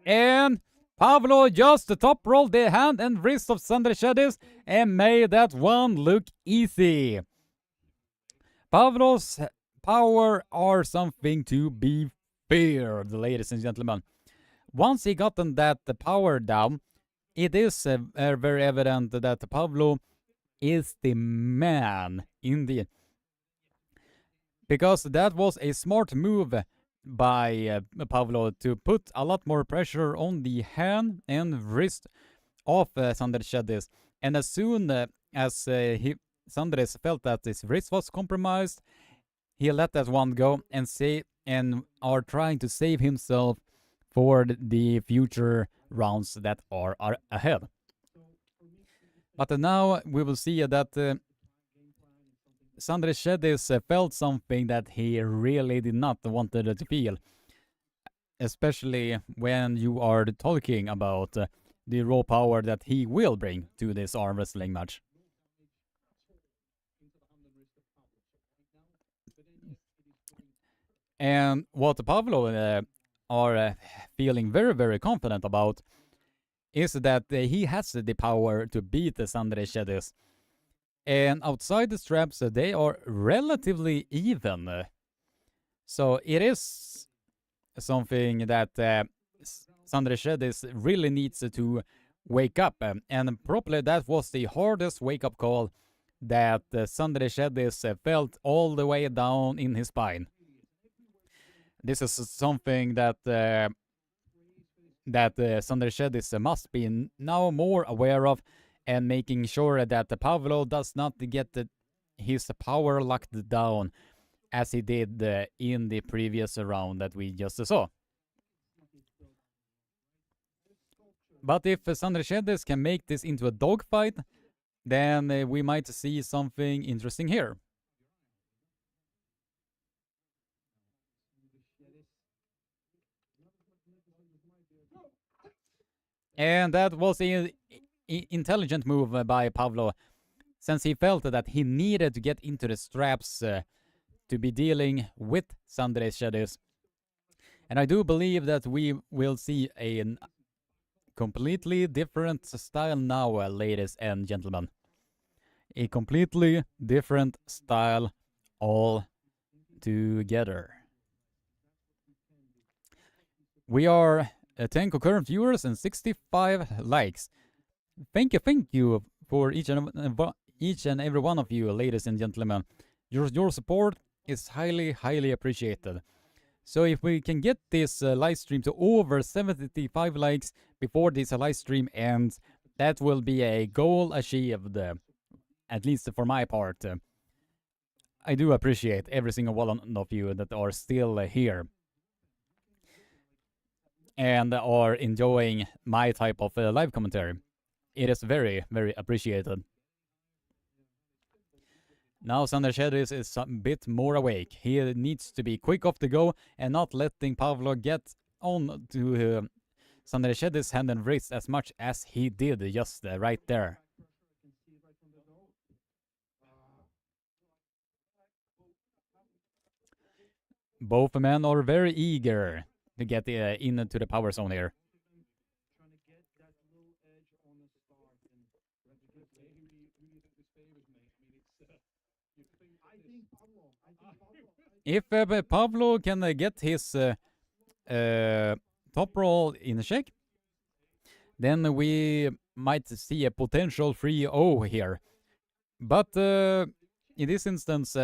Speaker 1: And Pavlo just top rolled the hand and wrist of Sandra Shedis and made that one look easy. Pavlo's power are something to be feared, ladies and gentlemen. Once he gotten that power down, it is very evident that Pavlo is the man in the... Because that was a smart move by Pavlo to put a lot more pressure on the hand and wrist of Sandra Shedis. And as soon as Sandres felt that his wrist was compromised, he let that one go and are trying to save himself for the future rounds that are ahead. But now we will see that Sandres Shedis felt something that he really did not want to feel, especially when you are talking about the raw power that he will bring to this arm wrestling match. And what Pavlo are feeling very confident about is that he has the power to beat the Sandres Shedis. And outside the straps, they are relatively even. So it is something that Sandres Shedis really needs to wake up. And probably that was the hardest wake-up call that Sandres Shedis felt all the way down in his spine. This is something that Sandres Shedis must be now more aware of, and making sure that Pavlo does not get his power locked down as he did in the previous round that we just saw. But if Sandres Shedis can make this into a dogfight, then we might see something interesting here. And that was an intelligent move by Pavlo, since he felt that he needed to get into the straps to be dealing with Sandres Shedis. And I do believe that we will see a completely different style now, ladies and gentlemen. A completely different style all together. We are 10 concurrent viewers and 65 likes. Thank you for each and every one of you, ladies and gentlemen. Your support is highly appreciated. So if we can get this live stream to over 75 likes before this live stream ends, that will be a goal achieved, at least for my part. I do appreciate every single one of you that are still here and are enjoying my type of live commentary. It is very appreciated. Now Sandres Shedis is a bit more awake. He needs to be quick off the go and not letting Pavlo get on to Sandres Shedis' hand and wrist as much as he did just right there. Both men are very eager to get into the power zone here. if Pablo can get his top roll in check, then we might see a potential 3-0 here. But in this instance,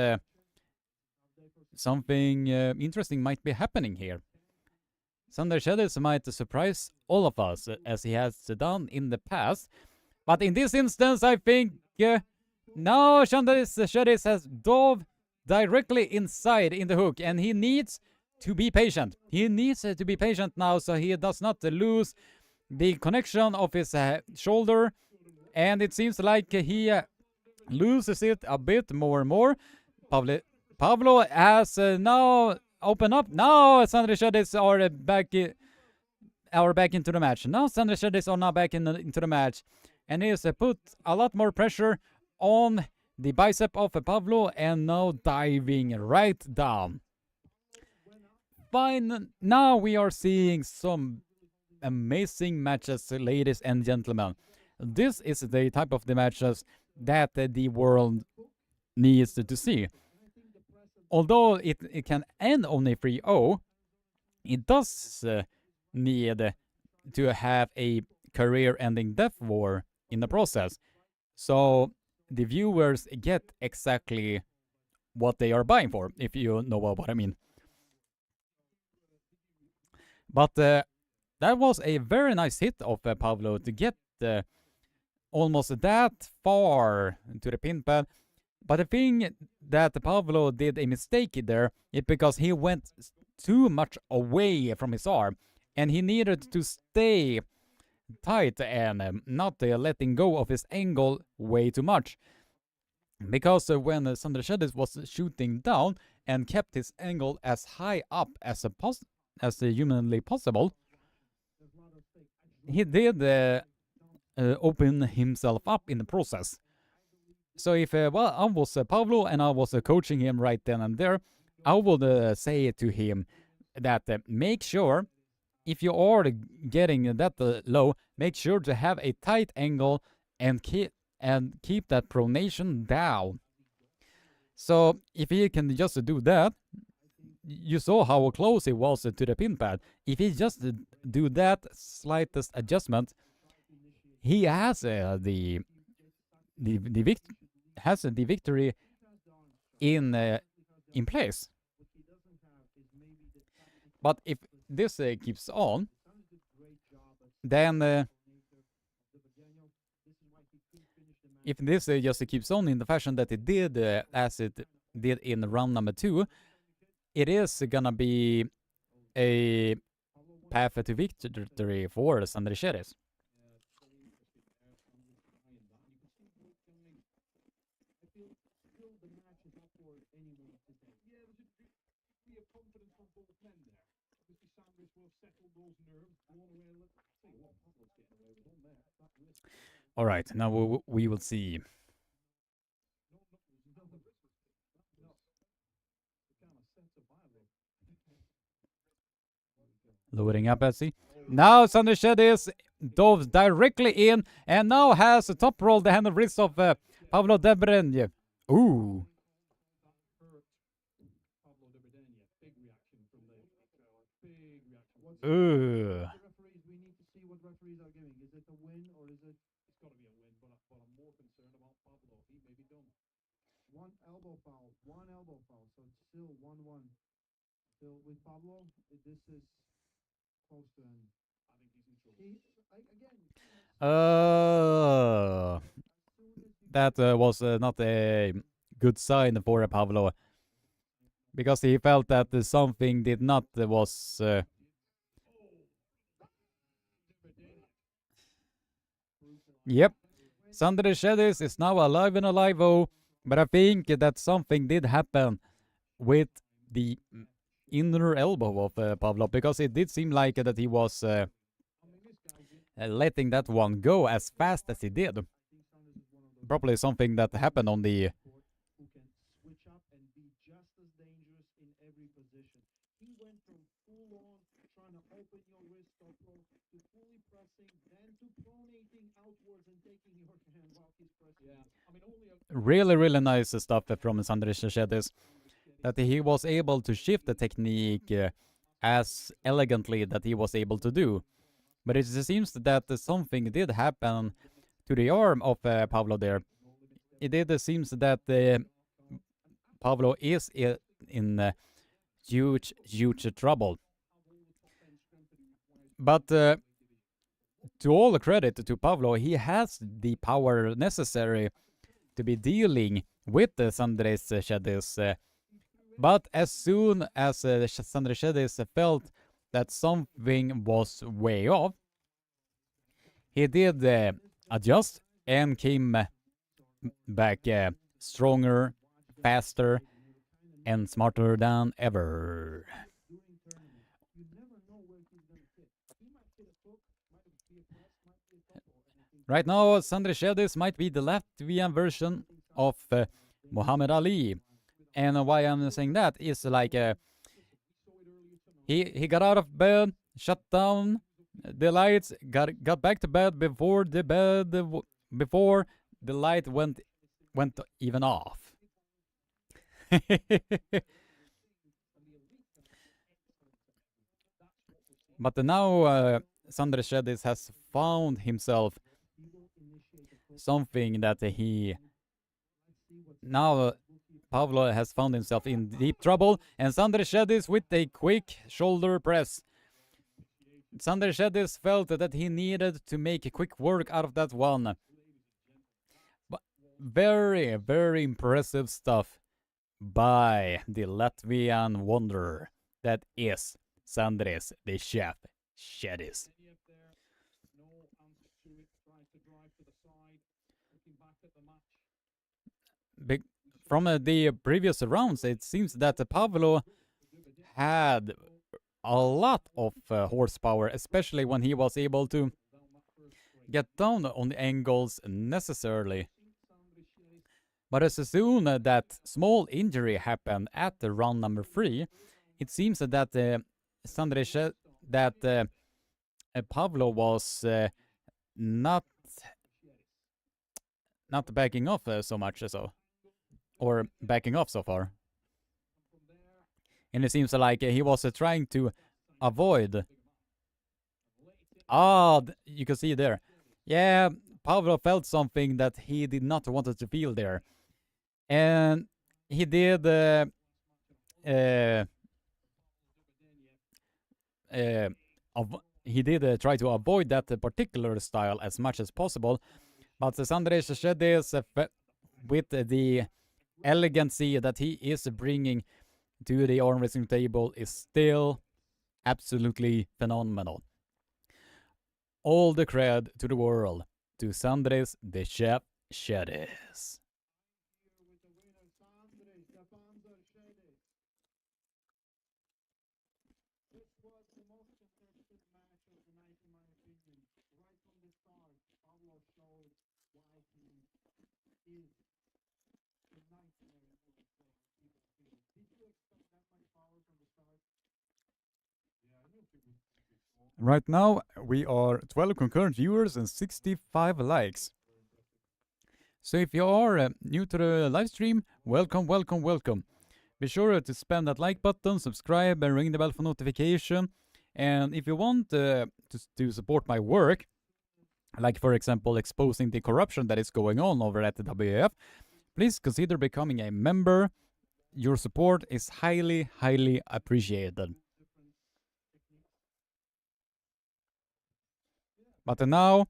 Speaker 1: something interesting might be happening here. Sander Shedis might surprise all of us, as he has done in the past. But in this instance, I think now Sander Shedis has dove directly inside in the hook, and he needs to be patient. He needs to be patient now, so he does not lose the connection of his shoulder. And it seems like he loses it a bit more and more. Pablo has now opened up. Now Sander Shedis are back into the match. Now Sander Shedis are now back into the match, and he has put a lot more pressure on the bicep of Pablo, and now diving right down. Fine. Now we are seeing some amazing matches, ladies and gentlemen. This is the type of the matches that the world needs to see. Although it can end on a 3-0, it does need to have a career-ending death war in the process. So the viewers get exactly what they are buying for, if you know what I mean. But that was a very nice hit of Pablo to get almost that far to the pin pad. But the thing that Pablo did a mistake there is because he went too much away from his arm, and he needed to stay tight and not letting go of his angle way too much. Because when Sander Shedis was shooting down and kept his angle as high up as humanly possible, he did open himself up in the process. So if I was Pablo and I was coaching him right then and there, I would say to him that make sure, if you are getting that low, make sure to have a tight angle and keep that pronation down. So if he can just do that, you saw how close he was to the pin pad. If he just do that slightest adjustment, he has the victory in place. But if this keeps on, then if this just keeps on in the fashion that it did, as it did in round number 2, it is gonna be a path to victory for Sander Shedis. All right, now we will see. Loading up, Etsy. Now Sander Shedis dove directly in and now has a top roll the hand of wrist of Pablo Debrenje. Ooh. Ooh.
Speaker 5: One elbow foul, so it's still 1-1. Still with Pablo, this is close to him. I think he's in trouble.
Speaker 1: That was not a good sign for Pablo, because he felt that something did not was. Yep, Sander Shedis is now alive and alive. But I think that something did happen with the inner elbow of Pablo, because it did seem like that he was letting that one go as fast as he did. Probably something that happened on the...
Speaker 5: Who can switch up and be just as dangerous in every position. He went from full on trying to open your wrist up to fully pressing, then to pronating outwards and taking your hand while he's pressing. Yeah. I mean,
Speaker 1: really nice stuff from Sander Shedis. that he was able to shift the technique as elegantly that he was able to do. But it seems that something did happen to the arm of Pablo there. It did seems that Pablo is in huge trouble. But to all credit to Pablo, he has the power necessary to be dealing with Sandres Shedis. But as soon as Sandres Shedis felt that something was way off, he did adjust and came back stronger, faster, and smarter than ever. Right now, Sandres Shedis might be the Latvian version of Muhammad Ali. And why I'm saying that is like he got out of bed, shut down the lights, got back to bed before the light went even off. But now Sandres Shedis has found himself something that he now Pablo has found himself in deep trouble, and Sandres Shedis with a quick shoulder press. Sandres Shedis felt that he needed to make a quick work out of that one. But very, very impressive stuff by the Latvian wonder that is Sandres the Chef Shedis. From the previous rounds, it seems that Pablo had a lot of horsepower, especially when he was able to get down on the angles necessarily. But as soon as that small injury happened at the round number 3, it seems that Pablo was not backing off so much or backing off so far. And it seems like he was trying to avoid. You can see there. Yeah, Pablo felt something that he did not want to feel there. And he did try to avoid that particular style as much as possible. But Sandres Shedis, with the elegancy that he is bringing to the arm wrestling table, is still absolutely phenomenal. All the cred to the world to Sandres the Chef Shedis. Right now, we are 12 concurrent viewers and 65 likes. So if you are new to the live stream, welcome. Be sure to spam that like button, subscribe, and ring the bell for notification. And if you want to support my work, like for example exposing the corruption that is going on over at the WAF, please consider becoming a member. Your support is highly appreciated. But now,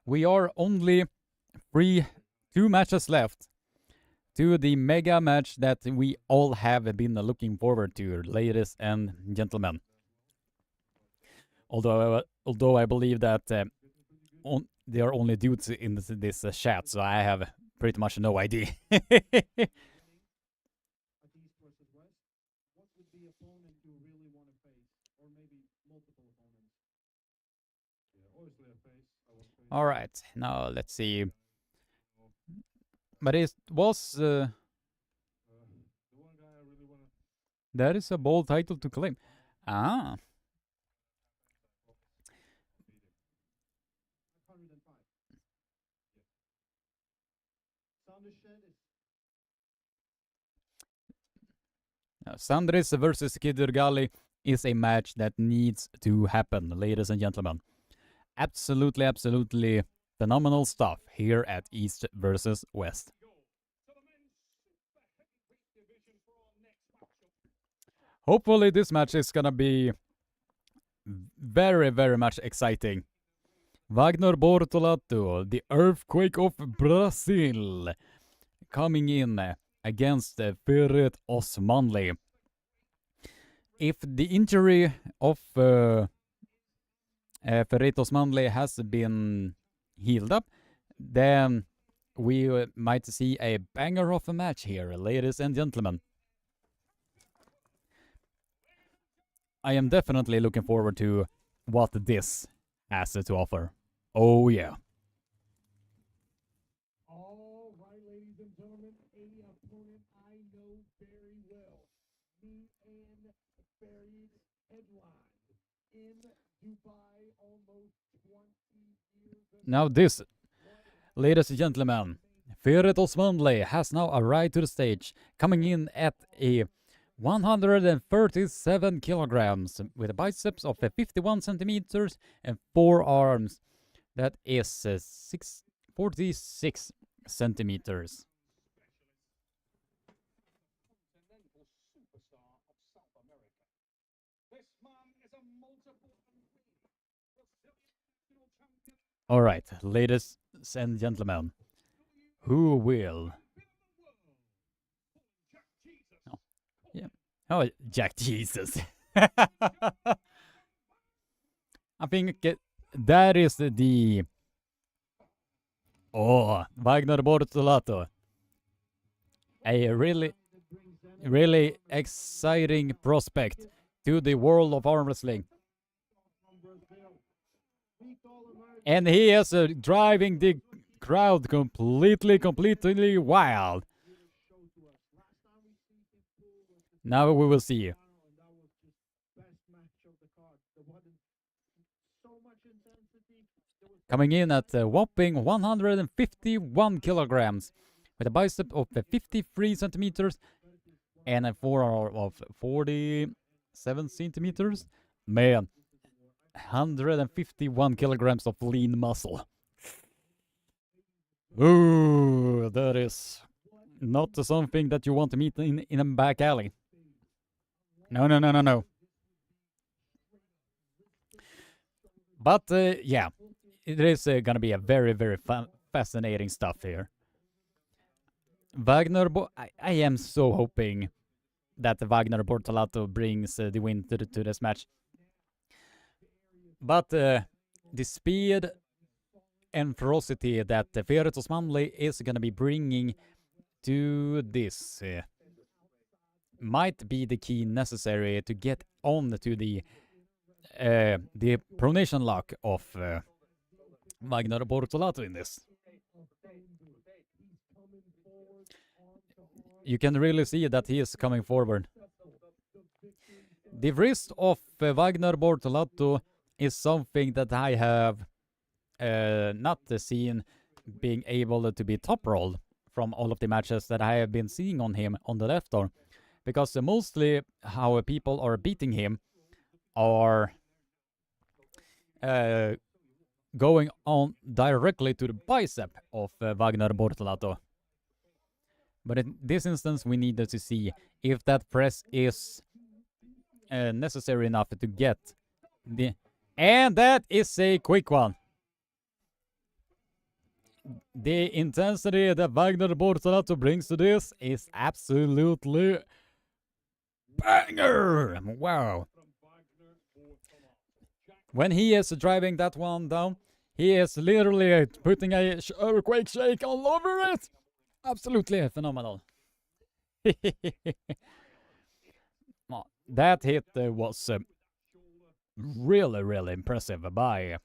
Speaker 1: we are only 2 matches left to the mega match that we all have been looking forward to, ladies and gentlemen. Although I believe that they are only dudes in this chat, so I have pretty much no idea. All right, now let's see. But it was that is a bold title to claim. Sandris versus Kid Urgali is a match that needs to happen, ladies and gentlemen. Absolutely, absolutely phenomenal stuff here at East versus West. Hopefully this match is gonna be very, very much exciting. Wagner Bortolato, the Earthquake of Brazil, coming in against Ferret Osmanli. If the injury of Ferret Osmanli has been healed up, then we might see a banger of a match here, ladies and gentlemen. I am definitely looking forward to what this has to offer. Oh yeah.
Speaker 5: All right, ladies and gentlemen, a opponent I know very well. Me and Barry headlined in Dubai almost 20 years ago.
Speaker 1: Now this, ladies and gentlemen, Ferret Osmanli has now arrived to the stage, coming in at a 137 kilograms with biceps of 51 centimeters and forearms that is 46 centimeters.
Speaker 5: Continental superstar of South America. This man is a multiple Brazilian national champion.
Speaker 1: All right, ladies and gentlemen, who will? Oh, yeah. Oh, Jack Jesus. I think that is the. Oh, Wagner Bortolato. A really, really exciting prospect to the world of arm wrestling. And he is driving the crowd completely wild. Now we will see. Coming in at a whopping 151 kilograms with a bicep of 53 centimeters and a forearm of 47 centimeters. Man, 151 kilograms of lean muscle. Ooh, that is not something that you want to meet in a back alley. No. But yeah, it is gonna be a very, very fascinating stuff here. Wagner, I am so hoping that Wagner Bortolato brings the win to this match. But the speed and ferocity that Ferret Osmanli is gonna be bringing to this might be the key necessary to get on to the pronation lock of Wagner Bortolato in this. You can really see that he is coming forward. The wrist of Wagner Bortolato is something that I have not seen being able to be top rolled from all of the matches that I have been seeing on him on the left arm, because mostly how people are beating him are going on directly to the bicep of Wagner Bortolato. But in this instance, we needed to see if that press is necessary enough to get the... And that is a quick one. The intensity that Wagner Bortolato brings to this is absolutely banger! Wow. When he is driving that one down, he is literally putting a earthquake shake all over it. Absolutely phenomenal. That hit was really, really impressive by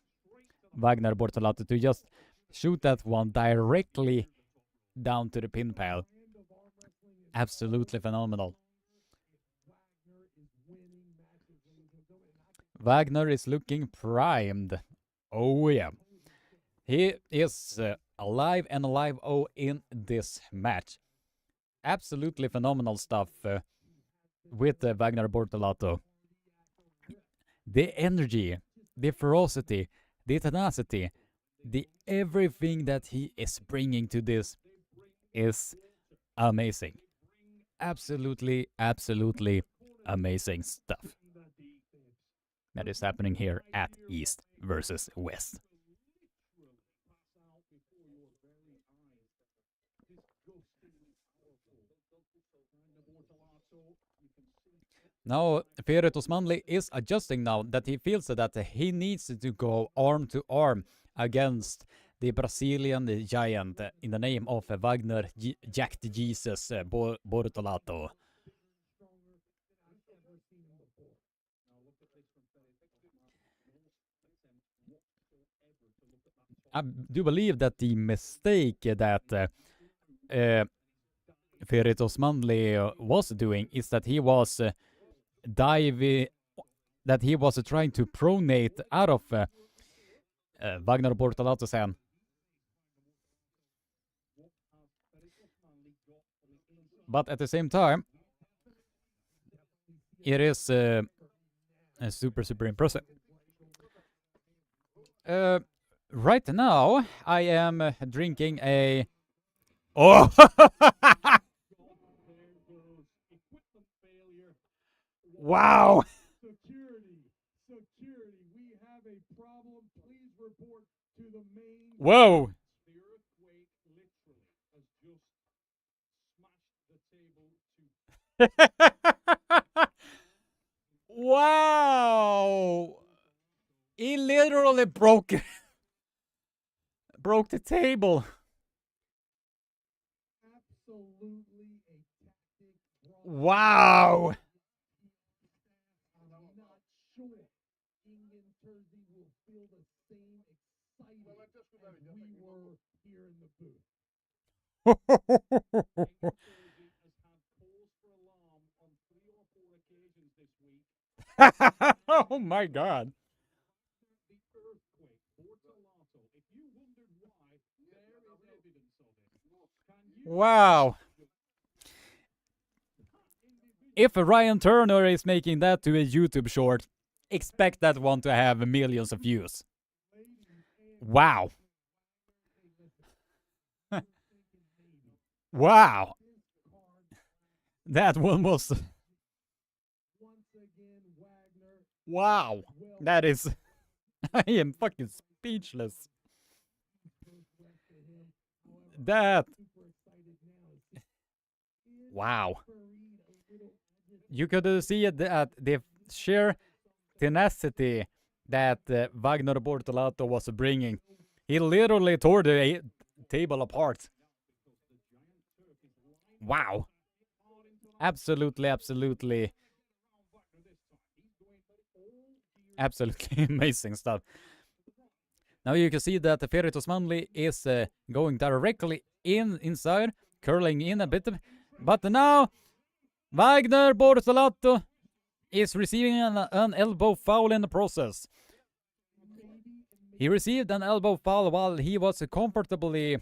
Speaker 1: Wagner Bortolato to just shoot that one directly down to the pin pile. Absolutely phenomenal. Wagner is looking primed. Oh yeah. He is alive and alive in this match. Absolutely phenomenal stuff with Wagner Bortolato. The energy, the ferocity, the tenacity, the everything that he is bringing to this is amazing. Absolutely, absolutely amazing stuff that is happening here at East versus West. Now, Ferret Osmanli is adjusting now that he feels that he needs to go arm to arm against the Brazilian giant in the name of Wagner Jack the Jesus Bortolato. I do believe that the mistake that Ferret Osmanli was doing is that he was trying to pronate out of Wagner Bortolato's hand. But at the same time, it is super, super impressive. Right now, I am drinking a... Oh! Wow!
Speaker 5: Security, we have a problem. Please report to the main.
Speaker 1: Whoa!
Speaker 5: The earthquake literally has just smashed the table to.
Speaker 1: Wow! He literally broke the table.
Speaker 5: Absolutely a tactic.
Speaker 1: Wow!
Speaker 5: I'm not sure Indian Jersey will feel the same excitement as we were here in the booth. Jersey has had calls for alarm on 3 or 4 occasions this week.
Speaker 1: Oh my God.
Speaker 5: The earthquake, Bortolato. If you wondered why, there is evidence of it. Can you
Speaker 1: Wow. If Ryan Turner is making that to a YouTube short, expect that one to have millions of views. Wow. Wow. That one was...
Speaker 5: once again, Wagner?
Speaker 1: Wow. That is... I am fucking speechless. That... Wow. You could see that the sheer tenacity that Wagner Bortolato was bringing. He literally tore the table apart. Wow. Absolutely, absolutely. Absolutely amazing stuff. Now you can see that Ferret Osmanli is going directly inside, curling in a bit. But now Wagner Bortolato is receiving an elbow foul in the process. He received an elbow foul while he was comfortably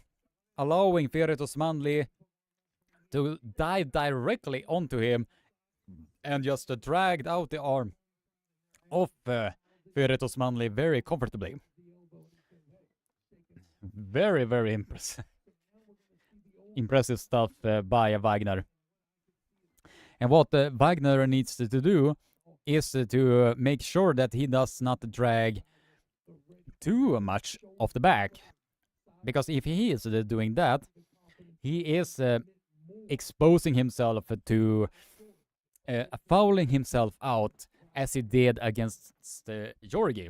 Speaker 1: allowing Ferret Osmanli to dive directly onto him and just dragged out the arm of Ferret Osmanli very comfortably. Very, very impressive. Impressive stuff by Wagner. And what Wagner needs to do is to make sure that he does not drag too much off the back. Because if he is doing that, he is exposing himself to fouling himself out as he did against Georgi.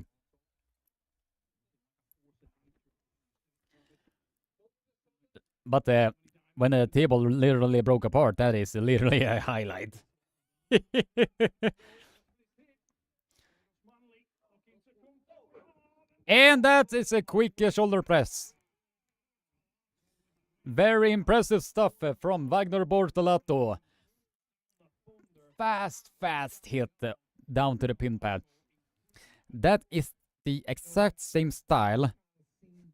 Speaker 1: But when the table literally broke apart, that is literally a highlight. And that is a quick shoulder press. Very impressive stuff from Wagner Bortolato. Fast hit down to the pin pad. That is the exact same style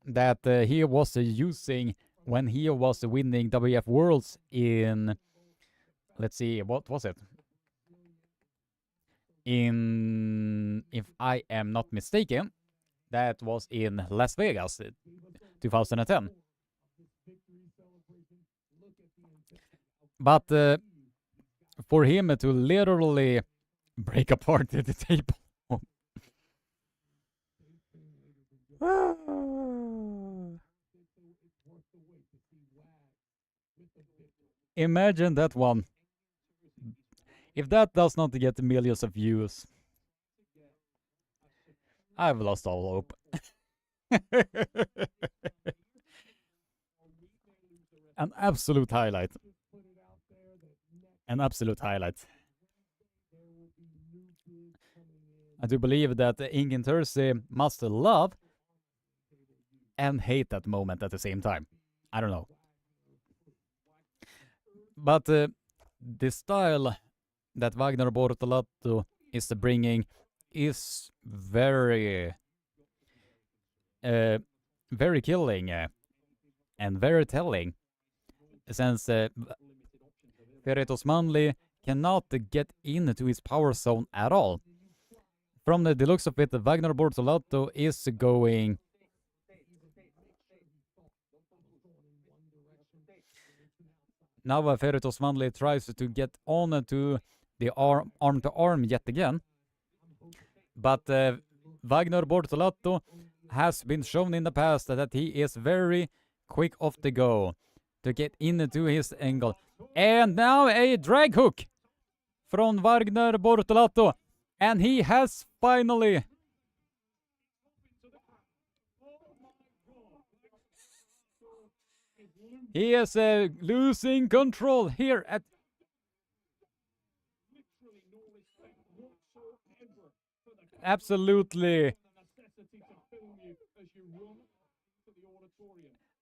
Speaker 1: that he was using when he was winning WF Worlds in, let's see, what was it? in, if I am not mistaken, that was in Las Vegas, 2010. But for him to literally break apart the table. Imagine that one. If that does not get millions of views, I've lost all hope. An absolute highlight. An absolute highlight. I do believe that Ingen Thursday must love and hate that moment at the same time. I don't know. But the style that Wagner Bortolato is bringing is very, very killing and very telling. Since Ferretos Manli cannot get into his power zone at all. From the looks of it, Wagner Bortolato is going. Now Ferretos Manli tries to get on to the arm to arm yet again. But Wagner Bortolato has been shown in the past that he is very quick off the go to get into his angle. And now a drag hook from Wagner Bortolato. And he has finally. He is losing control here at. Absolutely.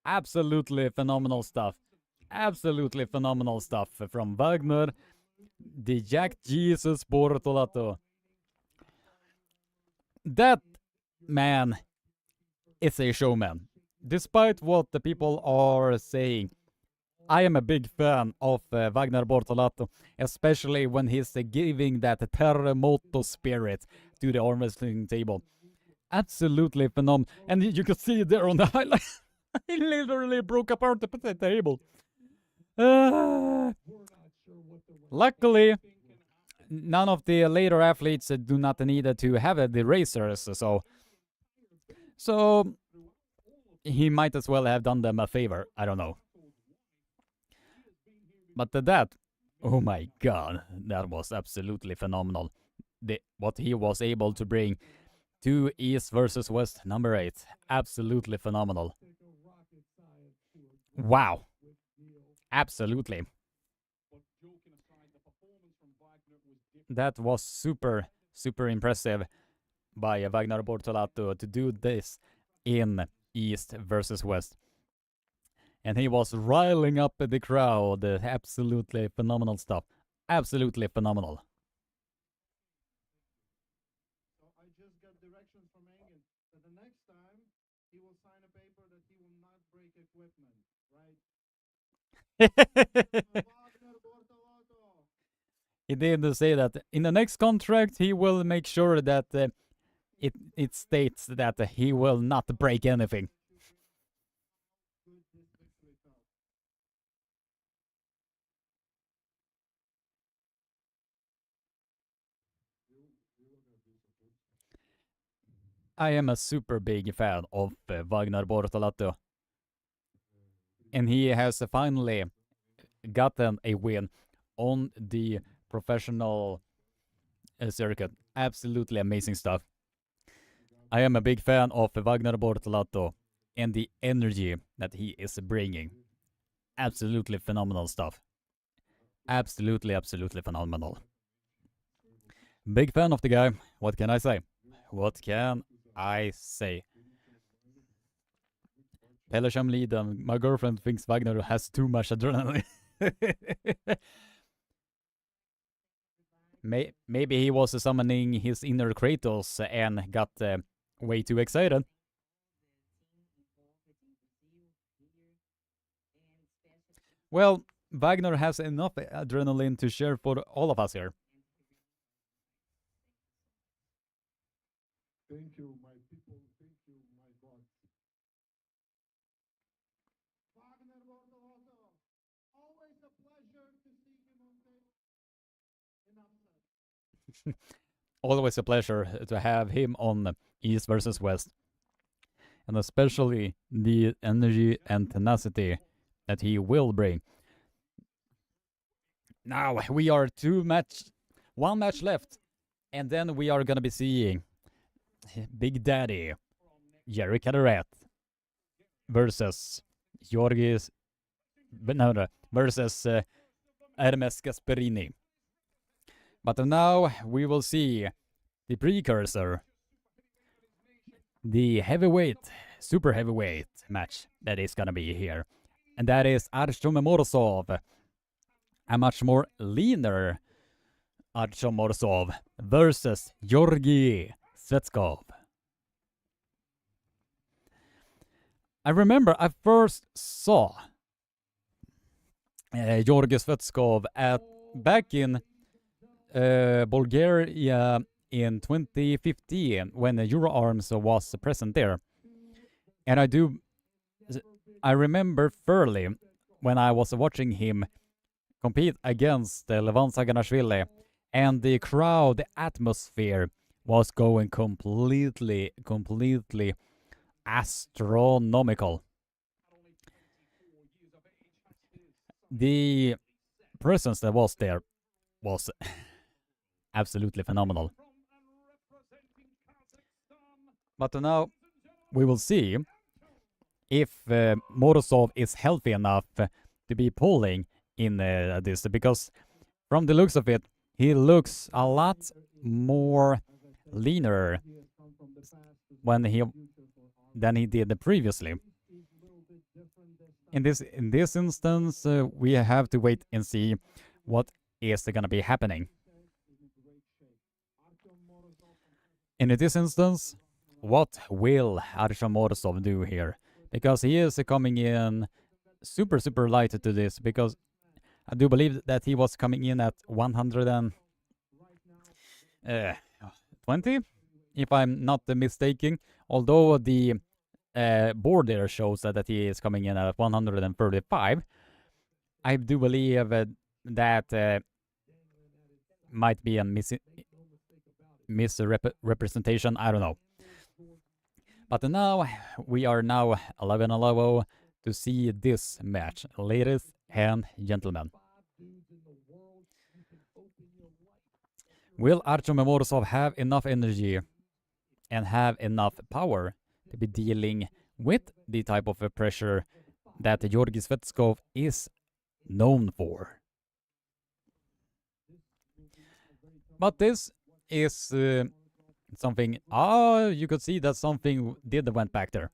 Speaker 1: Absolutely phenomenal stuff. Absolutely phenomenal stuff from Wagner, the Jack Jesus Bortolato. That man is a showman. Despite what the people are saying, I am a big fan of Wagner Bortolato, especially when he's giving that terremoto spirit to the arm wrestling table. Absolutely phenomenal. And you can see there on the highlight, he literally broke apart the table. Luckily, none of the later athletes do not need to have the racers, so he might as well have done them a favor. I don't know. But that, oh my god, that was absolutely phenomenal. What he was able to bring to East versus West number 8. Absolutely phenomenal. Wow. Absolutely. That was super, super impressive by Wagner Bortolato to do this in East versus West. And he was riling up the crowd. Absolutely phenomenal stuff. Absolutely phenomenal.
Speaker 5: So I just got directions from Engen that the next time he will sign a paper that he will not break equipment, right? Wagner Bortolato.
Speaker 1: He did say that in the next contract he will make sure that it states that he will not break anything. I am a super big fan of Wagner Bortolato. And he has finally gotten a win on the professional circuit. Absolutely amazing stuff. I am a big fan of Wagner Bortolato and the energy that he is bringing. Absolutely phenomenal stuff. Absolutely, absolutely phenomenal. Big fan of the guy. What can I say? What can I say? Pelle Chamliden, my girlfriend thinks Wagner has too much adrenaline. Maybe he was summoning his inner Kratos and got way too excited. Well, Wagner has enough adrenaline to share for all of us here.
Speaker 5: Thank you, my people. Thank you, my God. Wagner Bortoloso. Always a pleasure to see him on stage. Enough said.
Speaker 1: Always a pleasure to have him on East versus West. And especially the energy and tenacity that he will bring. Now we are one match left, and then we are gonna be seeing Big Daddy Jerry Cadorette versus versus Ermes Gasparini. But now we will see the precursor, the super heavyweight match that is gonna be here. And that is Artyom Morsov, a much more leaner Artyom Morsov versus Georgi Svetskov. I remember I first saw Georgi Svetskov back in Bulgaria in 2015 when Euroarms was present there. And I remember fairly when I was watching him compete against Levan Saganashvili, and the crowd, the atmosphere was going completely astronomical. The presence that was there was absolutely phenomenal. But now we will see if Morozov is healthy enough to be pulling in this, because from the looks of it, he looks a lot more leaner than he did previously. In this instance, we have to wait and see what is going to be happening. In this instance, what will Artyom Morozov do here? Because he is coming in super light to this, because I do believe that he was coming in at 120, if I'm not mistaken, although the board there shows that he is coming in at 135. I do believe that might be a misrepresentation, I don't know. But now, we are now 11-11 to see this match, ladies and gentlemen. Will Artyom Morozov have enough energy and have enough power to be dealing with the type of pressure that Georgi Svetskov is known for? But this is something, you could see that something went back there.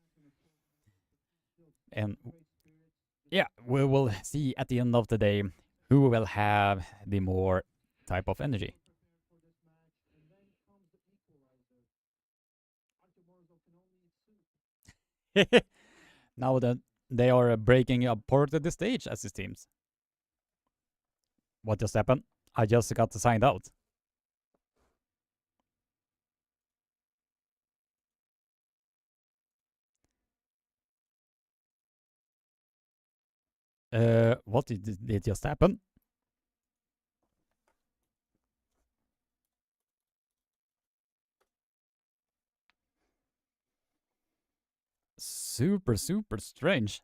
Speaker 1: And yeah, we will see at the end of the day who will have the more type of energy. Now that they are breaking apart the stage as it seems. What just happened? I just got signed out. What did just happen? Super strange.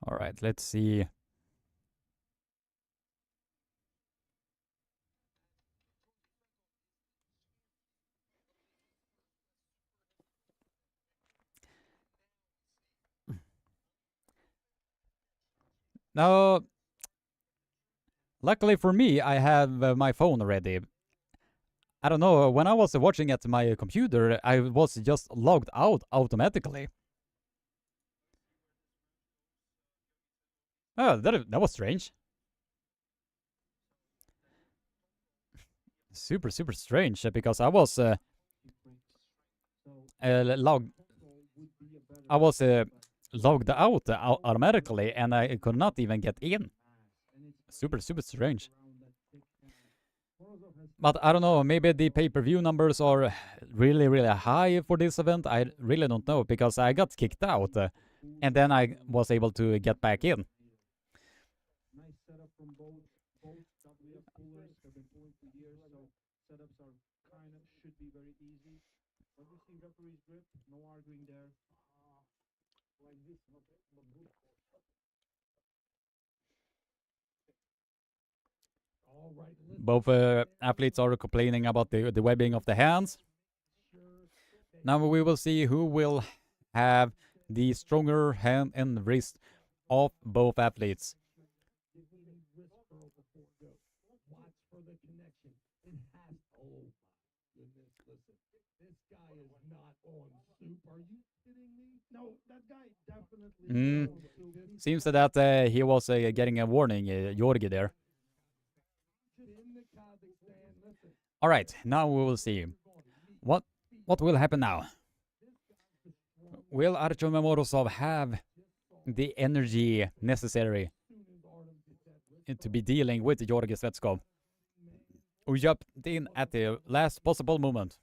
Speaker 1: All right, let's see. Now, luckily for me, I have my phone ready. I don't know, when I was watching at my computer, I was just logged out automatically. Oh, that was strange. Super strange because I was logged. I was logged out automatically, and I could not even get in. Super strange. But I don't know, maybe the pay-per-view numbers are really high for this event. I really don't know, because I got kicked out, and then I was able to get back in.
Speaker 5: Nice setup from both WF pullers have been pulling for years, so setups are should be very easy. When you see referee's grip, no arguing there. Like this, okay. All right,
Speaker 1: Both athletes are complaining about the webbing of the hands. Now we will see who will have the stronger hand and wrist of both athletes.
Speaker 5: Watch for the connection. It has. Oh my goodness! Listen, this guy is not on soup. Are you kidding me? No, that guy definitely.
Speaker 1: Seems that he was getting a warning, Jorge there. All right, now we will see what will happen now. Will Artyom Morozov have the energy necessary to be dealing with Georgi Svetskov, who jumped in at the last possible moment?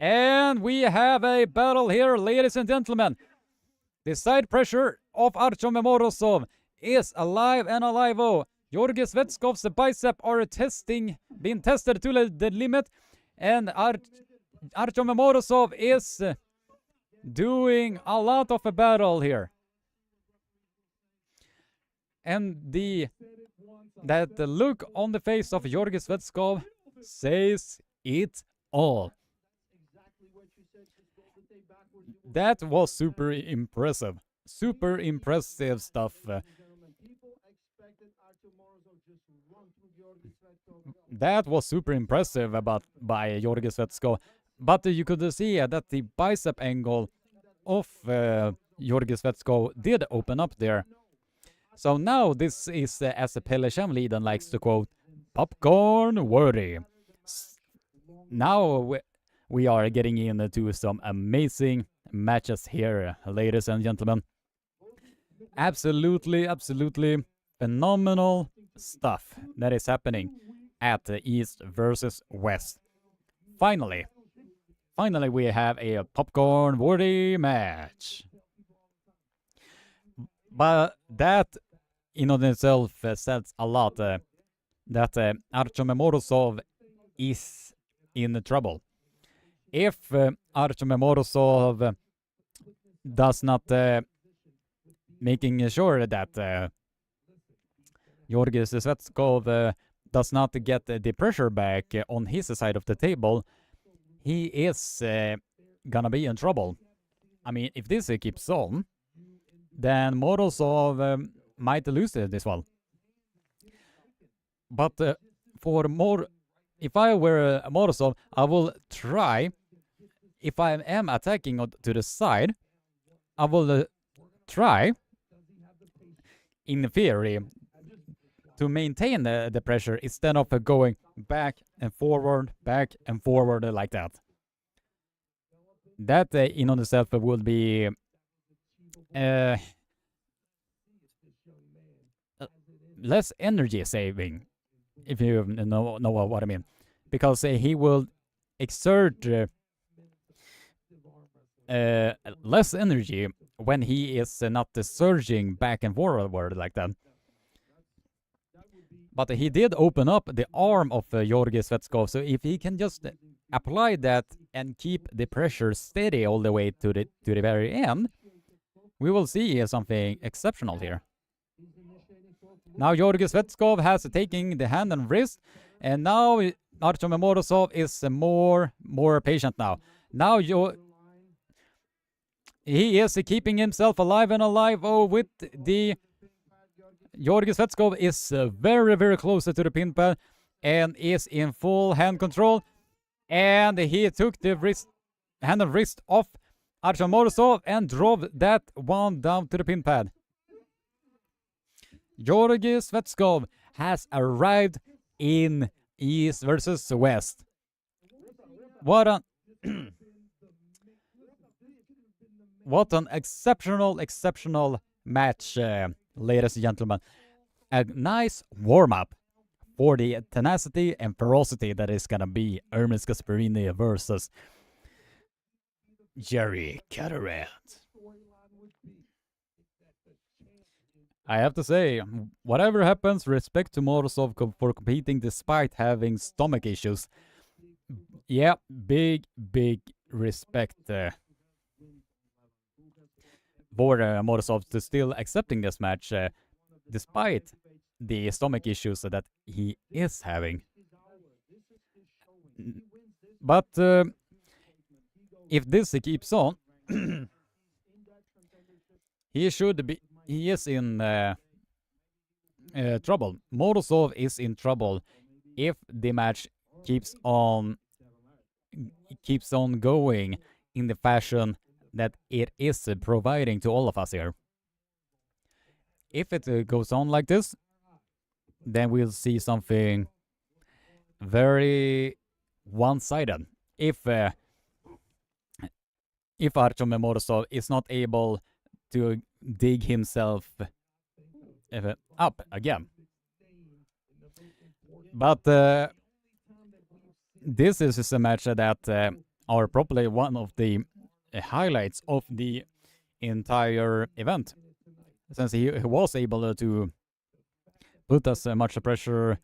Speaker 1: And we have a battle here, ladies and gentlemen. The side pressure of Artyom Morozov is alive and alive. Oh, Georgi Svetskov's bicep are being tested to the limit, and Artyom Morozov is doing a lot of a battle here. And the look on the face of Georgi Svetskov says it all. That was super impressive. Super impressive stuff. That was super impressive by Georgi Svetskov. But you could see that the bicep angle of Georgi Svetskov did open up there. So now this is, as Pelle Shamliden likes to quote, popcorn worthy. Now we are getting into some amazing matches here, ladies and gentlemen. Absolutely phenomenal stuff that is happening at the East versus West. Finally we have a popcorn worthy match. But that in of itself says a lot that Artyom Morozov is in trouble. If Artyom Morozov does not making sure that Georgi Svetskov does not get the pressure back on his side of the table, he is gonna be in trouble. I mean, if this keeps on, then Morozov might lose this one. But if I were Morozov, I will try, if I am attacking to the side, I will try, in theory, to maintain the pressure instead of going back and forward like that. That in on itself would be less energy saving, if you know what I mean, because he will exert less energy when he is not surging back and forward like that. But he did open up the arm of Georgi Svetskov, so if he can just apply that and keep the pressure steady all the way to the very end, we will see something exceptional here. Now Georgi Svetskov has taken the hand and wrist, and now Artyom Morozov is more patient now. Now he is keeping himself alive with the Georgi Svetskov is very close to the pin pad and is in full hand control, and he took the hand and wrist off Artyom Morozov and drove that one down to the pin pad. Georgi Svetskov has arrived in East versus West. What an what an exceptional match, ladies and gentlemen. A nice warm-up for the tenacity and ferocity that is gonna be Ermes Gasparini versus Jerry Cadorette. I have to say, whatever happens, respect to Morozov for competing despite having stomach issues. Yeah, big respect for Morozov to still accepting this match despite the stomach issues that he is having. But if this keeps on, he is in trouble. Morozov is in trouble if the match keeps on going in the fashion that it is providing to all of us here. If it goes on like this, then we'll see something very one-sided. If Artem Morozov is not able to dig himself up again. But this is a match that are probably one of the highlights of the entire event, since he was able to put as much pressure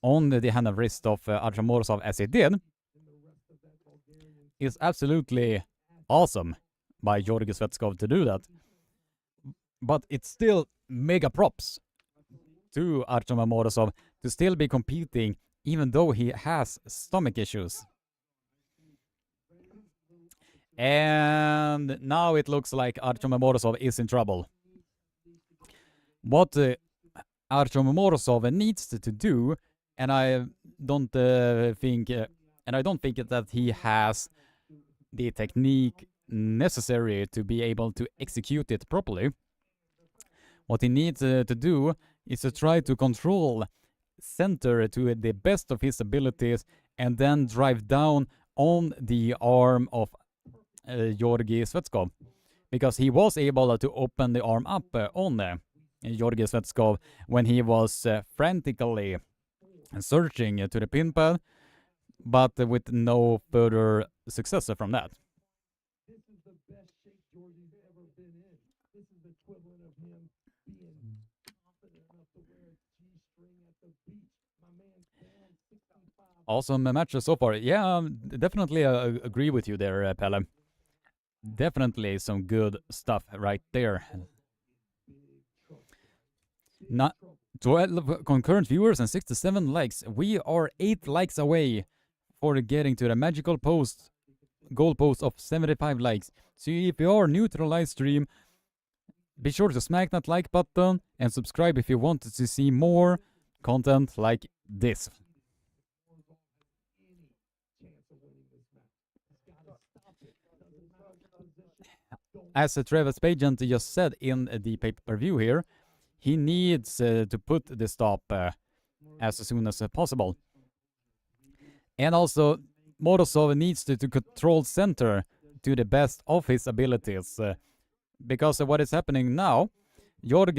Speaker 1: on the hand and wrist of Artem Morozov as he did. It's absolutely awesome by Georgi Svetskov to do that. But it's still mega props to Artem Morozov to still be competing even though he has stomach issues. And now it looks like Artem Morozov is in trouble. What Artem Morozov needs to do, and I don't think that he has the technique necessary to be able to execute it properly. What he needs to do is to try to control center to the best of his abilities and then drive down on the arm of Georgi Svetskov, because he was able to open the arm up on Georgi Svetskov when he was frantically searching to the pin pad, but with no further success from that.
Speaker 5: This is the best shape Georgie's ever been in. This is the equivalent of him being confident enough to wear a G-string at the beach. My man's down 65.
Speaker 1: Awesome match so far. Yeah, definitely agree with you there, Pelle. Definitely some good stuff right there. 12 concurrent viewers and 67 likes. We are 8 likes away for getting to the magical goal post of 75 likes. So if you are new to the live stream, be sure to smack that like button and subscribe if you want to see more content like this. As Travis Pagent just said in the pay-per-view here, he needs to put the stop as soon as possible. And also, Morozov needs to control center to the best of his abilities. Because what is happening now, when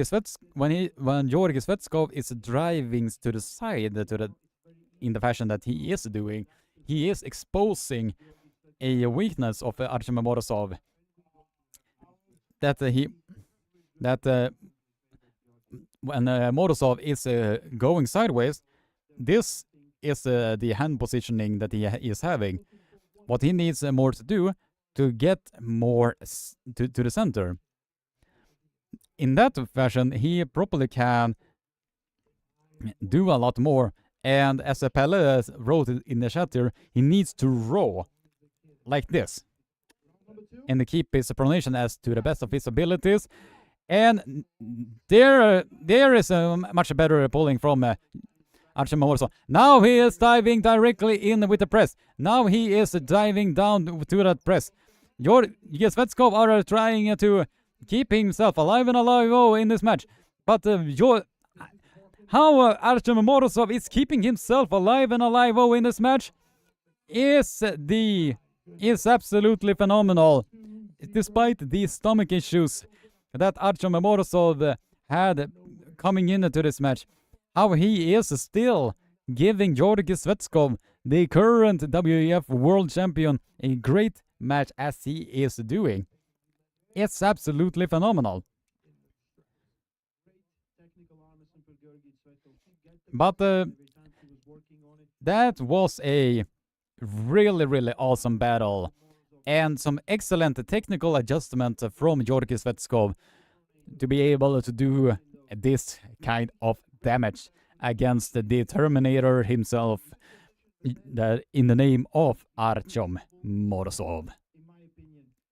Speaker 1: Georgi Svetskov is driving to the side in the fashion that he is doing, he is exposing a weakness of Artem Morozov. When Morozov is going sideways, this is the hand positioning that he is having. What he needs more to do to get more to the center. In that fashion, he probably can do a lot more. And as Pelle wrote in the chat here, he needs to row like this and to keep his pronation as to the best of his abilities. And there is a much better pulling from Artem Morozov. Now he is diving directly in with the press. Now he is diving down to that press. Georgi Svetskov are trying to keep himself alive in this match. But how Artem Morozov is keeping himself alive and alive in this match is absolutely phenomenal. Despite the stomach issues that Artem Morozov had coming into this match, how he is still giving Georgi Svetskov, the current WEF World Champion, a great match as he is doing. It's absolutely phenomenal. But that was a really awesome battle, and some excellent technical adjustment from Georgi Svetskov to be able to do this kind of damage against the Terminator himself, in the name of Artyom Morozov.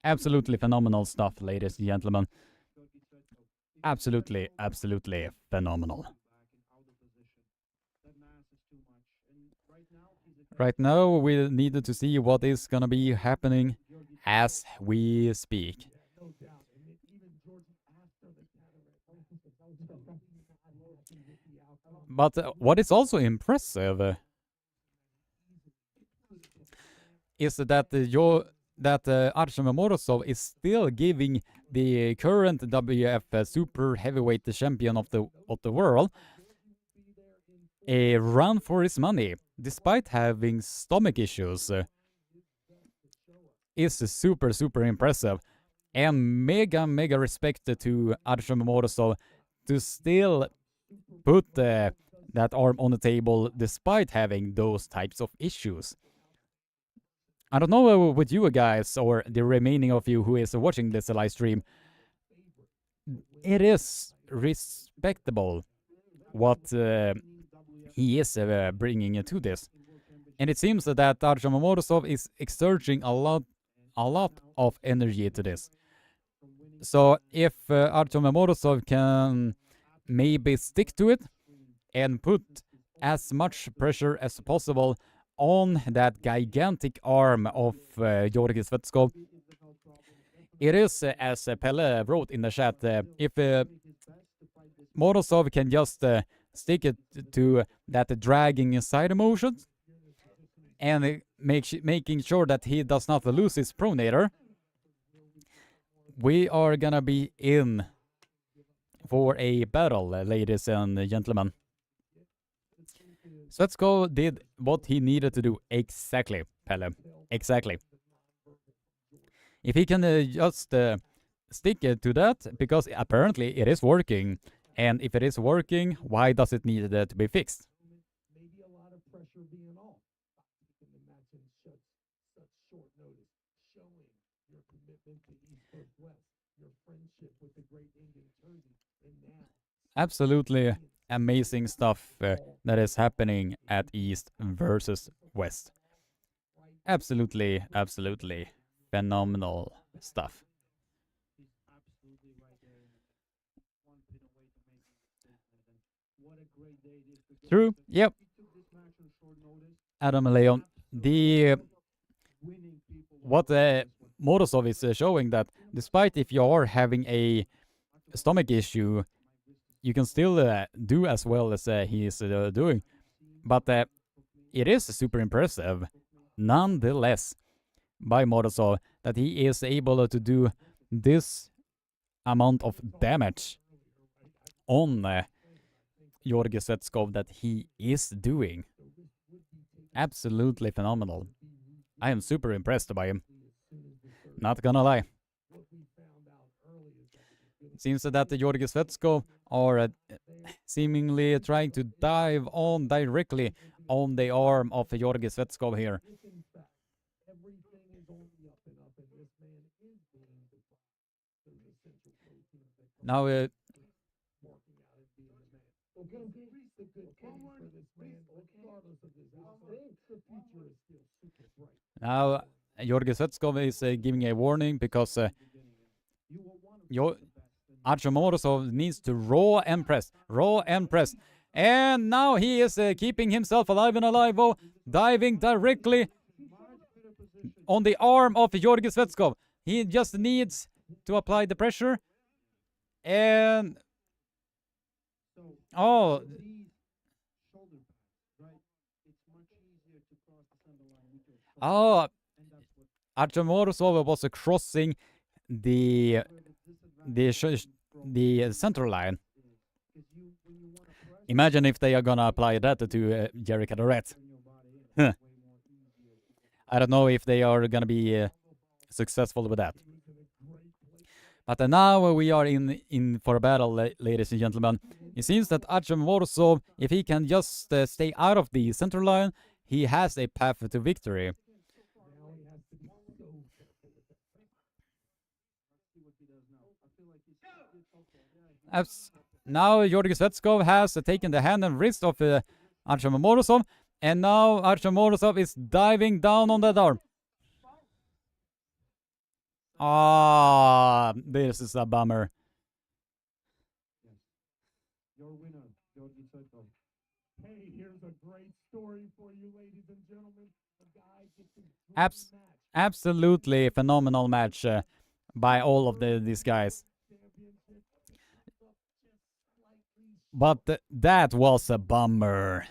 Speaker 1: Absolutely phenomenal stuff, ladies and gentlemen. Absolutely phenomenal. Right now, we needed to see what is gonna be happening as we speak. But what is also impressive is that Artem Morozov is still giving the current WF super heavyweight champion of the world a run for his money, despite having stomach issues. Is super impressive, and mega respect to Artem Morozov to still put that arm on the table despite having those types of issues. I don't know with you guys or the remaining of you who is watching this live stream, it is respectable what he is bringing to this. And it seems that Artem Morozov is exerting a lot of energy to this. So if Artem Morozov can maybe stick to it and put as much pressure as possible on that gigantic arm of Georgi Svetskov, it is, as Pelle wrote in the chat, if Morozov can just stick it to that dragging side motion and making sure that he does not lose his pronator, we are gonna be in for a battle, ladies and gentlemen. Svetskov did what he needed to do. Exactly, Pelle. Exactly. If he can just stick to that, because apparently it is working, and if it is working, why does it need to be fixed?
Speaker 5: Maybe a lot of pressure being off. Keeping the match in such short notice, showing your commitment to East Coast West, your friendship with the great Indian Jersey, and now.
Speaker 1: Absolutely amazing stuff that is happening at East versus West. Absolutely phenomenal stuff. True, yep. Adam and Leon, what Morozov is showing that despite if you are having a stomach issue, you can still do as well as he is doing. But it is super impressive, nonetheless, by Morozov that he is able to do this amount of damage on Georgi Svetskov that he is doing. Absolutely phenomenal. I am super impressed by him. Not gonna lie. It seems that the Georgi Svetskov are seemingly trying to dive on directly on the arm of Georgi Svetskov here. Now, Georgi Svetskov is giving a warning because Artem Morozov needs to raw and press. And now he is keeping himself alive and alive, diving directly on the arm of Georgi Svetskov. He just needs to apply the pressure. And Oh,
Speaker 5: These shoulder pads, right? It's much easier to cross the center line with your shoulder,
Speaker 1: oh,
Speaker 5: and that's what
Speaker 1: Artem Morozov was crossing the
Speaker 5: where the disadvantage
Speaker 1: the center line.
Speaker 5: because when you want to press
Speaker 1: Imagine if they are gonna apply that to Jerry Cadorette.
Speaker 5: turn your body in,
Speaker 1: Huh.
Speaker 5: it's way more easier to get
Speaker 1: I don't know if they are gonna be successful with that. But now we are in for a battle, ladies and gentlemen. It seems that Artem Morozov, if he can just stay out of the center line, he has a path to victory.
Speaker 5: now he has to be so see what he does now. I feel like he's okay. Yeah,
Speaker 1: Now Georgi Svetskov has taken the hand and wrist of Artem Morozov, and now Artem Morozov is diving down on that arm. Ah, this is a bummer.
Speaker 5: your winner, Georgi Svetov. Hey, here's a great story for you, ladies and gentlemen. A guy gets his dream
Speaker 1: Abs-
Speaker 5: match.
Speaker 1: Absolutely phenomenal match by all of these guys.
Speaker 5: Championship comes up just slightly.
Speaker 1: But that was a bummer.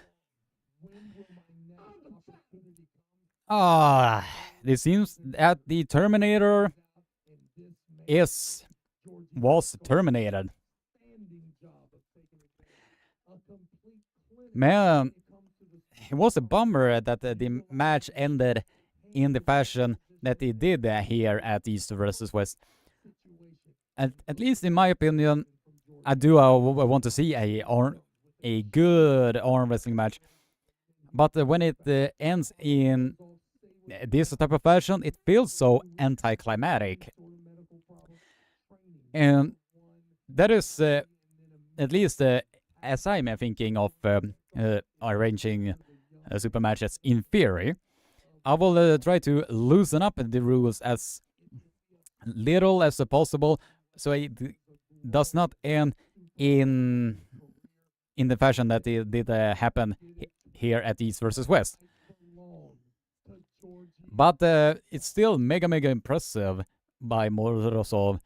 Speaker 5: When will my next opportunity come?
Speaker 1: Ah, it seems that the Terminator
Speaker 5: And this man, Georgi
Speaker 1: was terminated.
Speaker 5: standing job of taking advantage. A complete clinic
Speaker 1: Man,
Speaker 5: when it comes to the
Speaker 1: it was a bummer that the match ended in the fashion that it did here at East versus West.
Speaker 5: situation.
Speaker 1: At least in my opinion, I want to see a good arm wrestling match. But when it ends in this type of fashion, it feels so anticlimactic. And that is, at least as I'm thinking of arranging super matches in theory, I will try to loosen up the rules as little as possible, so it does not end in the fashion that it did happen here at East versus West. But it's still mega impressive by Morozov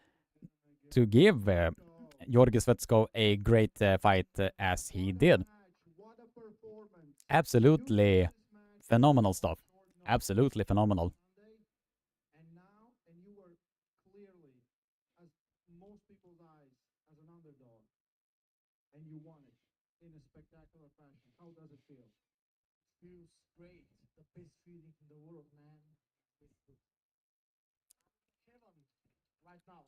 Speaker 1: to give Georgi Svetskov a great fight as he did. Absolutely phenomenal stuff. Absolutely phenomenal.
Speaker 5: And now, and you were clearly, as most people's eyes, as an underdog, and you won it in a spectacular fashion. How does it feel? Feels great. The best feeling in the world, man. Kevin, right now.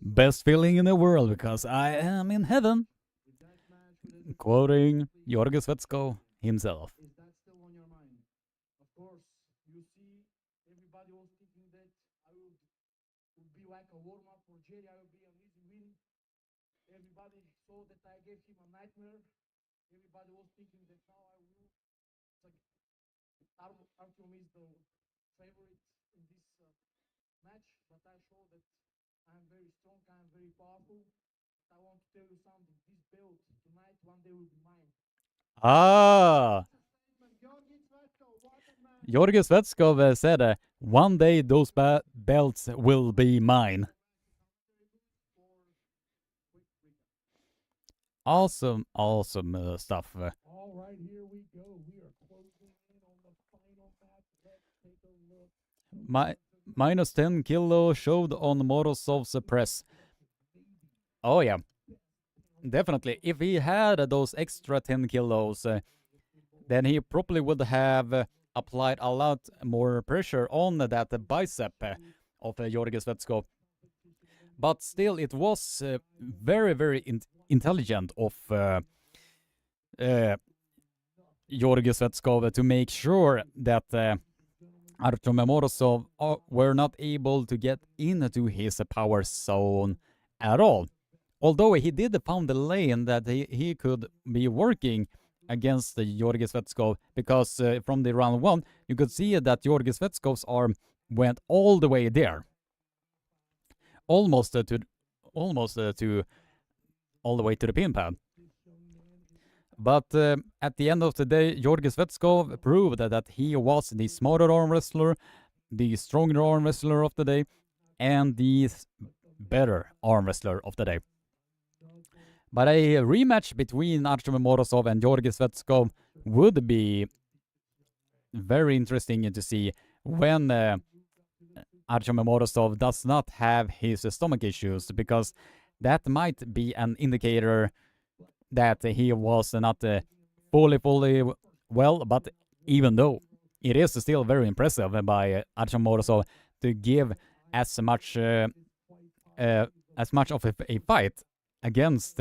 Speaker 1: Best feeling in the world because I am in heaven.
Speaker 5: With that match, with it,
Speaker 1: Quoting Georgi Svetskov himself.
Speaker 5: is that still on your mind? Of course, you see, everybody was thinking that I would be like a warm-up for Jerry. I would be an easy win. Everybody saw that I gave him a nightmare. Everybody was thinking that now I will. It's like Artyom is the favorite in this match, but I show that I'm very strong, I'm very powerful. But I want to tell you something. This belt tonight, one day will be mine.
Speaker 1: Ah,
Speaker 5: Georgi Svetskov, what a man.
Speaker 1: Georgi Svetskov said, one day those belts will be mine. Awesome stuff.
Speaker 5: All right, here we go. We are closing in on the final match. Let's take a look.
Speaker 1: Minus 10 kilo showed on Morozov's press. Oh yeah, definitely. If he had those extra 10 kilos, then he probably would have applied a lot more pressure on that bicep of Georgi Svetskov. But still, it was very intelligent of Georgi Svetskov to make sure that Artem Morozov were not able to get into his power zone at all. Although he did found the lane that he could be working against Georgi Svetskov, because from the round one, you could see that Georgi Svetskov's arm went all the way there. Almost to all the way to the pin pad. But at the end of the day, Georgi Svetskov proved that he was the smarter arm wrestler, the stronger arm wrestler of the day, and the better arm wrestler of the day. But a rematch between Artem Morozov and Georgi Svetskov would be very interesting to see when Artem Morozov does not have his stomach issues, because that might be an indicator that he was not fully well. But even though it is still very impressive by Artem Morozov to give as much of a fight against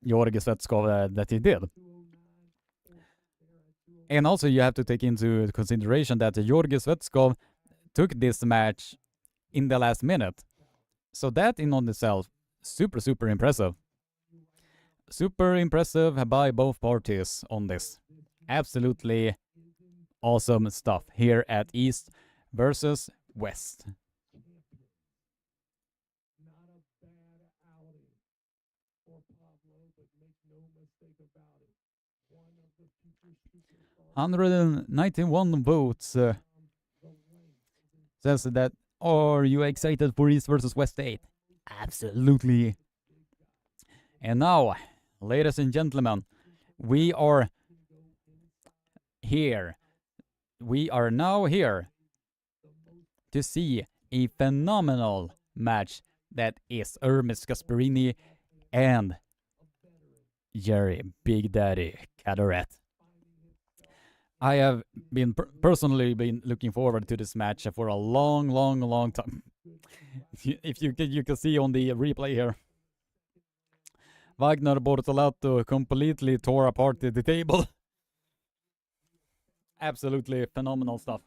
Speaker 1: Georgi Svetskov that he did. And also you have to take into consideration that Georgi Svetskov took this match in the last minute. So that in on itself, super impressive. Super impressive by both parties on this. Absolutely awesome stuff here at East versus West.
Speaker 5: Not a bad outing for Pablo, but make no mistake about it. One of the future superstars.
Speaker 1: 191 votes says that, are you excited for East versus West 8? Absolutely. And now, ladies and gentlemen, we are here. We are now here to see a phenomenal match that is Ermes Gasparini and Jerry Big Daddy Cadorette. I have been personally been looking forward to this match for a long time. If you can see on the replay here, Wagner Bortolato completely tore apart the table. Absolutely phenomenal stuff.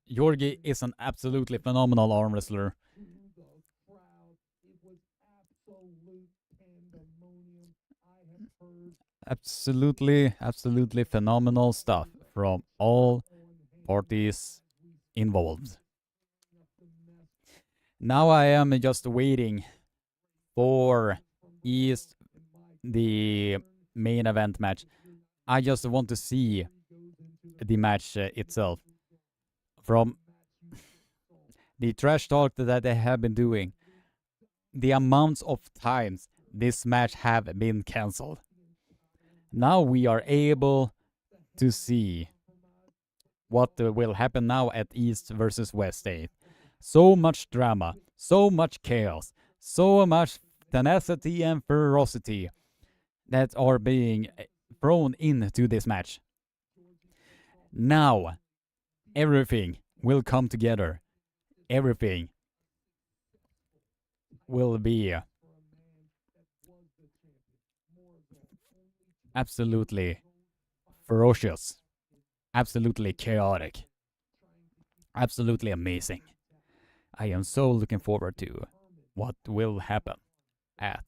Speaker 1: Georgi is an absolutely phenomenal arm wrestler. Absolutely phenomenal stuff from all parties involved. Now I am just waiting for East, the main event match. I just want to see the match itself. From the trash talk that they have been doing, the amounts of times this match have been cancelled. Now we are able to see what will happen now at East versus West 8. So much drama, so much chaos, so much tenacity and ferocity that are being thrown into this match. Now, everything will come together. Everything will be absolutely ferocious, absolutely chaotic, absolutely amazing. I am so looking forward to what will happen at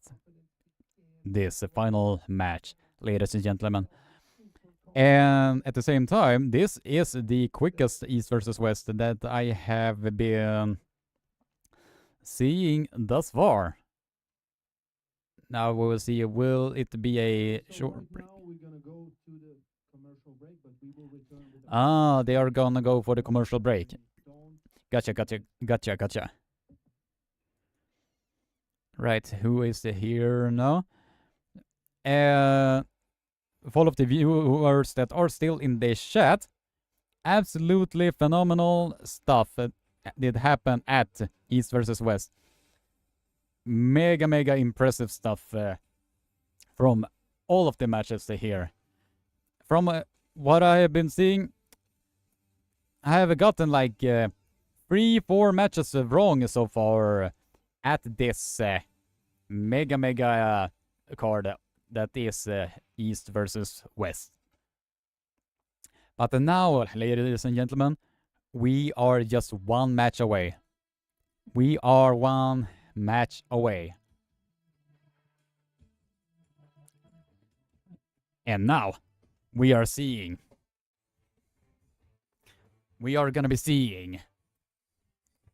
Speaker 1: this final match, ladies and gentlemen. And at the same time, this is the quickest East versus West that I have been seeing thus far. Now we will see, will it be a short break? Ah, they are gonna go for the commercial break. Gotcha. Right, who is here now? For all of the viewers that are still in the chat, absolutely phenomenal stuff did happen at East versus West. Mega impressive stuff from all of the matches here. From what I have been seeing, I have gotten like 3-4 matches wrong so far at this mega card that is East versus West. But now, ladies and gentlemen, we are just one match away. We are one match away. And now, we are gonna be seeing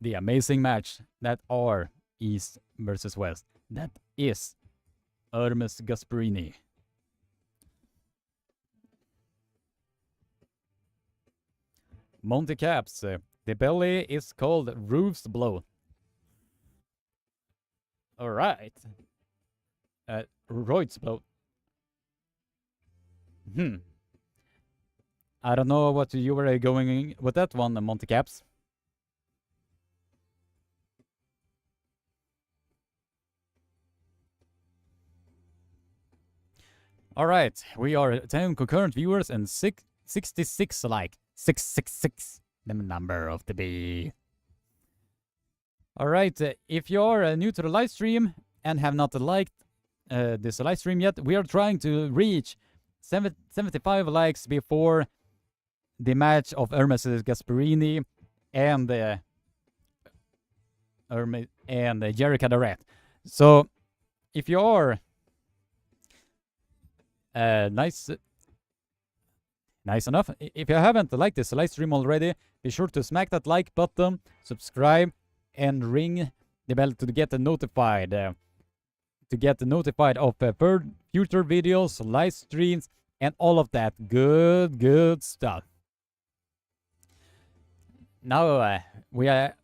Speaker 1: the amazing match that are East versus West. That is Ermes Gasparini Monty Caps. The belly is called Roof's Blow. Alright. Royd's Blow. I don't know what you were going with that one, Monty Caps. Alright, we are 10 concurrent viewers and 66 like. 666, the number of the bee. Alright, if you're new to the live stream and have not liked this live stream yet, we are trying to reach 75 likes before the match of Ermes Gasparini and Jerry Cadorette. So, if you are nice enough, if you haven't liked this live stream already, be sure to smack that like button, subscribe, and ring the bell to get notified. Of future videos, live streams, and all of that good stuff. Now we are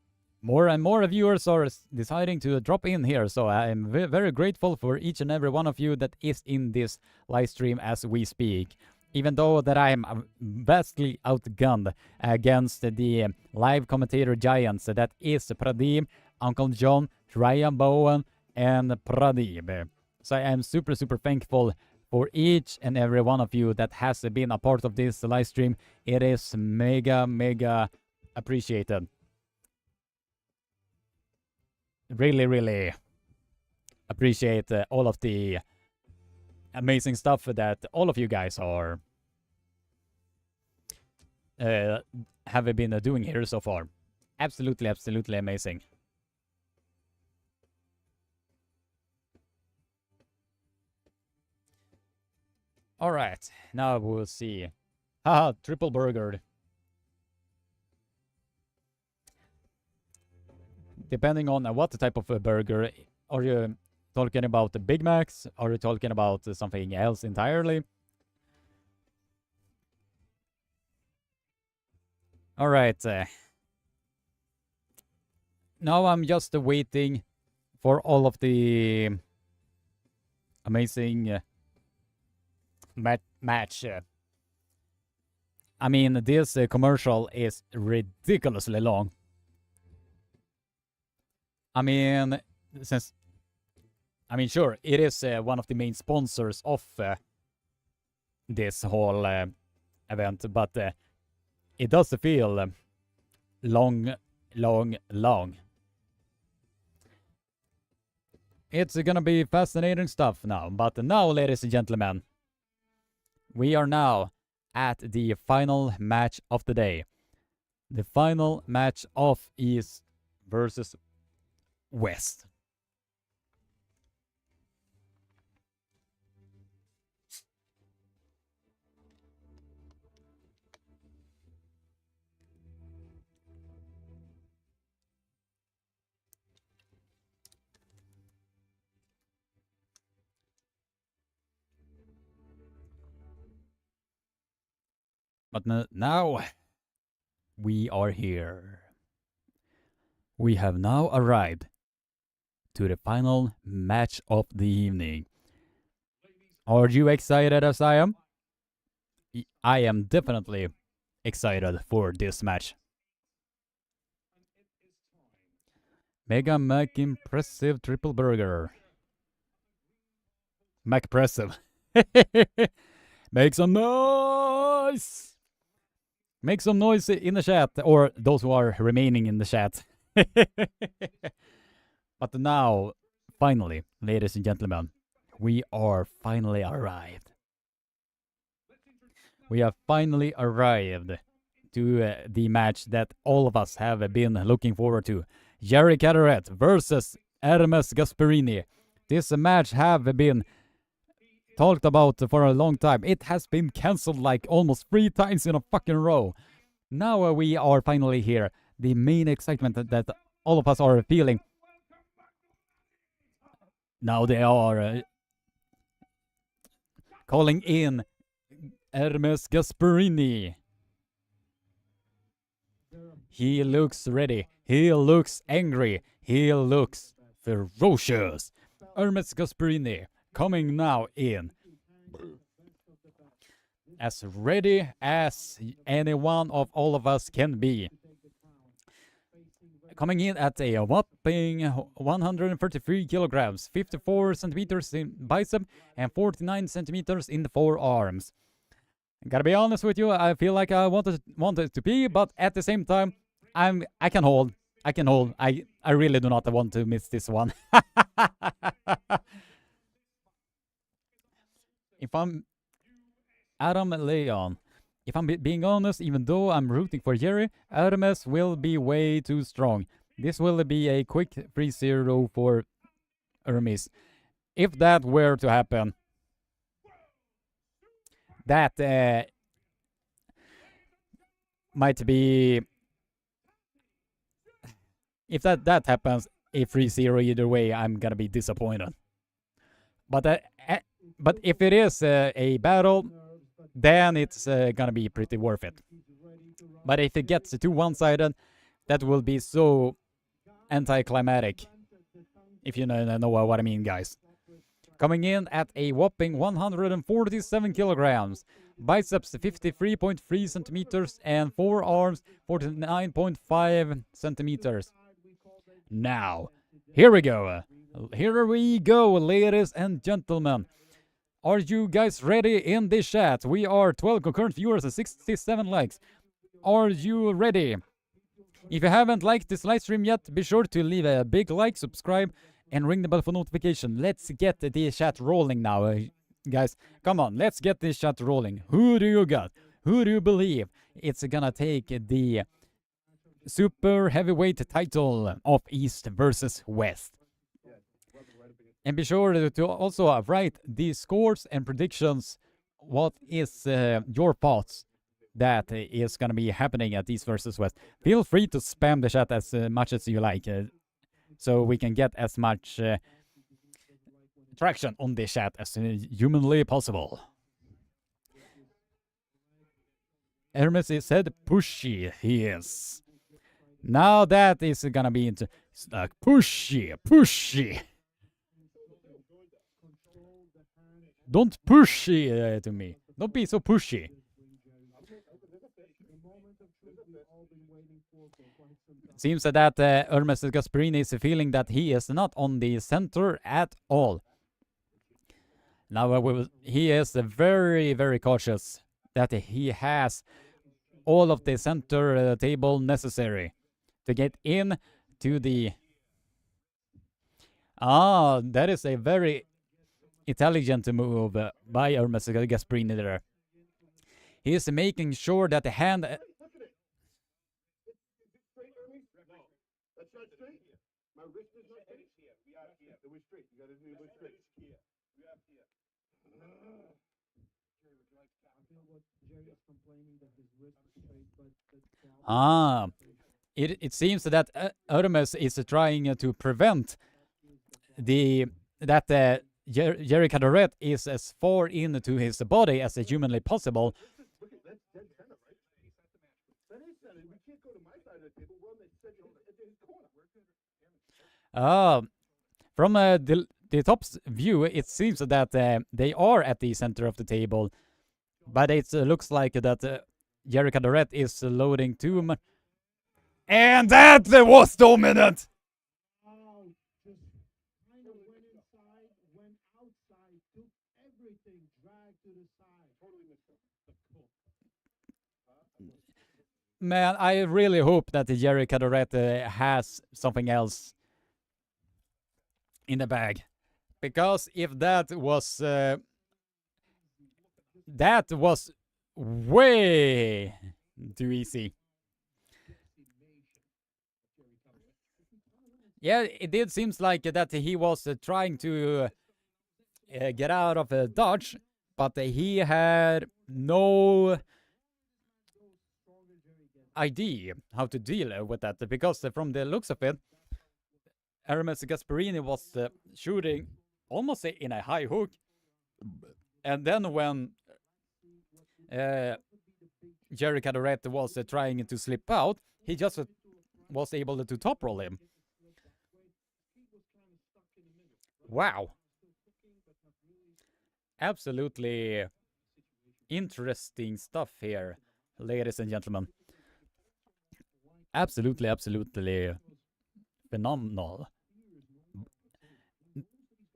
Speaker 1: more and more viewers are deciding to drop in here, so I am very grateful for each and every one of you that is in this live stream as we speak. Even though that I am vastly outgunned against the live commentator giants that is Pradeep, Uncle John, Ryan Bowen, and Pradeep. So I am super thankful for each and every one of you that has been a part of this live stream. It is mega appreciated. Really appreciate all of the amazing stuff that all of you guys are have been doing here so far. Absolutely amazing. Alright, now we'll see. Haha, triple burger. Depending on what type of a burger, are you talking about the Big Macs? Are you talking about something else entirely? Alright. Now I'm just waiting for all of the amazing match. I mean, this commercial is ridiculously long. I mean, sure, it is one of the main sponsors of this whole event, but it does feel long. It's gonna be fascinating stuff now, but now, ladies and gentlemen, we are now at the final match of the day. The final match of East versus West. But now we are here. We have now arrived to the final match of the evening. Are you excited as I am? I am definitely excited for this match. Mega Mac Impressive Triple Burger. Macpressive. Make some noise! Make some noise in the chat, or those who are remaining in the chat. But now, finally, ladies and gentlemen, we are finally arrived. We have finally arrived to the match that all of us have been looking forward to. Jerry Cadorette versus Ermes Gasparini. This match have been talked about for a long time. It has been cancelled like almost 3 times in a fucking row. Now we are finally here. The main excitement that all of us are feeling. Now they are calling in Ermes Gasparini. He looks ready. He looks angry. He looks ferocious. Ermes Gasparini coming now in. As ready as any one of all of us can be. Coming in at a whopping 133 kilograms, 54 centimeters in bicep, and 49 centimeters in the forearms. Gotta be honest with you, I feel like I wanted to be, but at the same time, I can hold. I really do not want to miss this one. If I'm Adam Leon, if I'm being honest, even though I'm rooting for Jerry, Ermes will be way too strong. This will be a quick 3-0 for Ermes. If that were to happen, that might be... If that happens, a 3-0 either way, I'm gonna be disappointed. But if it is a battle, then it's gonna be pretty worth it. But if it gets too one-sided, that will be so anticlimactic. If you know what I mean, guys. Coming in at a whopping 147 kilograms, biceps 53.3 centimeters, and forearms 49.5 centimeters. Now, here we go. Here we go, ladies and gentlemen. Are you guys ready in this chat? We are 12 concurrent viewers and 67 likes. Are you ready? If you haven't liked this live stream yet, be sure to leave a big like, subscribe, and ring the bell for notification. Let's get the chat rolling now, guys. Come on, let's get this chat rolling. Who do you got? Who do you believe it's gonna take the super heavyweight title of East versus West? And be sure to also write the scores and predictions. What is your thoughts that is going to be happening at East versus West? Feel free to spam the chat as much as you like, so we can get as much traction on the chat as humanly possible. Hermes said pushy, he is. Now that is gonna be into pushy. Don't push to me. Don't be so pushy. Seems that Ermes Gasparini is feeling that he is not on the center at all. Now he is very, very cautious that he has all of the center table necessary to get in to the... that is a very intelligent move by Ermes Gasparini there. He is making sure that the hand...
Speaker 2: That's not straight. My wrist is not straight. It was straight. You gotta do it straight.
Speaker 1: It seems that Ermes is trying to prevent that Jerry Cadorette is as far into his body as humanly possible.
Speaker 2: That's dead center, right? That is center. We can't go to my side of the table. We're on the corner.
Speaker 1: From the top's view, it seems that they are at the center of the table, but it looks like that Jerry Cadorette is loading too much. And that was dominant! Man, I really hope that Jerry Cadorette has something else in the bag. Because if that was way too easy. Yeah, it did seems like that he was trying to get out of a dodge, but he had no idea how to deal with that, because from the looks of it, Ermes Gasparini was shooting almost in a high hook, and then when Jerry Cadorette was trying to slip out, he just was able to top roll him. Wow. Absolutely interesting stuff here, ladies and gentlemen. Absolutely, absolutely phenomenal.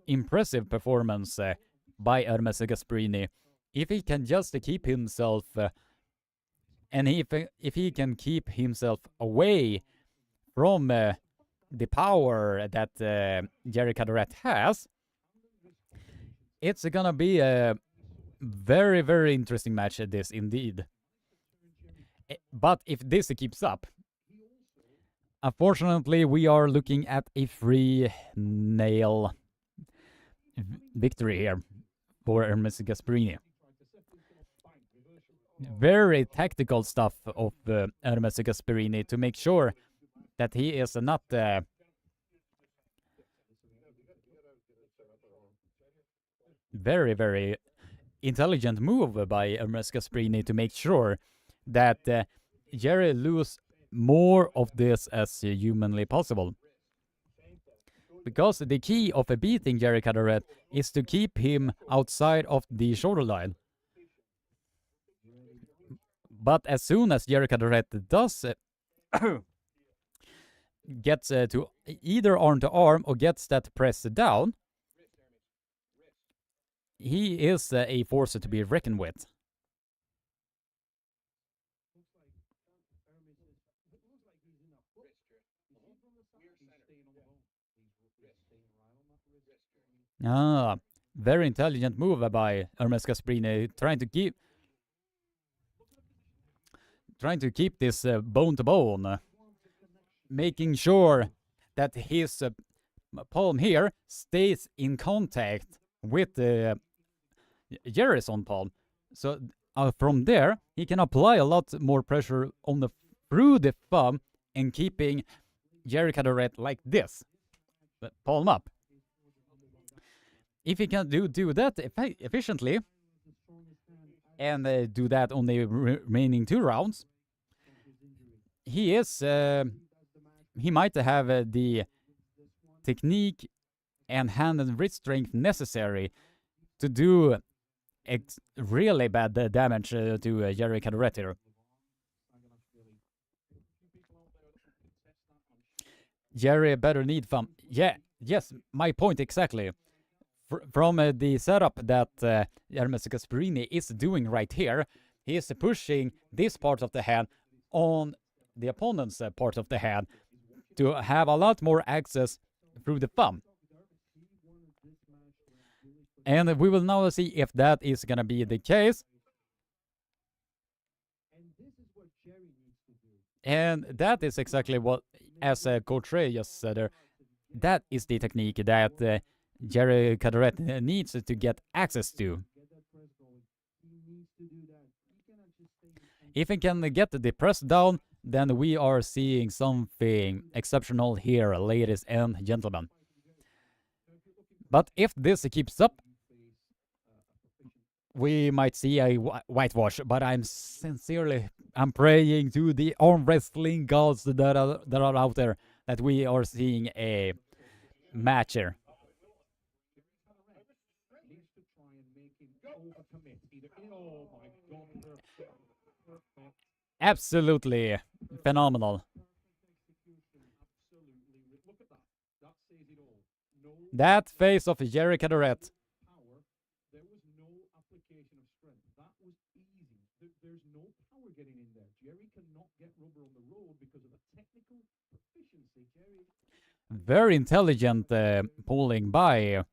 Speaker 1: Impressive performance by Ermes Gasparini. If he can just keep himself and if he can keep himself away from the power that Jerry Cadorette has, it's gonna be a very, very interesting match, this indeed. But if this keeps up, unfortunately, we are looking at a 3-nail victory here for Ermes Gasparini. Very tactical stuff of Ermes Gasparini to make sure that he is not very, very intelligent move by Ermes Gasparini to make sure that Jerry lose more of this as humanly possible. Because the key of beating Jerry Cadorette is to keep him outside of the shoulder line. But as soon as Jerry Cadorette does gets to either arm to arm or gets that press down, he is a force to be reckoned with. Very intelligent move by Ermes Gasparini, trying to keep this bone to bone, making sure that his palm here stays in contact with Jerry's on palm. So from there, he can apply a lot more pressure on through the thumb and keeping Jerry Cadorette like this, palm up. If he can do that efficiently and do that on the remaining 2 rounds, he might have the technique and hand and wrist strength necessary to do really bad damage to Jerry Cadorette here. Jerry better need thumb. Yes, my point exactly. From the setup that Ermes Gasparini is doing right here, he is pushing this part of the hand on the opponent's part of the hand to have a lot more access through the thumb. And we will now see if that is going to be the case. And that is exactly what, as Coach Ray just said there, that is the technique that Jerry Cadorette needs to get access to. If he can get the press down, then we are seeing something exceptional here, ladies and gentlemen. But if this keeps up, we might see a whitewash. But I'm praying to the arm wrestling gods that are out there that we are seeing a match here. Absolutely phenomenal. That face of Jerry Cadorette.
Speaker 5: There was no application of strength. That was easy. There's no power getting in there. Jerry cannot get rubber on the road because of the technical proficiency.
Speaker 1: Very intelligent pulling by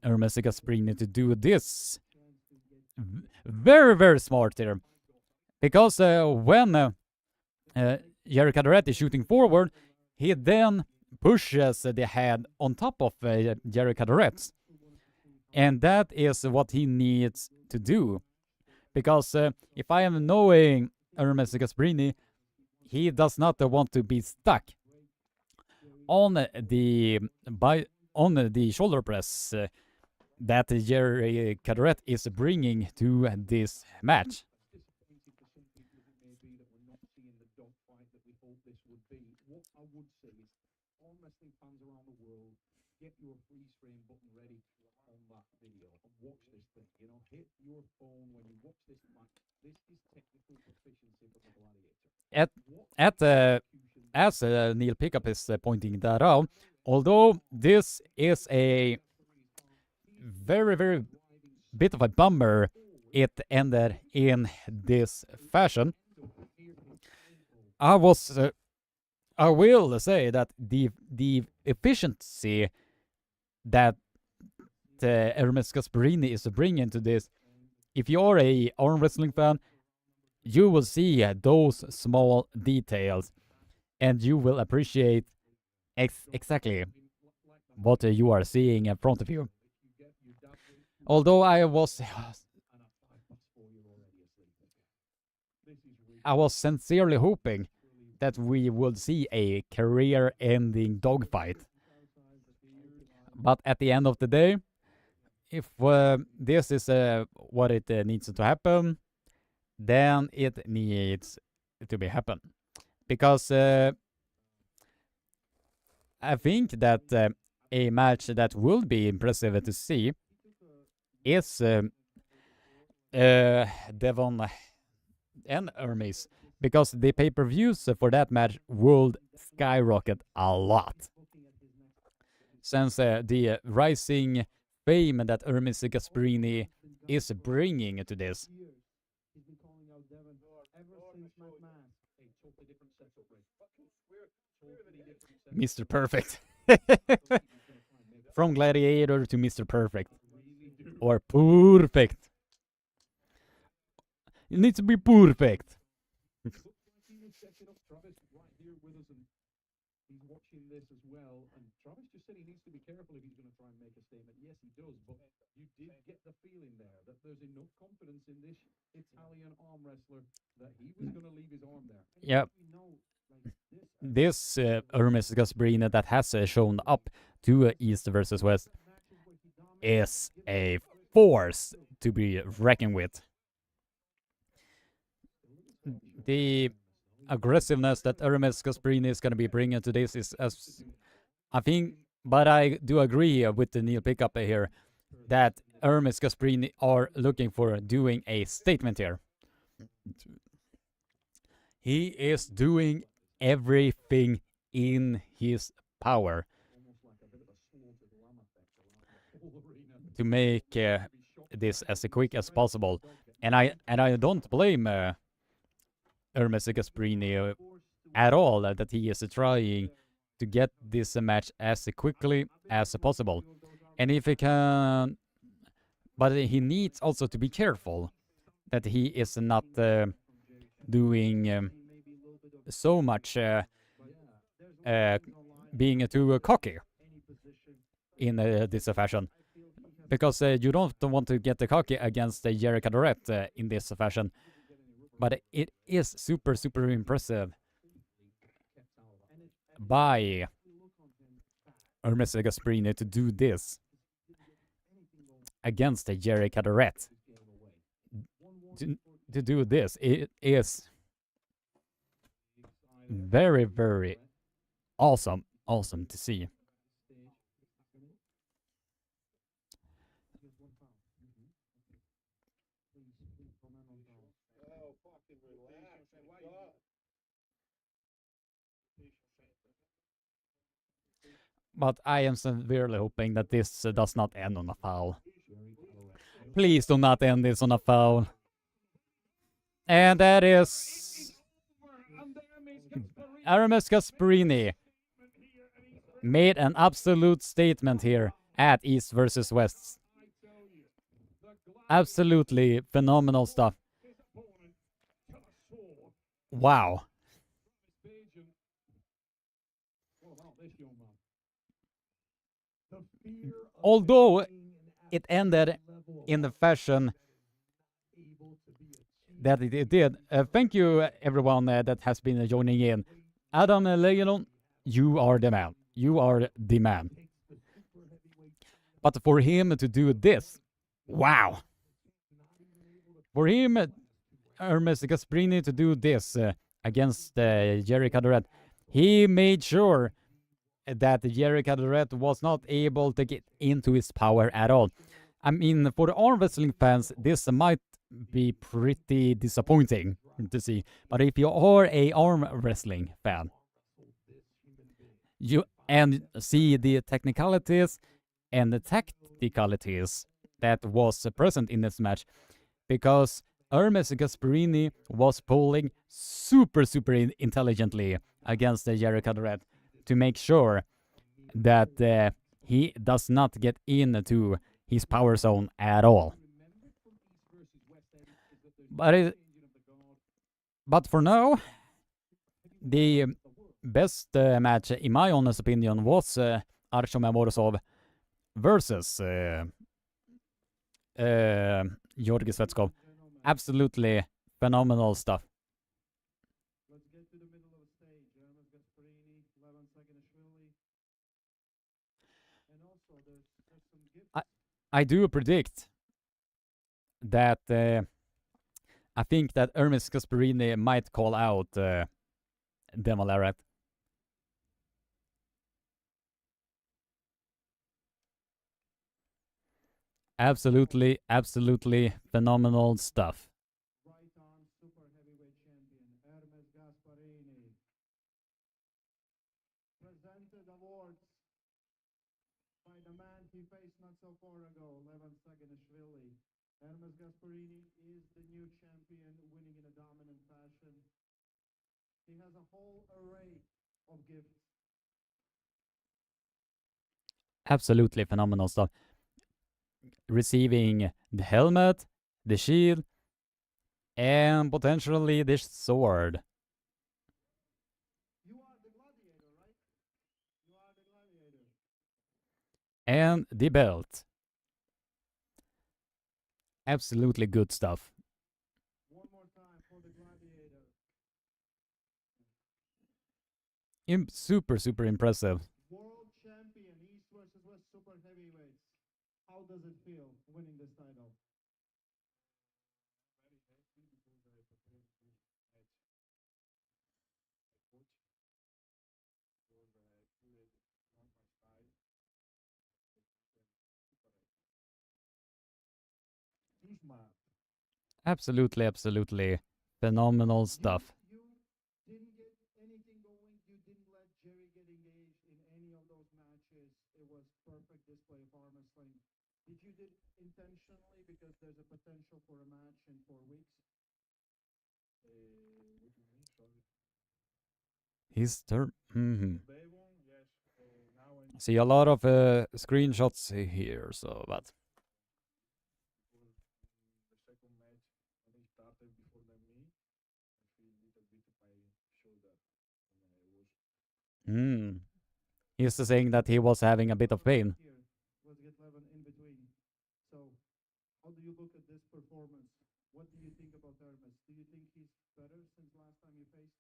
Speaker 1: Ermes Gasparini to do this. Very, very smart here. Because when Jerry Cadorette is shooting forward, he then pushes the head on top of Jerry Cadorette. And that is what he needs to do. Because if I am knowing Ermes Gasparini, he does not want to be stuck on the shoulder press that Jerry Cadorette is bringing to this match.
Speaker 5: fight that we hope this would be. What I would say is, arm wrestling fans around the world, get your freeze frame button ready on that video and watch this thing. You know, hit your phone when you watch this match. This is technical proficiency for the gladiator.
Speaker 1: As Neil Pickup is pointing that out, although this is a very, very bit of a bummer, it ended in this fashion. I will say that the efficiency that Ermes Gasparini is bringing to this, if you're a arm wrestling fan, you will see those small details, and you will appreciate exactly what you are seeing in front of you. Although I was sincerely hoping that we would see a career-ending dogfight. But at the end of the day, if this is what it needs to happen, then it needs to be happen. Because I think that a match that will be impressive to see is Devon and Ermes, because the pay-per-views for that match will skyrocket a lot. Since the rising fame that Ermes Gasparini is bringing to this. Mr. Perfect. From Gladiator to Mr. Perfect. Or perfect. It needs to be perfect.
Speaker 5: He's watching this as well, and Travis just said he needs to be careful if he's going to try and make a statement. Yes, he does, but you did get the feeling there that there's enough confidence in this Italian arm wrestler that he was going to leave his arm there.
Speaker 1: Yeah. This Ermes Gasparini that has shown up to East versus West is a force to be reckoned with. The aggressiveness that Ermes Gasparini is going to be bringing to this is, as I think, but I do agree with the Neil Pickup here that Ermes Gasparini are looking for doing a statement here. He is doing everything in his power to make this as quick as possible, and I don't blame Ermes Gasparini at all that he is trying to get this match as quickly as possible. And if he can, but he needs also to be careful that he is not doing so much being too cocky in this fashion, because you don't want to get the cocky against Jerry Cadorette in this fashion. But it is super, super impressive by Ermes Gasparini to do this against Jerry Cadorette. To do this, it is very, very awesome to see. But I am severely hoping that this does not end on a foul. Please do not end this on a foul. And that is Ermes Gasparini made an absolute statement here at East versus West. Absolutely phenomenal stuff. Wow. Although it ended in the fashion that it did. Thank you, everyone that has been joining in. Adam Legelon, you are the man. You are the man. But for him to do this, wow. For him, Ermes Gasparini to do this against Jerry Cadorette, he made sure that Jerry Cadorette was not able to get into his power at all. I mean, for the arm wrestling fans, this might be pretty disappointing to see. But if you are a arm wrestling fan, you and see the technicalities and the tacticalities that was present in this match, because Ermes Gasparini was pulling super intelligently against Jerry Cadorette to make sure that he does not get into his power zone at all. But for now, the best match, in my honest opinion, was Artyom Morsov versus Georgi Svetskov. Absolutely phenomenal stuff.
Speaker 5: Let's get to the middle of the stage. Ermes Gasparini, Levan Saginashvili. And also, there's some gifts.
Speaker 1: I do predict that I think that Ermes Gasparini might call out Demolaret. Absolutely phenomenal stuff.
Speaker 5: Right arm super heavyweight champion, Ermes Gasparini. Presented awards by the man he faced not so far ago, Levan Saginashvili. Ermes Gasparini is the new champion, winning in a dominant fashion. He has a whole array of gifts.
Speaker 1: Absolutely phenomenal stuff. Receiving the helmet, the shield, and potentially the sword.
Speaker 5: You are the gladiator, right? You are the gladiator.
Speaker 1: And the belt. Absolutely good stuff.
Speaker 5: One more time for the gladiator.
Speaker 1: Super impressive.
Speaker 5: World champion, East versus West super heavyweights. How does it feel winning this title? Very happy because I prepared this match. I coach because I played not much time.
Speaker 1: Absolutely phenomenal stuff.
Speaker 5: You didn't get anything going. You didn't let Jerry get engaged in any of those matches. It was perfect display of arm wrestling. Did you did intentionally because there's a potential for a match in 4 weeks? What do you mean? Sorry.
Speaker 1: His turn.
Speaker 5: They won, yes. Now I
Speaker 1: See a lot of screenshots here, so but
Speaker 5: the second match when he started before than me, I feel a little bit of my shoulder. And I was
Speaker 1: he's saying that he was having a bit of pain.
Speaker 5: here. Let's get Levin in between. So, how do you look at this performance? What do you think about Ermes? Do you think he's better since last time you faced?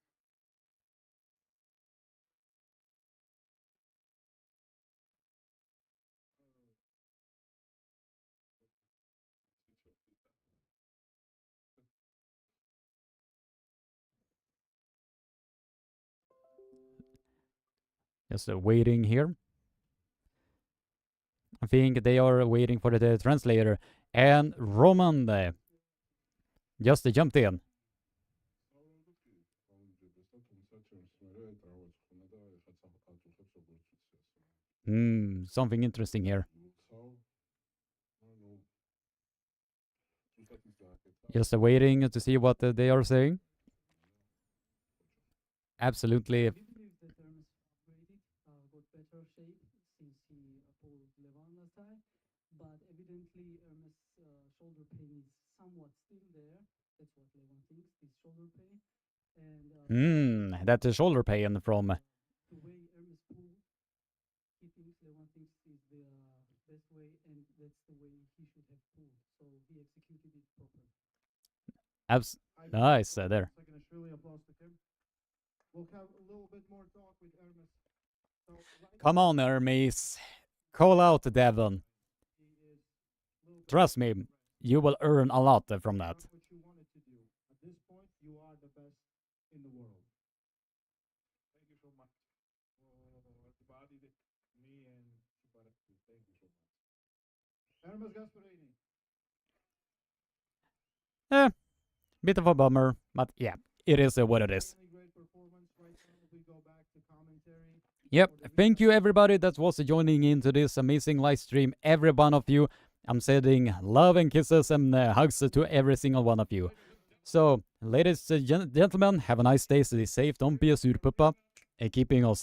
Speaker 1: Just waiting here. I think they are waiting for the translator. And Roman just jumped in. Something interesting here. Just waiting to see what they are saying. Absolutely.
Speaker 5: He believes that Ermes upgraded, got better shape since he pulled Levan last time, but evidently Ermes' shoulder pain is somewhat still there. That's what Levan thinks, this shoulder pain. And
Speaker 1: That's a shoulder pain from.
Speaker 5: the way Ermes pulled, he thinks Levan thinks is the best way, and that's the way he should have pulled. So he executed it properly.
Speaker 1: Nice there.
Speaker 5: Saginashvili, applause to him. We'll have a little bit more talk with Ermes. So right
Speaker 1: Come on, Hermes. Call out Devon.
Speaker 5: he is little bit
Speaker 1: Trust me, you will earn a lot from that.
Speaker 5: what you wanted to do. At this point, you are the best in the world.
Speaker 3: Thank you so much. Everybody, me and Cadorette, thank you so much.
Speaker 5: Ermes Gasparini.
Speaker 1: Bit of a bummer, but yeah, it is what it is.
Speaker 5: Really great performance right now. If we go back to commentary.
Speaker 1: Yep, thank you everybody that was joining into this amazing live stream. Every one of you. I'm sending love and kisses and hugs to every single one of you. So, ladies and gentlemen, have a nice day. Stay safe. Don't be a surpuppa. And keeping us